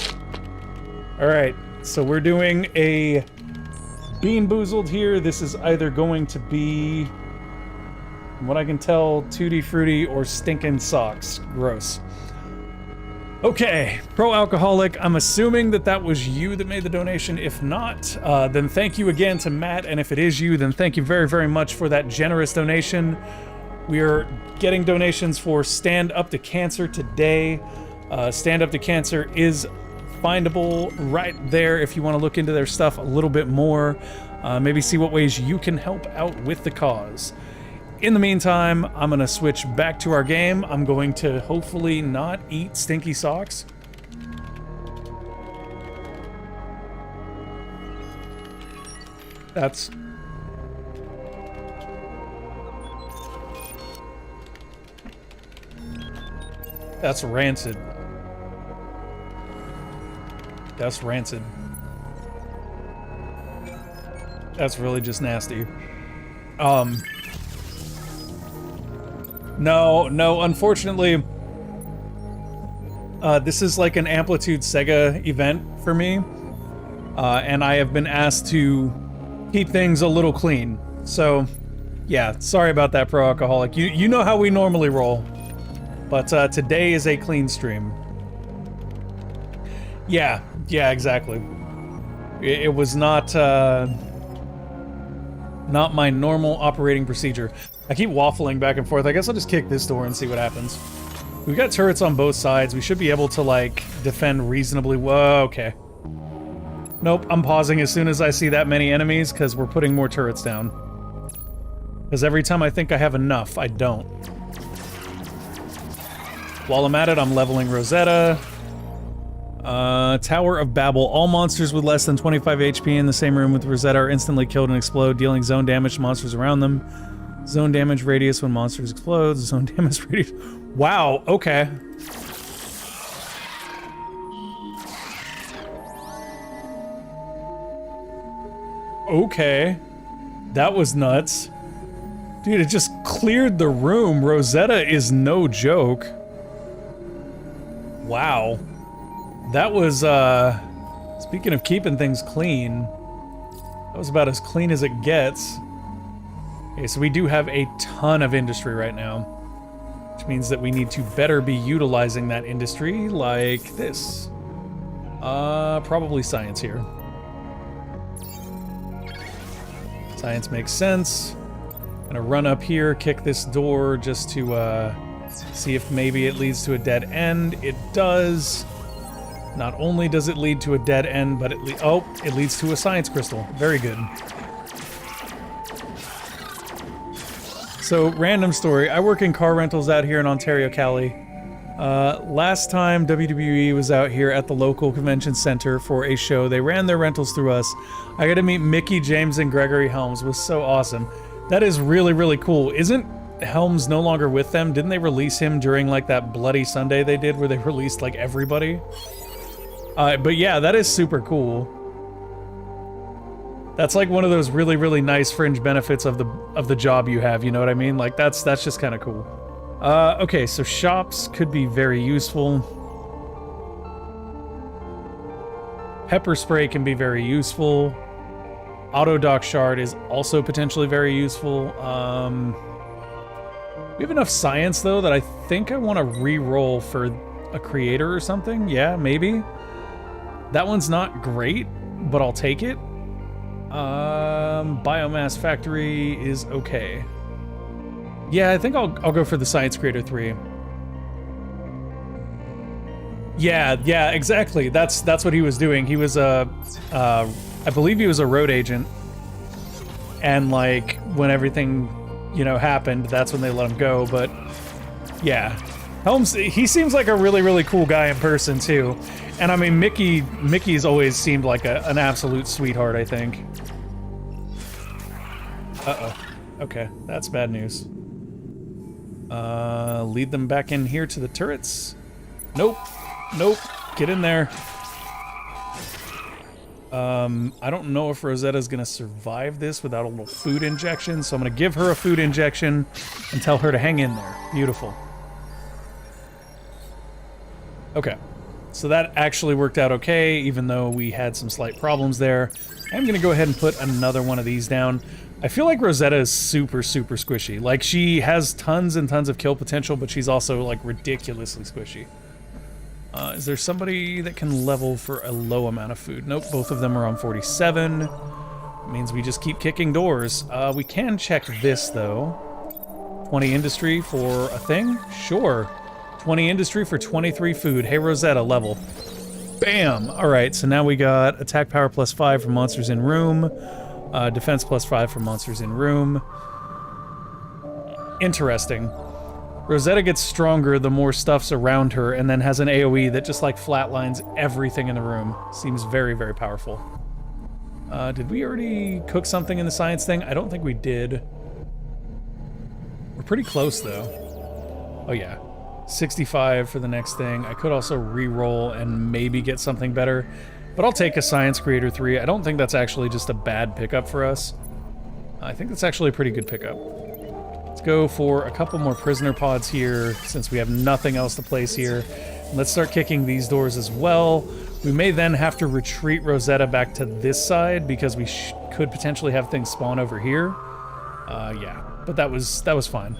S6: All right, so we're doing a Bean Boozled here. This is either going to be... From what I can tell, Tutti Frutti or Stinkin' Socks. Gross. Okay, Pro Alcoholic, I'm assuming that that was you that made the donation. If not, then thank you again to Matt, and if it is you, then thank you very, very much for that generous donation. We are getting donations for Stand Up to Cancer today. Stand Up to Cancer is findable right there if you want to look into their stuff a little bit more. Maybe see what ways you can help out with the cause. In the meantime, I'm going to switch back to our game. I'm going to hopefully not eat stinky socks. That's rancid. That's rancid. That's really just nasty. No, unfortunately, this is like an Amplitude Sega event for me, and I have been asked to keep things a little clean. So, yeah, sorry about that, Pro Alcoholic. You know how we normally roll, but today is a clean stream. Yeah, exactly. It was not my normal operating procedure. I keep waffling back and forth. I guess I'll just kick this door and see what happens. We've got turrets on both sides. We should be able to, like, defend reasonably well. Okay. Nope, I'm pausing as soon as I see that many enemies, because we're putting more turrets down. Because every time I think I have enough, I don't. While I'm at it, I'm leveling Rosetta. Tower of Babel. All monsters with less than 25 HP in the same room with Rosetta are instantly killed and explode, dealing zone damage to monsters around them. Zone damage radius when monsters explode. Zone damage radius. Wow, okay. Okay. That was nuts. Dude, it just cleared the room. Rosetta is no joke. Wow. That was, speaking of keeping things clean, that was about as clean as it gets. Okay, so we do have a ton of industry right now, which means that we need to better be utilizing that industry like this. Probably science here. Science makes sense. Gonna run up here, kick this door just to, see if maybe it leads to a dead end. It does. Not only does it lead to a dead end, but it leads to a science crystal. Very good. So, random story. I work in car rentals out here in Ontario, Cali. Last time WWE was out here at the local convention center for a show, they ran their rentals through us. I got to meet Mickey James and Gregory Helms. It was so awesome. That is really, really cool. Isn't Helms no longer with them? Didn't they release him during like that Bloody Sunday they did where they released like everybody? But yeah, that is super cool. That's like one of those really, really nice fringe benefits of the job you have, you know what I mean? Like that's just kind of cool. Okay, so shops could be very useful. Pepper spray can be very useful. Auto dock shard is also potentially very useful. We have enough science though that I think I want to re-roll for a creator or something. Yeah, maybe. That one's not great, but I'll take it. Biomass factory is okay. Yeah, I think I'll go for the science creator 3. Yeah, exactly. That's what he was doing. He was I believe he was a road agent, and like when everything, you know, happened, that's when they let him go. But yeah, Helms, he seems like a really, really cool guy in person too. And I mean, Mickey's always seemed like an absolute sweetheart, I think. Uh-oh. Okay, that's bad news. Lead them back in here to the turrets. Nope. Get in there. I don't know if Rosetta's gonna survive this without a little food injection, so I'm gonna give her a food injection and tell her to hang in there. Beautiful. Okay. So that actually worked out okay, even though we had some slight problems there. I'm gonna go ahead and put another one of these down. I feel like Rosetta is super, super squishy. Like, she has tons and tons of kill potential, but she's also, like, ridiculously squishy. Is there somebody that can level for a low amount of food? Nope, both of them are on 47. It means we just keep kicking doors. We can check this, though. 20 industry for a thing? Sure. 20 industry for 23 food. Hey, Rosetta, level. Bam! Alright, so now we got attack power +5 for monsters in room. Defense +5 for monsters in room. Interesting. Rosetta gets stronger the more stuff's around her, and then has an AoE that just like flatlines everything in the room. Seems very, very powerful. Did we already cook something in the science thing? I don't think we did. We're pretty close though. Oh yeah. 65 for the next thing. I could also re-roll and maybe get something better. But I'll take a Science Creator 3. I don't think that's actually just a bad pickup for us. I think that's actually a pretty good pickup. Let's go for a couple more prisoner pods here, since we have nothing else to place here. And let's start kicking these doors as well. We may then have to retreat Rosetta back to this side, because we could potentially have things spawn over here. Yeah, but that was fine.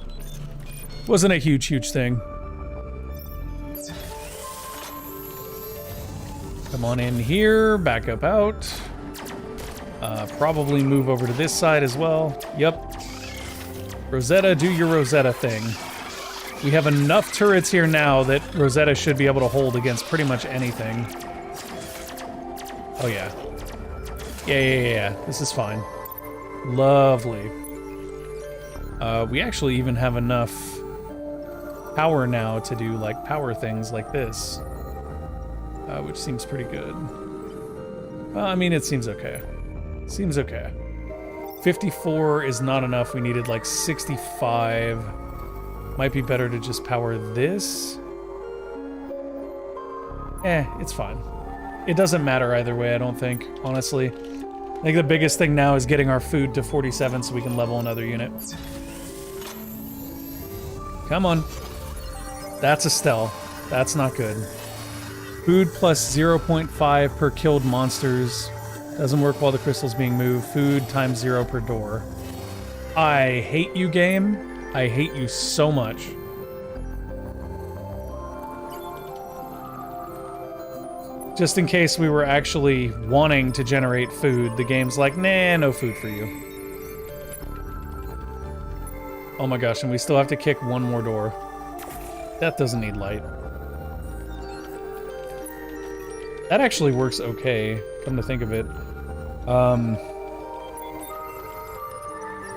S6: Wasn't a huge thing. Come on in here, back up out. Probably move over to this side as well. Yep. Rosetta, do your Rosetta thing. We have enough turrets here now that Rosetta should be able to hold against pretty much anything. Oh yeah. Yeah. This is fine. Lovely. We actually even have enough power now to do like power things like this. Which seems pretty good. Well, I mean, it seems okay. Seems okay. 54 is not enough. We needed like 65. Might be better to just power this. It's fine. It doesn't matter either way, I don't think, honestly. I think the biggest thing now is getting our food to 47 so we can level another unit. Come on. That's a stealth. That's not good. Food plus 0.5 per killed monsters. Doesn't work while the crystal's being moved. Food times 0 per door. I hate you, game. I hate you so much. Just in case we were actually wanting to generate food, the game's like, nah, no food for you. Oh my gosh, and we still have to kick one more door. That doesn't need light. That actually works okay, come to think of it.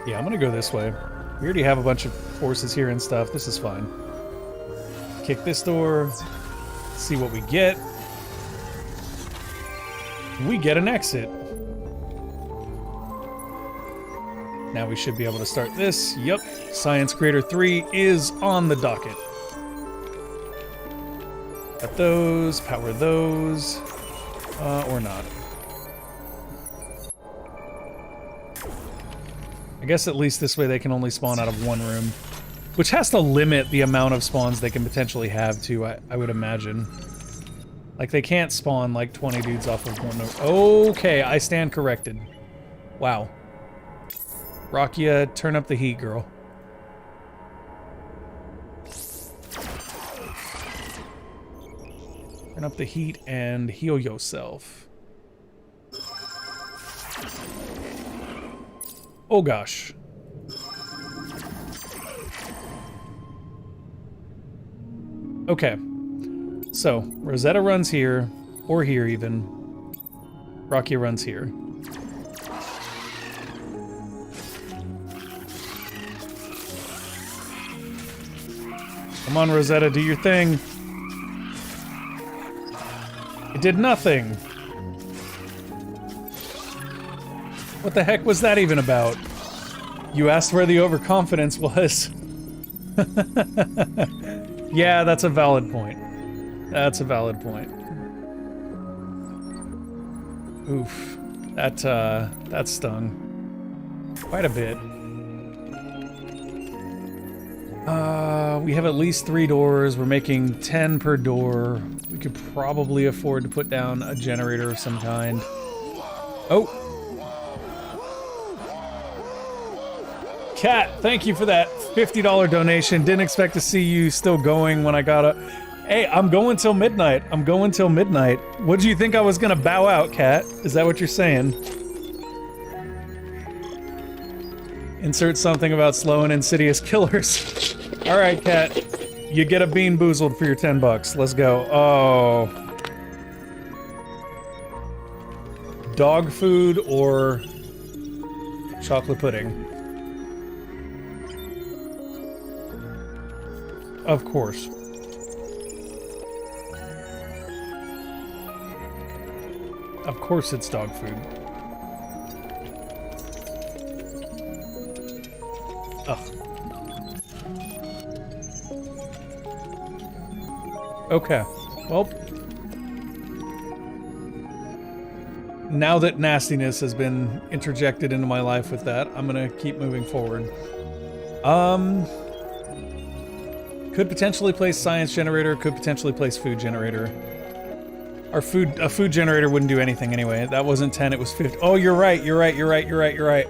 S6: Yeah, I'm gonna go this way. We already have a bunch of forces here and stuff. This is fine. Kick this door. See what we get. We get an exit. Now we should be able to start this. Yep. Science Creator 3 is on the docket. Got those. Power those. Or not. I guess at least this way they can only spawn out of one room. Which has to limit the amount of spawns they can potentially have, too, I would imagine. Like, they can't spawn, like, 20 dudes off of one. Okay, I stand corrected. Wow. Rakia, turn up the heat, girl. Turn up the heat and heal yourself. Oh, gosh. Okay. So, Rosetta runs here, or here even. Rakia runs here. Come on, Rosetta, do your thing. It did nothing. What the heck was that even about? You asked where the overconfidence was. Yeah, that's a valid point. That's a valid point. Oof. That stung. Quite a bit. We have at least 3 doors. We're making 10 per door. We could probably afford to put down a generator of some kind. Oh! Kat, thank you for that $50 donation. Didn't expect to see you still going when I got up. Hey, I'm going till midnight. I'm going till midnight. What do you think I was gonna bow out, Kat? Is that what you're saying? Insert something about slow and insidious killers. Alright, Kat. You get a bean boozled for your 10 bucks. Let's go. Oh. Dog food or chocolate pudding? Of course. Of course it's dog food. Ugh. Okay. Well. Now that nastiness has been interjected into my life with that, I'm gonna keep moving forward. Could potentially place science generator, could potentially place food generator. A food generator wouldn't do anything anyway. That wasn't 10, it was 50. Oh, you're right.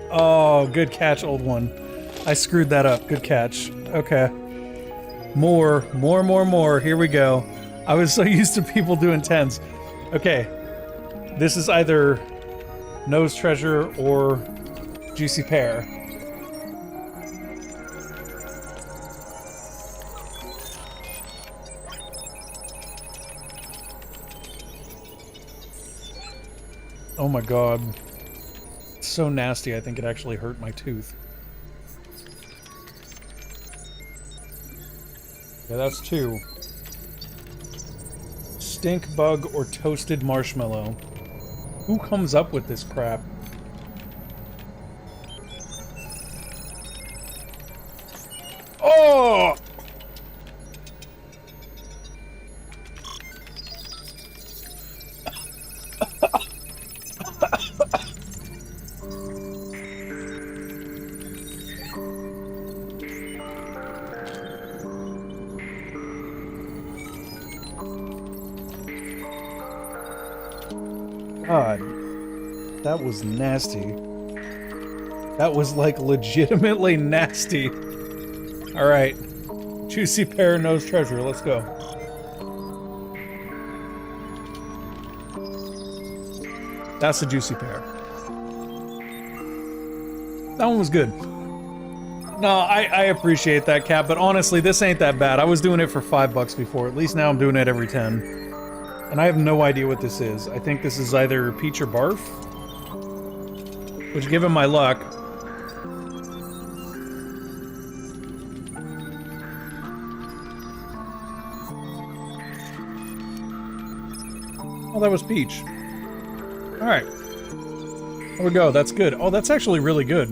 S6: Oh, good catch, old one. I screwed that up. Good catch. Okay. More. Here we go. I was so used to people doing 10s. Okay. This is either nose treasure or juicy pear. Oh my god. It's so nasty, I think it actually hurt my tooth. Yeah, that's 2. Stink bug or toasted marshmallow. Who comes up with this crap? Oh! God, that was nasty. That was like legitimately nasty. Alright. Juicy pear nose treasure, let's go. That's the juicy pear. That one was good. No, I appreciate that, Cat, but honestly, this ain't that bad. I was doing it for $5 before. At least now I'm doing it every 10. And I have no idea what this is. I think this is either peach or barf. Which, given my luck... Oh, that was peach. Alright. There we go, that's good. Oh, that's actually really good.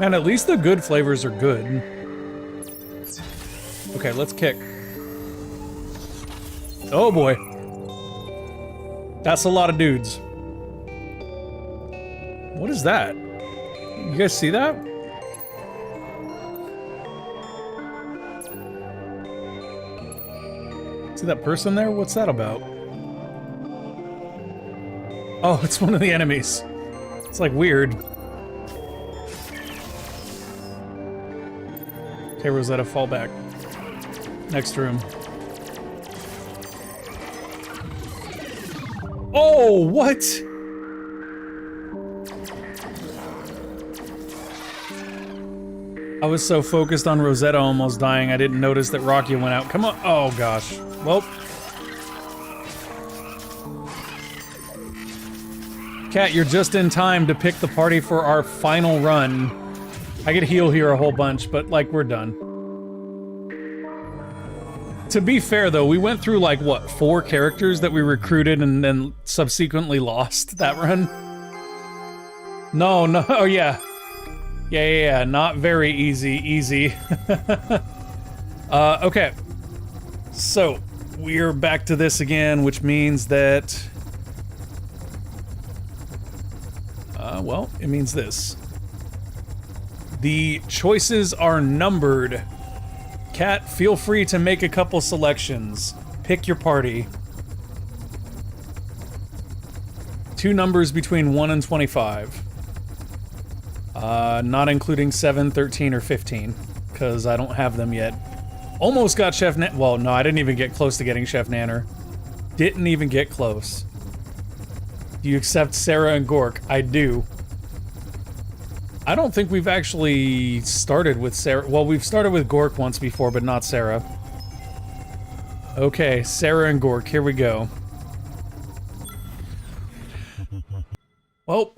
S6: Man, at least the good flavors are good. Okay, let's kick. Oh boy. That's a lot of dudes. What is that? You guys see that? See that person there? What's that about? Oh, it's one of the enemies. It's like weird. Okay, Rosetta, fall back. Next room. Oh, what? I was so focused on Rosetta almost dying, I didn't notice that Rakia went out. Come on. Oh, gosh. Well. Cat, you're just in time to pick the party for our final run. I could heal here a whole bunch, but, like, we're done. To be fair, though, we went through, like, what, 4 characters that we recruited and then subsequently lost that run? No, oh, yeah. Yeah, not very easy. Okay. So, we're back to this again, which means that... well, it means this. The choices are numbered. Cat, feel free to make a couple selections. Pick your party. 2 numbers between 1 and 25. Not including 7, 13, or 15, because I don't have them yet. Almost got Chef Nan- well, no, I didn't even get close to getting Chef Nanner. Didn't even get close. Do you accept Sarah and Gork? I do. I don't think we've actually started with Sarah. Well, we've started with Gork once before, but not Sarah. Okay, Sarah and Gork, here we go. Well,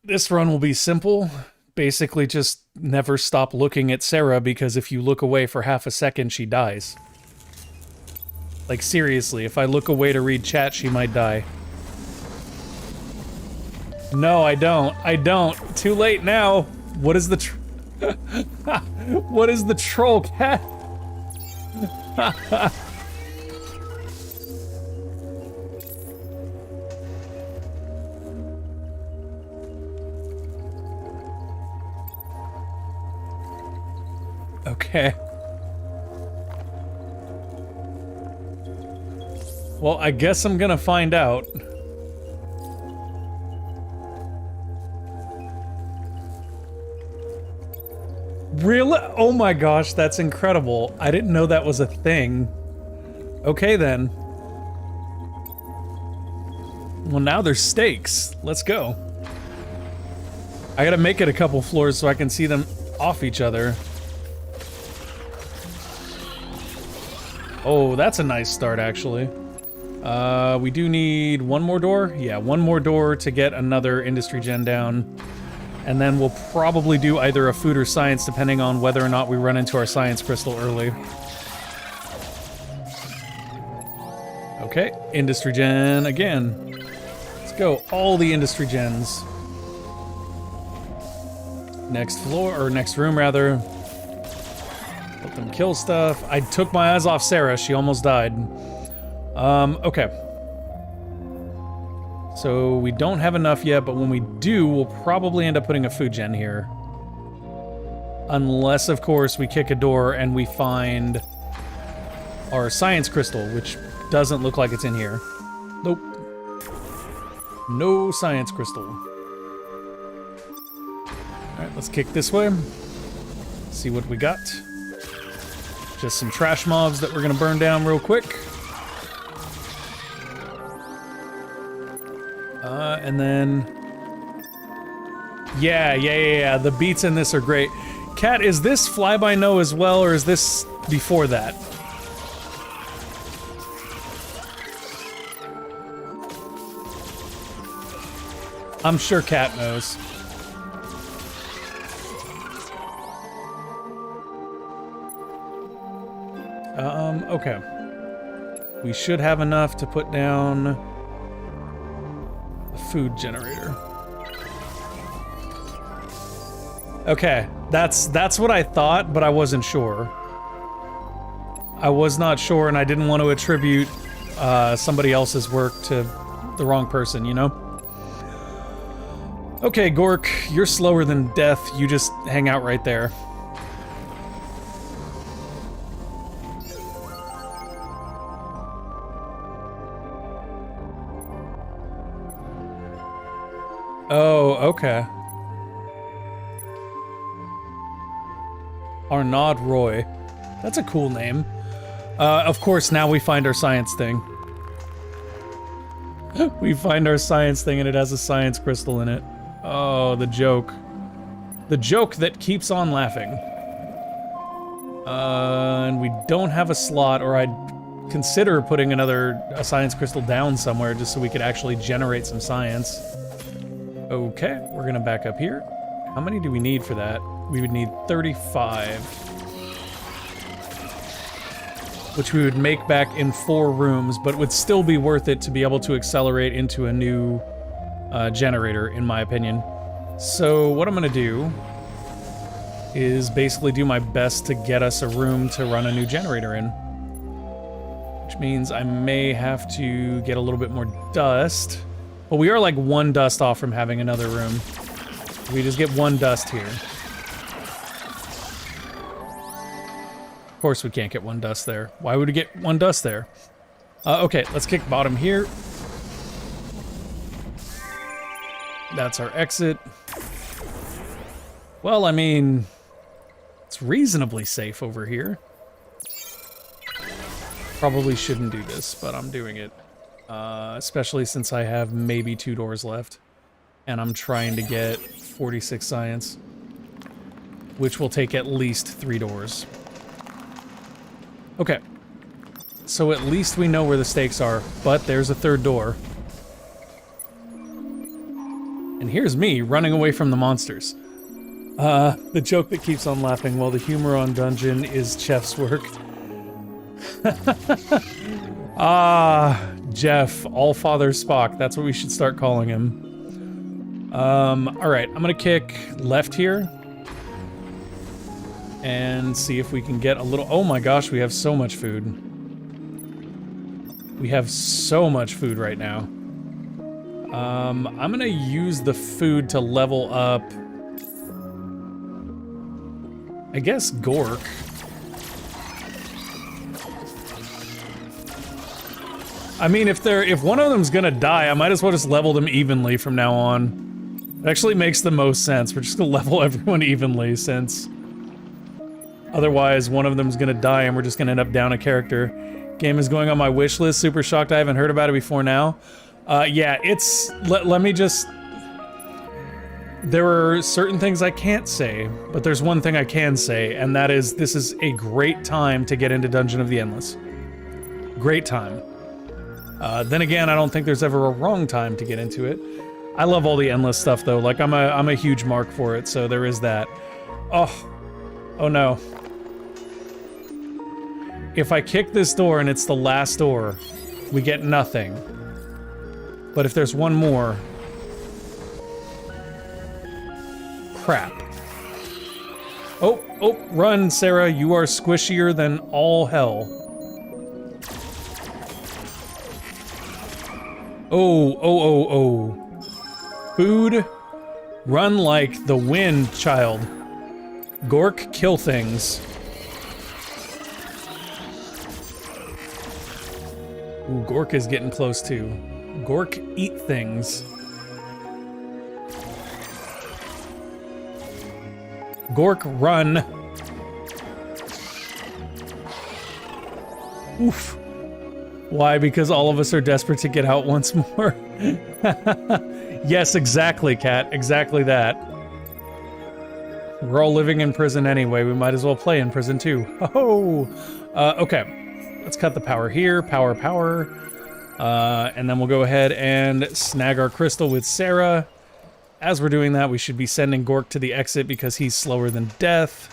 S6: this run will be simple. Basically just never stop looking at Sarah, because if you look away for half a second, she dies. Like, seriously, if I look away to read chat, she might die. No, I don't. I don't. Too late now. What is the what is the troll cat? Okay. Well, I guess I'm gonna find out. Really? Oh my gosh, that's incredible. I didn't know that was a thing. Okay then. Well, now there's stakes. Let's go. I gotta make it a couple floors so I can see them off each other. Oh, that's a nice start, actually. We do need one more door? Yeah, one more door to get another industry gen down. And then we'll probably do either a food or science, depending on whether or not we run into our science crystal early. Okay, industry gen again. Let's go, all the industry gens. Next floor, or next room rather. Let them kill stuff. I took my eyes off Sarah, she almost died. Okay. So we don't have enough yet, but when we do, we'll probably end up putting a food gen here. Unless, of course, we kick a door and we find our science crystal, which doesn't look like it's in here. Nope. No science crystal. Alright, let's kick this way. See what we got. Just some trash mobs that we're gonna burn down real quick. And then... Yeah, the beats in this are great. Cat, is this fly-by-no as well, or is this before that? I'm sure Cat knows. Okay. We should have enough to put down a food generator. Okay, that's what I thought, but I wasn't sure. I was not sure, and I didn't want to attribute somebody else's work to the wrong person, you know? Okay, Gork, you're slower than death. You just hang out right there. Oh, okay. Arnaud Roy. That's a cool name. Of course, now we find our science thing. We find our science thing and it has a science crystal in it. Oh, the joke. The joke that keeps on laughing. And we don't have a slot, or I'd consider putting a science crystal down somewhere just so we could actually generate some science. Okay, we're gonna back up here. How many do we need for that? We would need 35. Which we would make back in 4 rooms, but would still be worth it to be able to accelerate into a new generator, in my opinion. So what I'm gonna do is basically do my best to get us a room to run a new generator in. Which means I may have to get a little bit more dust. But we are like 1 dust off from having another room. We just get 1 dust here. Of course we can't get 1 dust there. Why would we get 1 dust there? Okay, let's kick bottom here. That's our exit. Well, I mean, it's reasonably safe over here. Probably shouldn't do this, but I'm doing it. Especially since I have maybe 2 doors left. And I'm trying to get 46 science. Which will take at least 3 doors. Okay. So at least we know where the stakes are, but there's a 3rd door. And here's me running away from the monsters. The joke that keeps on laughing while the humor on dungeon is Chef's work. Jeff, Allfather Spock. That's what we should start calling him. Alright, I'm gonna kick left here. And see if we can get a little... Oh my gosh, we have so much food. We have so much food right now. I'm gonna use the food to level up... I guess Gork. I mean, if one of them's gonna die, I might as well just level them evenly from now on. It actually makes the most sense. We're just gonna level everyone evenly, since... Otherwise, one of them's gonna die and we're just gonna end up down a character. Game is going on my wish list. Super shocked I haven't heard about it before now. Yeah, it's... Let me just... There are certain things I can't say, but there's one thing I can say, and that is this is a great time to get into Dungeon of the Endless. Great time. Then again, I don't think there's ever a wrong time to get into it. I love all the Endless stuff, though. Like, I'm a huge mark for it, so there is that. Oh no. If I kick this door and it's the last door, we get nothing. But if there's one more... Crap. Oh, run, Sarah. You are squishier than all hell. Oh. Food. Run like the wind, child. Gork, kill things. Ooh, Gork is getting close too. Gork, eat things. Gork, run. Oof. Why? Because all of us are desperate to get out once more. Yes, exactly, Kat. Exactly that. We're all living in prison anyway. We might as well play in prison too. Oh, okay. Let's cut the power here. Power. And then we'll go ahead and snag our crystal with Sarah. As we're doing that, we should be sending Gork to the exit because he's slower than death.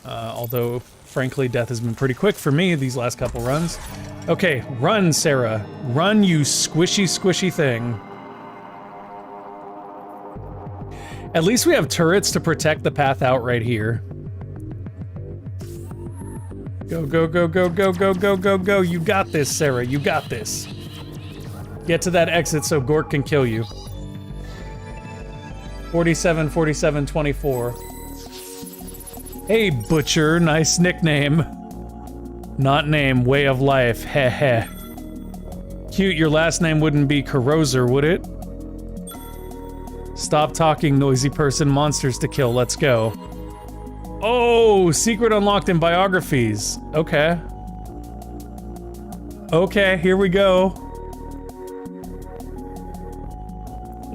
S6: Although, frankly, death has been pretty quick for me these last couple runs. Okay, run, Sarah. Run, you squishy, squishy thing. At least we have turrets to protect the path out right here. Go, go, go, go, go, go, go, go, go. You got this, Sarah. You got this. Get to that exit so Gork can kill you. 47, 47, 24. Hey, Butcher. Nice nickname. Not name, way of life. Heh heh. Cute, your last name wouldn't be Corroser, would it? Stop talking, noisy person. Monsters to kill. Let's go. Oh, secret unlocked in biographies. Okay. Okay, here we go.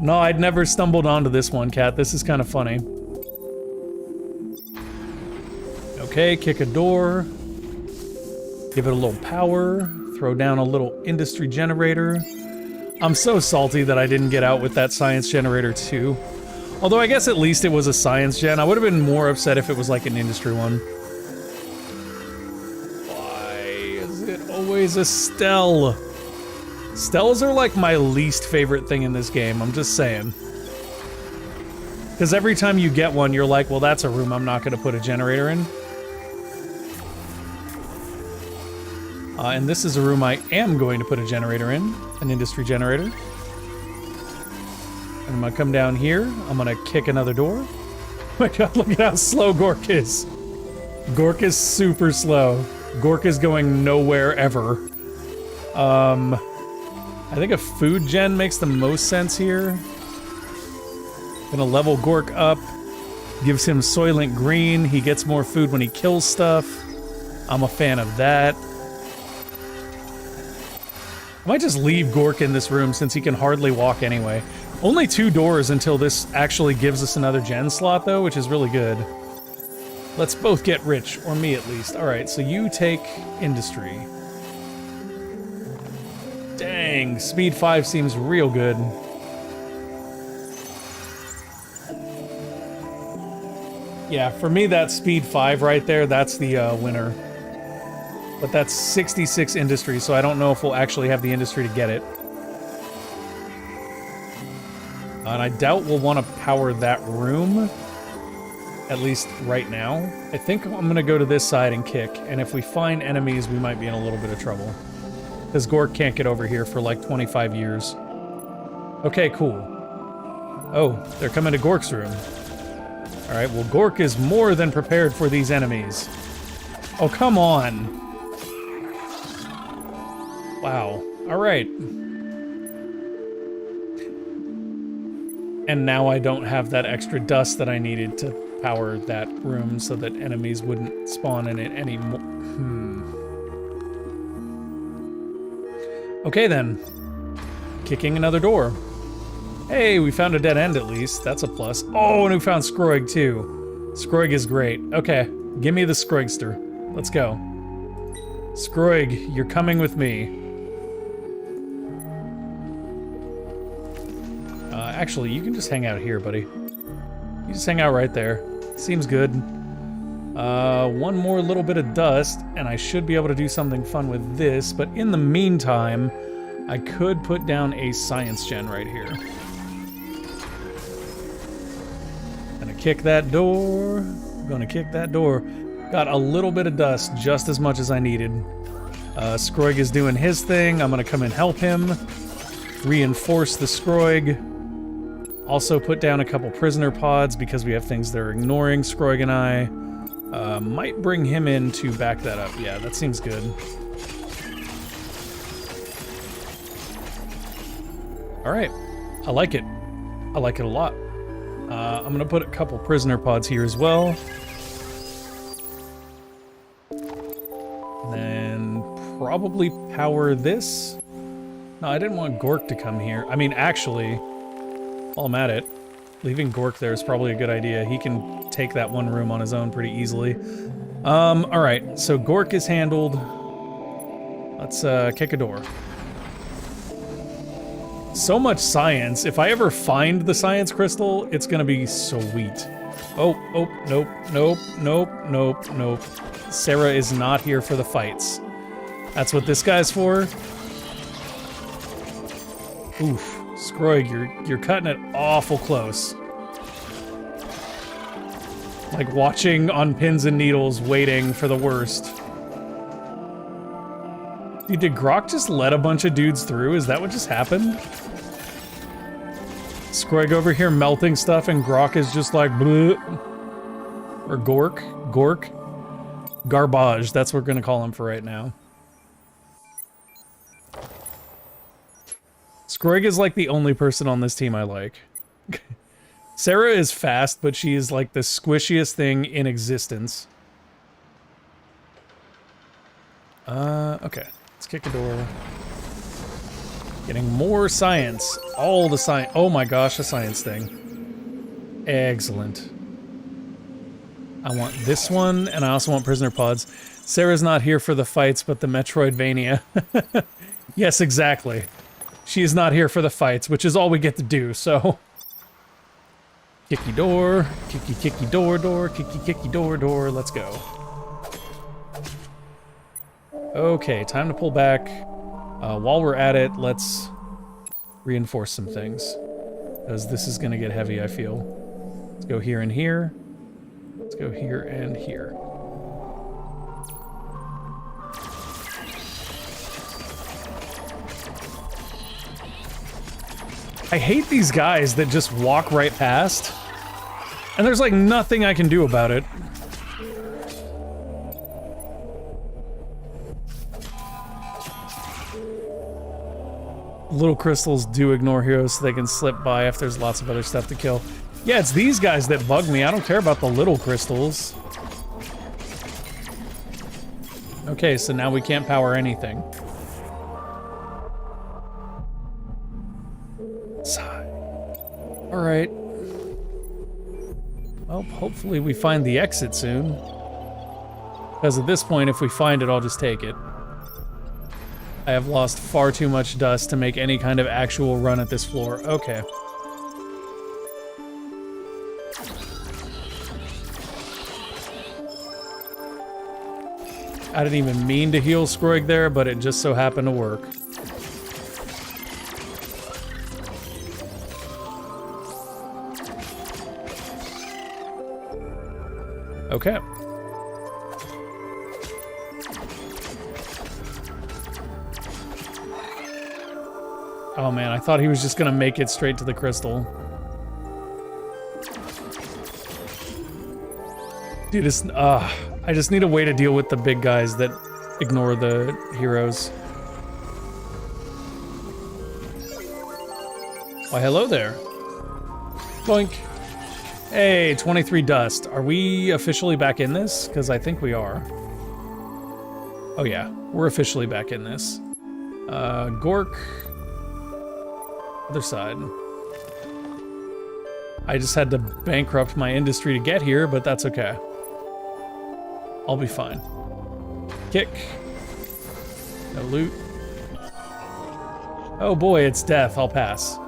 S6: No, I'd never stumbled onto this one, Cat. This is kind of funny. Okay, kick a door. Give it a little power. Throw down a little industry generator. I'm so salty that I didn't get out with that science generator too. Although I guess at least it was a science gen. I would have been more upset if it was like an industry one. Why is it always a Stell? Stells are like my least favorite thing in this game, I'm just saying. Because every time you get one, you're like, well, that's a room I'm not going to put a generator in. And this is a room I am going to put a generator in, an industry generator. And I'm gonna come down here, I'm gonna kick another door. Oh my god, look at how slow Gork is. Gork is super slow. Gork is going nowhere ever. I think a food gen makes the most sense here. Gonna level Gork up. Gives him Soylent Green. He gets more food when he kills stuff. I'm a fan of that. I might just leave Gork in this room since he can hardly walk anyway. Only 2 doors until this actually gives us another gen slot though, which is really good. Let's both get rich, or me at least. Alright, so you take industry. Dang, speed 5 seems real good. Yeah, for me that's speed 5 right there, that's the winner. But that's 66 industry, so I don't know if we'll actually have the industry to get it. And I doubt we'll want to power that room, at least right now. I think I'm going to go to this side and kick, and if we find enemies, we might be in a little bit of trouble. Because Gork can't get over here for like 25 years. Okay, cool. Oh, they're coming to Gork's room. Alright, well Gork is more than prepared for these enemies. Oh, come on! Wow. Alright. And now I don't have that extra dust that I needed to power that room so that enemies wouldn't spawn in it anymore. Okay then. Kicking another door. Hey, we found a dead end at least. That's a plus. Oh, and we found Scroig too. Scroig is great. Okay, give me the Scroigster. Let's go. Scroig, you're coming with me. Actually, you can just hang out here, buddy. You just hang out right there. Seems good. One more little bit of dust, and I should be able to do something fun with this, but in the meantime, I could put down a science gen right here. Gonna kick that door. Gonna kick that door. Got a little bit of dust, just as much as I needed. Scroig is doing his thing. I'm gonna come and help him. Reinforce the Scroig. Also put down a couple prisoner pods because we have things that are ignoring Scroig and I. Might bring him in to back that up. Yeah, that seems good. Alright. I like it. I like it a lot. I'm gonna put a couple prisoner pods here as well. And then probably power this. No, I didn't want Gork to come here. I mean, actually, while I'm at it, leaving Gork there is probably a good idea. He can take that one room on his own pretty easily. Alright, so Gork is handled. Let's kick a door. So much science. If I ever find the science crystal, it's gonna be sweet. Oh, nope, nope, nope, nope, nope. Sarah is not here for the fights. That's what this guy's for? Oof. Scroig, you're cutting it awful close. Like watching on pins and needles, waiting for the worst. Dude, did Grok just let a bunch of dudes through? Is that what just happened? Scroig over here melting stuff and Grok is just like bleh. Or Gork? Garbage, that's what we're gonna call him for right now. Scroig is like the only person on this team I like. Sarah is fast, but she is like the squishiest thing in existence. Okay. Let's kick a door. Getting more science. All the science. Oh my gosh, a science thing. Excellent. I want this one, and I also want prisoner pods. Sarah's not here for the fights, but the Metroidvania. Yes, exactly. She is not here for the fights, which is all we get to do, so... Kicky door, kicky door, kicky door, let's go. Okay, time to pull back. While we're at it, let's reinforce some things. Because this is gonna get heavy, I feel. Let's go here and here. Let's go here and here. I hate these guys that just walk right past. And there's like nothing I can do about it. Little crystals do ignore heroes so they can slip by if there's lots of other stuff to kill. Yeah, it's these guys that bug me. I don't care about the little crystals. Okay, so now we can't power anything. Alright. Well, hopefully we find the exit soon. Because at this point, if we find it, I'll just take it. I have lost far too much dust to make any kind of actual run at this floor. Okay. I didn't even mean to heal Scroig there, but it just so happened to work. Okay. Oh man, I thought he was just gonna make it straight to the crystal. Dude, I just need a way to deal with the big guys that ignore the heroes. Why, hello there. Boink. Hey, 23 dust. Are we officially back in this? Because I think we are. Oh yeah, we're officially back in this. Gork. Other side. I just had to bankrupt my industry to get here, but that's okay. I'll be fine. Kick. No loot. Oh boy, it's death. I'll pass.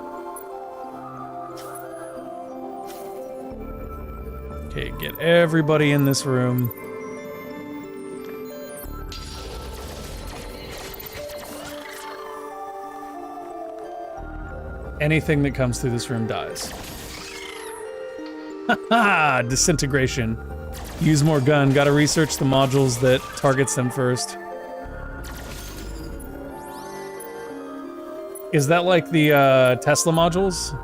S6: Okay, get everybody in this room. Anything that comes through this room dies. Haha! Disintegration. Use more gun. Gotta research the modules that targets them first. Is that like the Tesla modules?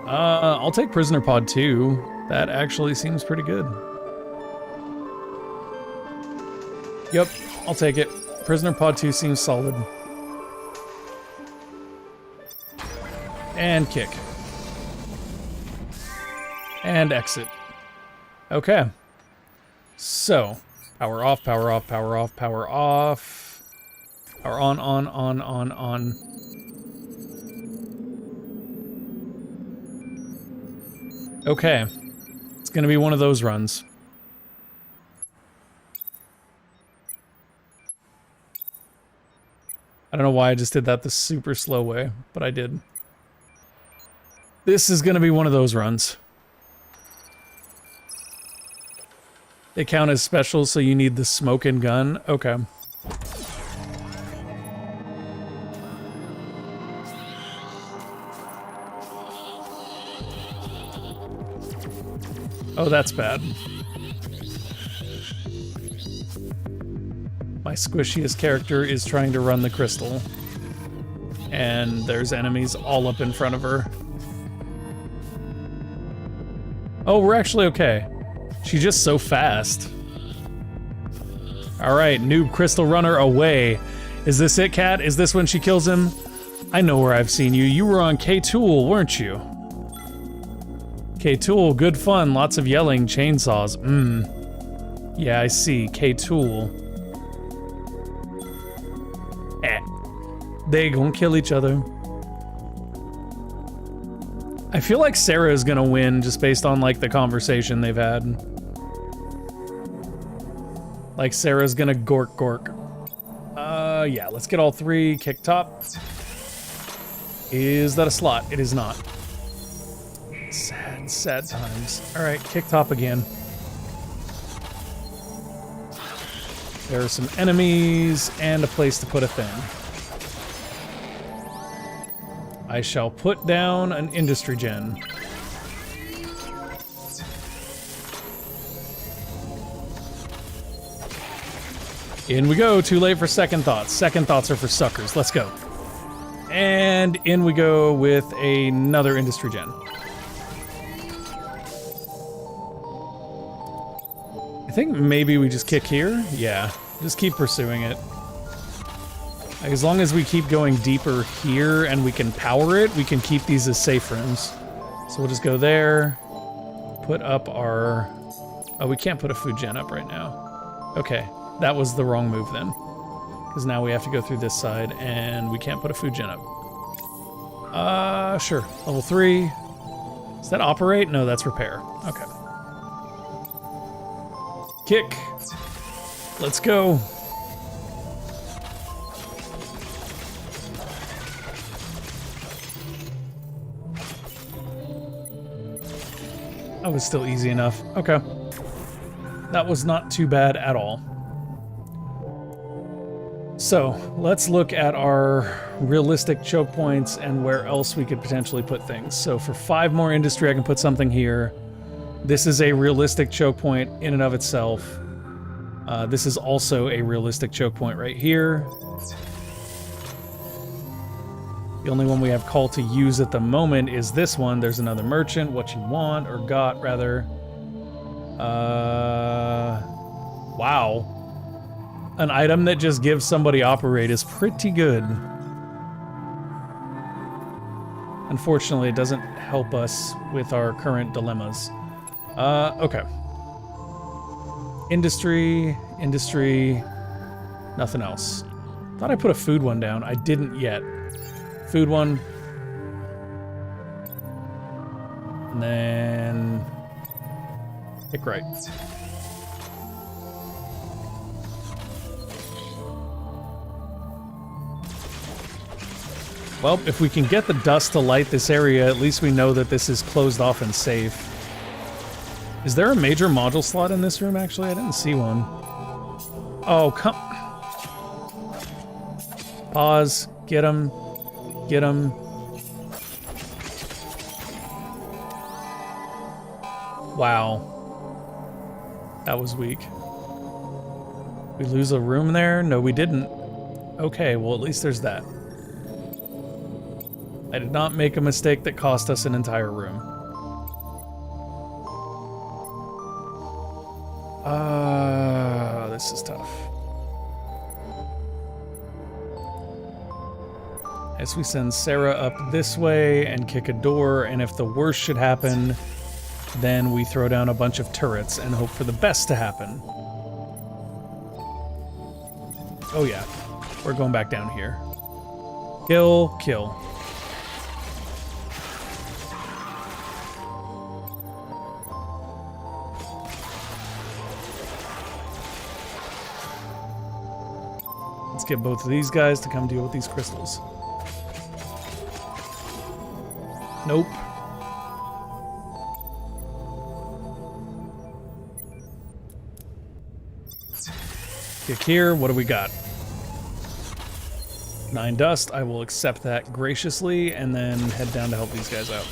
S6: I'll take Prisoner Pod 2. That actually seems pretty good. Yep, I'll take it. Prisoner Pod 2 seems solid. And kick. And exit. Okay. So, power off, power off, power off, power off. Power on, on. Okay. It's gonna be one of those runs. I don't know why I just did that the super slow way, but I did. This is gonna be one of those runs. They count as specials, so you need the smoke and gun? Okay. Oh, that's bad. My squishiest character is trying to run the crystal. And there's enemies all up in front of her. Oh, we're actually okay. She's just so fast. Alright, noob crystal runner away. Is this it, Cat? Is this when she kills him? I know where I've seen you. You were on K-Tool, weren't you? K-Tool, good fun. Lots of yelling, chainsaws. Yeah, I see. K-Tool. They gonna kill each other. I feel like Sarah is gonna win just based on like the conversation they've had. Like Sarah's gonna gork. Yeah, let's get all three. Kick top. Is that a slot? It is not. Sad times. All right, kick top again. There are some enemies and a place to put a thing. I shall put down an industry gen. In we go. Too late for second thoughts. Second thoughts are for suckers. Let's go. And in we go with another industry gen. I think maybe we just kick here. Yeah, just keep pursuing it. As long as we keep going deeper here and we can power it, we can keep these as safe rooms. So we'll just go there, put up our... Oh, we can't put a food gen up right now. Okay, that was the wrong move then. Because now we have to go through this side and we can't put a food gen up. Sure. Level 3. Does that operate? No, that's repair. Okay. Kick. Let's go. That was still easy enough. Okay. That was not too bad at all. So, let's look at our realistic choke points and where else we could potentially put things. So for 5 more industry, I can put something here. This is a realistic choke point in and of itself. This is also a realistic choke point right here. The only one we have call to use at the moment is this one. There's another merchant. What you want, or got, rather. Wow. An item that just gives somebody operate is pretty good. Unfortunately, it doesn't help us with our current dilemmas. Okay. Industry, nothing else. Thought I put a food one down. I didn't yet. Food one. And then... pick right. Well, if we can get the dust to light this area, at least we know that this is closed off and safe. Is there a major module slot in this room, actually? I didn't see one. Oh, come... Pause. Get him. Get him. Wow. That was weak. We lose a room there? No, we didn't. Okay, well, at least there's that. I did not make a mistake that cost us an entire room. This is tough. As we send Sarah up this way and kick a door, and if the worst should happen, then we throw down a bunch of turrets and hope for the best to happen. Oh yeah, we're going back down here. Kill, kill. Let's get both of these guys to come deal with these crystals. Nope. Kick here. What do we got? 9 dust. I will accept that graciously and then head down to help these guys out.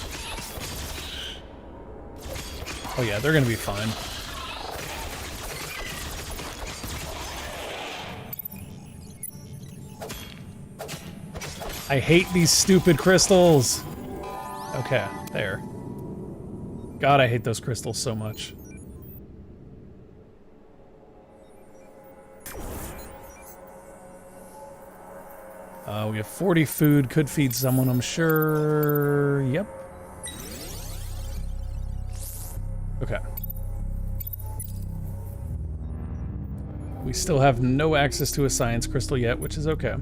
S6: Oh yeah, they're gonna be fine. I hate these stupid crystals. Okay, there. God, I hate those crystals so much. We have 40 food, could feed someone, I'm sure. Yep. Okay. We still have no access to a science crystal yet, which is okay.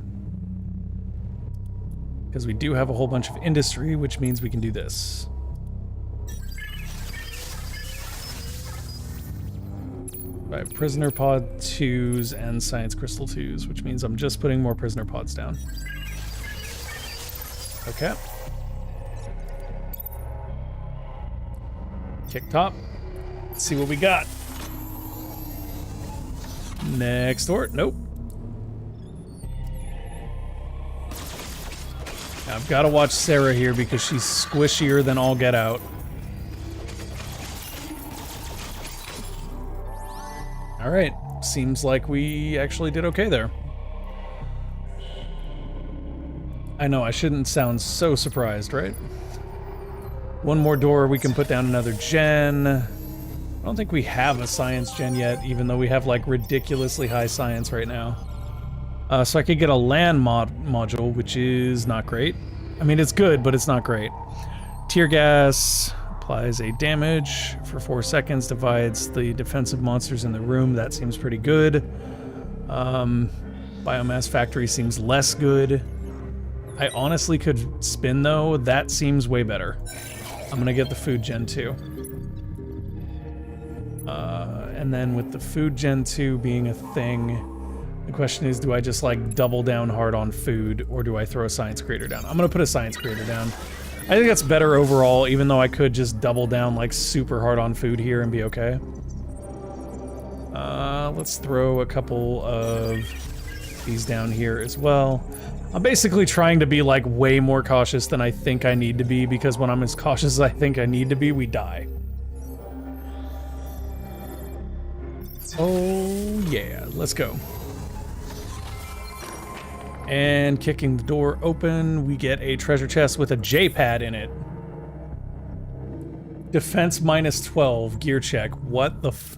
S6: Because we do have a whole bunch of industry, which means we can do this. I have prisoner pod 2s and science crystal 2s, which means I'm just putting more prisoner pods down. Okay. Kick top. Let's see what we got. Next door. Nope. I've got to watch Sarah here because she's squishier than all get out. Alright, seems like we actually did okay there. I know, I shouldn't sound so surprised, right? One more door, we can put down another gen. I don't think we have a science gen yet, even though we have like ridiculously high science right now. So I could get a land module, which is not great. I mean, it's good, but it's not great. Tear gas applies a damage for 4 seconds, divides the defensive monsters in the room. That seems pretty good. Biomass factory seems less good. I honestly could spin though. That seems way better. I'm gonna get the food gen 2. And then with the food gen 2 being a thing, the question is, do I just like double down hard on food or do I throw a science creator down? I'm gonna put a science creator down. I think that's better overall, even though I could just double down like super hard on food here and be okay. Let's throw a couple of these down here as well. I'm basically trying to be like way more cautious than I think I need to be, because when I'm as cautious as I think I need to be, we die. Oh yeah, let's go. And kicking the door open, we get a treasure chest with a J-pad in it. Defense -12, gear check. What the f...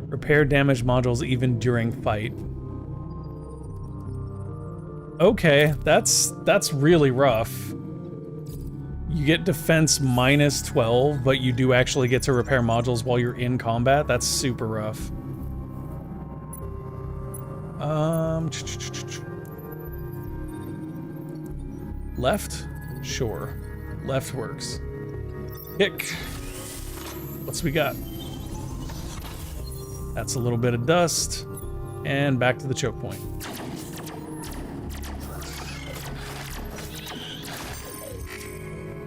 S6: Repair damage modules even during fight. Okay, that's really rough. You get defense -12, but you do actually get to repair modules while you're in combat. That's super rough. Left? Sure. Left works. Kick. What's we got? That's a little bit of dust. And back to the choke point.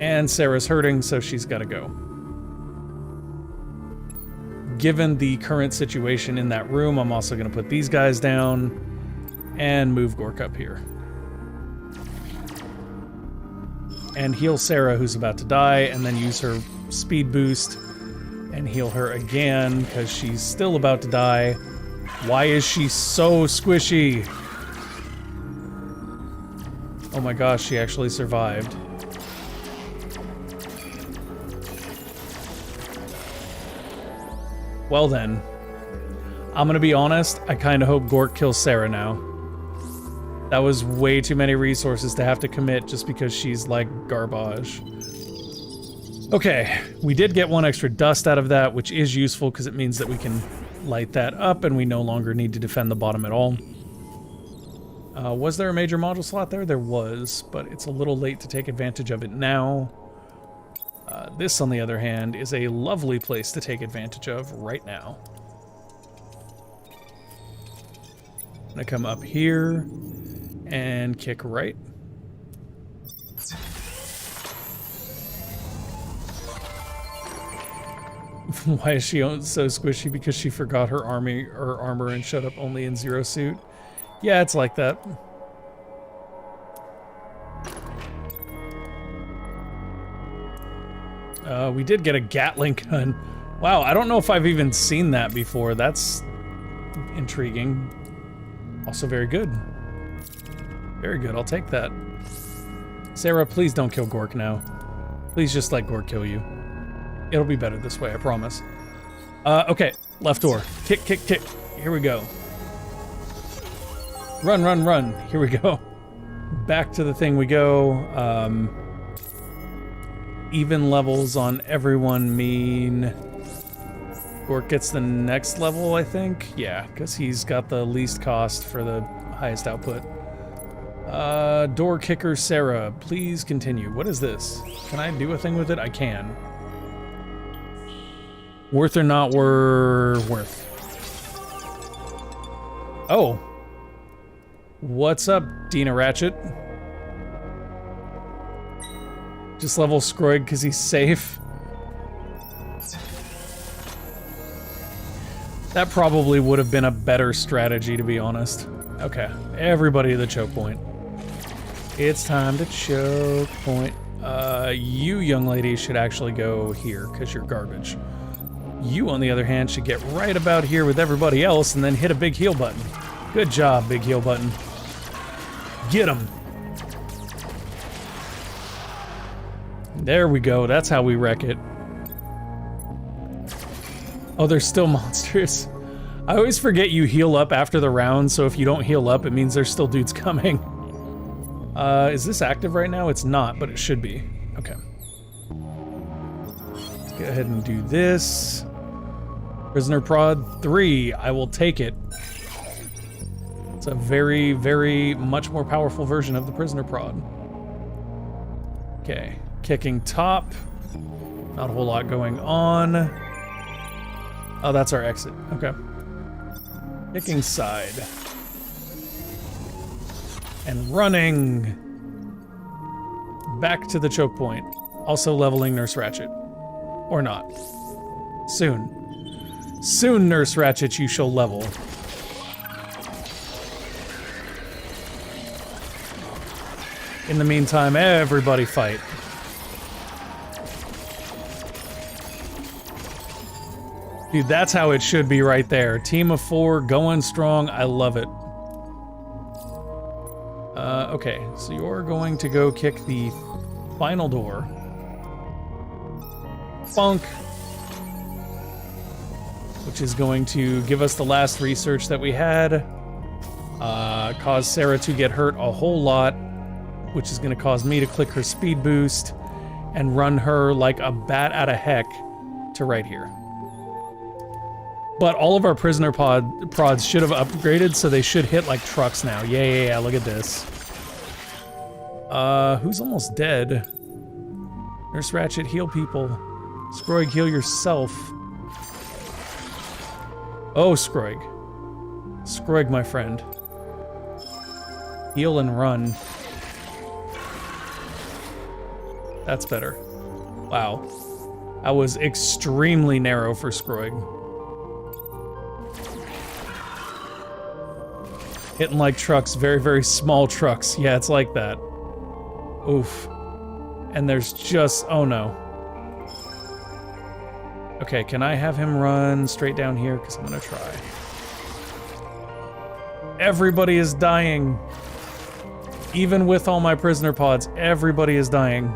S6: And Sarah's hurting, so she's got to go. Given the current situation in that room, I'm also going to put these guys down and move Gork up here. And heal Sarah, who's about to die, and then use her speed boost and heal her again, because she's still about to die. Why is she so squishy? Oh my gosh, she actually survived. Well then, I'm gonna be honest, I kinda hope Gork kills Sarah now. That was way too many resources to have to commit just because she's like garbage. Okay, we did get 1 extra dust out of that, which is useful because it means that we can light that up and we no longer need to defend the bottom at all. Was there a major module slot there? There was, but it's a little late to take advantage of it now. This, on the other hand, is a lovely place to take advantage of right now. I'm gonna come up here and kick right. Why is she so squishy? Because she forgot her armor and showed up only in Zero Suit. Yeah, it's like that. We did get a Gatling gun. Wow, I don't know if I've even seen that before. That's intriguing. Also very good. Very good, I'll take that. Sarah, please don't kill Gork now. Please just let Gork kill you. It'll be better this way, I promise. Okay, left door. Kick, kick, kick. Here we go. Run, run, run. Here we go. Back to the thing we go. Even levels on everyone mean Gork gets the next level, I think? Yeah, because he's got the least cost for the highest output. Door kicker Sarah, please continue. What is this? Can I do a thing with it? I can. Worth or not worth? Oh. What's up, Dina Ratchet? Just level Scroig because he's safe. That probably would have been a better strategy, to be honest. Okay, everybody to the choke point. It's time to choke point. You, young lady, should actually go here because you're garbage. You, on the other hand, should get right about here with everybody else and then hit a big heal button. Good job, big heal button. Get him. There we go. That's how we wreck it. Oh, there's still monsters. I always forget you heal up after the round, so if you don't heal up, it means there's still dudes coming. Is this active right now? It's not, but it should be. Okay. Let's go ahead and do this. Prisoner Prod 3. I will take it. It's a very, very much more powerful version of the Prisoner Prod. Okay. Kicking top. Not a whole lot going on. Oh, that's our exit. Okay. Kicking side. And running. Back to the choke point. Also leveling Nurse Ratchet. Or not. Soon. Soon, Nurse Ratchet, you shall level. In the meantime, everybody fight. Dude, that's how it should be right there. Team of 4, going strong. I love it. Okay, so you're going to go kick the final door. Funk. Which is going to give us the last research that we had. Cause Sarah to get hurt a whole lot. Which is going to cause me to click her speed boost. And run her like a bat out of heck to right here. But all of our prisoner prods should have upgraded, so they should hit like trucks now. Yeah, look at this. Who's almost dead? Nurse Ratchet, heal people. Scroig, heal yourself. Oh, Scroig. Scroig, my friend. Heal and run. That's better. Wow. I was extremely narrow for Scroig. Hitting like trucks, very, very small trucks. Yeah, it's like that. Oof. And there's just, oh no. Okay, can I have him run straight down here? Because I'm gonna try. Everybody is dying. Even with all my prisoner pods, everybody is dying.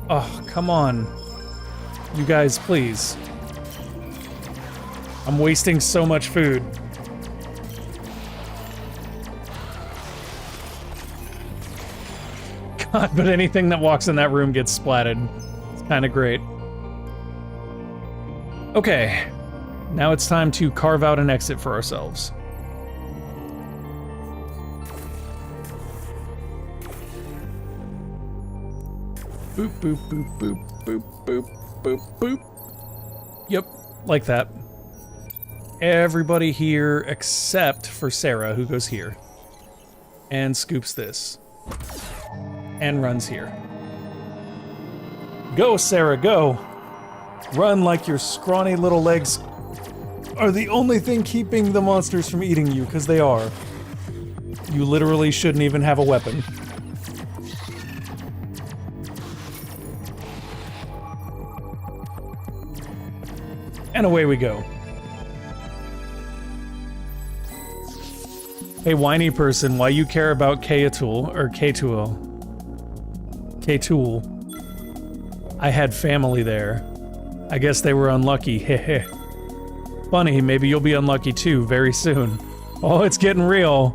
S6: Oh, come on. You guys, please. I'm wasting so much food. God, but anything that walks in that room gets splatted. It's kind of great. Okay. Now it's time to carve out an exit for ourselves. Boop, boop, boop, boop, boop, boop, boop, boop. Yep, like that. Everybody here except for Sarah, who goes here. And scoops this. and runs here. Go, Sarah, go! Run like your scrawny little legs are the only thing keeping the monsters from eating you, because they are. You literally shouldn't even have a weapon. And away we go. Hey, whiny person, why you care about K-Tool, or K-Tool? K-Tool. I had family there. I guess they were unlucky, heh. Funny, maybe you'll be unlucky too, very soon. Oh, it's getting real.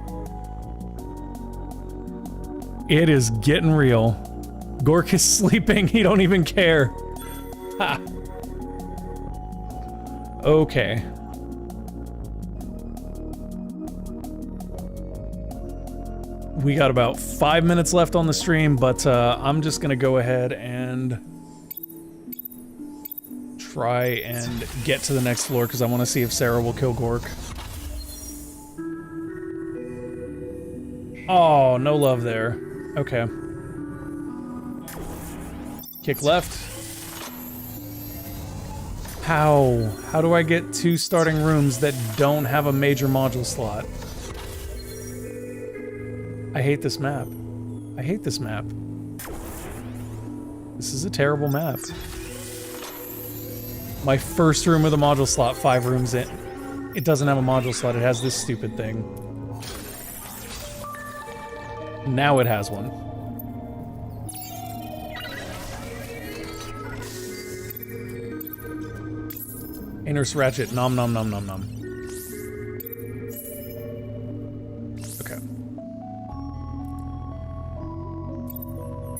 S6: It is getting real. Gork is sleeping, he don't even care. Ha! Okay. We got about 5 minutes left on the stream, but I'm just gonna go ahead and try and get to the next floor because I want to see if Sarah will kill Gork. Oh, no love there. Okay. Kick left. How? How do I get 2 starting rooms that don't have a major module slot? I hate this map. I hate this map. This is a terrible map. My first room with a module slot, 5 rooms in. It doesn't have a module slot, it has this stupid thing. Now it has one. Hey, Nurse Ratchet, nom nom nom nom nom. Okay.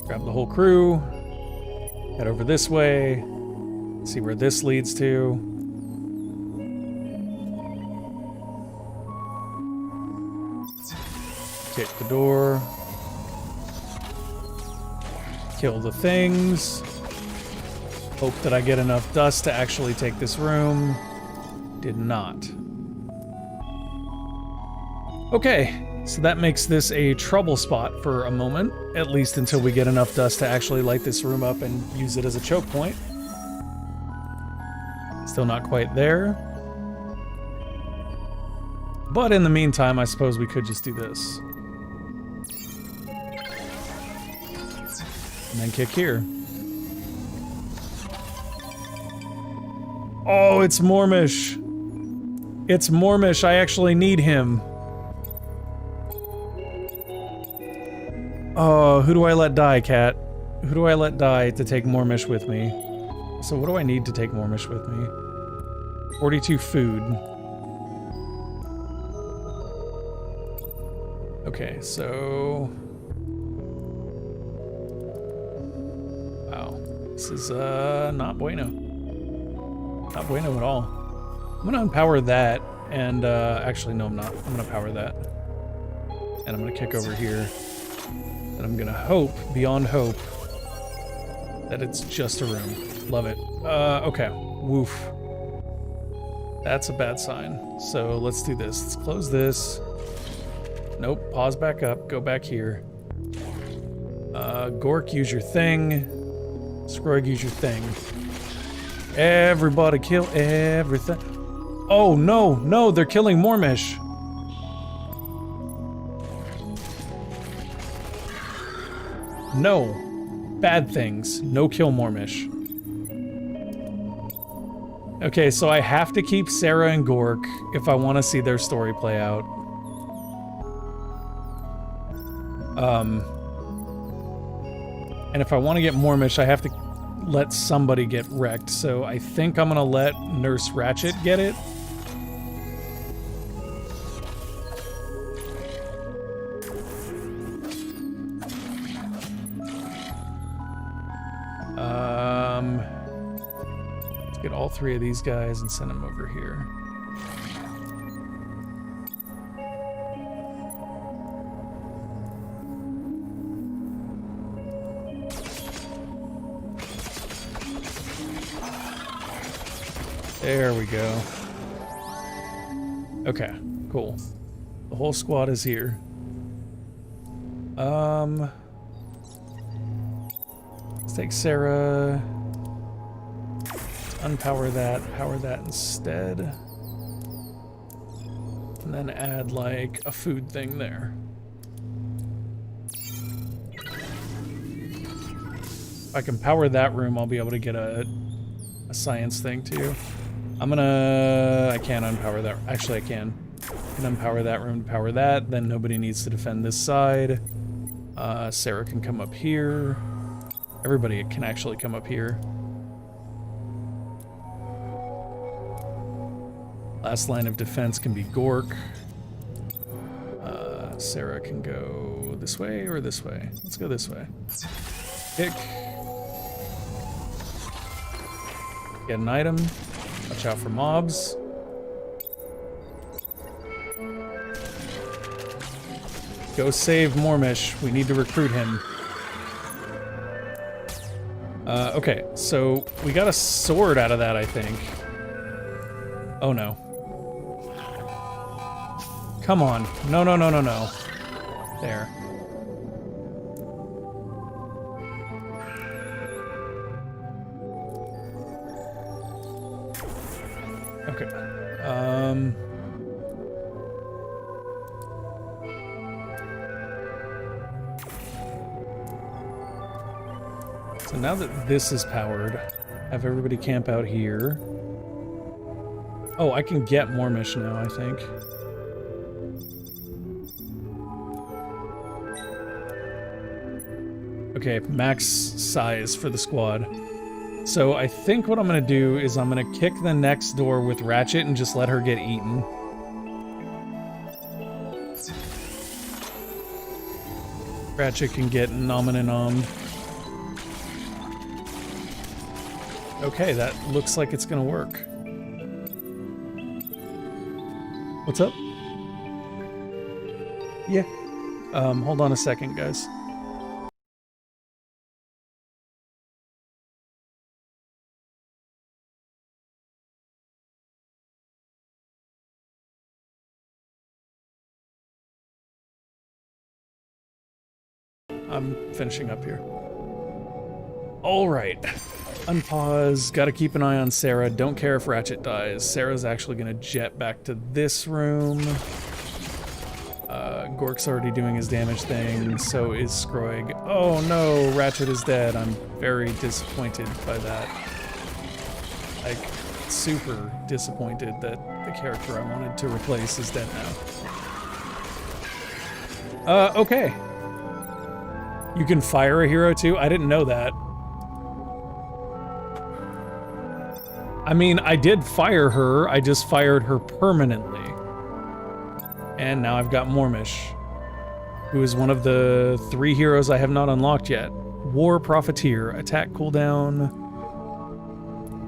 S6: Grab the whole crew. Head over this way. See where this leads to. Kick the door. Kill the things. Hope that I get enough dust to actually take this room. Did not. Okay, so that makes this a trouble spot for a moment, at least until we get enough dust to actually light this room up and use it as a choke point. Still not quite there. But in the meantime, I suppose we could just do this. And then kick here. Oh, it's Mormish. It's Mormish. I actually need him. Oh, who do I let die, Cat? Who do I let die to take Mormish with me? So what do I need to take Mormish with me? 42 food. Okay, so... Wow. This is, not bueno. Not bueno at all. I'm gonna unpower that, and, actually, no, I'm not. I'm gonna power that. And I'm gonna kick over here. And I'm gonna hope, beyond hope, that it's just a room. Love it. Okay. Woof. That's a bad sign. So let's do this. Let's close this. Nope. Pause back up. Go back here. Gork, use your thing. Scroig, use your thing. Everybody kill everything. Oh, no. No, they're killing Mormish. No. Bad things. No kill Mormish. Okay, so I have to keep Sarah and Gork if I want to see their story play out. And if I want to get Mormish, I have to let somebody get wrecked. So I think I'm gonna let Nurse Ratchet get it. Let's get all 3 of these guys and send them over here. There we go. Okay, cool. The whole squad is here. take Sarah. Let's unpower that, power that instead. And then add like a food thing there. If I can power that room, I'll be able to get a science thing too. I can't unpower that. Actually, I can. I can unpower that room to power that. Then nobody needs to defend this side. Sarah can come up here. Everybody can actually come up here. Last line of defense can be Gork. Sarah can go this way or this way. Let's go this way. Kick. Get an item. Watch out for mobs. Go save Mormish. We need to recruit him. Okay, so we got a sword out of that, I think. Oh no. Come on. No, no, no, no, no. There. Okay. So now that this is powered, have everybody camp out here. Oh, I can get Mormish now, I think. Okay, max size for the squad. So I think what I'm gonna do is I'm gonna kick the next door with Ratchet and just let her get eaten. Ratchet can get nom-and-a-nommed. Okay, that looks like it's gonna work. What's up? Yeah. Hold on a second, guys. I'm finishing up here. All right. Unpause. Gotta keep an eye on Sarah. Don't care if Ratchet dies. Sarah's actually gonna jet back to this room. Gork's already doing his damage thing. So is Scroig. Oh no, Ratchet is dead. I'm very disappointed by that. Like, super disappointed that the character I wanted to replace is dead now. Okay. You can fire a hero too? I didn't know that. I mean, I did fire her, I just fired her permanently. And now I've got Mormish, who is one of the 3 heroes I have not unlocked yet. War Profiteer, attack cooldown.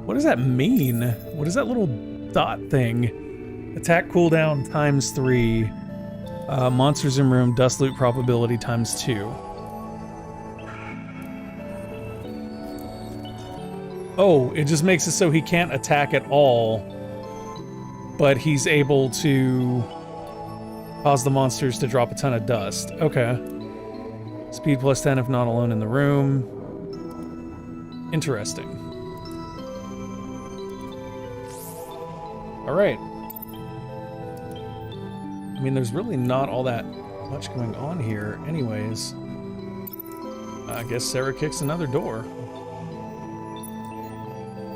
S6: What does that mean? What is that little dot thing? Attack cooldown ×3. Monsters in room, dust loot probability ×2. Oh, it just makes it so he can't attack at all, but he's able to cause the monsters to drop a ton of dust. Okay. Speed +10 if not alone in the room. Interesting. Alright. I mean, there's really not all that much going on here anyways. I guess Sarah kicks another door.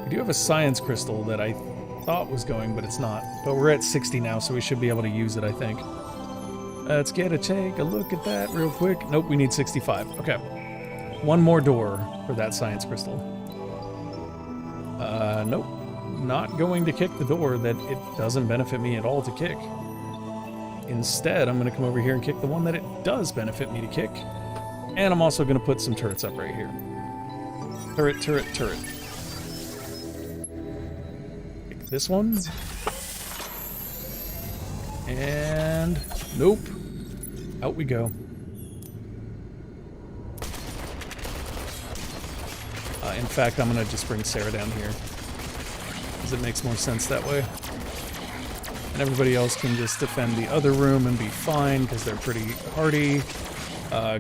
S6: We do have a science crystal that I thought was going, but it's not. But we're at 60 now, so we should be able to use it, I think. Let's take a look at that real quick. Nope, we need 65. Okay. One more door for that science crystal. Nope. Not going to kick the door that it doesn't benefit me at all to kick. Instead, I'm going to come over here and kick the one that it does benefit me to kick. And I'm also going to put some turrets up right here. Turret, turret, turret. Kick this one. And nope. Out we go. In fact, I'm going to just bring Sarah down here, because it makes more sense that way. And everybody else can just defend the other room and be fine, because they're pretty hardy.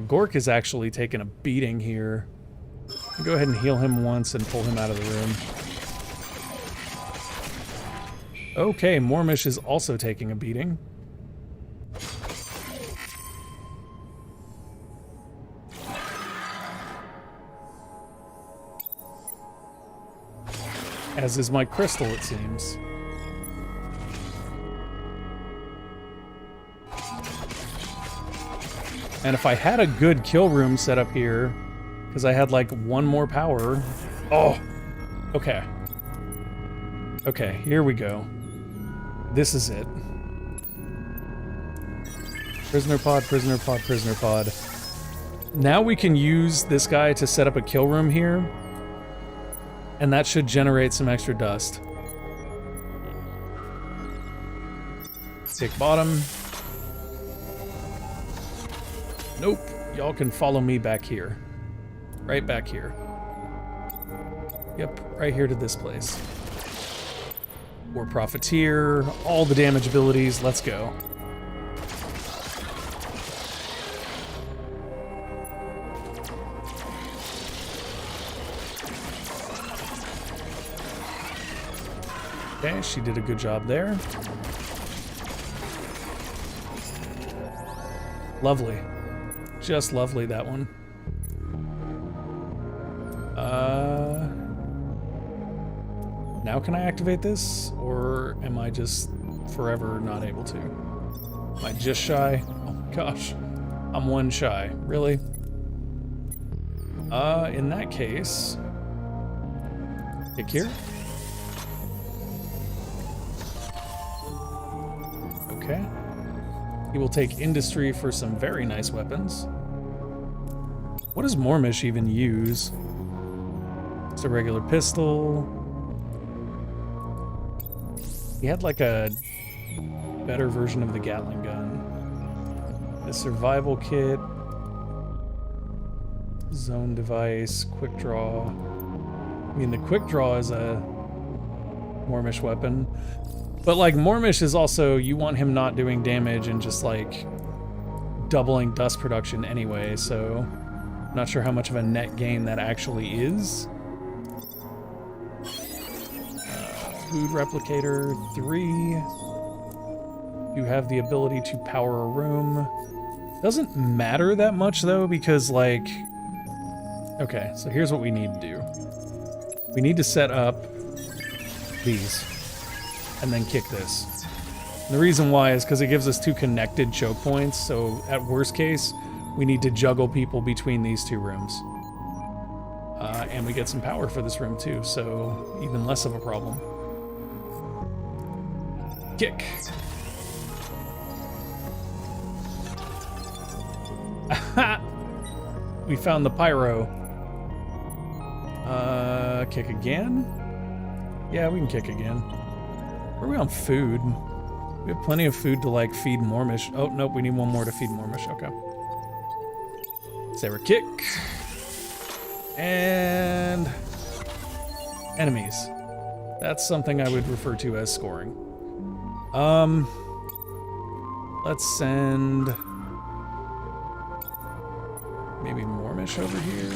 S6: Gork is actually taking a beating here. I'll go ahead and heal him once and pull him out of the room. Okay, Mormish is also taking a beating. As is my crystal, it seems. And if I had a good kill room set up here, because I had like one more power. Oh, okay. Okay, here we go. This is it. Prisoner pod, prisoner pod, prisoner pod. Now we can use this guy to set up a kill room here. And that should generate some extra dust. Tick bottom. Nope. Y'all can follow me back here. Right back here. Yep, right here to this place. War Profiteer, all the damage abilities, let's go. Okay, she did a good job there. Lovely. Just lovely, that one. Now can I activate this? Or am I just forever not able to? Am I just shy? Oh my gosh. I'm one shy. Really? In that case... Kick here? Okay. He will take industry for some very nice weapons. What does Mormish even use? It's a regular pistol. He had like a better version of the Gatling gun. The survival kit. Zone device, quick draw. I mean, the quick draw is a Mormish weapon. But like Mormish is also, you want him not doing damage and just like doubling dust production anyway, so I'm not sure how much of a net gain that actually is. Food replicator 3. You have the ability to power a room. Doesn't matter that much though, because like, okay, so here's what we need to do. We need to set up these. And then kick this. And the reason why is because it gives us 2 connected choke points, so at worst case, we need to juggle people between these 2 rooms. And we get some power for this room too, so even less of a problem. Kick. We found the pyro. Kick again? Yeah, we can kick again. Are we on food? We have plenty of food to like feed Mormish. Oh, nope, we need one more to feed Mormish. Okay. Sarah kick. And enemies. That's something I would refer to as scoring. Let's send maybe Mormish over here.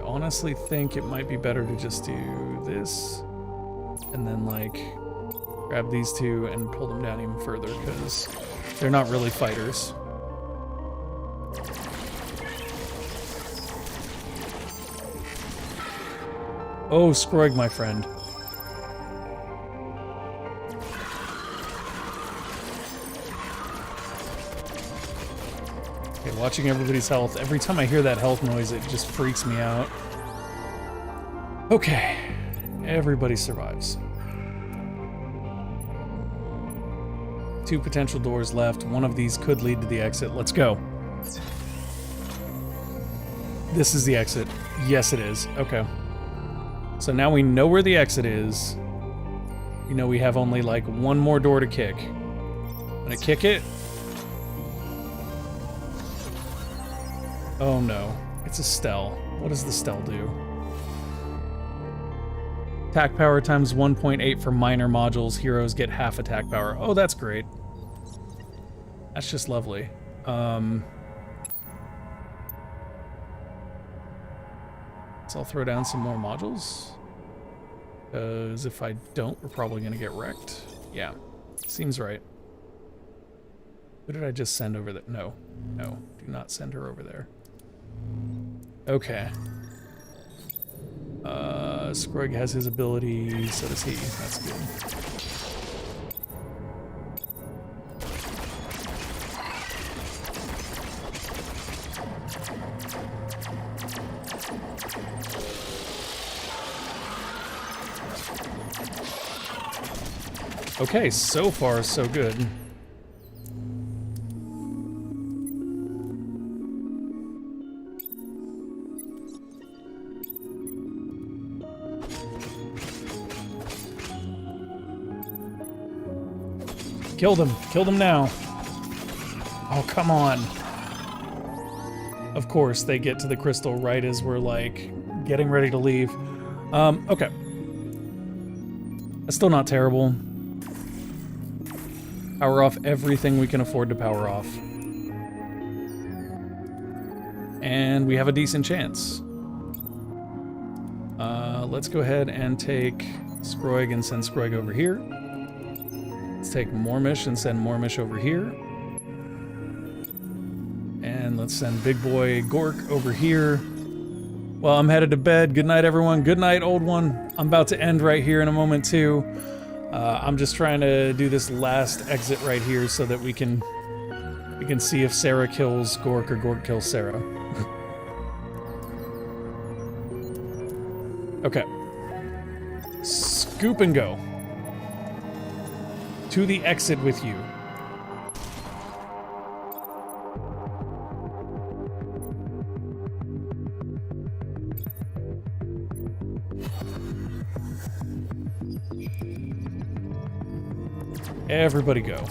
S6: Honestly think it might be better to just do this and then like grab these 2 and pull them down even further because they're not really fighters. Oh, Scroig, my friend. Okay, watching everybody's health. Every time I hear that health noise, it just freaks me out. Okay, everybody survives. 2 potential doors left. One of these could lead to the exit. Let's go. This is the exit. Yes, it is. Okay. So now we know where the exit is. You know we have only like one more door to kick. I'm gonna kick it. Oh no, it's a Stell. What does the Stell do? Attack power times 1.8 for minor modules. Heroes get half attack power. Oh, that's great. That's just lovely. So I'll throw down some more modules. Because if I don't, we're probably going to get wrecked. Yeah, seems right. Who did I just send over there? No, no, do not send her over there. Okay. Scrog has his ability, so does he. That's good. Okay, so far so good. Kill them. Kill them now. Oh, come on. Of course, they get to the crystal right as we're, like, getting ready to leave. Okay. That's still not terrible. Power off everything we can afford to power off. And we have a decent chance. Let's go ahead and take Scroig and send Scroig over here. Let's take Mormish and send Mormish over here. And let's send Big Boy Gork over here. Well, I'm headed to bed. Good night, everyone. Good night, old one. I'm about to end right here in a moment, too. I'm just trying to do this last exit right here so that we can see if Sarah kills Gork or Gork kills Sarah. Okay. Scoop and go. To the exit with you. Everybody go.